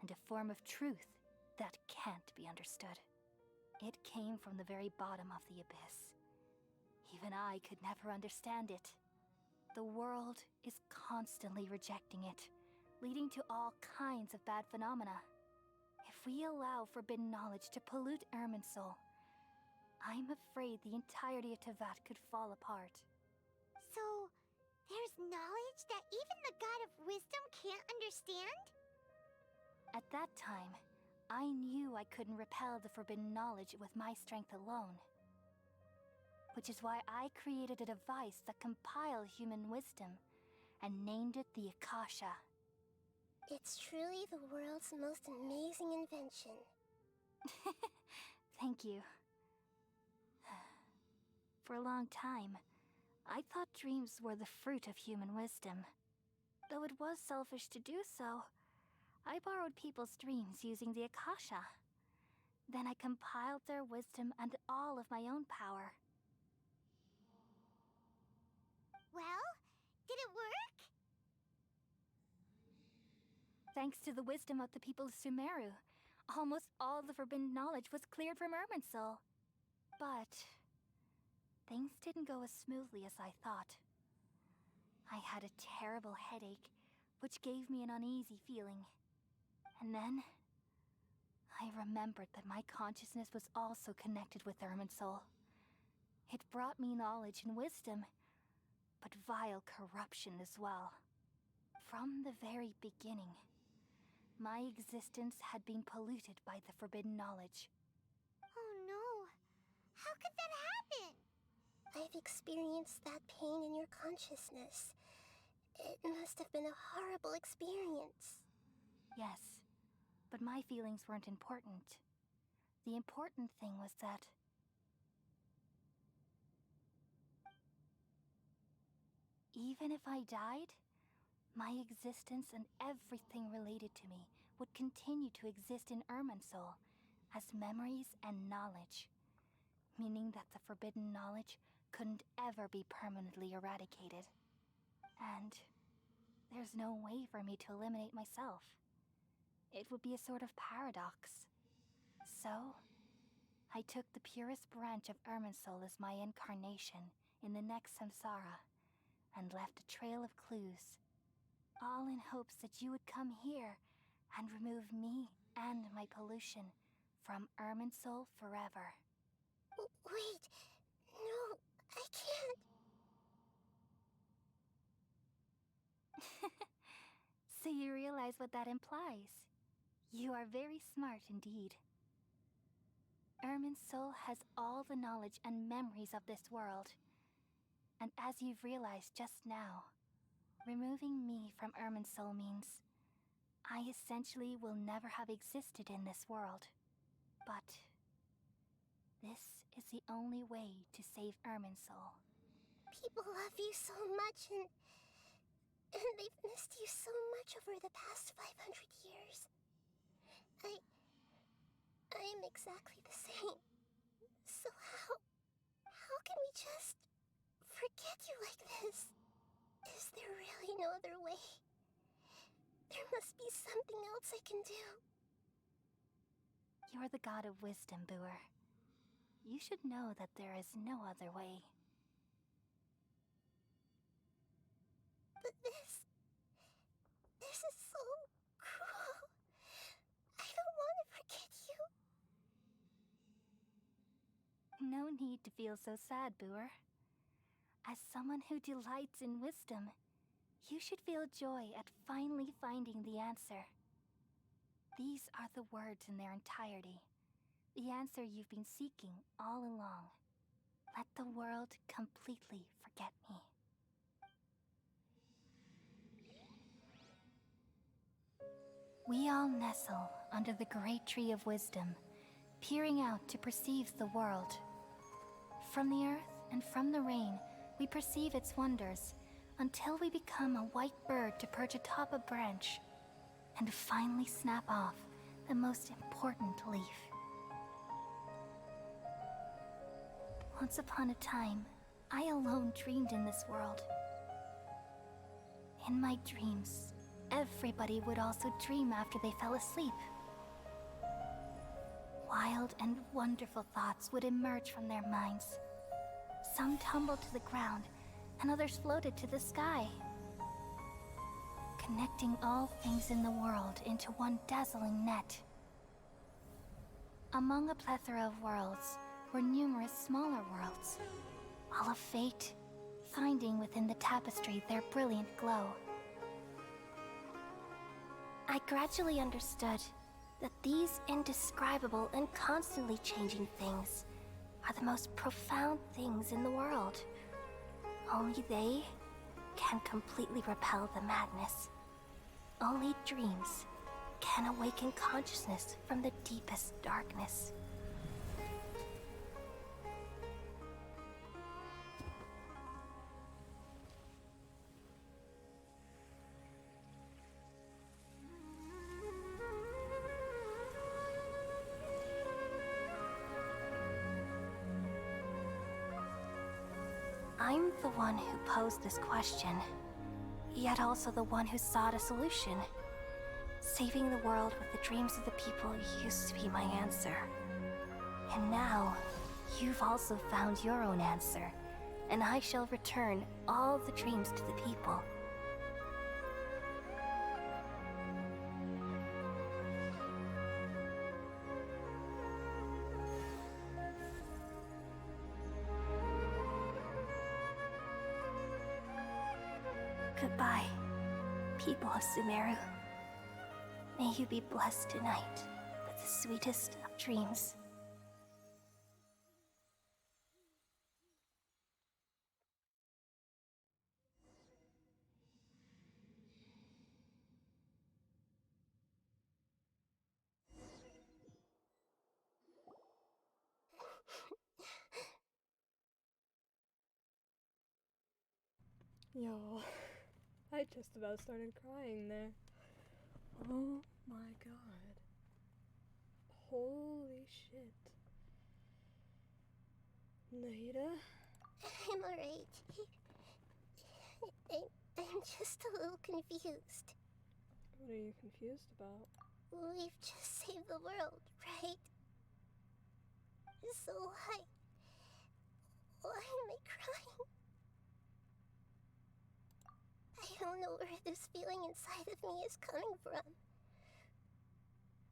and a form of truth that can't be understood. It came from the very bottom of the abyss. Even I could never understand it. The world is constantly rejecting it, leading to all kinds of bad phenomena. If we allow forbidden knowledge to pollute Irminsul, I'm afraid the entirety of Teyvat could fall apart. So, there's knowledge that even the God of wisdom can't understand? At that time, I knew I couldn't repel the forbidden knowledge with my strength alone. Which is why I created a device that compiled human wisdom and named it the Akasha. It's truly the world's most amazing invention. Thank you. For a long time, I thought dreams were the fruit of human wisdom. Though it was selfish to do so, I borrowed people's dreams using the Akasha. Then I compiled their wisdom and all of my own power. Well, did it work? Thanks to the wisdom of the people of Sumeru, almost all the forbidden knowledge was cleared from Irminsul. But things didn't go as smoothly as I thought. I had a terrible headache, which gave me an uneasy feeling. And then I remembered that my consciousness was also connected with Irminsul. It brought me knowledge and wisdom, but vile corruption as well. From the very beginning, my existence had been polluted by the forbidden knowledge. Oh no! How could that happen? I've experienced that pain in your consciousness. It must have been a horrible experience. Yes, but my feelings weren't important. The important thing was that even if I died, my existence and everything related to me would continue to exist in Irminsul as memories and knowledge, meaning that the forbidden knowledge couldn't ever be permanently eradicated. And there's no way for me to eliminate myself. It would be a sort of paradox. So, I took the purest branch of Irminsul as my incarnation in the next samsara, and left a trail of clues, all in hopes that you would come here and remove me and my pollution from Irminsul forever. Wait, no, I can't. So you realize what that implies. You are very smart indeed. Irminsul has all the knowledge and memories of this world. And as you've realized just now, removing me from Irminsul means I essentially will never have existed in this world. But this is the only way to save Irminsul. People love you so much, and they've missed you so much over the past 500 years. I am exactly the same. So how can we just forget you like this? Is there really no other way? There must be something else I can do. You're the god of wisdom, Booer. You should know that there is no other way. But this is so cruel. I don't want to forget you. No need to feel so sad, Booer. As someone who delights in wisdom, you should feel joy at finally finding the answer. These are the words in their entirety. The answer you've been seeking all along. Let the world completely forget me. We all nestle under the great tree of wisdom, peering out to perceive the world. From the earth and from the rain, we perceive its wonders, until we become a white bird to perch atop a branch, and finally snap off the most important leaf. Once upon a time, I alone dreamed in this world. In my dreams, everybody would also dream after they fell asleep. Wild and wonderful thoughts would emerge from their minds. Some tumbled to the ground, and others floated to the sky, connecting all things in the world into one dazzling net. Among a plethora of worlds were numerous smaller worlds, all of fate, finding within the tapestry their brilliant glow. I gradually understood that these indescribable and constantly changing things are the most profound things in the world. Only they can completely repel the madness. Only dreams can awaken consciousness from the deepest darkness. I'm the one who posed this question, yet also the one who sought a solution. Saving the world with the dreams of the people used to be my answer. And now, you've also found your own answer, and I shall return all the dreams to the people. Goodbye, people of Sumeru. May you be blessed tonight with the sweetest of dreams. Yo, I just about started crying there. Oh my god. Holy shit. Naida? I'm alright. I'm just a little confused. What are you confused about? We've just saved the world, right? So why am I crying? I don't know where this feeling inside of me is coming from,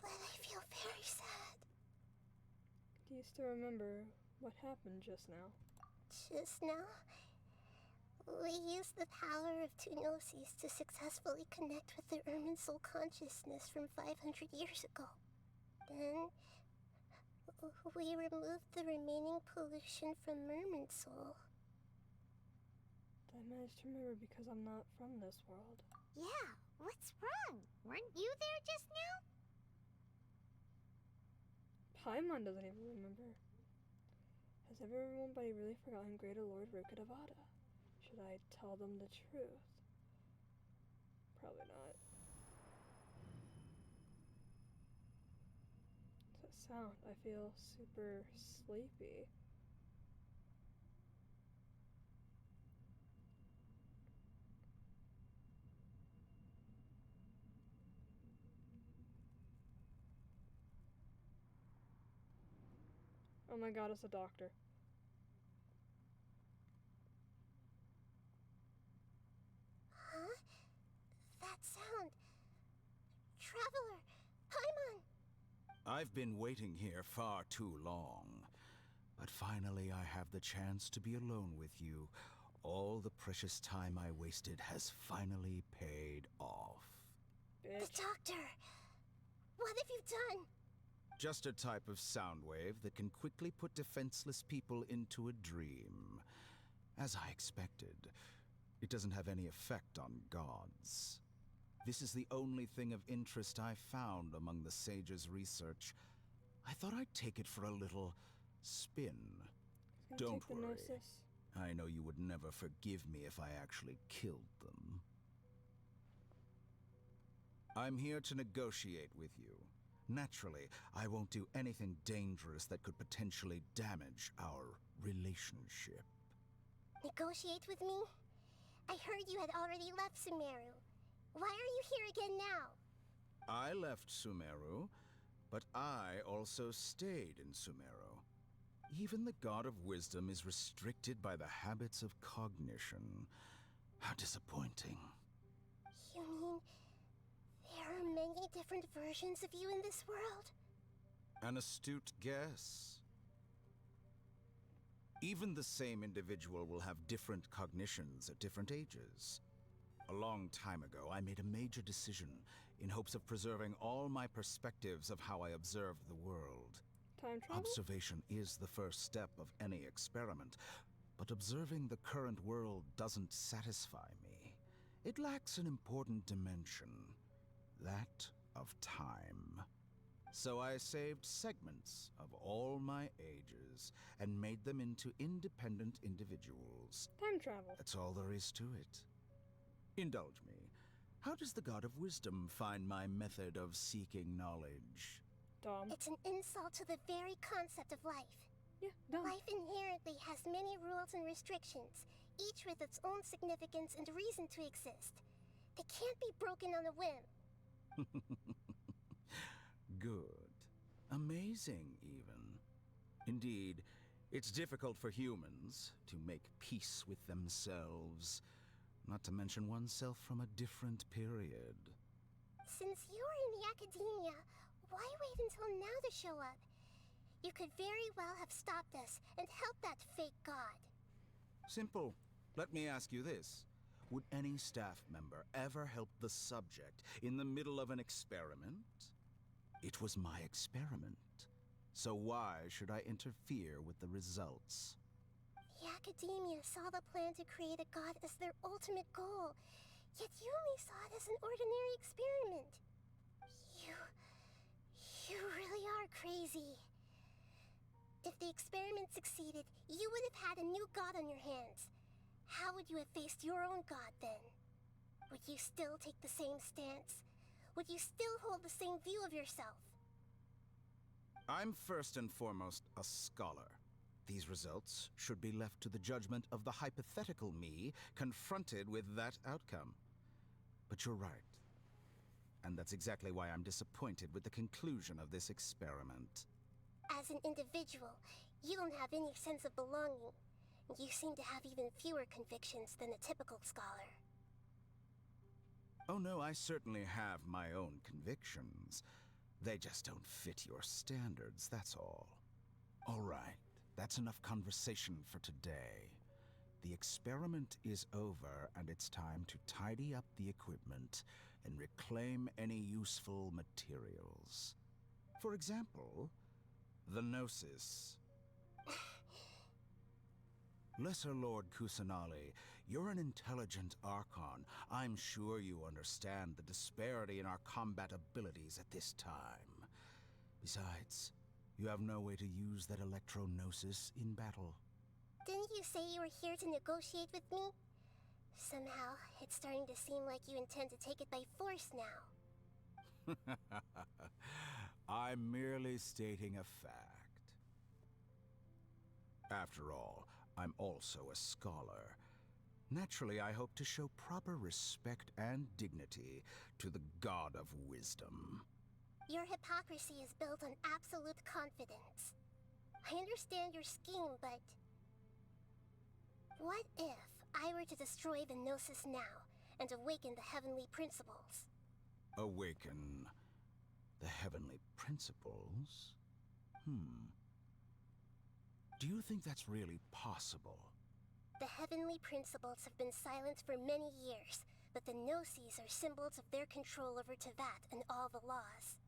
but I feel very sad. Do you still remember what happened just now? Just now, we used the power of two gnosis to successfully connect with the Irminsul consciousness from 500 years ago. Then, we removed the remaining pollution from Irminsul. I managed to remember because I'm not from this world. Yeah, what's wrong? Weren't you there just now? Paimon doesn't even remember. Has everybody really forgotten Greater Lord Rukadavada? Should I tell them the truth? Probably not. What's that sound? I feel super sleepy. Oh my god, it's a doctor. Huh? That sound. Traveler! Paimon! I've been waiting here far too long. But finally I have the chance to be alone with you. All the precious time I wasted has finally paid off. Bitch. The doctor! What have you done? Just a type of sound wave that can quickly put defenseless people into a dream. As I expected, it doesn't have any effect on gods. This is the only thing of interest I found among the sage's research. I thought I'd take it for a little spin. Don't worry. Gnosis. I know you would never forgive me if I actually killed them. I'm here to negotiate with you. Naturally, I won't do anything dangerous that could potentially damage our relationship. Negotiate with me? I heard you had already left Sumeru. Why are you here again now? I left Sumeru, but I also stayed in Sumeru. Even the God of Wisdom is restricted by the habits of cognition. How disappointing. You mean there are many different versions of you in this world? An astute guess. Even the same individual will have different cognitions at different ages. A long time ago, I made a major decision in hopes of preserving all my perspectives of how I observed the world. Time travel? Observation is the first step of any experiment, but observing the current world doesn't satisfy me. It lacks an important dimension, that of time. So I saved segments of all my ages and made them into independent individuals. Time travel. That's all there is to it. Indulge me. How does the God of Wisdom find my method of seeking knowledge? Dumb. It's an insult to the very concept of life. Yeah, dumb. Life inherently has many rules and restrictions, each with its own significance and reason to exist. They can't be broken on a whim. Good. Amazing, even. Indeed, it's difficult for humans to make peace with themselves, not to mention oneself from a different period. Since you were in the academia, why wait until now to show up? You could very well have stopped us and helped that fake god. Simple. Let me ask you this. Would any staff member ever help the subject in the middle of an experiment? It was my experiment. So why should I interfere with the results? The academia saw the plan to create a god as their ultimate goal, yet you only saw it as an ordinary experiment. You really are crazy. If the experiment succeeded, you would have had a new god on your hands. How would you have faced your own god then? Would you still take the same stance? Would you still hold the same view of yourself? I'm first and foremost a scholar. These results should be left to the judgment of the hypothetical me confronted with that outcome. But you're right. And that's exactly why I'm disappointed with the conclusion of this experiment. As an individual, you don't have any sense of belonging. You seem to have even fewer convictions than a typical scholar. Oh no, I certainly have my own convictions. They just don't fit your standards, that's all. All right, that's enough conversation for today. The experiment is over, and it's time to tidy up the equipment and reclaim any useful materials. For example, the Gnosis. Lesser Lord Kusanali, you're an intelligent Archon. I'm sure you understand the disparity in our combat abilities at this time. Besides, you have no way to use that Electro-Gnosis in battle. Didn't you say you were here to negotiate with me? Somehow, it's starting to seem like you intend to take it by force now. I'm merely stating a fact. After all, I'm also a scholar. Naturally, I hope to show proper respect and dignity to the God of Wisdom. Your hypocrisy is built on absolute confidence. I understand your scheme, but... what if I were to destroy the Gnosis now and awaken the heavenly principles? Awaken the heavenly principles? Do you think that's really possible? The heavenly principles have been silent for many years, but the Gnosis are symbols of their control over Teyvat and all the laws.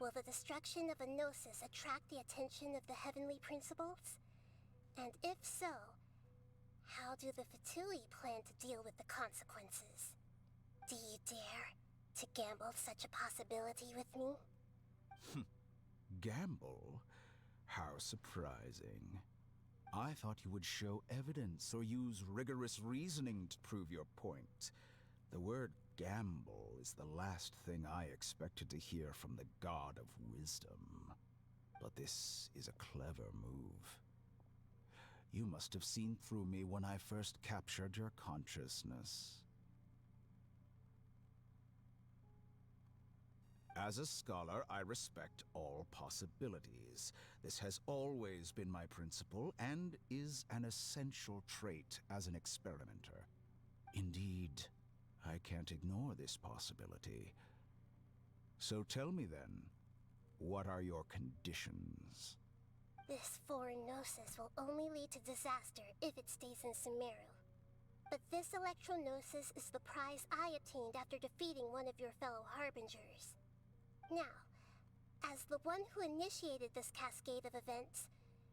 Will the destruction of a Gnosis attract the attention of the heavenly principles? And if so, how do the Fatui plan to deal with the consequences? Do you dare to gamble such a possibility with me? Gamble? How surprising. I thought you would show evidence or use rigorous reasoning to prove your point. The word gamble is the last thing I expected to hear from the God of Wisdom. But this is a clever move. You must have seen through me when I first captured your consciousness. As a scholar, I respect all possibilities. This has always been my principle and is an essential trait as an experimenter. Indeed, I can't ignore this possibility. So tell me then, what are your conditions? This foreign Gnosis will only lead to disaster if it stays in Sumeru. But this Electro-Gnosis is the prize I obtained after defeating one of your fellow Harbingers. Now, as the one who initiated this cascade of events,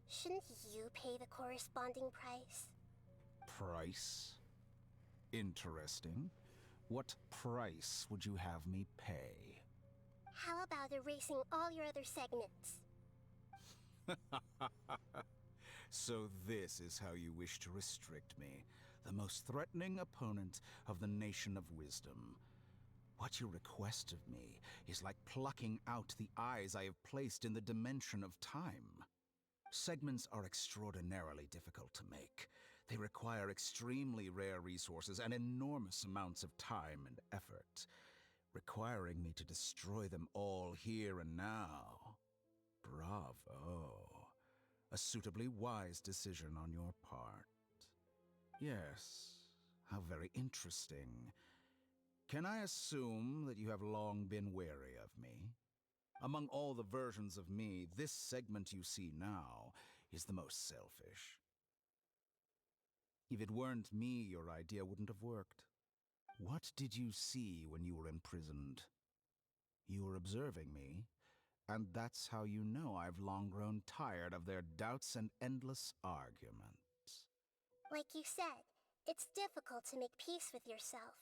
shouldn't you pay the corresponding price? Price? Interesting. What price would you have me pay? How about erasing all your other segments? So this is how you wish to restrict me, the most threatening opponent of the Nation of Wisdom. What you request of me is like plucking out the eyes I have placed in the dimension of time. Segments are extraordinarily difficult to make. They require extremely rare resources and enormous amounts of time and effort, requiring me to destroy them all here and now. Bravo. A suitably wise decision on your part. Yes, how very interesting. Can I assume that you have long been wary of me? Among all the versions of me, this segment you see now is the most selfish. If it weren't me, your idea wouldn't have worked. What did you see when you were imprisoned? You were observing me, and that's how you know I've long grown tired of their doubts and endless arguments. Like you said, it's difficult to make peace with yourself.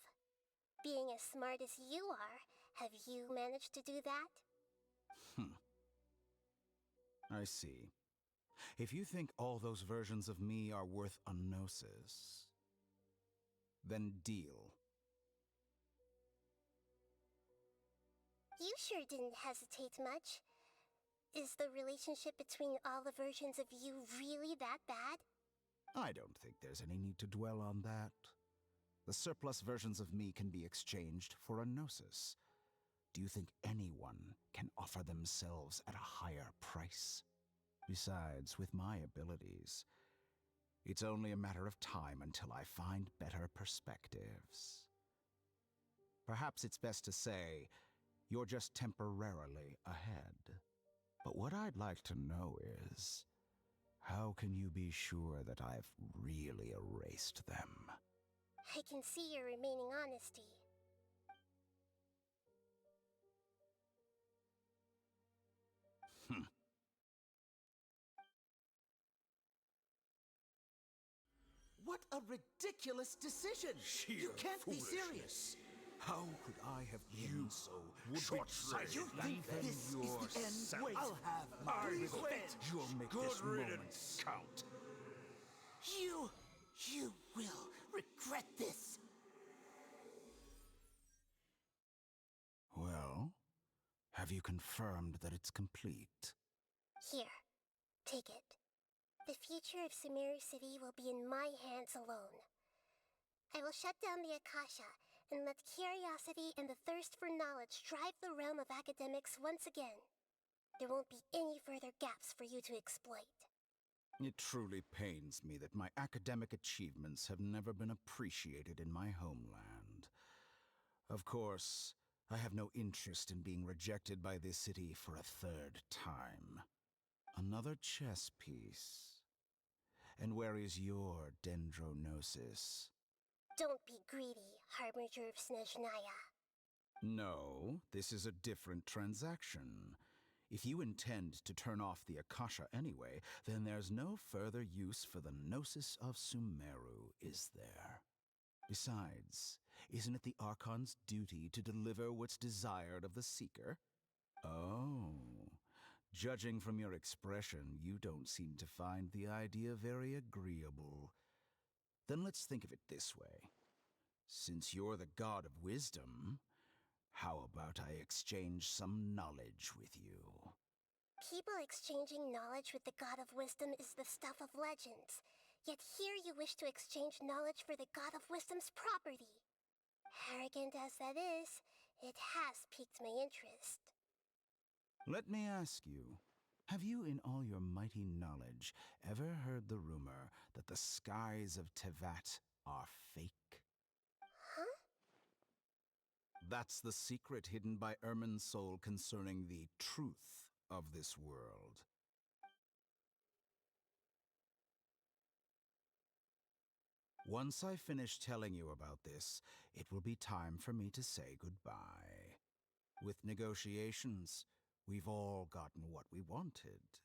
Being as smart as you are, have you managed to do that? I see. If you think all those versions of me are worth a gnosis, then deal. You sure didn't hesitate much. Is the relationship between all the versions of you really that bad? I don't think there's any need to dwell on that. The surplus versions of me can be exchanged for a gnosis. Do you think anyone can offer themselves at a higher price? Besides, with my abilities, it's only a matter of time until I find better perspectives. Perhaps it's best to say you're just temporarily ahead. But what I'd like to know is, how can you be sure that I've really erased them? I can see your remaining honesty. What a ridiculous decision! You can't be serious! How could I have been so short-sighted? You think this is the end? Wait, I'll have my revenge. You'll make this moment count. You will regret this. Well, have you confirmed that it's complete? Here, take it. The future of Sumeru City will be in my hands alone. I will shut down the Akasha and let curiosity and the thirst for knowledge drive the realm of academics once again. There won't be any further gaps for you to exploit. It truly pains me that my academic achievements have never been appreciated in my homeland. Of course, I have no interest in being rejected by this city for a third time. Another chess piece. And where is your dendronosis? Don't be greedy, Harbinger of Snezhnaya. No, this is a different transaction. If you intend to turn off the Akasha anyway, then there's no further use for the Gnosis of Sumeru, is there? Besides, isn't it the Archon's duty to deliver what's desired of the Seeker? Oh. Judging from your expression, you don't seem to find the idea very agreeable. Then let's think of it this way. Since you're the god of wisdom, how about I exchange some knowledge with you? People exchanging knowledge with the god of wisdom is the stuff of legends. Yet here you wish to exchange knowledge for the god of wisdom's property. Arrogant as that is, it has piqued my interest. Let me ask you, have you in all your mighty knowledge ever heard the rumor that the skies of Tevat are fake? Huh? That's the secret hidden by Ermin's soul concerning the truth of this world. Once I finish telling you about this, it will be time for me to say goodbye. With negotiations, we've all gotten what we wanted.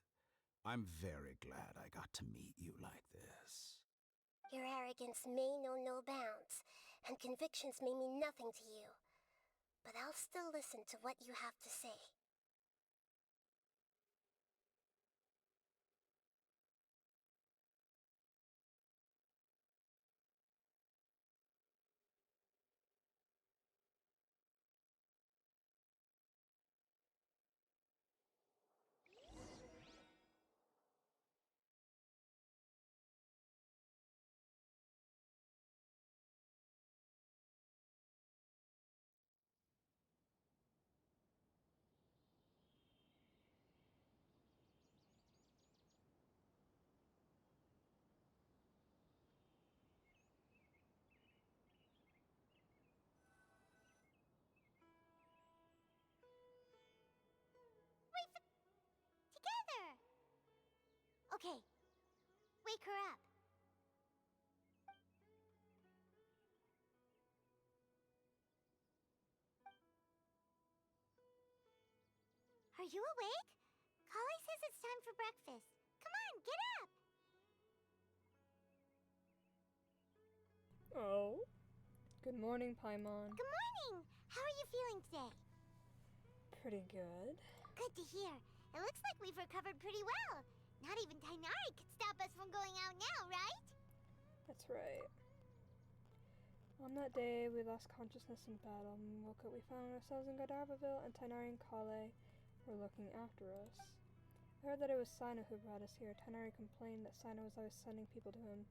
I'm very glad I got to meet you like this. Your arrogance may know no bounds, and convictions may mean nothing to you. But I'll still listen to what you have to say. Okay, wake her up. Are you awake? Kali says it's time for breakfast. Come on, get up! Oh. Good morning, Paimon. Good morning! How are you feeling today? Pretty good. Good to hear. It looks like we've recovered pretty well. Not even Tainari could stop us from going out now, right? That's right. On that day, we lost consciousness in battle. When we woke up, we found ourselves in Gardavaville, and Tainari and Kale were looking after us. I heard that it was Sino who brought us here. Tainari complained that Sino was always sending people to him,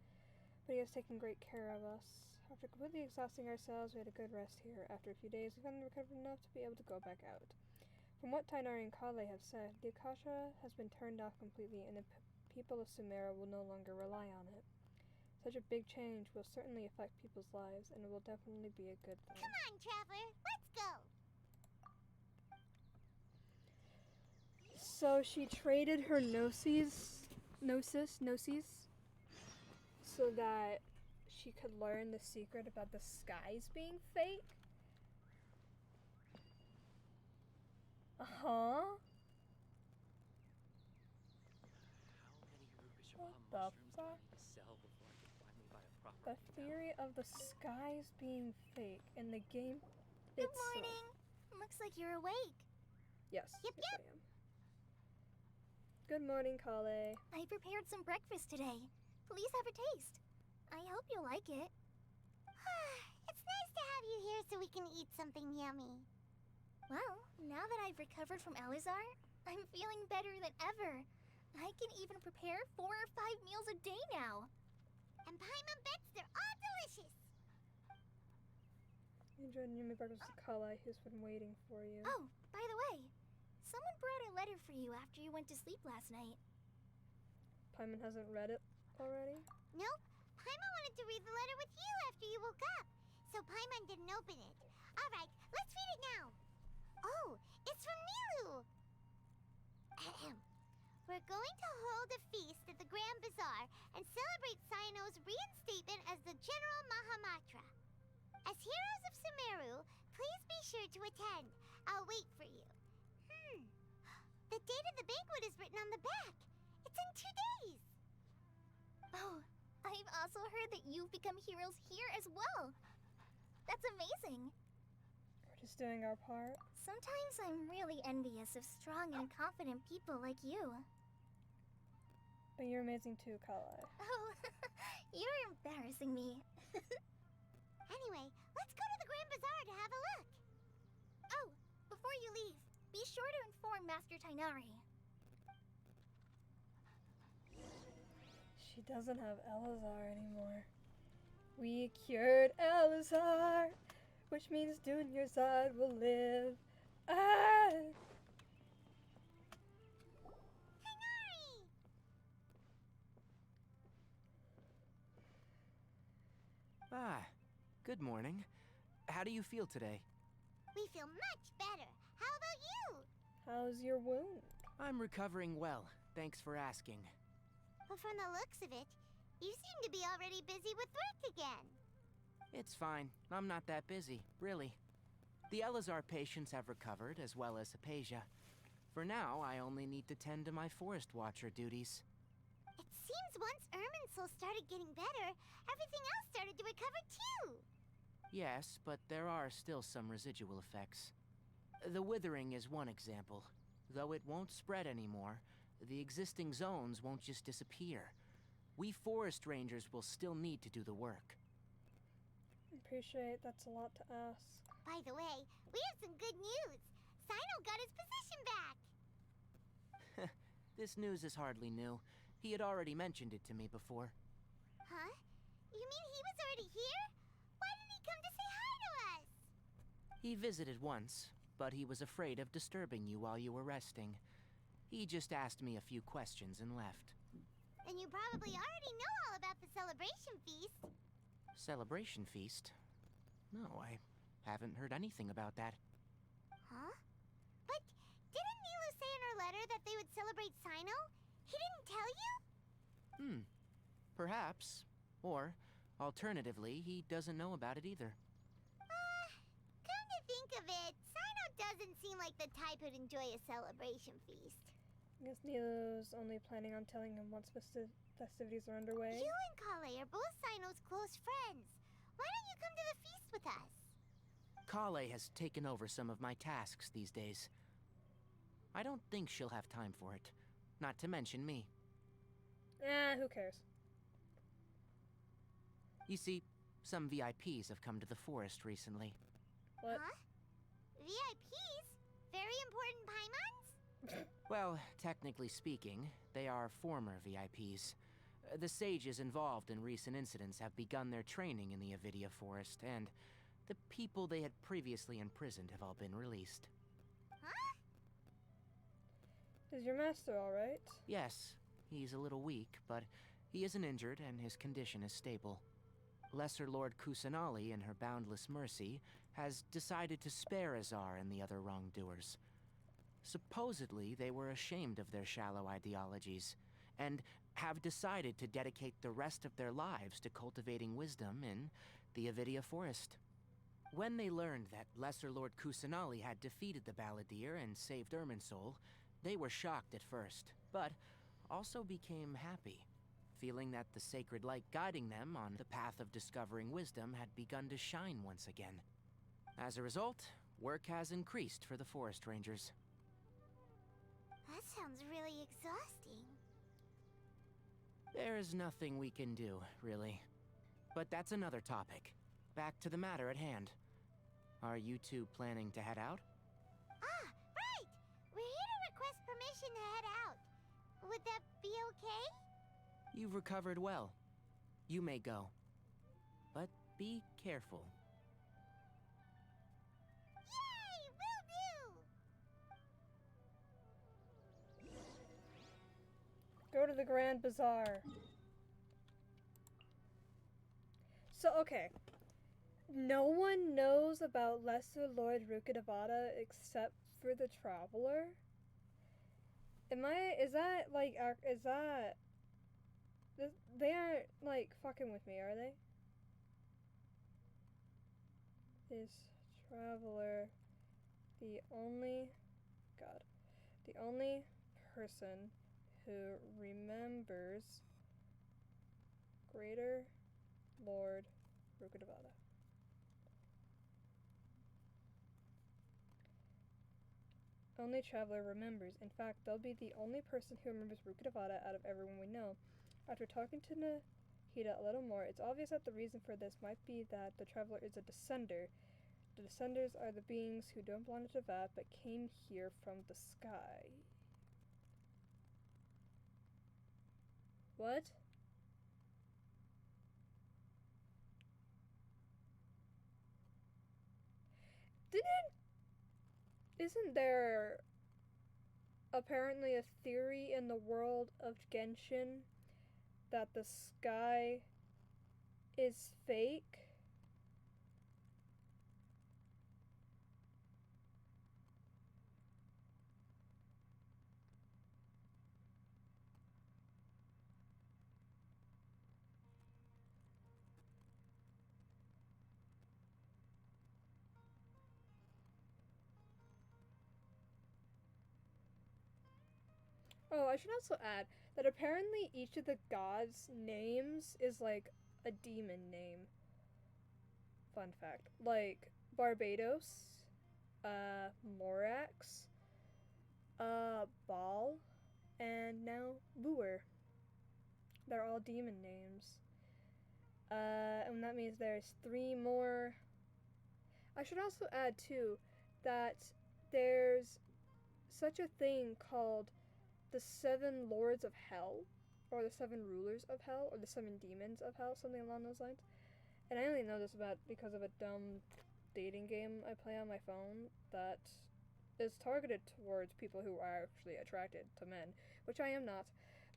but he has taken great care of us. After completely exhausting ourselves, we had a good rest here. After a few days, we finally recovered enough to be able to go back out. From what Tainari and Kale have said, the Akasha has been turned off completely and the people of Sumeru will no longer rely on it. Such a big change will certainly affect people's lives, and it will definitely be a good thing. Come on, Traveler, let's go! So she traded her gnosis, so that she could learn the secret about the skies being fake? Uh-huh. What the fuck? The theory of the skies being fake in the game Good itself. morning. Looks like you're awake. Yes, Yep, yes yep. I am. Good morning, Kale. I prepared some breakfast today. Please have a taste. I hope you'll like it. It's nice to have you here so we can eat something yummy. Well, now that I've recovered from Elazar, I'm feeling better than ever. I can even prepare 4 or 5 meals a day now. And Paimon bets they're all delicious. You enjoyed yummy breakfast with Kale, who's been waiting for you. Oh, by the way, someone brought a letter for you after you went to sleep last night. Paimon hasn't read it already? Nope. Paimon wanted to read the letter with you after you woke up. So Paimon didn't open it. Alright, let's read it now. Oh, it's from Nilu. Ahem. We're going to hold a feast at the Grand Bazaar and celebrate Cyano's reinstatement as the General Mahamatra. As heroes of Sumeru, please be sure to attend. I'll wait for you. The date of the banquet is written on the back. It's in 2 days. Oh, I've also heard that you've become heroes here as well. That's amazing. We're just doing our part. Sometimes I'm really envious of strong and confident people like you. But you're amazing too, Kale. Oh, you're embarrassing me. Anyway, let's go to the Grand Bazaar to have a look. Oh, before you leave, be sure to inform Master Tainari. She doesn't have Elazar anymore. We cured Elazar, which means Dunyarzad will live. Ah! Ah, good morning. How do you feel today? We feel much better. How about you? How's your wound? I'm recovering well, thanks for asking. But from the looks of it, you seem to be already busy with work again. It's fine. I'm not that busy, really. The Elazar patients have recovered, as well as Hypatia. For now, I only need to tend to my Forest Watcher duties. It seems once Irminsul started getting better, everything else started to recover too. Yes, but there are still some residual effects. The withering is one example. Though it won't spread anymore, the existing zones won't just disappear. We forest rangers will still need to do the work. Appreciate that's a lot to ask. By the way, we have some good news. Cyno got his position back. This news is hardly new. He had already mentioned it to me before. Huh? You mean he was already here? Why didn't he come to say hi to us? He visited once, but he was afraid of disturbing you while you were resting. He just asked me a few questions and left. Then you probably already know all about the celebration feast. Celebration feast? No, I haven't heard anything about that. Huh? But didn't Nilu say in her letter that they would celebrate Cyno? He didn't tell you? Perhaps. Or, alternatively, he doesn't know about it either. Come to think of it, Cyno doesn't seem like the type who'd enjoy a celebration feast. I guess Nilu's only planning on telling him once festivities are underway. You and Kale are both Cyno's close friends. Why don't you come to the feast with us? Kale has taken over some of my tasks these days. I don't think she'll have time for it. Not to mention me. Who cares? You see, some VIPs have come to the forest recently. What? Huh? VIPs? Very important Paimons? Well, technically speaking, they are former VIPs. The sages involved in recent incidents have begun their training in the Avidia Forest, and the people they had previously imprisoned have all been released. Huh? Is your master alright? Yes, he's a little weak, but he isn't injured and his condition is stable. Lesser Lord Kusanali, in her boundless mercy, has decided to spare Azar and the other wrongdoers. Supposedly, they were ashamed of their shallow ideologies, and have decided to dedicate the rest of their lives to cultivating wisdom in the Avidia Forest. When they learned that Lesser Lord Kusanali had defeated the Balladeer and saved Irminsul, they were shocked at first, but also became happy, feeling that the sacred light guiding them on the path of discovering wisdom had begun to shine once again. As a result, work has increased for the Forest Rangers. That sounds really exhausting. There's nothing we can do, really. But that's another topic. Back to the matter at hand. Are you two planning to head out? Ah, right! We're here to request permission to head out. Would that be okay? You've recovered well. You may go. But be careful. Yay! Will do! Go to the Grand Bazaar. So, okay. No one knows about Lesser Lord Rukkhadevata except for the Traveler? Is that, like, they aren't, like, fucking with me, are they? Is Traveler the only person who remembers Greater Lord Rukkhadevata? Only Traveler remembers. In fact, they'll be the only person who remembers Rukkhadevata out of everyone we know. After talking to Nahida a little more, it's obvious that the reason for this might be that the Traveler is a descender. The descenders are the beings who don't belong to Vat but came here from the sky. What? Isn't there apparently a theory in the world of Genshin that the sky is fake? Oh, I should also add that apparently each of the gods' names is like a demon name. Fun fact. Like Barbados, Morax, Baal, and now Lure. They're all demon names. And that means there's 3 more. I should also add too that there's such a thing called the 7 Lords of Hell, or the 7 Rulers of Hell, or the 7 Demons of Hell, something along those lines. And I only know this because of a dumb dating game I play on my phone that is targeted towards people who are actually attracted to men, which I am not,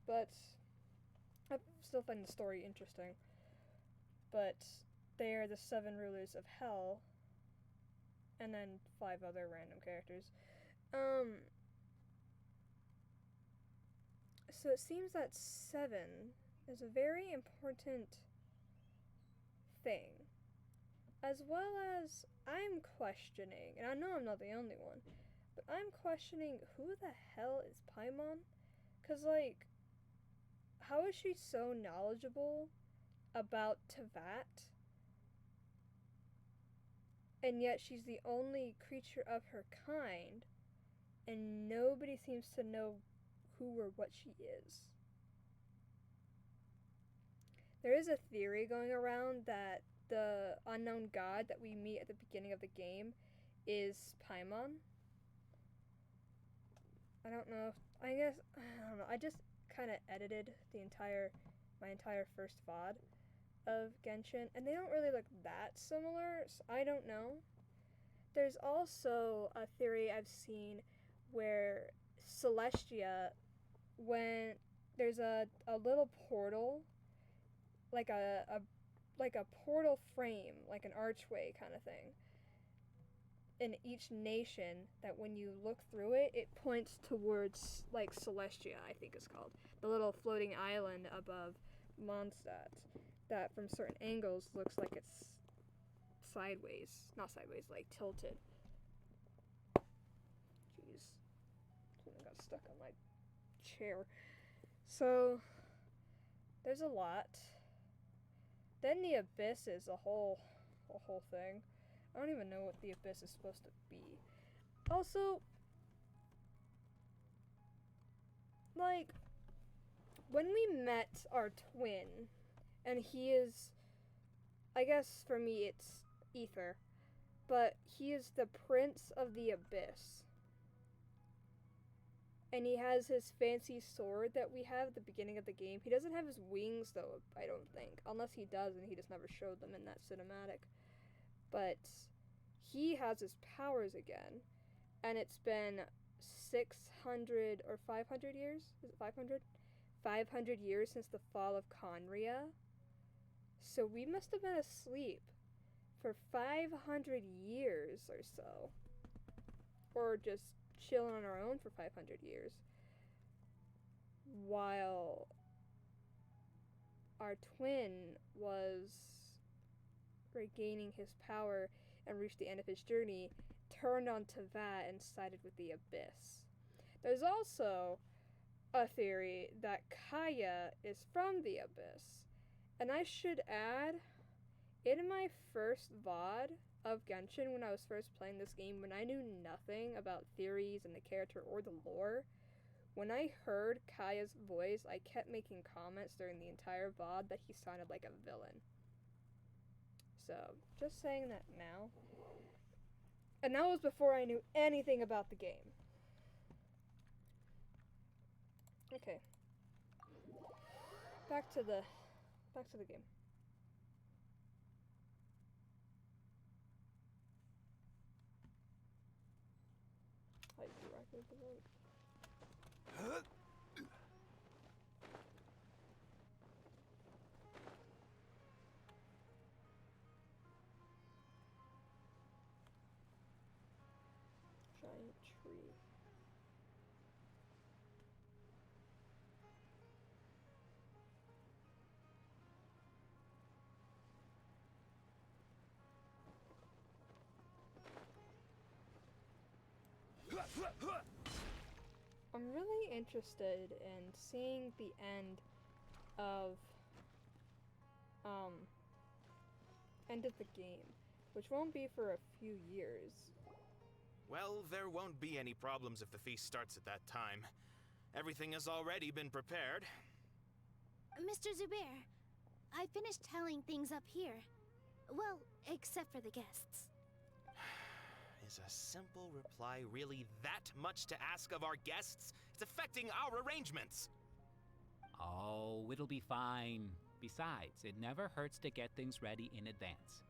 but I still find the story interesting. But they are the 7 Rulers of Hell, and then 5 other random characters. So it seems that 7 is a very important thing. As well as I'm questioning, and I know I'm not the only one, but I'm questioning who the hell is Paimon? 'Cause like, how is she so knowledgeable about Teyvat? And yet she's the only creature of her kind, and nobody seems to know who or what she is. There is a theory going around that the unknown god that we meet at the beginning of the game is Paimon. I don't know. I don't know. I just kind of edited my entire first VOD of Genshin, and they don't really look that similar, so I don't know. There's also a theory I've seen where Celestia, when there's a little portal, like a portal frame, like an archway kind of thing, in each nation, that when you look through it, it points towards, like, Celestia, I think it's called. The little floating island above Mondstadt that from certain angles looks like it's sideways. Not sideways, like tilted. Jeez. Something got stuck on my chair. So, there's a lot. Then the Abyss is a whole thing. I don't even know what the Abyss is supposed to be. Also, like, when we met our twin, and he is, I guess for me it's Ether, but he is the Prince of the Abyss. And he has his fancy sword that we have at the beginning of the game. He doesn't have his wings, though, I don't think. Unless he does, and he just never showed them in that cinematic. But he has his powers again. And it's been 600 or 500 years? Is it 500? 500 years since the fall of Conria. So we must have been asleep for 500 years or so. Or just chilling on our own for 500 years. While our twin was regaining his power and reached the end of his journey, turned on Teyvat and sided with the Abyss. There's also a theory that Kaya is from the Abyss. And I should add, in my first VOD of Genshin, when I was first playing this game, when I knew nothing about theories and the character or the lore, when I heard Kaya's voice, I kept making comments during the entire VOD that he sounded like a villain. So, just saying that now. And that was before I knew anything about the game. Okay. Back to the game. I directly promote. Giant tree. I'm really interested in seeing the end of the game, which won't be for a few years. Well, there won't be any problems if the feast starts at that time. Everything has already been prepared. Mr. Zubair, I finished tallying things up here. Well, except for the guests. Is a simple reply really that much to ask of our guests? It's affecting our arrangements. Oh, it'll be fine. Besides, it never hurts to get things ready in advance.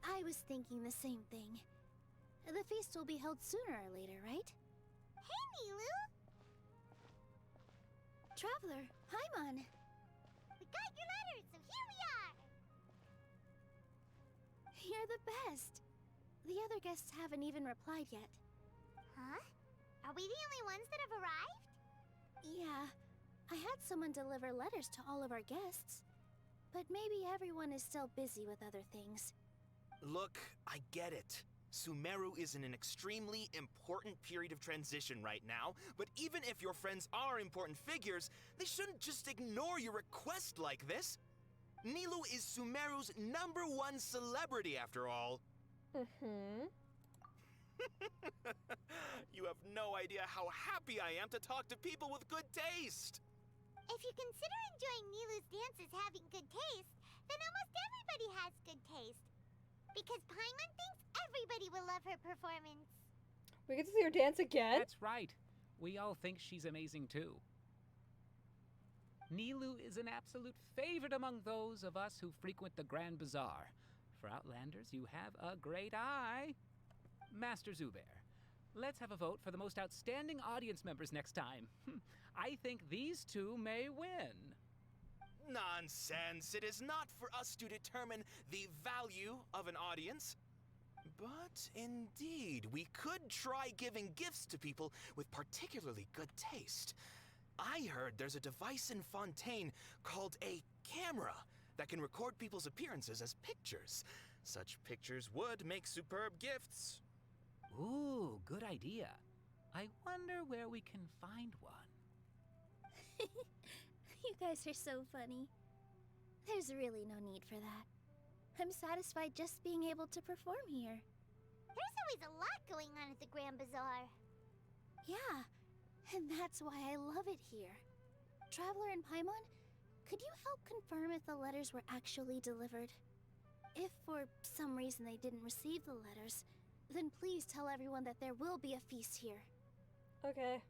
I was thinking the same thing. The feast will be held sooner or later, right? Hey, Nilou! Traveler, Paimon! We got your letter, so here we are! You're the best! The other guests haven't even replied yet. Huh? Are we the only ones that have arrived? Yeah, I had someone deliver letters to all of our guests. But maybe everyone is still busy with other things. Look, I get it. Sumeru is in an extremely important period of transition right now, but even if your friends are important figures, they shouldn't just ignore your request like this. Nilou is Sumeru's #1 celebrity, after all. Mm-hmm. You have no idea how happy I am to talk to people with good taste. If you consider enjoying Nilou's dances having good taste, then almost everybody has good taste. Because Paimon thinks everybody will love her performance. We get to see her dance again? That's right. We all think she's amazing too. Nilou is an absolute favorite among those of us who frequent the Grand Bazaar. For Outlanders, you have a great eye. Master Zubair, Let's have a vote for the most outstanding audience members next time. I think these two may win. Nonsense. It is not for us to determine the value of an audience. But indeed, we could try giving gifts to people with particularly good taste. I heard there's a device in Fontaine called a camera that can record people's appearances as pictures. Such pictures would make superb gifts. Ooh, good idea. I wonder where we can find one. You guys are so funny. There's really no need for that. I'm satisfied just being able to perform here. There's always a lot going on at the Grand Bazaar. Yeah, and that's why I love it here. Traveler and Paimon, could you help confirm if the letters were actually delivered? If for some reason they didn't receive the letters, then please tell everyone that there will be a feast here. Okay.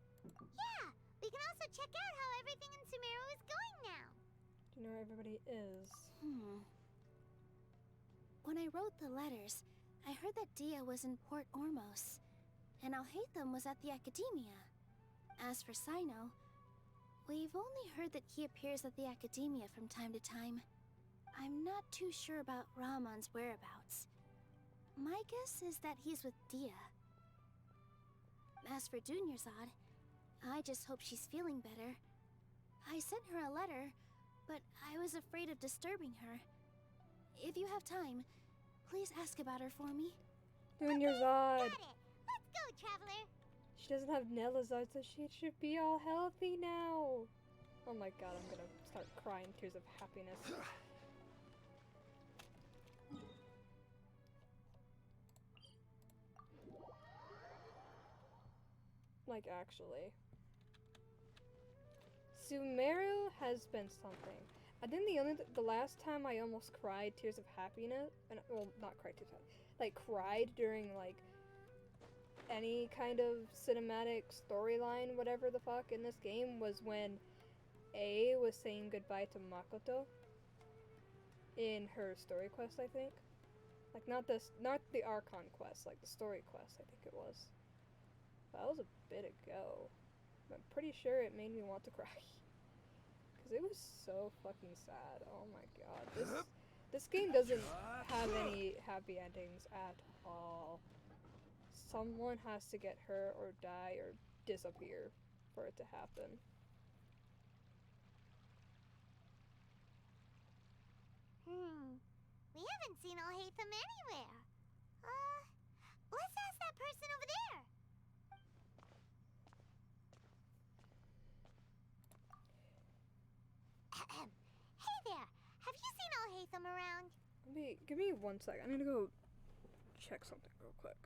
Yeah, we can also check out how everything in Sumeru is going now. Do you know where everybody is? When I wrote the letters, I heard that Dia was in Port Ormos, and Alhaitham was at the Academia. As for Sino, we've only heard that he appears at the Academia from time to time. I'm not too sure about Ramon's whereabouts. My guess is that he's with Dia. As for Dunyarzad, I just hope she's feeling better. I sent her a letter, but I was afraid of disturbing her. If you have time, please ask about her for me. Dunyarzad! Got it! Let's go, Traveler! She doesn't have Nelazard, so she should be all healthy now! Oh my god, I'm gonna start crying tears of happiness. Like, actually. Sumeru has been something. I think the last time I almost cried tears of happiness, and well, not cried tears of happiness, like cried during like any kind of cinematic storyline, whatever the fuck, in this game was when A was saying goodbye to Makoto in her story quest, I think. Like not the Archon quest, like the story quest, I think it was. That was a bit ago. I'm pretty sure it made me want to cry. Cause it was so fucking sad. Oh my god. This game doesn't have any happy endings at all. Someone has to get hurt or die or disappear for it to happen. We haven't seen Alhaitham anywhere. Let's ask that person over there. Hey there, have you seen Alhaitham around? Give me 1 sec. I need to go check something real quick.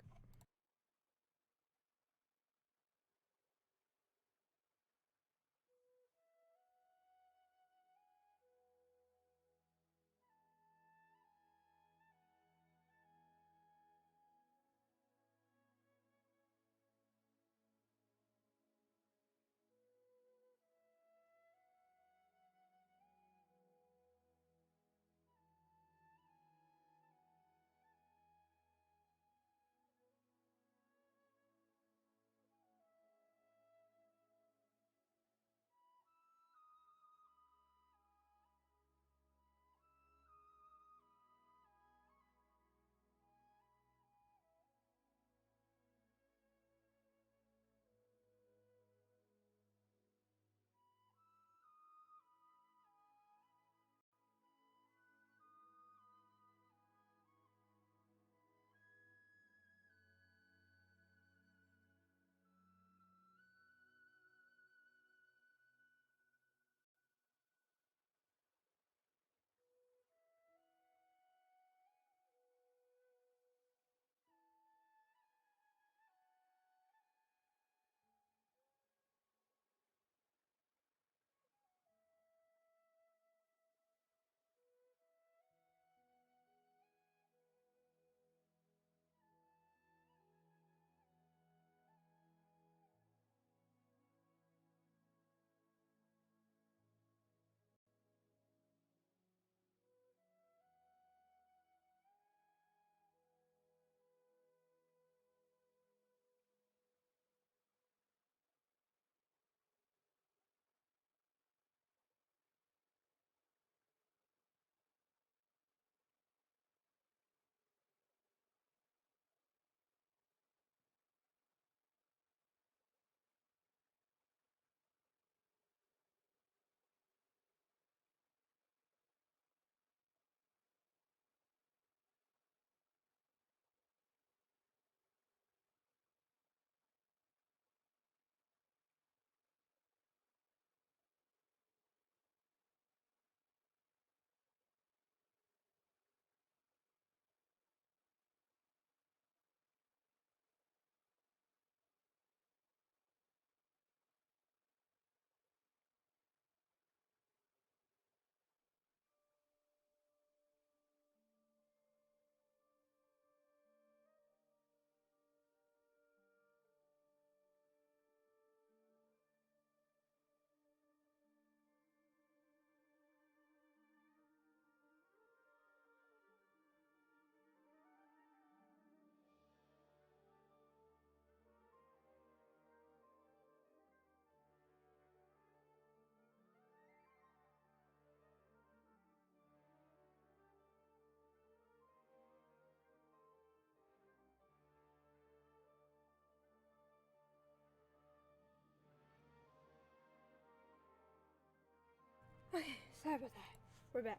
Okay, sorry about that. We're back.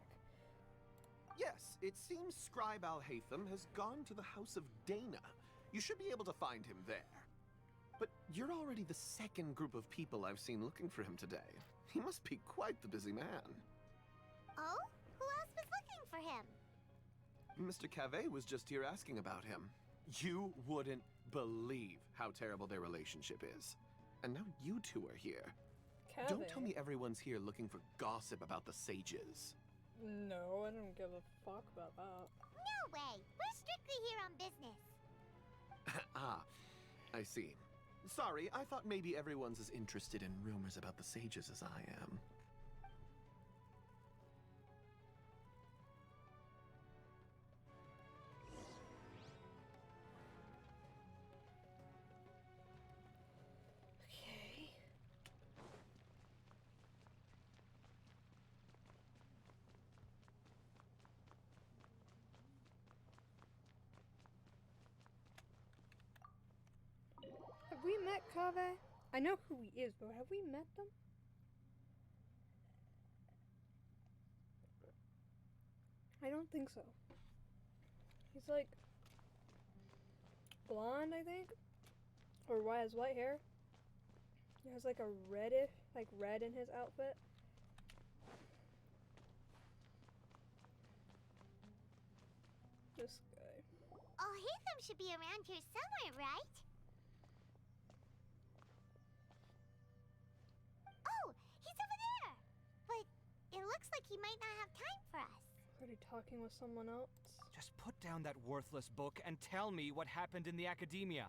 Yes, it seems Scribe Al-Haytham has gone to the House of Dana. You should be able to find him there. But you're already the second group of people I've seen looking for him today. He must be quite the busy man. Oh? Who else was looking for him? Mr. Cave was just here asking about him. You wouldn't believe how terrible their relationship is. And now you two are here. Don't tell me everyone's here looking for gossip about the sages. No, I don't give a fuck about that. No way! We're strictly here on business. Ah, I see. Sorry, I thought maybe everyone's as interested in rumors about the sages as I am. Okay. Have we met Kave? I know who he is, but have we met them? I don't think so. He's like blonde, I think, or has white hair. He has like a reddish, like red in his outfit. This guy. Oh, Haytham should be around here somewhere, right? Oh, he's over there! But it looks like he might not have time for us. Already talking with someone else? Just put down that worthless book and tell me what happened in the academia.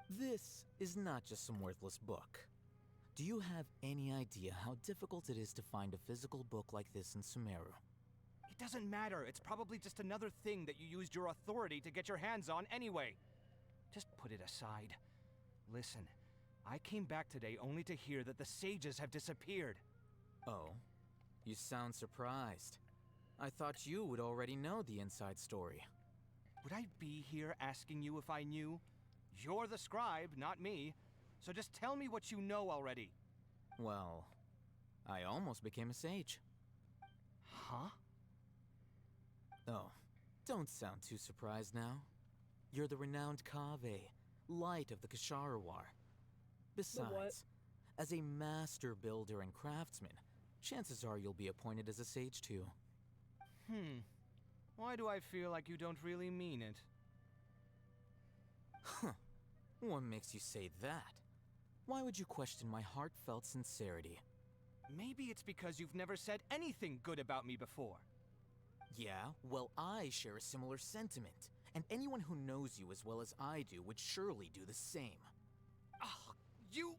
This is not just some worthless book. Do you have any idea how difficult it is to find a physical book like this in Sumeru? It doesn't matter. It's probably just another thing that you used your authority to get your hands on anyway. Just put it aside. Listen, I came back today only to hear that the sages have disappeared. Oh, you sound surprised. I thought you would already know the inside story. Would I be here asking you if I knew? You're the scribe, not me. So just tell me what you know already. Well, I almost became a sage. Huh? Oh, don't sound too surprised now. You're the renowned Kave, light of the Kasharawar. Besides, as a master builder and craftsman, chances are you'll be appointed as a sage too. Why do I feel like you don't really mean it? Huh. What makes you say that? Why would you question my heartfelt sincerity? Maybe it's because you've never said anything good about me before. Yeah, well, I share a similar sentiment, and anyone who knows you as well as I do would surely do the same. Ah, you...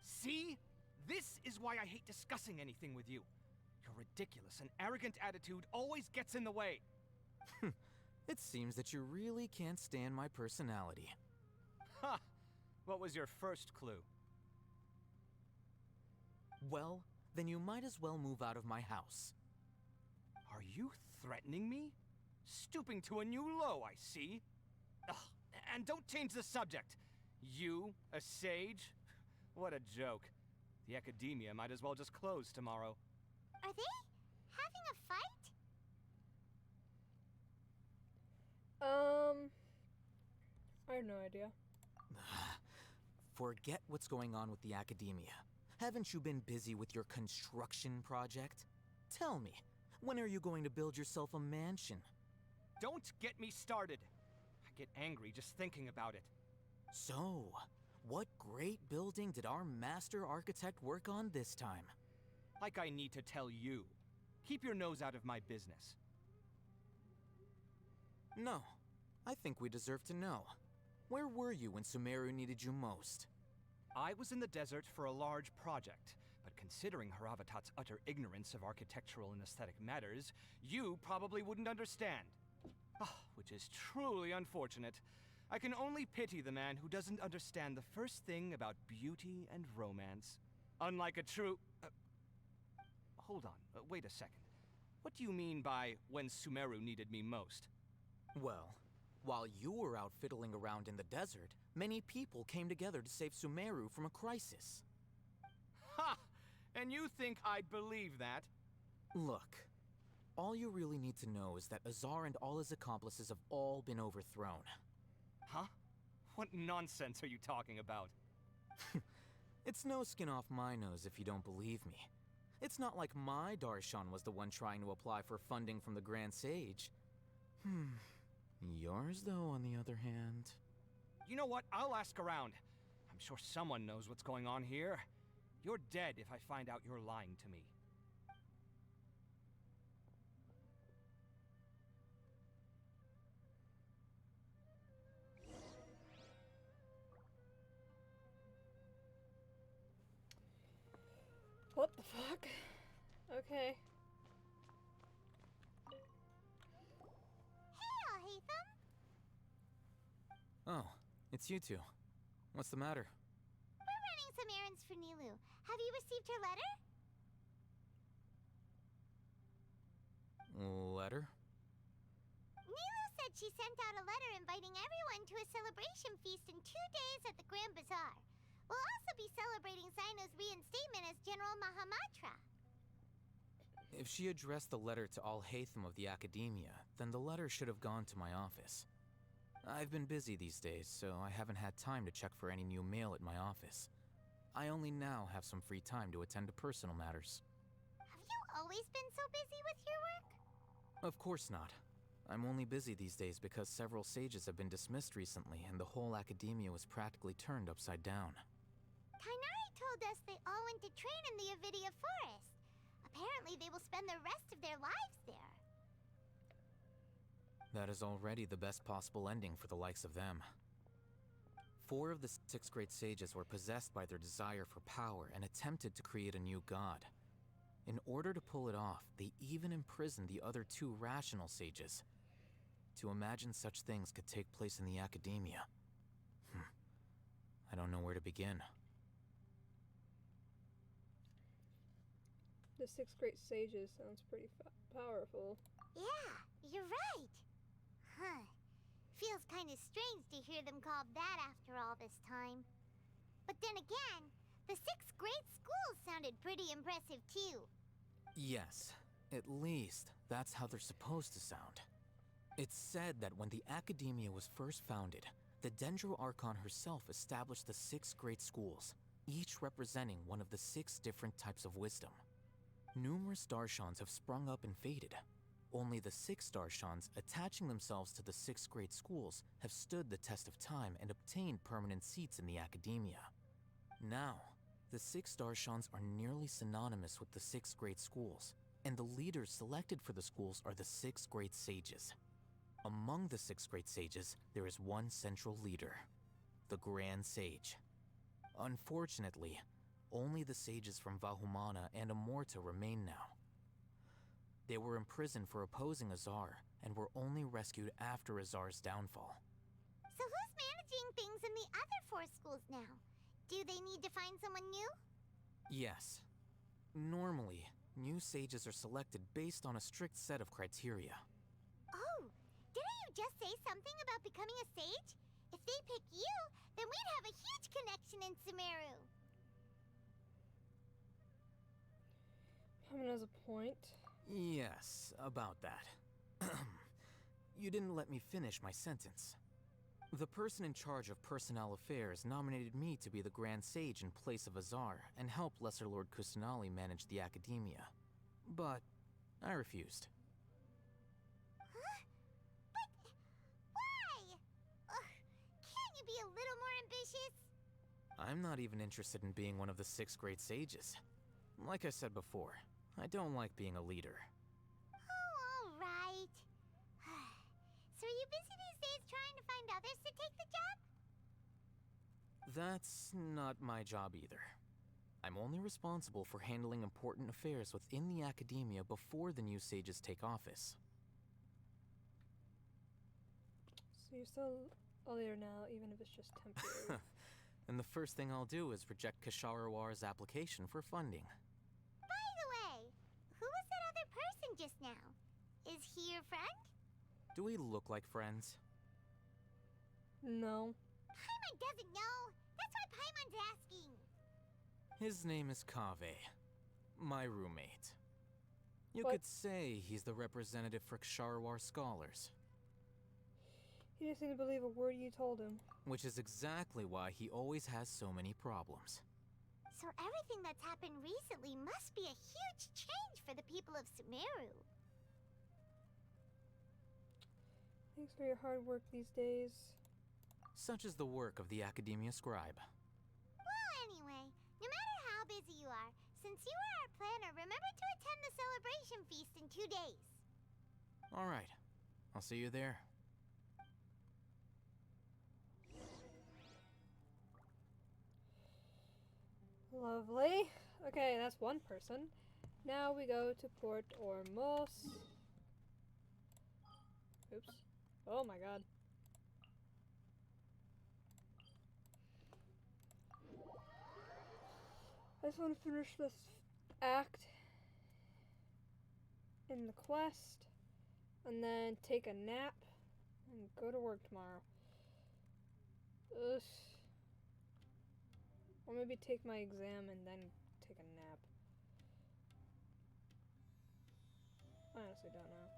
See? This is why I hate discussing anything with you. Your ridiculous and arrogant attitude always gets in the way. It seems that you really can't stand my personality. Ha! What was your first clue? Well, then you might as well move out of my house. Are you threatening me? Stooping to a new low, I see. Ugh, and don't change the subject. You, a sage? What a joke. The academia might as well just close tomorrow. Are they having a fight? I have no idea. Forget what's going on with the academia. Haven't you been busy with your construction project? Tell me, when are you going to build yourself a mansion? Don't get me started. I get angry just thinking about it. So, what great building did our master architect work on this time? Like I need to tell you. Keep your nose out of my business. No, I think we deserve to know. Where were you when Sumeru needed you most? I was in the desert for a large project, but considering Haravatat's utter ignorance of architectural and aesthetic matters, you probably wouldn't understand. Which is truly unfortunate. I can only pity the man who doesn't understand the first thing about beauty and romance. Unlike a true... hold on, wait a second. What do you mean by when Sumeru needed me most? Well, while you were out fiddling around in the desert, many people came together to save Sumeru from a crisis. Ha! And you think I'd believe that? Look, all you really need to know is that Azar and all his accomplices have all been overthrown. Huh? What nonsense are you talking about? It's no skin off my nose if you don't believe me. It's not like my Darshan was the one trying to apply for funding from the Grand Sage. Yours, though, on the other hand... You know what? I'll ask around. I'm sure someone knows what's going on here. You're dead if I find out you're lying to me. What the fuck? Okay. Hey, Haytham! Oh, it's you two. What's the matter? We're running some errands for Nilu. Have you received her letter? Letter? Nilu said she sent out a letter inviting everyone to a celebration feast in 2 days at the Grand Bazaar. We'll also be celebrating Sino's reinstatement as General Mahamatra. If she addressed the letter to all Haytham of the Academia, then the letter should have gone to my office. I've been busy these days, so I haven't had time to check for any new mail at my office. I only now have some free time to attend to personal matters. Have you always been so busy with your work? Of course not. I'm only busy these days because several sages have been dismissed recently and the whole Academia was practically turned upside down. Kainari told us they all went to train in the Avidia Forest. Apparently they will spend the rest of their lives there. That is already the best possible ending for the likes of them. 4 of the 6 great sages were possessed by their desire for power and attempted to create a new god. In order to pull it off, they even imprisoned the other 2 rational sages. To imagine such things could take place in the Academia. I don't know where to begin. The 6 great sages sounds pretty powerful. Yeah, you're right. Huh. Feels kind of strange to hear them called that after all this time. But then again, the 6 great schools sounded pretty impressive too. Yes, at least that's how they're supposed to sound. It's said that when the Academia was first founded, the Dendro Archon herself established the 6 great schools, each representing one of the 6 different types of wisdom. Numerous Darshans have sprung up and faded. Only the 6 Darshans, attaching themselves to the 6 great schools, have stood the test of time and obtained permanent seats in the Academia. Now, the 6 Darshans are nearly synonymous with the 6 great schools, and the leaders selected for the schools are the 6 great sages. Among the 6 great sages, there is one central leader, the Grand Sage. Unfortunately, only the sages from Vahumana and Amorta remain now. They were imprisoned for opposing Azar, and were only rescued after Azar's downfall. So who's managing things in the other 4 schools now? Do they need to find someone new? Yes. Normally, new sages are selected based on a strict set of criteria. Oh, didn't you just say something about becoming a sage? If they pick you, then we'd have a huge connection in Sumeru. Paimon has a point. Yes, about that. You didn't let me finish my sentence. The person in charge of personnel affairs nominated me to be the Grand Sage in place of Azar and help Lesser Lord Kusanali manage the Academia. But I refused. Huh? But why? Can't you be a little more ambitious? I'm not even interested in being one of the 6 great sages. Like I said before, I don't like being a leader. Oh, all right. So are you busy these days trying to find others to take the job? That's not my job either. I'm only responsible for handling important affairs within the Academia before the new sages take office. So you're still a leader now, even if it's just temporary. And the first thing I'll do is reject Kasharawar's application for funding. By the way, who was that other person just now? Is he your friend? Do we look like friends? No. Paimon doesn't know. That's why Paimon's asking. His name is Kaveh. My roommate. You What? could say he's the representative for Ksharwar scholars. He just didn't believe a word you told him. Which is exactly why he always has so many problems. So everything that's happened recently must be a huge change for the people of Sumeru. Thanks for your hard work these days. Such is the work of the Academia Scribe. Well, anyway, no matter how busy you are, since you are our planner, remember to attend the celebration feast in 2 days. Alright, I'll see you there. Lovely. Okay, that's one person. Now we go to Port Ormos. Oops. Oh my god. I just want to finish this act in the quest and then take a nap and go to work tomorrow. Ugh. Or maybe take my exam and then take a nap. I honestly don't know.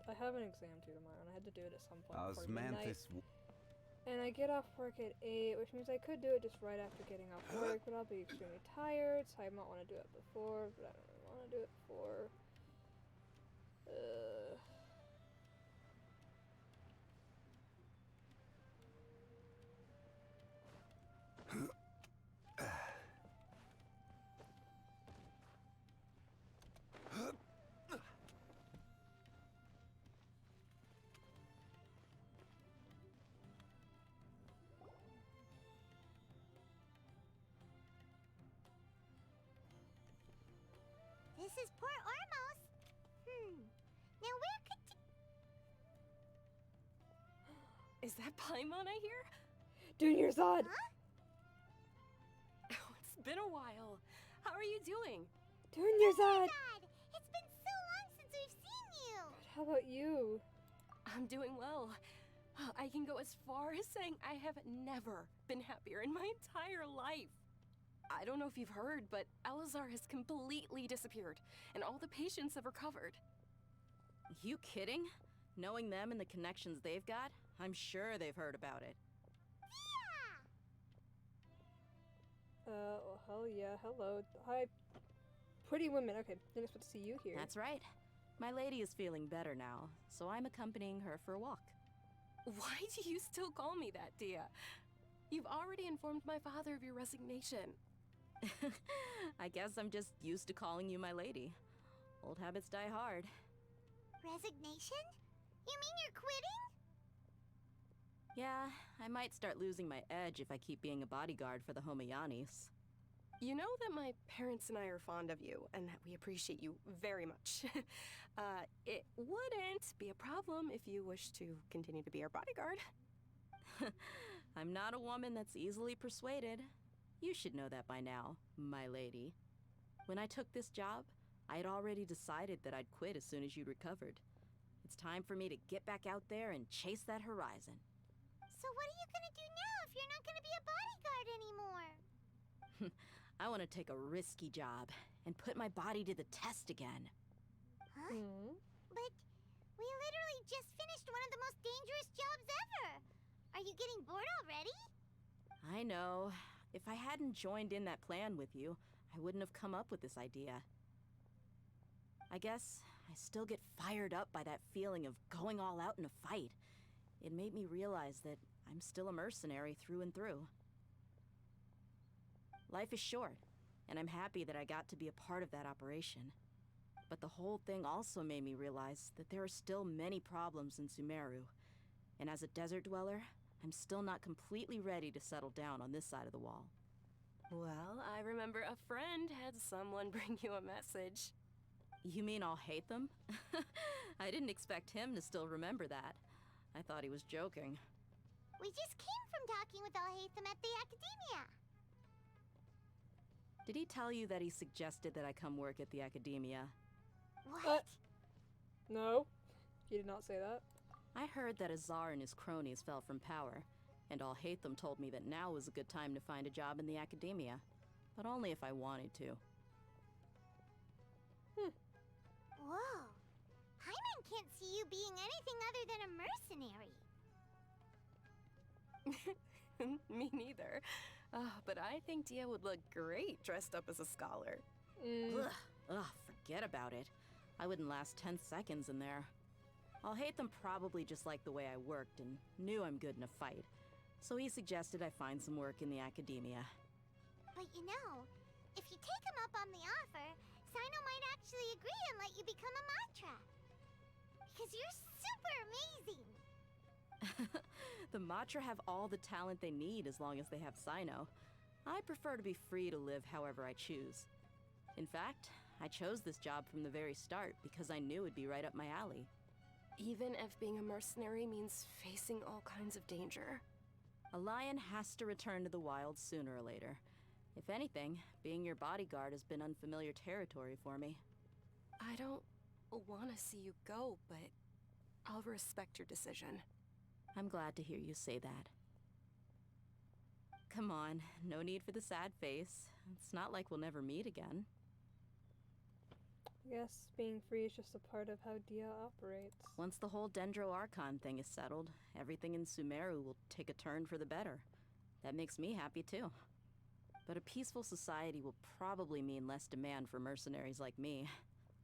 I have an exam due tomorrow and I had to do it at some point before midnight. And I get off work at 8, which means I could do it just right after getting off work, but I'll be extremely tired, so I might want to do it before, but I don't really want to do it before. This is Port Ormos. Now where could Is that Paimon I hear? Dunyarzad! Huh? Oh, it's been a while. How are you doing? Dunyarzad! God, it's been so long since we've seen you. How about you? I'm doing well. I can go as far as saying I have never been happier in my entire life. I don't know if you've heard, but Elazar has completely disappeared, and all the patients have recovered. You kidding? Knowing them and the connections they've got, I'm sure they've heard about it. Well, hell yeah, hello. Hi, pretty women. Okay, didn't expect to see you here. That's right. My lady is feeling better now, so I'm accompanying her for a walk. Why do you still call me that, Dia? You've already informed my father of your resignation. I guess I'm just used to calling you my lady. Old habits die hard. Resignation? You mean you're quitting? Yeah, I might start losing my edge if I keep being a bodyguard for the Homayanis. You know that my parents and I are fond of you, and that we appreciate you very much. It wouldn't be a problem if you wish to continue to be our bodyguard. I'm not a woman that's easily persuaded. You should know that by now, my lady. When I took this job, I had already decided that I'd quit as soon as you'd recovered. It's time for me to get back out there and chase that horizon. So what are you gonna do now if you're not gonna be a bodyguard anymore? I want to take a risky job and put my body to the test again. Huh? But we literally just finished one of the most dangerous jobs ever. Are you getting bored already? I know. If I hadn't joined in that plan with you, I wouldn't have come up with this idea. I guess I still get fired up by that feeling of going all out in a fight. It made me realize that I'm still a mercenary through and through. Life is short, and I'm happy that I got to be a part of that operation. But the whole thing also made me realize that there are still many problems in Sumeru. And as a desert dweller, I'm still not completely ready to settle down on this side of the wall. Well, I remember a friend had someone bring you a message. You mean I'll hate them? I didn't expect him to still remember that. I thought he was joking. We just came from talking with Alhaitham at the Academia. Did he tell you that he suggested that I come work at the Academia? What? No, he did not say that. I heard that Azar and his cronies fell from power, and Alhaitham told me that now was a good time to find a job in the Academia, but only if I wanted to. can't see you being anything other than a mercenary. Me neither. But I think Dia would look great dressed up as a scholar. Ugh, forget about it. I wouldn't last 10 seconds in there. I'll hate them probably just like the way I worked and knew I'm good in a fight. So he suggested I find some work in the academia. But you know, if you take him up on the offer, Sino might actually agree and let you become a Matra. Because you're super amazing! The Matra have all the talent they need as long as they have Sino. I prefer to be free to live however I choose. In fact, I chose this job from the very start because I knew it'd be right up my alley. Even if being a mercenary means facing all kinds of danger. A lion has to return to the wild sooner or later. If anything, being your bodyguard has been unfamiliar territory for me. I don't want to see you go, but I'll respect your decision. I'm glad to hear you say that. Come on, no need for the sad face. It's not like we'll never meet again. I guess being free is just a part of how Dia operates. Once the whole Dendro Archon thing is settled, everything in Sumeru will take a turn for the better. That makes me happy too. But a peaceful society will probably mean less demand for mercenaries like me.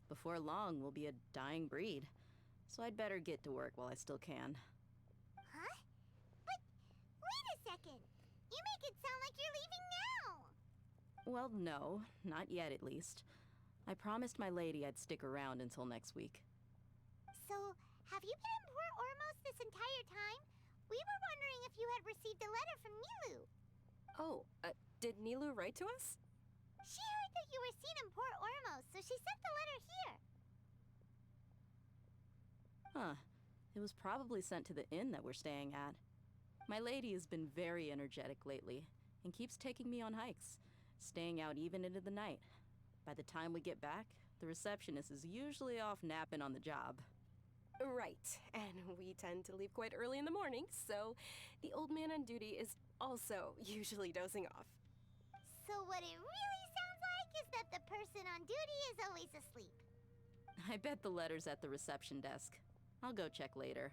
Before long, we'll be a dying breed. So I'd better get to work while I still can. Huh? But wait a second! You make it sound like you're leaving now! Well, no, not yet at least. I promised my lady I'd stick around until next week. So, have you been in Port Ormos this entire time? We were wondering if you had received a letter from Nilu. Oh, did Nilu write to us? She heard that you were seen in Port Ormos, so she sent the letter here. Huh. It was probably sent to the inn that we're staying at. My lady has been very energetic lately, and keeps taking me on hikes, staying out even into the night. By the time we get back, the receptionist is usually off napping on the job. Right, and we tend to leave quite early in the morning, so the old man on duty is also usually dozing off. So what it really sounds like is that the person on duty is always asleep. I bet the letter's at the reception desk. I'll go check later.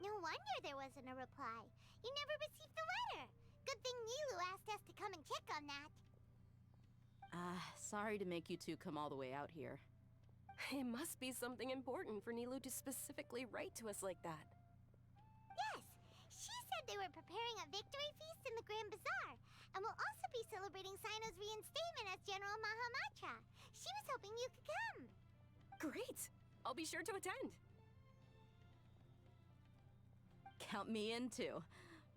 No wonder there wasn't a reply. You never received the letter. Good thing Nilu asked us to come and check on that. Sorry to make you two come all the way out here. It must be something important for Nilu to specifically write to us like that. Yes, she said they were preparing a victory feast in the Grand Bazaar, and will also be celebrating Sino's reinstatement as General Mahamatra. She was hoping you could come. Great! I'll be sure to attend. Count me in too.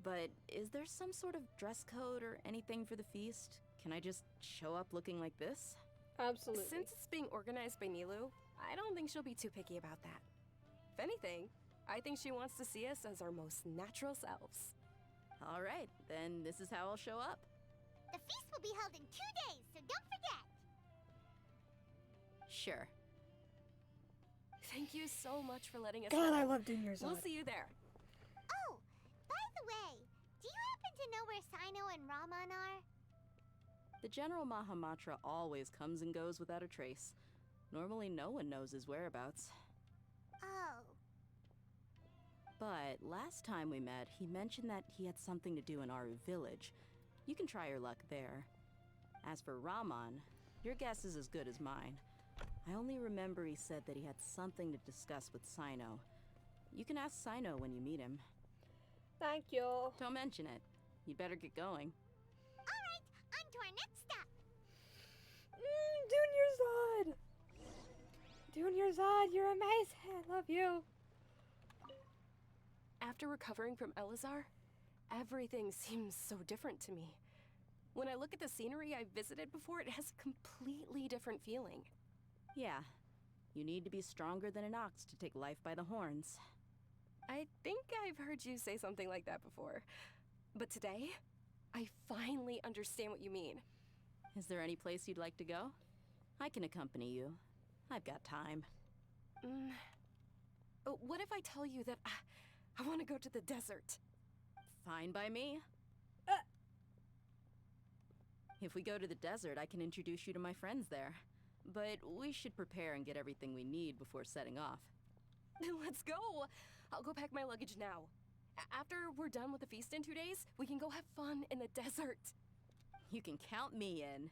But is there some sort of dress code or anything for the feast? Can I just show up looking like this? Absolutely. Since it's being organized by Nilu, I don't think she'll be too picky about that. If anything, I think she wants to see us as our most natural selves. All right, then this is how I'll show up. The feast will be held in 2 days, so don't forget. Sure. Thank you so much for letting us God, know. I love doing your We'll side. see you there. Oh, by the way, do you happen to know where Sino and Raman are? The General Mahamatra always comes and goes without a trace. Normally no one knows his whereabouts. Oh. But last time we met, he mentioned that he had something to do in Aru village. You can try your luck there. As for Raman, your guess is as good as mine. I only remember he said that he had something to discuss with Sino. You can ask Sino when you meet him. Thank you. Don't mention it. You'd better get going. Alright, on to our next stop. Junior Zod! Junior Zod, you're amazing. I love you. After recovering from Elazar, everything seems so different to me. When I look at the scenery I've visited before, it has a completely different feeling. Yeah. You need to be stronger than an ox to take life by the horns. I think I've heard you say something like that before. But today, I finally understand what you mean. Is there any place you'd like to go? I can accompany you. I've got time. What if I tell you that I want to go to the desert? Fine by me. If we go to the desert, I can introduce you to my friends there. But we should prepare and get everything we need before setting off. let's go. I'll go pack my luggage now. After we're done with the feast in 2 days, we can go have fun in the desert. You can count me in.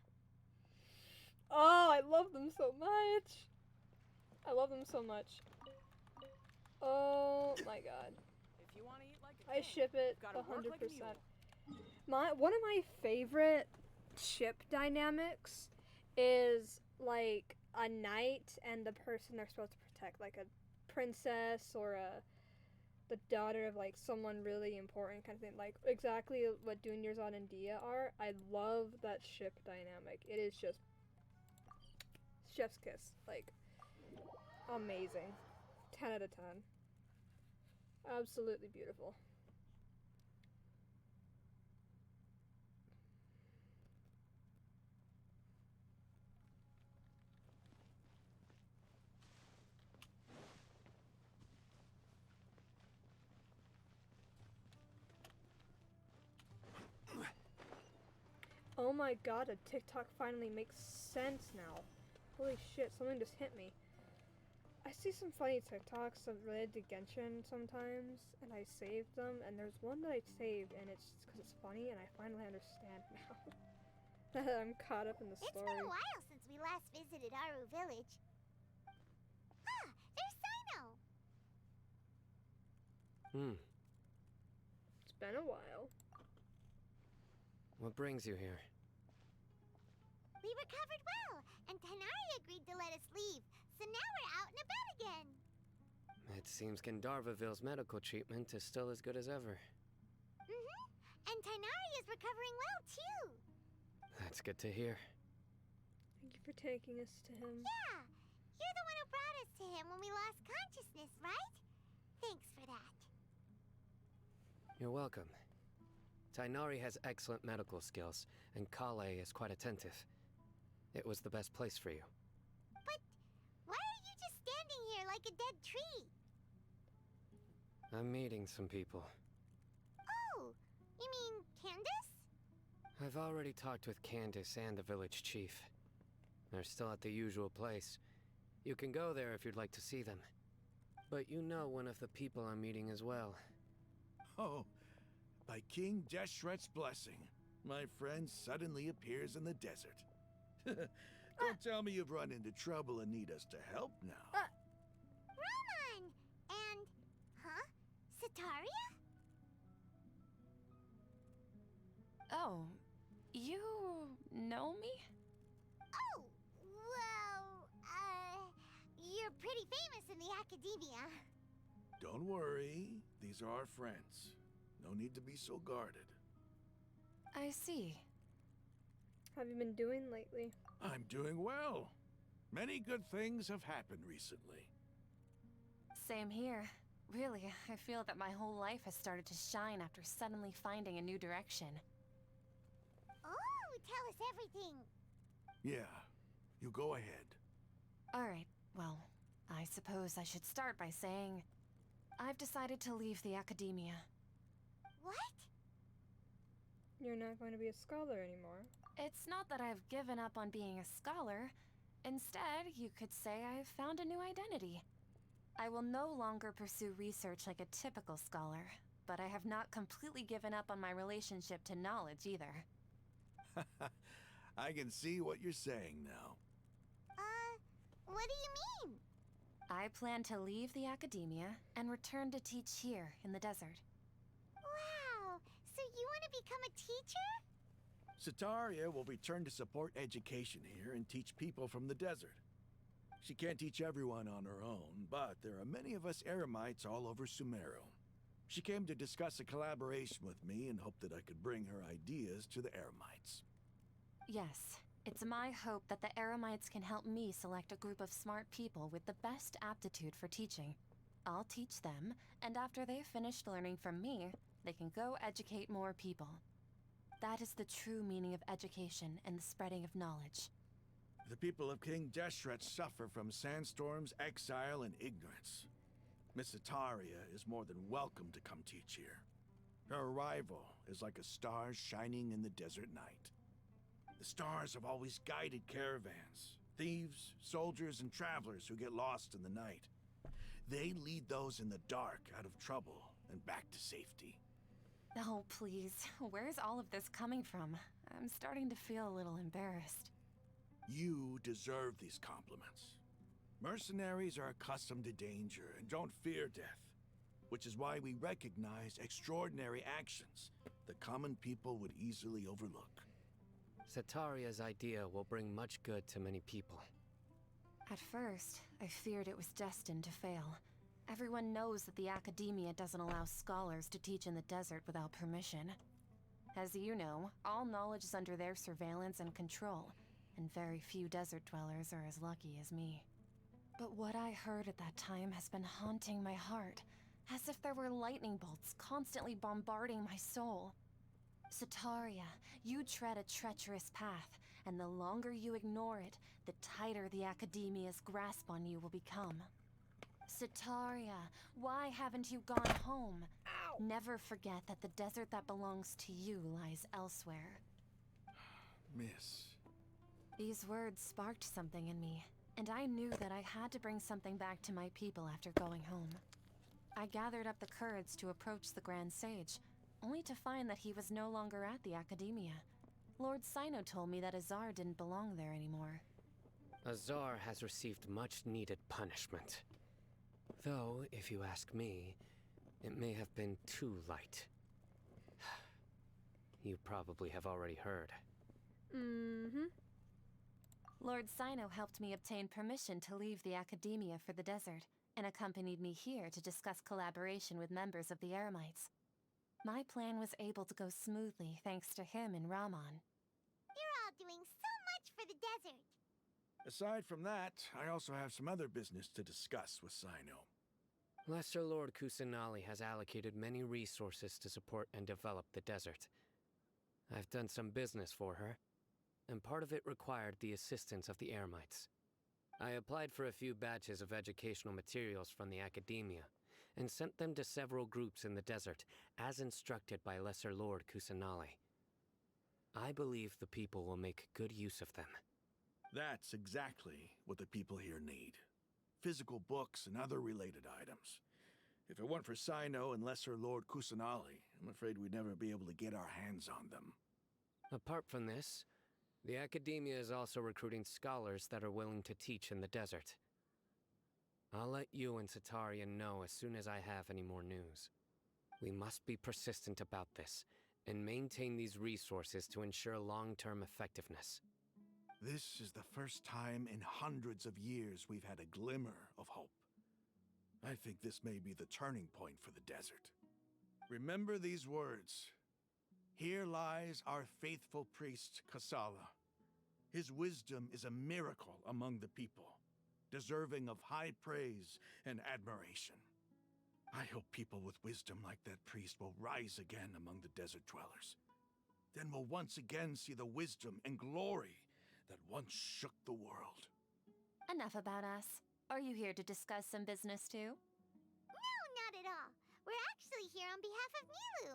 Oh, I love them so much. I love them so much. Oh my god. If you want to eat like a I ship it gotta work 100%. like a mule. One of my favorite ship dynamics is like a knight and the person they're supposed to protect, like a princess or the daughter of like someone really important kind of thing. Like exactly what Dunyarzad and Dia are. I love that ship dynamic. It is just chef's kiss. Like amazing. 10 out of 10. Absolutely beautiful. Oh my god, a TikTok finally makes sense now. Holy shit, something just hit me. I see some funny TikToks related to Genshin sometimes, and I save them, and there's one that I saved, and it's just because it's funny, and I finally understand now. That I'm caught up in the story. It's been a while since we last visited Aru Village. Ah, there's Sino! It's been a while. What brings you here? We recovered well, and Tanari agreed to let us leave, so now we're out and about again. It seems Gandharvaville's medical treatment is still as good as ever. Mm-hmm. And Tanari is recovering well, too. That's good to hear. Thank you for taking us to him. Yeah, you're the one who brought us to him when we lost consciousness, right? Thanks for that. You're welcome. Tainari has excellent medical skills, and Kale is quite attentive. It was the best place for you. But why are you just standing here like a dead tree? I'm meeting some people. Oh, you mean Candace? I've already talked with Candace and the village chief. They're still at the usual place. You can go there if you'd like to see them. But you know one of the people I'm meeting as well. Oh, by King Deshret's blessing, my friend suddenly appears in the desert. Don't tell me you've run into trouble and need us to help now. Roman! And, huh? Sataria? Oh, you know me? Oh, well, you're pretty famous in the academia. Don't worry, these are our friends. No need to be so guarded. I see. How have you been doing lately? I'm doing well. Many good things have happened recently. Same here. Really, I feel that my whole life has started to shine after suddenly finding a new direction. Oh, tell us everything. Yeah, you go ahead. Alright, well, I suppose I should start by saying I've decided to leave the academia. What? You're not going to be a scholar anymore. It's not that I've given up on being a scholar. Instead, you could say I've found a new identity. I will no longer pursue research like a typical scholar, but I have not completely given up on my relationship to knowledge either. I can see what you're saying now. What do you mean? I plan to leave the academia and return to teach here in the desert. Wow, so you want to become a teacher? Sataria will return to support education here and teach people from the desert. She can't teach everyone on her own, but there are many of us Eremites all over Sumeru. She came to discuss a collaboration with me and hoped that I could bring her ideas to the Eremites. Yes, it's my hope that the Eremites can help me select a group of smart people with the best aptitude for teaching. I'll teach them, and after they've finished learning from me, they can go educate more people. That is the true meaning of education and the spreading of knowledge. The people of King Deshret suffer from sandstorms, exile, and ignorance. Miss Sataria is more than welcome to come teach here. Her arrival is like a star shining in the desert night. The stars have always guided caravans, thieves, soldiers, and travelers who get lost in the night. They lead those in the dark out of trouble and back to safety. Oh, please. Where's all of this coming from? I'm starting to feel a little embarrassed. You deserve these compliments. Mercenaries are accustomed to danger and don't fear death, which is why we recognize extraordinary actions that common people would easily overlook. Setaria's idea will bring much good to many people. At first, I feared it was destined to fail. Everyone knows that the Academia doesn't allow scholars to teach in the desert without permission. As you know, all knowledge is under their surveillance and control, and very few desert dwellers are as lucky as me. But what I heard at that time has been haunting my heart, as if there were lightning bolts constantly bombarding my soul. Setaria, you tread a treacherous path, and the longer you ignore it, the tighter the Academia's grasp on you will become. Setaria, why haven't you gone home? Ow! Never forget that the desert that belongs to you lies elsewhere. Miss. These words sparked something in me, and I knew that I had to bring something back to my people after going home. I gathered up the courage to approach the Grand Sage, only to find that he was no longer at the Academia. Lord Sino told me that Azar didn't belong there anymore. Azar has received much-needed punishment. Though, if you ask me, it may have been too light. You probably have already heard. Mm-hmm. Lord Sino helped me obtain permission to leave the Academia for the desert, and accompanied me here to discuss collaboration with members of the Eremites. My plan was able to go smoothly thanks to him and Rahman. You're all doing so much for the desert. Aside from that, I also have some other business to discuss with Sino. Lesser Lord Kusanali has allocated many resources to support and develop the desert. I've done some business for her, and part of it required the assistance of the Eremites. I applied for a few batches of educational materials from the Academia, and sent them to several groups in the desert, as instructed by Lesser Lord Kusanali. I believe the people will make good use of them. That's exactly what the people here need. Physical books and other related items. If it weren't for Sino and Lesser Lord Kusanali, I'm afraid we'd never be able to get our hands on them. Apart from this, the Academia is also recruiting scholars that are willing to teach in the desert. I'll let you and Setaria know as soon as I have any more news. We must be persistent about this, and maintain these resources to ensure long-term effectiveness. This is the first time in hundreds of years we've had a glimmer of hope. I think this may be the turning point for the desert. Remember these words. Here lies our faithful priest, Kasala. His wisdom is a miracle among the people, deserving of high praise and admiration. I hope people with wisdom like that priest will rise again among the desert dwellers. Then we'll once again see the wisdom and glory that once shook the world. Enough about us. Are you here to discuss some business too? No, not at all. We're actually here on behalf of Nilu.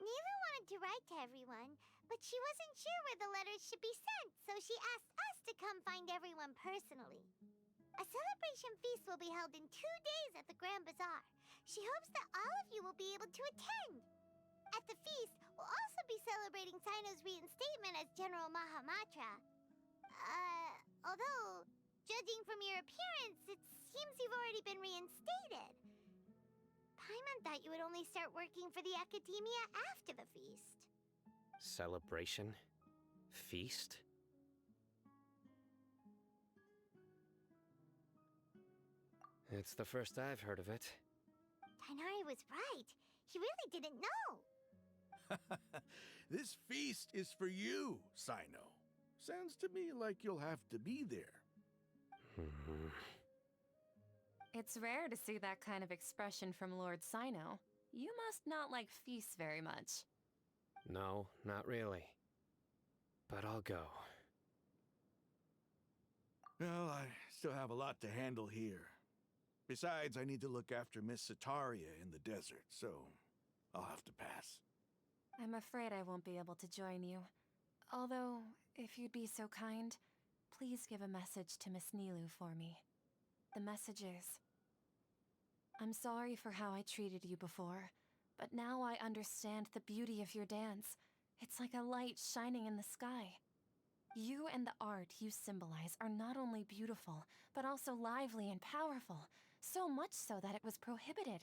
Nilu wanted to write to everyone, but she wasn't sure where the letters should be sent, so she asked us to come find everyone personally. A celebration feast will be held in 2 days at the Grand Bazaar. She hopes that all of you will be able to attend. At the feast, we'll also be celebrating Sino's reinstatement as General Mahamatra. Although, judging from your appearance, it seems you've already been reinstated. Paimon thought you would only start working for the Academia after the feast. Celebration? Feast? It's the first I've heard of it. Tighnari was right. He really didn't know. This feast is for you, Sino. Sounds to me like you'll have to be there. It's rare to see that kind of expression from Lord Sino. You must not like feasts very much. No, not really. But I'll go. Well, I still have a lot to handle here. Besides, I need to look after Miss Setaria in the desert, so I'll have to pass. I'm afraid I won't be able to join you. Although, if you'd be so kind, please give a message to Miss Nilu for me. The message is, I'm sorry for how I treated you before, but now I understand the beauty of your dance. It's like a light shining in the sky. You and the art you symbolize are not only beautiful, but also lively and powerful, so much so that it was prohibited.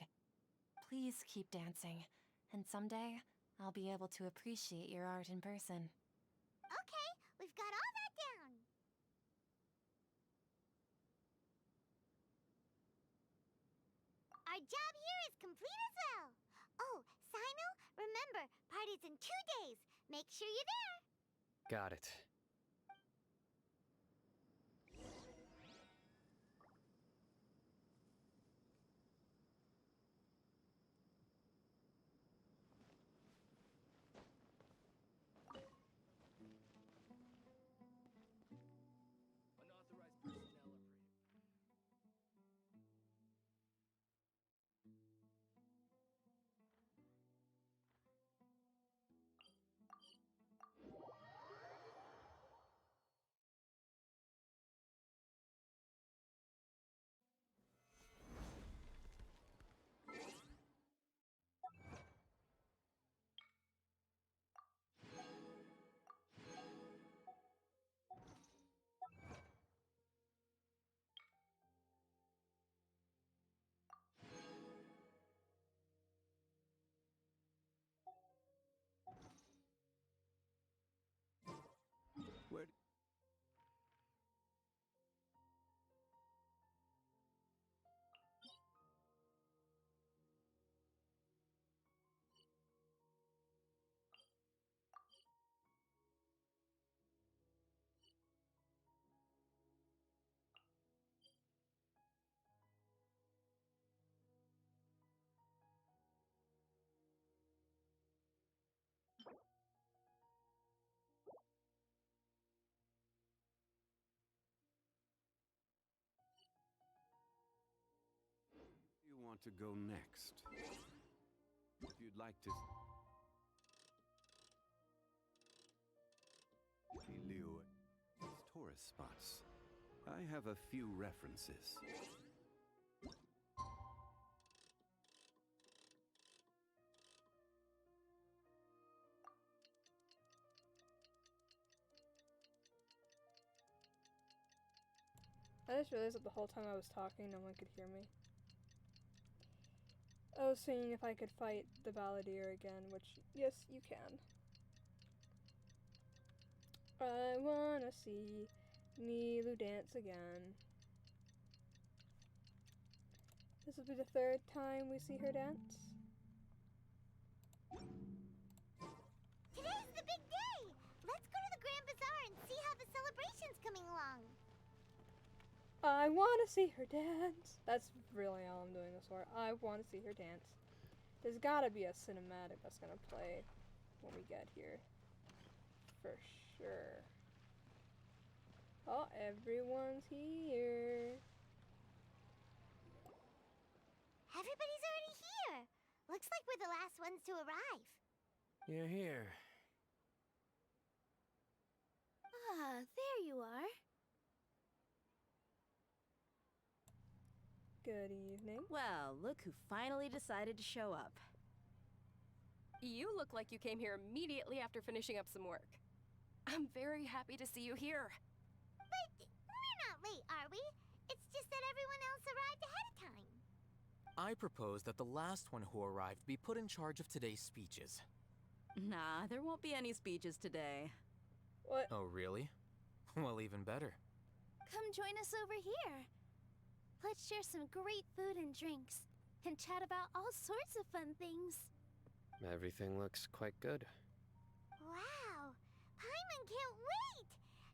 Please keep dancing, and someday I'll be able to appreciate your art in person. Okay, we've got all that down. Our job here is complete as well. Oh, Sino, remember, party's in 2 days. Make sure you're there. Got it. Where? You want to go next? If you'd like to... Liu, tourist spots. I have a few references. I just realized that the whole time I was talking, no one could hear me. I was seeing if I could fight the Balladeer again, which, yes, you can. I wanna see Nilu dance again. This will be the 3rd time we see her dance. Today's the big day! Let's go to the Grand Bazaar and see how the celebration's coming along. I wanna see her dance. That's really all I'm doing this for. I wanna see her dance. There's gotta be a cinematic that's gonna play when we get here. For sure. Oh, everyone's here. Everybody's already here. Looks like we're the last ones to arrive. You're here. Ah, there you are. Good evening. Well, look who finally decided to show up. You look like you came here immediately after finishing up some work. I'm very happy to see you here. But we're not late, are we? It's just that everyone else arrived ahead of time. I propose that the last one who arrived be put in charge of today's speeches. Nah, there won't be any speeches today. What? Oh, really? Well, even better. Come join us over here. Let's share some great food and drinks, and chat about all sorts of fun things. Everything looks quite good. Wow! Paimon can't wait!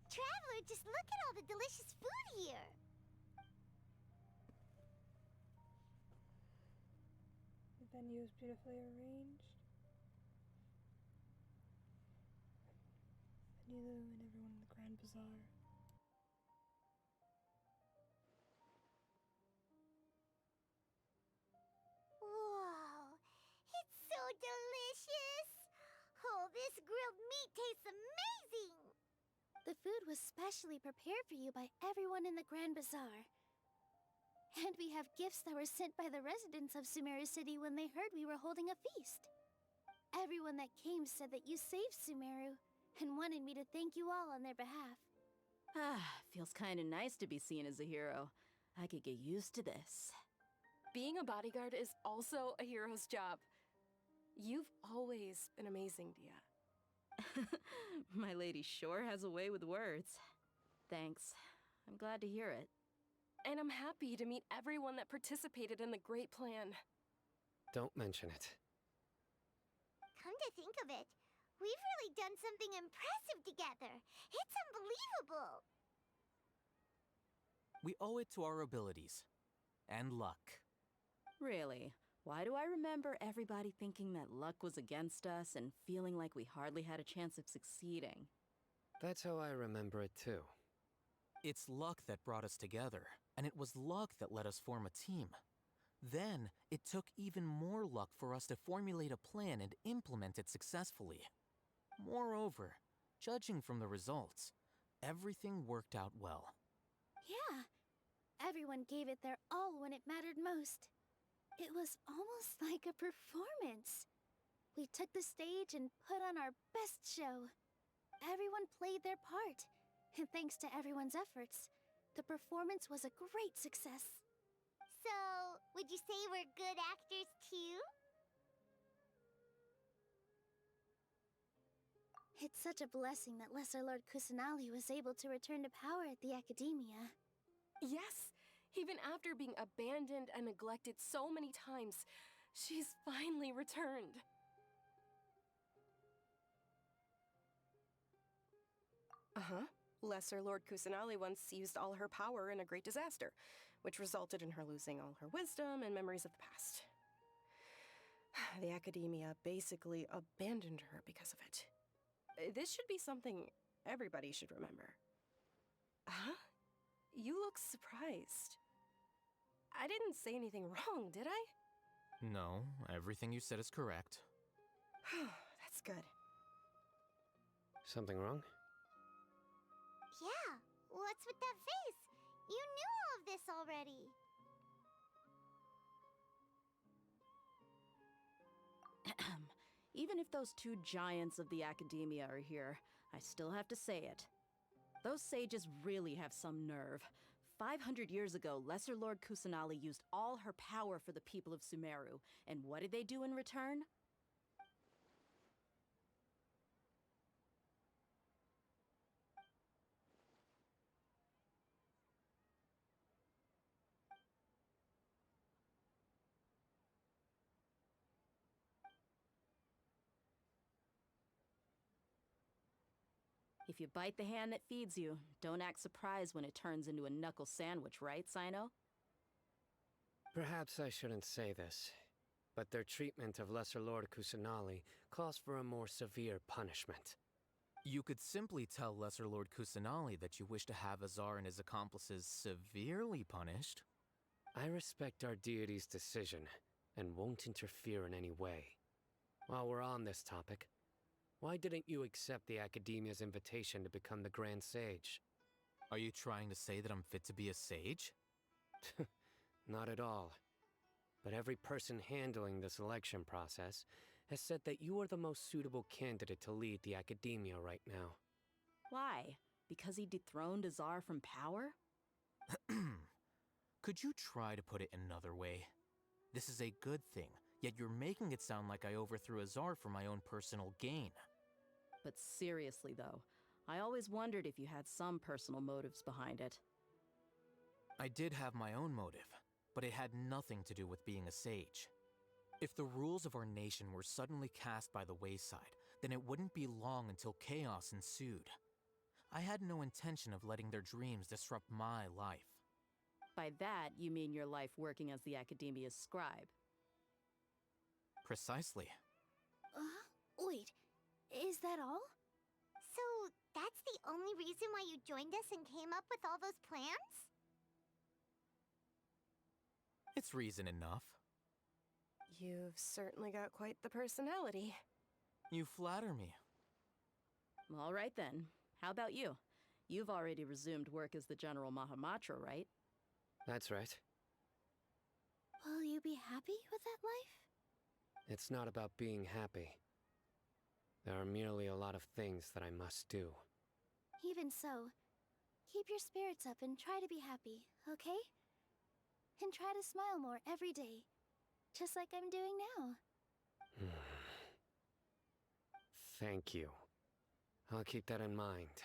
Traveler, just look at all the delicious food here! The venue is beautifully arranged. Nilu and everyone in the Grand Bazaar. Whoa! It's so delicious! Oh, this grilled meat tastes amazing! The food was specially prepared for you by everyone in the Grand Bazaar. And we have gifts that were sent by the residents of Sumeru City when they heard we were holding a feast. Everyone that came said that you saved Sumeru, and wanted me to thank you all on their behalf. Feels kinda nice to be seen as a hero. I could get used to this. Being a bodyguard is also a hero's job. You've always been amazing, Dia. My lady sure has a way with words. Thanks. I'm glad to hear it. And I'm happy to meet everyone that participated in the great plan. Don't mention it. Come to think of it, we've really done something impressive together. It's unbelievable. We owe it to our abilities. And luck. Really? Why do I remember everybody thinking that luck was against us and feeling like we hardly had a chance of succeeding? That's how I remember it too. It's luck that brought us together, and it was luck that let us form a team. Then, it took even more luck for us to formulate a plan and implement it successfully. Moreover, judging from the results, everything worked out well. Yeah, everyone gave it their all when it mattered most. It was almost like a performance. We took the stage and put on our best show. Everyone played their part, and thanks to everyone's efforts, the performance was a great success. So, would you say we're good actors too? It's such a blessing that Lesser Lord Kusanali was able to return to power at the Academia. Yes, even after being abandoned and neglected so many times, she's finally returned. Lesser Lord Kusanali once used all her power in a great disaster, which resulted in her losing all her wisdom and memories of the past. The Academia basically abandoned her because of it. This should be something everybody should remember. Huh? You look surprised. I didn't say anything wrong, did I? No, everything you said is correct. That's good. Something wrong? Yeah, what's with that face? You knew all of this already. Even if those two giants of the Academia are here, I still have to say it. Those sages really have some nerve. 500 years ago, Lesser Lord Kusanali used all her power for the people of Sumeru, and what did they do in return? If you bite the hand that feeds you, don't act surprised when it turns into a knuckle sandwich, right, Sino? Perhaps I shouldn't say this, but their treatment of Lesser Lord Kusanali calls for a more severe punishment. You could simply tell Lesser Lord Kusanali that you wish to have Azar and his accomplices severely punished. I respect our deity's decision, and won't interfere in any way. While we're on this topic, why didn't you accept the Academia's invitation to become the Grand Sage? Are you trying to say that I'm fit to be a sage? Not at all. But every person handling the selection process has said that you are the most suitable candidate to lead the Academia right now. Why? Because he dethroned Azar from power? Could you try to put it another way? This is a good thing, yet you're making it sound like I overthrew Azar for my own personal gain. But seriously though, I always wondered if you had some personal motives behind it. I did have my own motive, but it had nothing to do with being a sage. If the rules of our nation were suddenly cast by the wayside, then it wouldn't be long until chaos ensued. I had no intention of letting their dreams disrupt my life. By that, you mean your life working as the Academia's scribe. Precisely. Wait, is that all? So, that's the only reason why you joined us and came up with all those plans? It's reason enough. You've certainly got quite the personality. You flatter me. All right then. How about you? You've already resumed work as the General Mahamatra, right? That's right. Will you be happy with that life? It's not about being happy. There are merely a lot of things that I must do. Even so, keep your spirits up and try to be happy, okay? And try to smile more every day, just like I'm doing now. Thank you. I'll keep that in mind.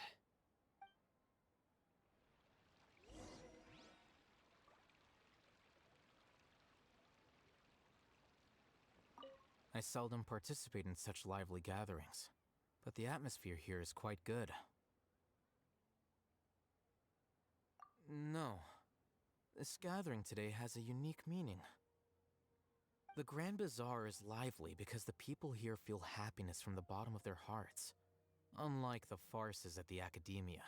I seldom participate in such lively gatherings, but the atmosphere here is quite good. No. This gathering today has a unique meaning. The Grand Bazaar is lively because the people here feel happiness from the bottom of their hearts, unlike the farces at the Academia.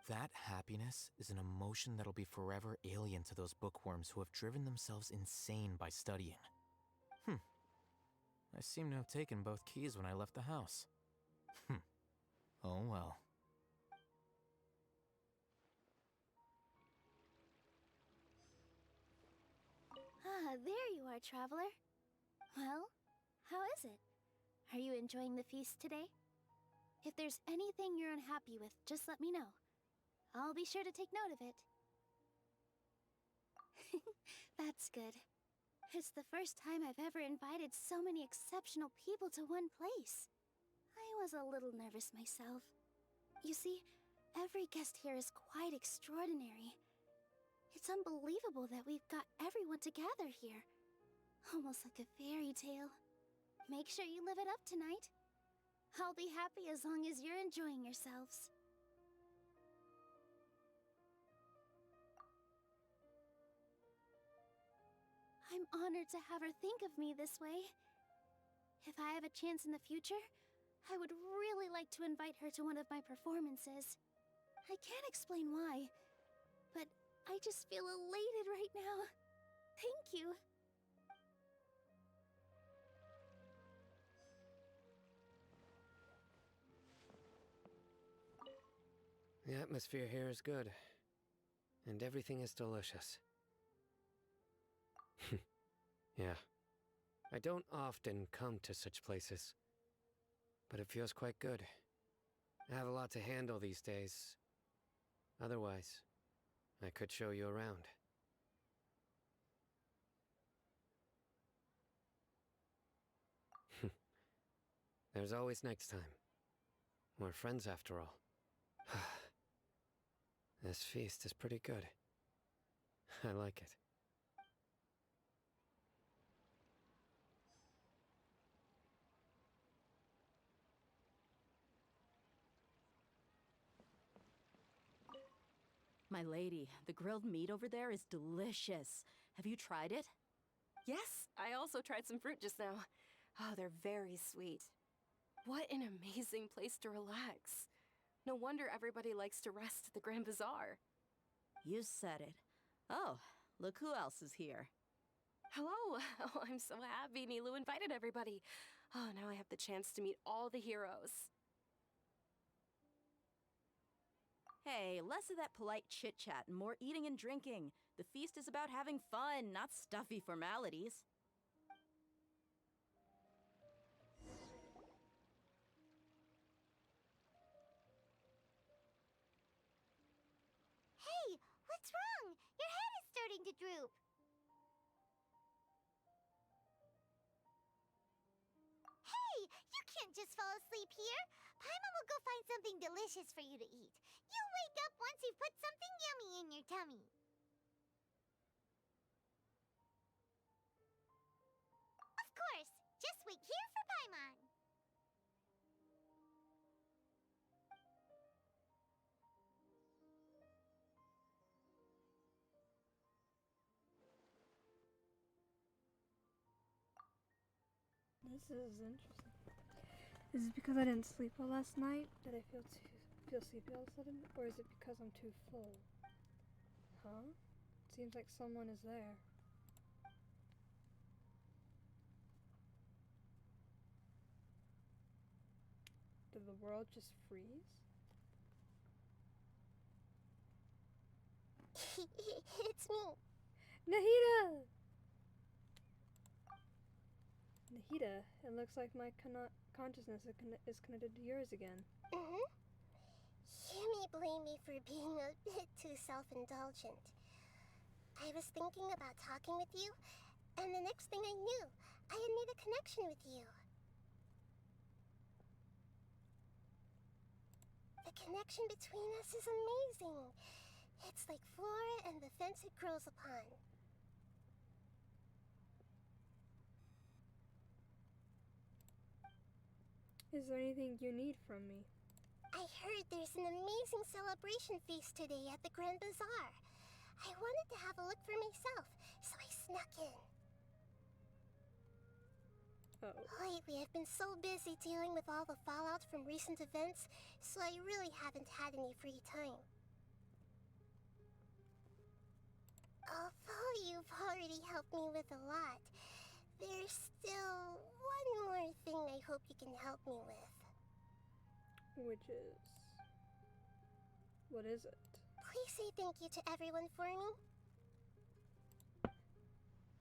That happiness is an emotion that'll be forever alien to those bookworms who have driven themselves insane by studying. I seem to have taken both keys when I left the house. Oh well. Ah, there you are, traveler. Well, how is it? Are you enjoying the feast today? If there's anything you're unhappy with, just let me know. I'll be sure to take note of it. That's good. It's the first time I've ever invited so many exceptional people to one place. I was a little nervous myself. You see, every guest here is quite extraordinary. It's unbelievable that we've got everyone together here. Almost like a fairy tale. Make sure you live it up tonight. I'll be happy as long as you're enjoying yourselves. I'm honored to have her think of me this way. If I have a chance in the future, I would really like to invite her to one of my performances. I can't explain why, but I just feel elated right now. Thank you. The atmosphere here is good, and everything is delicious. Yeah. I don't often come to such places, but it feels quite good. I have a lot to handle these days. Otherwise, I could show you around. There's always next time. We're friends after all. This feast is pretty good. I like it. My lady, the grilled meat over there is delicious. Have you tried it? Yes, I also tried some fruit just now. Oh, they're very sweet. What an amazing place to relax. No wonder everybody likes to rest at the Grand Bazaar. You said it. Oh, look who else is here. Hello! Oh, I'm so happy Nilu invited everybody. Oh, now I have the chance to meet all the heroes. Hey, less of that polite chit-chat and more eating and drinking. The feast is about having fun, not stuffy formalities. Hey, what's wrong? Your head is starting to droop. Hey, you can't just fall asleep here. Paimon will go find something delicious for you to eat. You'll wake up once you've put something yummy in your tummy. Of course, just wait here for Paimon. This is interesting. Is it because I didn't sleep well last night that I feel sleepy all of a sudden? Or is it because I'm too full? Huh? Seems like someone is there. Did the world just freeze? It's me. Nahida! Nahida, it looks like my consciousness is connected to yours again. Mm-hmm. You may blame me for being a bit too self-indulgent. I was thinking about talking with you, and the next thing I knew, I had made a connection with you. The connection between us is amazing. It's like flora and the fence it grows upon. Is there anything you need from me? I heard there's an amazing celebration feast today at the Grand Bazaar. I wanted to have a look for myself, so I snuck in. Lately, I've been so busy dealing with all the fallout from recent events, so I really haven't had any free time. Although you've already helped me with a lot, there's still one more thing I hope you can help me with. Which is... what is it? Please say thank you to everyone for me.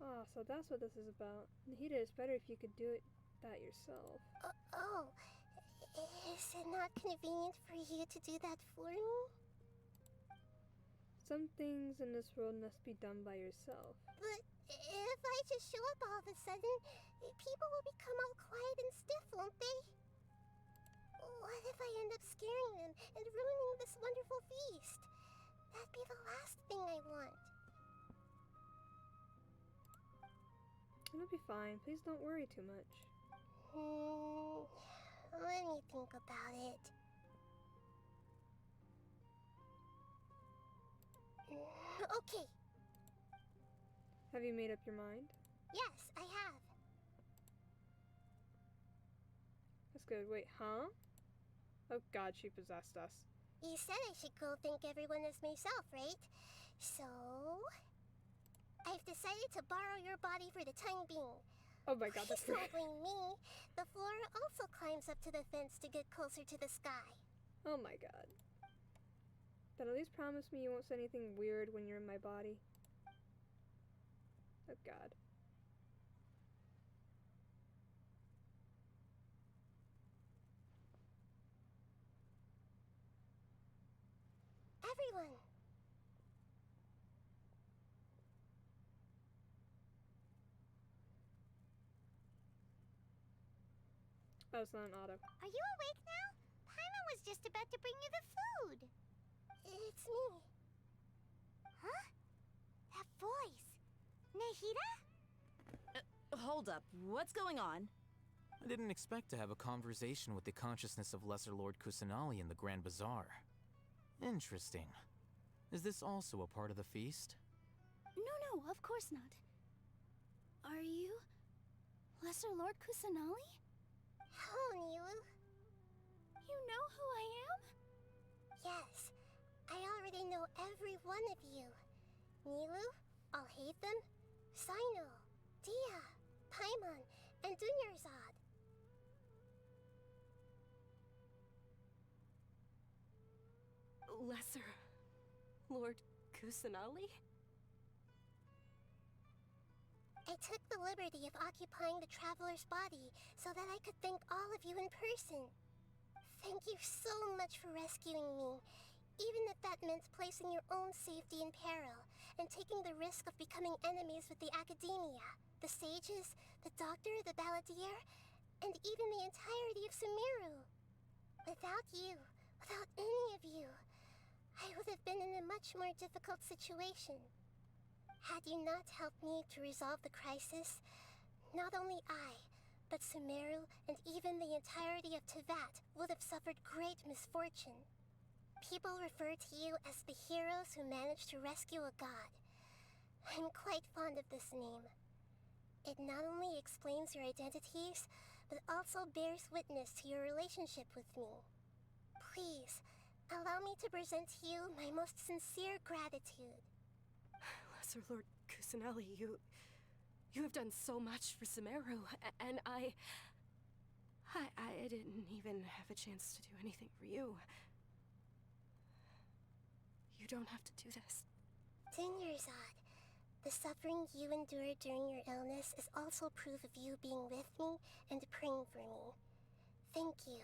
Ah, so that's what this is about. Nahida, it's better if you could do that yourself. Is it not convenient for you to do that for me? Some things in this world must be done by yourself. But if I just show up all of a sudden, people will become all quiet and stiff, won't they? What if I end up scaring them and ruining this wonderful feast? That'd be the last thing I want. It'll be fine. Please don't worry too much. Let me think about it. Okay. Have you made up your mind? Yes, I have. That's good. Wait, huh? Oh god, she possessed us. You said I should go thank everyone as myself, right? So... I've decided to borrow your body for the time being. Oh my god, that's Please don't blame me. The flora also climbs up to the fence to get closer to the sky. Oh my god. Then at least promise me you won't say anything weird when you're in my body. Oh god. Everyone! Oh, it's not an auto. Are you awake now? Paimon was just about to bring you the food. It's me. Huh? That voice. Nahida? Hold up. What's going on? I didn't expect to have a conversation with the consciousness of Lesser Lord Kusanali in the Grand Bazaar. Interesting. Is this also a part of the feast? No, of course not. Are you... Lesser Lord Kusanali? Hello, Nilu. You know who I am? Yes, I already know every one of you. Nilu, Alhaitham, Sino, Dia, Paimon, and Dunyarzad. Lesser Lord Kusanali? I took the liberty of occupying the traveler's body so that I could thank all of you in person. Thank you so much for rescuing me, even if that meant placing your own safety in peril and taking the risk of becoming enemies with the Academia, the sages, the doctor, the balladeer, and even the entirety of Sumeru. Without you, without any of you, I would have been in a much more difficult situation. Had you not helped me to resolve the crisis, not only I, but Sumeru and even the entirety of Tevat would have suffered great misfortune. People refer to you as the heroes who managed to rescue a god. I'm quite fond of this name. It not only explains your identities, but also bears witness to your relationship with me. Please, allow me to present to you my most sincere gratitude. Lesser Lord Kusanali, you have done so much for Sumeru, and I didn't even have a chance to do anything for you. You don't have to do this. Dunyarzad, The suffering you endured during your illness is also proof of you being with me and praying for me. Thank you.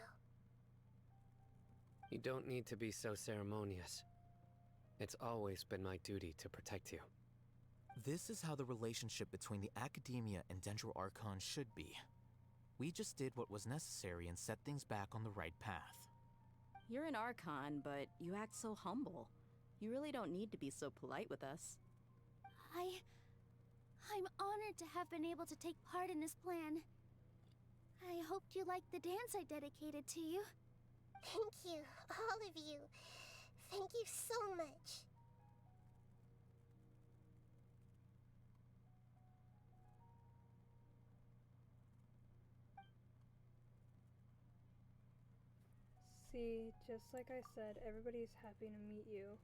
You don't need to be so ceremonious. It's always been my duty to protect you. This is how the relationship between the Academia and Dendro Archon should be. We just did what was necessary and set things back on the right path. You're an Archon, but you act so humble. You really don't need to be so polite with us. I'm honored to have been able to take part in this plan. I hoped you liked the dance I dedicated to you. Thank you, all of you. Thank you so much. See, just like I said, everybody's happy to meet you.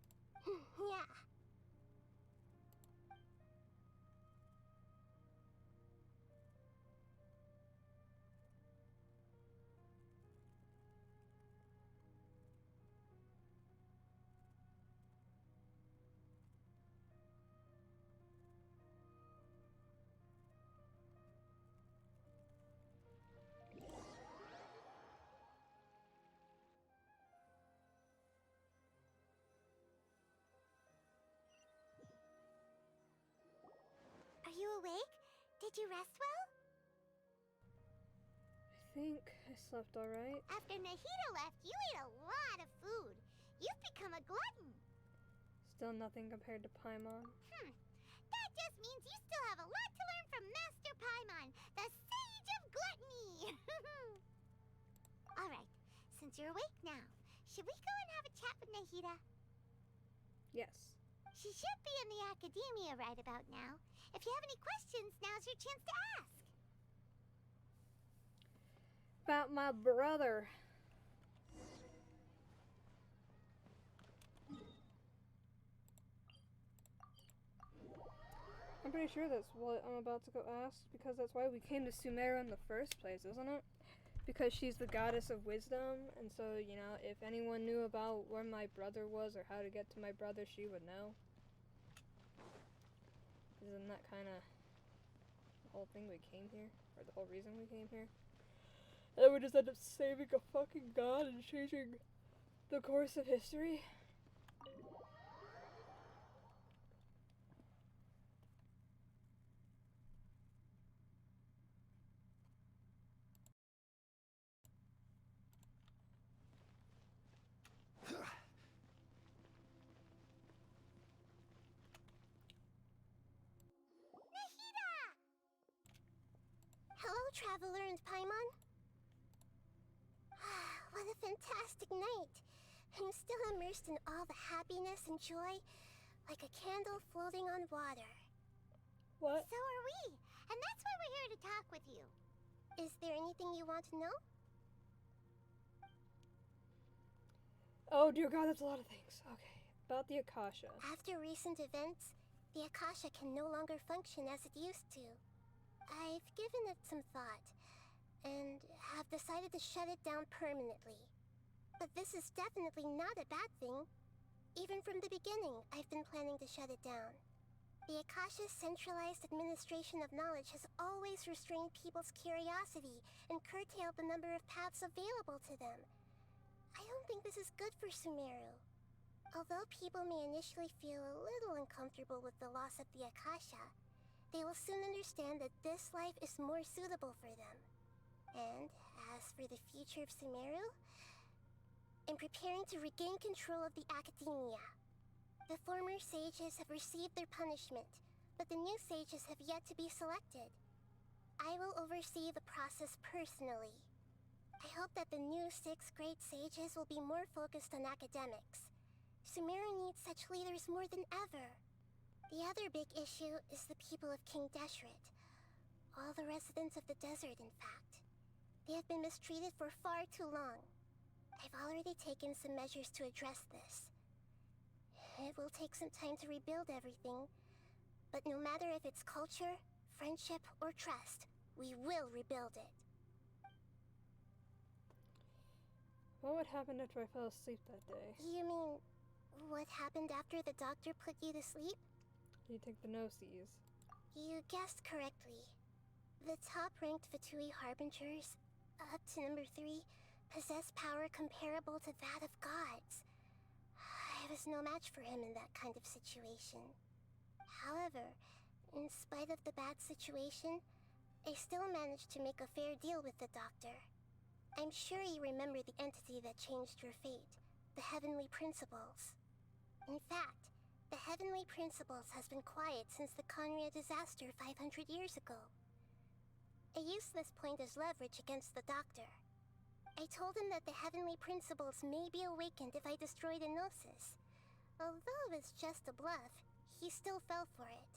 Yeah. Are you awake? Did you rest well? I think I slept alright. After Nahida left, you ate a lot of food. You've become a glutton. Still nothing compared to Paimon. That just means you still have a lot to learn from Master Paimon, the Sage of Gluttony. Alright, since you're awake now, should we go and have a chat with Nahida? Yes. She should be in the Academia right about now. If you have any questions, now's your chance to ask. About my brother. I'm pretty sure that's what I'm about to go ask, because that's why we came to Sumeru in the first place, isn't it? Because she's the goddess of wisdom, and so, you know, if anyone knew about where my brother was or how to get to my brother, she would know. Isn't that kind of the whole thing we came here? Or the whole reason we came here? And we just end up saving a fucking god and changing the course of history? Hello, Traveler and Paimon. What a fantastic night. I'm still immersed in all the happiness and joy, like a candle floating on water. What? So are we, and that's why we're here to talk with you. Is there anything you want to know? Oh dear god, that's a lot of things. Okay, about the Akasha. After recent events, the Akasha can no longer function as it used to. I've given it some thought, and have decided to shut it down permanently. But this is definitely not a bad thing. Even from the beginning, I've been planning to shut it down. The Akasha's centralized administration of knowledge has always restrained people's curiosity and curtailed the number of paths available to them. I don't think this is good for Sumeru. Although people may initially feel a little uncomfortable with the loss of the Akasha, they will soon understand that this life is more suitable for them. And as for the future of Sumeru, I'm preparing to regain control of the Academia. The former sages have received their punishment, but the new sages have yet to be selected. I will oversee the process personally. I hope that the new 6th grade sages will be more focused on academics. Sumeru needs such leaders more than ever. The other big issue is the people of King Deshret. All the residents of the desert, in fact. They have been mistreated for far too long. I've already taken some measures to address this. It will take some time to rebuild everything, but no matter if it's culture, friendship, or trust, we will rebuild it. What would happen after I fell asleep that day? You mean, what happened after the doctor put you to sleep? You take the no-sees. You guessed correctly. The top-ranked Fatui Harbingers, up to number 3, possess power comparable to that of gods. I was no match for him in that kind of situation. However, in spite of the bad situation, I still managed to make a fair deal with the doctor. I'm sure you remember the entity that changed your fate, the Heavenly Principles. In fact, the Heavenly Principles has been quiet since the Conria disaster 500 years ago. I used this point as leverage against the doctor. I told him that the Heavenly Principles may be awakened if I destroy the Gnosis. Although it's just a bluff, he still fell for it.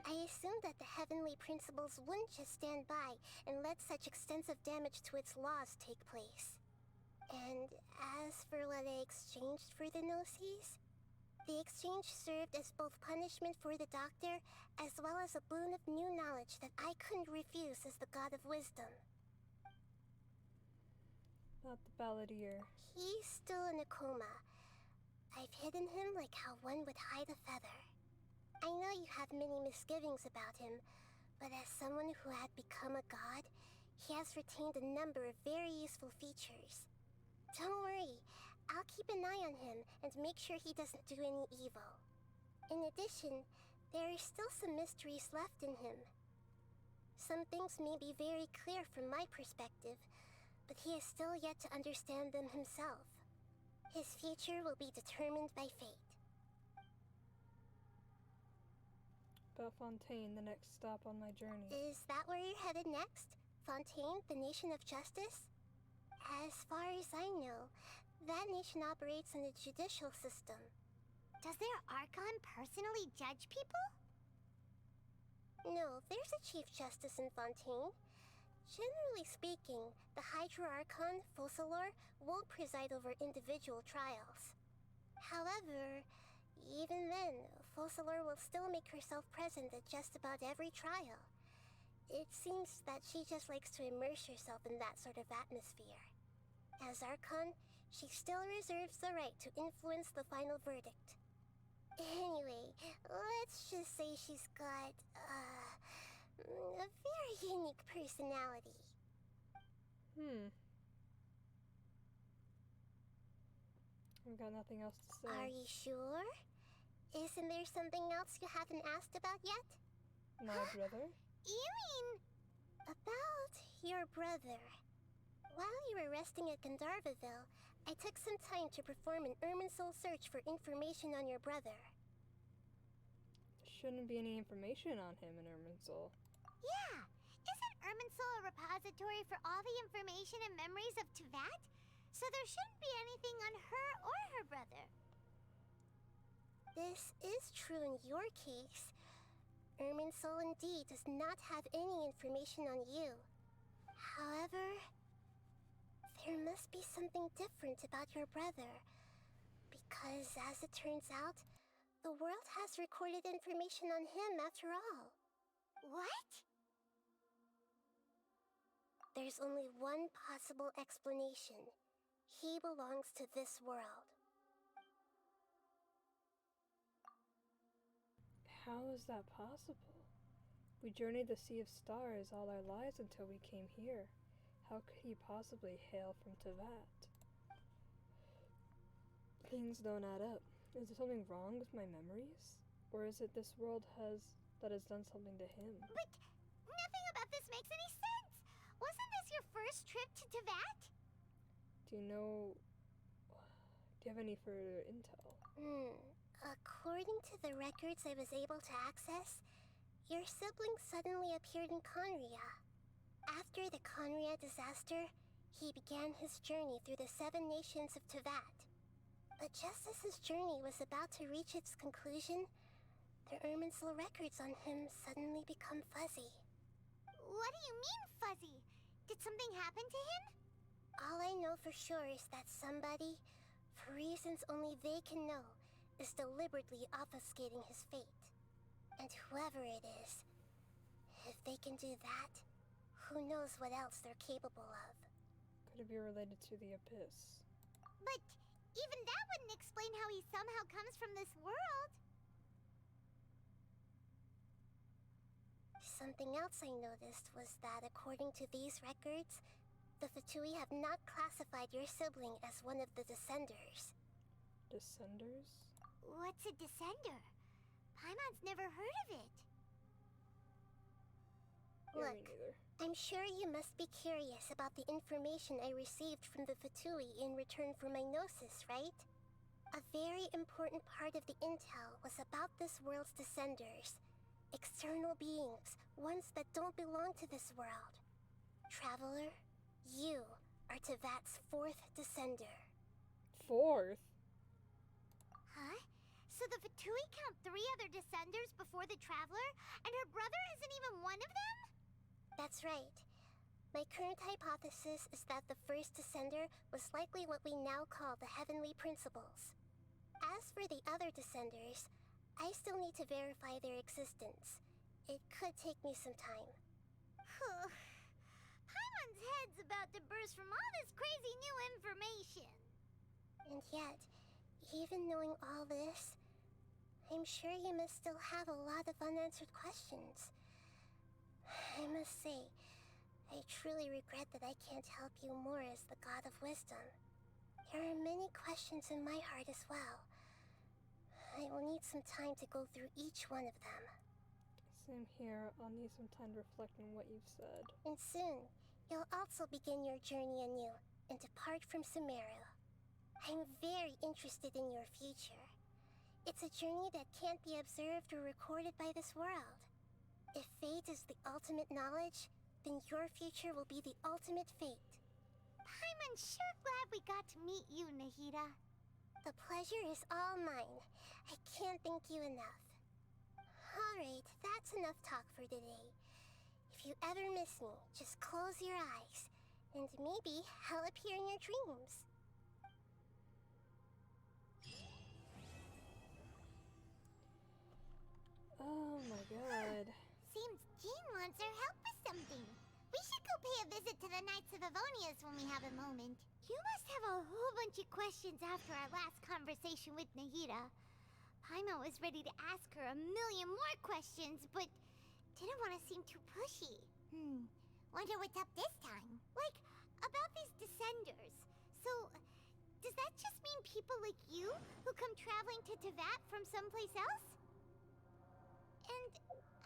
I assumed that the Heavenly Principles wouldn't just stand by and let such extensive damage to its laws take place. And as for what I exchanged for the Gnosis, the exchange served as both punishment for the doctor as well as a boon of new knowledge that I couldn't refuse as the God of Wisdom. Not the balladeer. He's still in a coma. I've hidden him like how one would hide a feather. I know you have many misgivings about him, but as someone who had become a god, he has retained a number of very useful features. Don't worry, I'll keep an eye on him and make sure he doesn't do any evil. In addition, there are still some mysteries left in him. Some things may be very clear from my perspective, but he is still yet to understand them himself. His future will be determined by fate. Fontaine, the next stop on my journey. Is that where you're headed next? Fontaine, the nation of justice? As far as I know, that nation operates in a judicial system. Does their Archon personally judge people? No, there's a Chief Justice in Fontaine. Generally speaking, the Hydra Archon, Focalor, won't preside over individual trials. However, even then, Focalor will still make herself present at just about every trial. It seems that she just likes to immerse herself in that sort of atmosphere. As Archon, she still reserves the right to influence the final verdict. Anyway, let's just say she's got, a very unique personality. I've got nothing else to say. Are you sure? Isn't there something else you haven't asked about yet? My brother? You mean... about your brother. While you were resting at Gandharvaville, I took some time to perform an Irminsul search for information on your brother. Shouldn't be any information on him in Irminsul. Yeah! Isn't Irminsul a repository for all the information and memories of Tevat? So there shouldn't be anything on her or her brother. This is true in your case. Irminsul indeed does not have any information on you. However, there must be something different about your brother. Because as it turns out, the world has recorded information on him after all. What? There's only one possible explanation. He belongs to this world. How is that possible? We journeyed the Sea of Stars all our lives until we came here. How could he possibly hail from Tevat? Things don't add up. Is there something wrong with my memories? Or is it this world that has done something to him? But nothing about this makes any sense! Wasn't this your first trip to Tevat? Do you have any further intel? According to the records I was able to access, your sibling suddenly appeared in Conria. After the Conria disaster, he began his journey through the 7 nations of Tevat. But just as his journey was about to reach its conclusion, the Irminsul records on him suddenly become fuzzy. What do you mean, fuzzy? Did something happen to him? All I know for sure is that somebody, for reasons only they can know, is deliberately obfuscating his fate. And whoever it is, if they can do that, who knows what else they're capable of. Could it be related to the Abyss? But even that wouldn't explain how he somehow comes from this world. Something else I noticed was that according to these records, the Fatui have not classified your sibling as one of the Descenders. Descenders? What's a Descender? Paimon's never heard of it. Yeah, Look, me neither. I'm sure you must be curious about the information I received from the Fatui in return for my gnosis, right? A very important part of the intel was about this world's Descenders. External beings, ones that don't belong to this world. Traveler, you are Tevat's 4th Descender. 4th? Huh? So the Fatui count 3 other Descenders before the Traveler, and her brother isn't even one of them? That's right. My current hypothesis is that the first Descender was likely what we now call the Heavenly Principles. As for the other Descenders, I still need to verify their existence. It could take me some time. Paimon's head's about to burst from all this crazy new information. And yet, even knowing all this, I'm sure you must still have a lot of unanswered questions. I must say, I truly regret that I can't help you more as the God of Wisdom. There are many questions in my heart as well. I will need some time to go through each one of them. Same here. I'll need some time to reflect on what you've said. And soon, you'll also begin your journey anew and depart from Sumeru. I'm very interested in your future. It's a journey that can't be observed or recorded by this world. If fate is the ultimate knowledge, then your future will be the ultimate fate. Paimon's sure glad we got to meet you, Nahida. The pleasure is all mine. I can't thank you enough. Alright, that's enough talk for today. If you ever miss me, just close your eyes, and maybe I'll appear in your dreams. Oh my god. Seems Jean wants our help with something. We should go pay a visit to the Knights of Avonius when we have a moment. You must have a whole bunch of questions after our last conversation with Nahida. Paimon was ready to ask her a million more questions, but didn't want to seem too pushy. Wonder what's up this time? Like, about these Descenders. So, does that just mean people like you who come traveling to Tevat from someplace else? And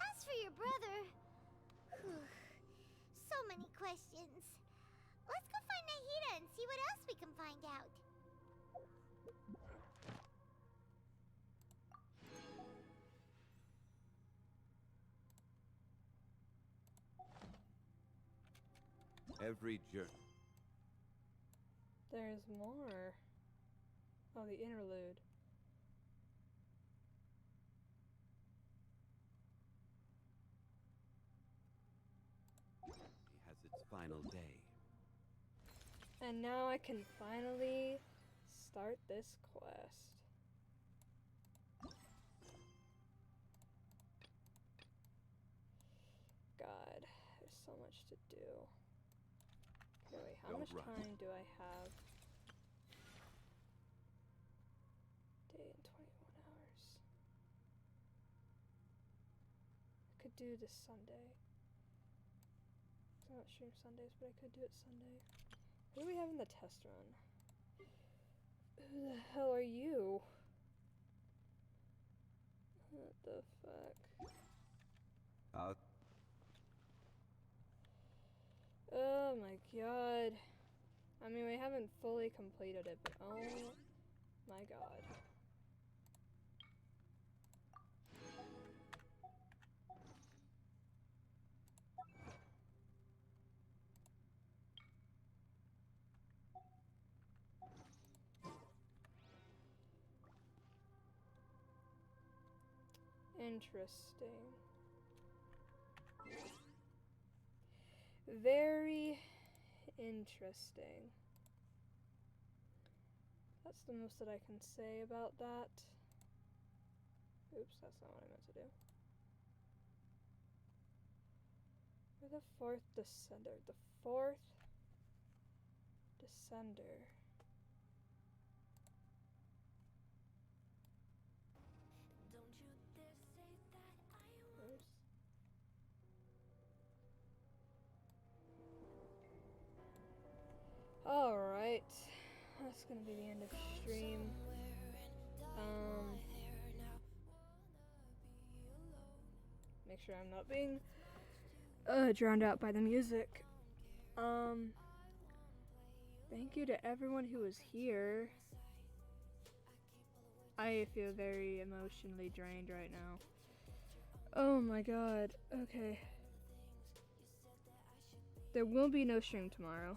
as for your brother... so many questions. Let's go find Nahida and see what else we can find out. Every journey. There's more. Oh, the interlude. Has its final day. And now I can finally start this quest. God, there's so much to do. Okay, wait, how much time do I have? Day and 21 hours. I could do this Sunday. I'm not stream Sundays, but I could do it Sunday. What do we have in the test run? Who the hell are you? What the fuck? Oh my god. I mean, we haven't fully completed it, but oh my god. Interesting. Very interesting. That's the most that I can say about that. Oops, that's not what I meant to do. We're the 4th Descender. The 4th Descender. Alright, that's gonna be the end of stream. Make sure I'm not being drowned out by the music. Thank you to everyone who was here. I feel very emotionally drained right now. Oh my god. Okay. There will be no stream tomorrow.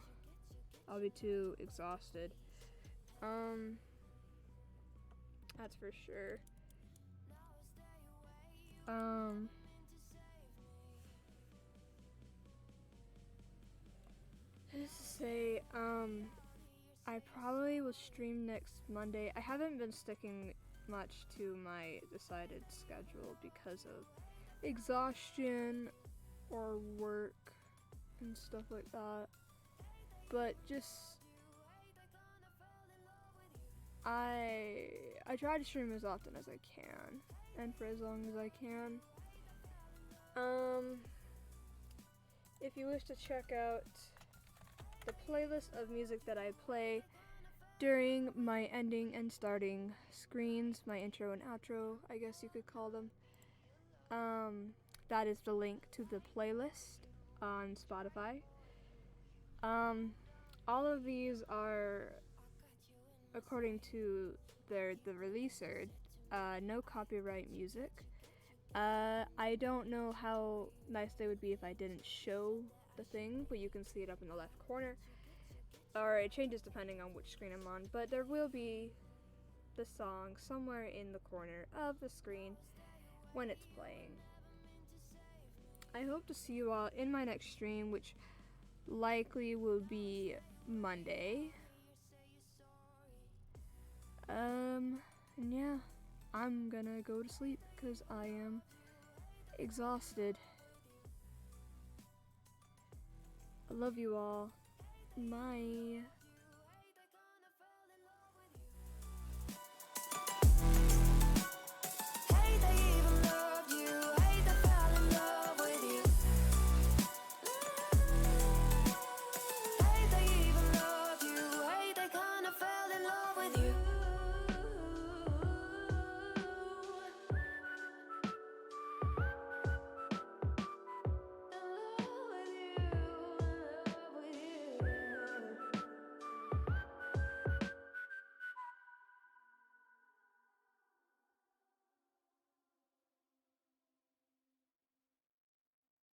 I'll be too exhausted. That's for sure. Just to say, I probably will stream next Monday. I haven't been sticking much to my decided schedule because of exhaustion or work and stuff like that. But just I try to stream as often as I can and for as long as I can. If you wish to check out the playlist of music that I play during my ending and starting screens, my intro and outro, I guess you could call them, that is the link to the playlist on Spotify. All of these are, according to the releaser, no copyright music. I don't know how nice they would be if I didn't show the thing, but you can see it up in the left corner. Or it changes depending on which screen I'm on, but there will be the song somewhere in the corner of the screen when it's playing. I hope to see you all in my next stream, which likely will be Monday. And yeah, I'm gonna go to sleep because I am exhausted. I love you all. Bye.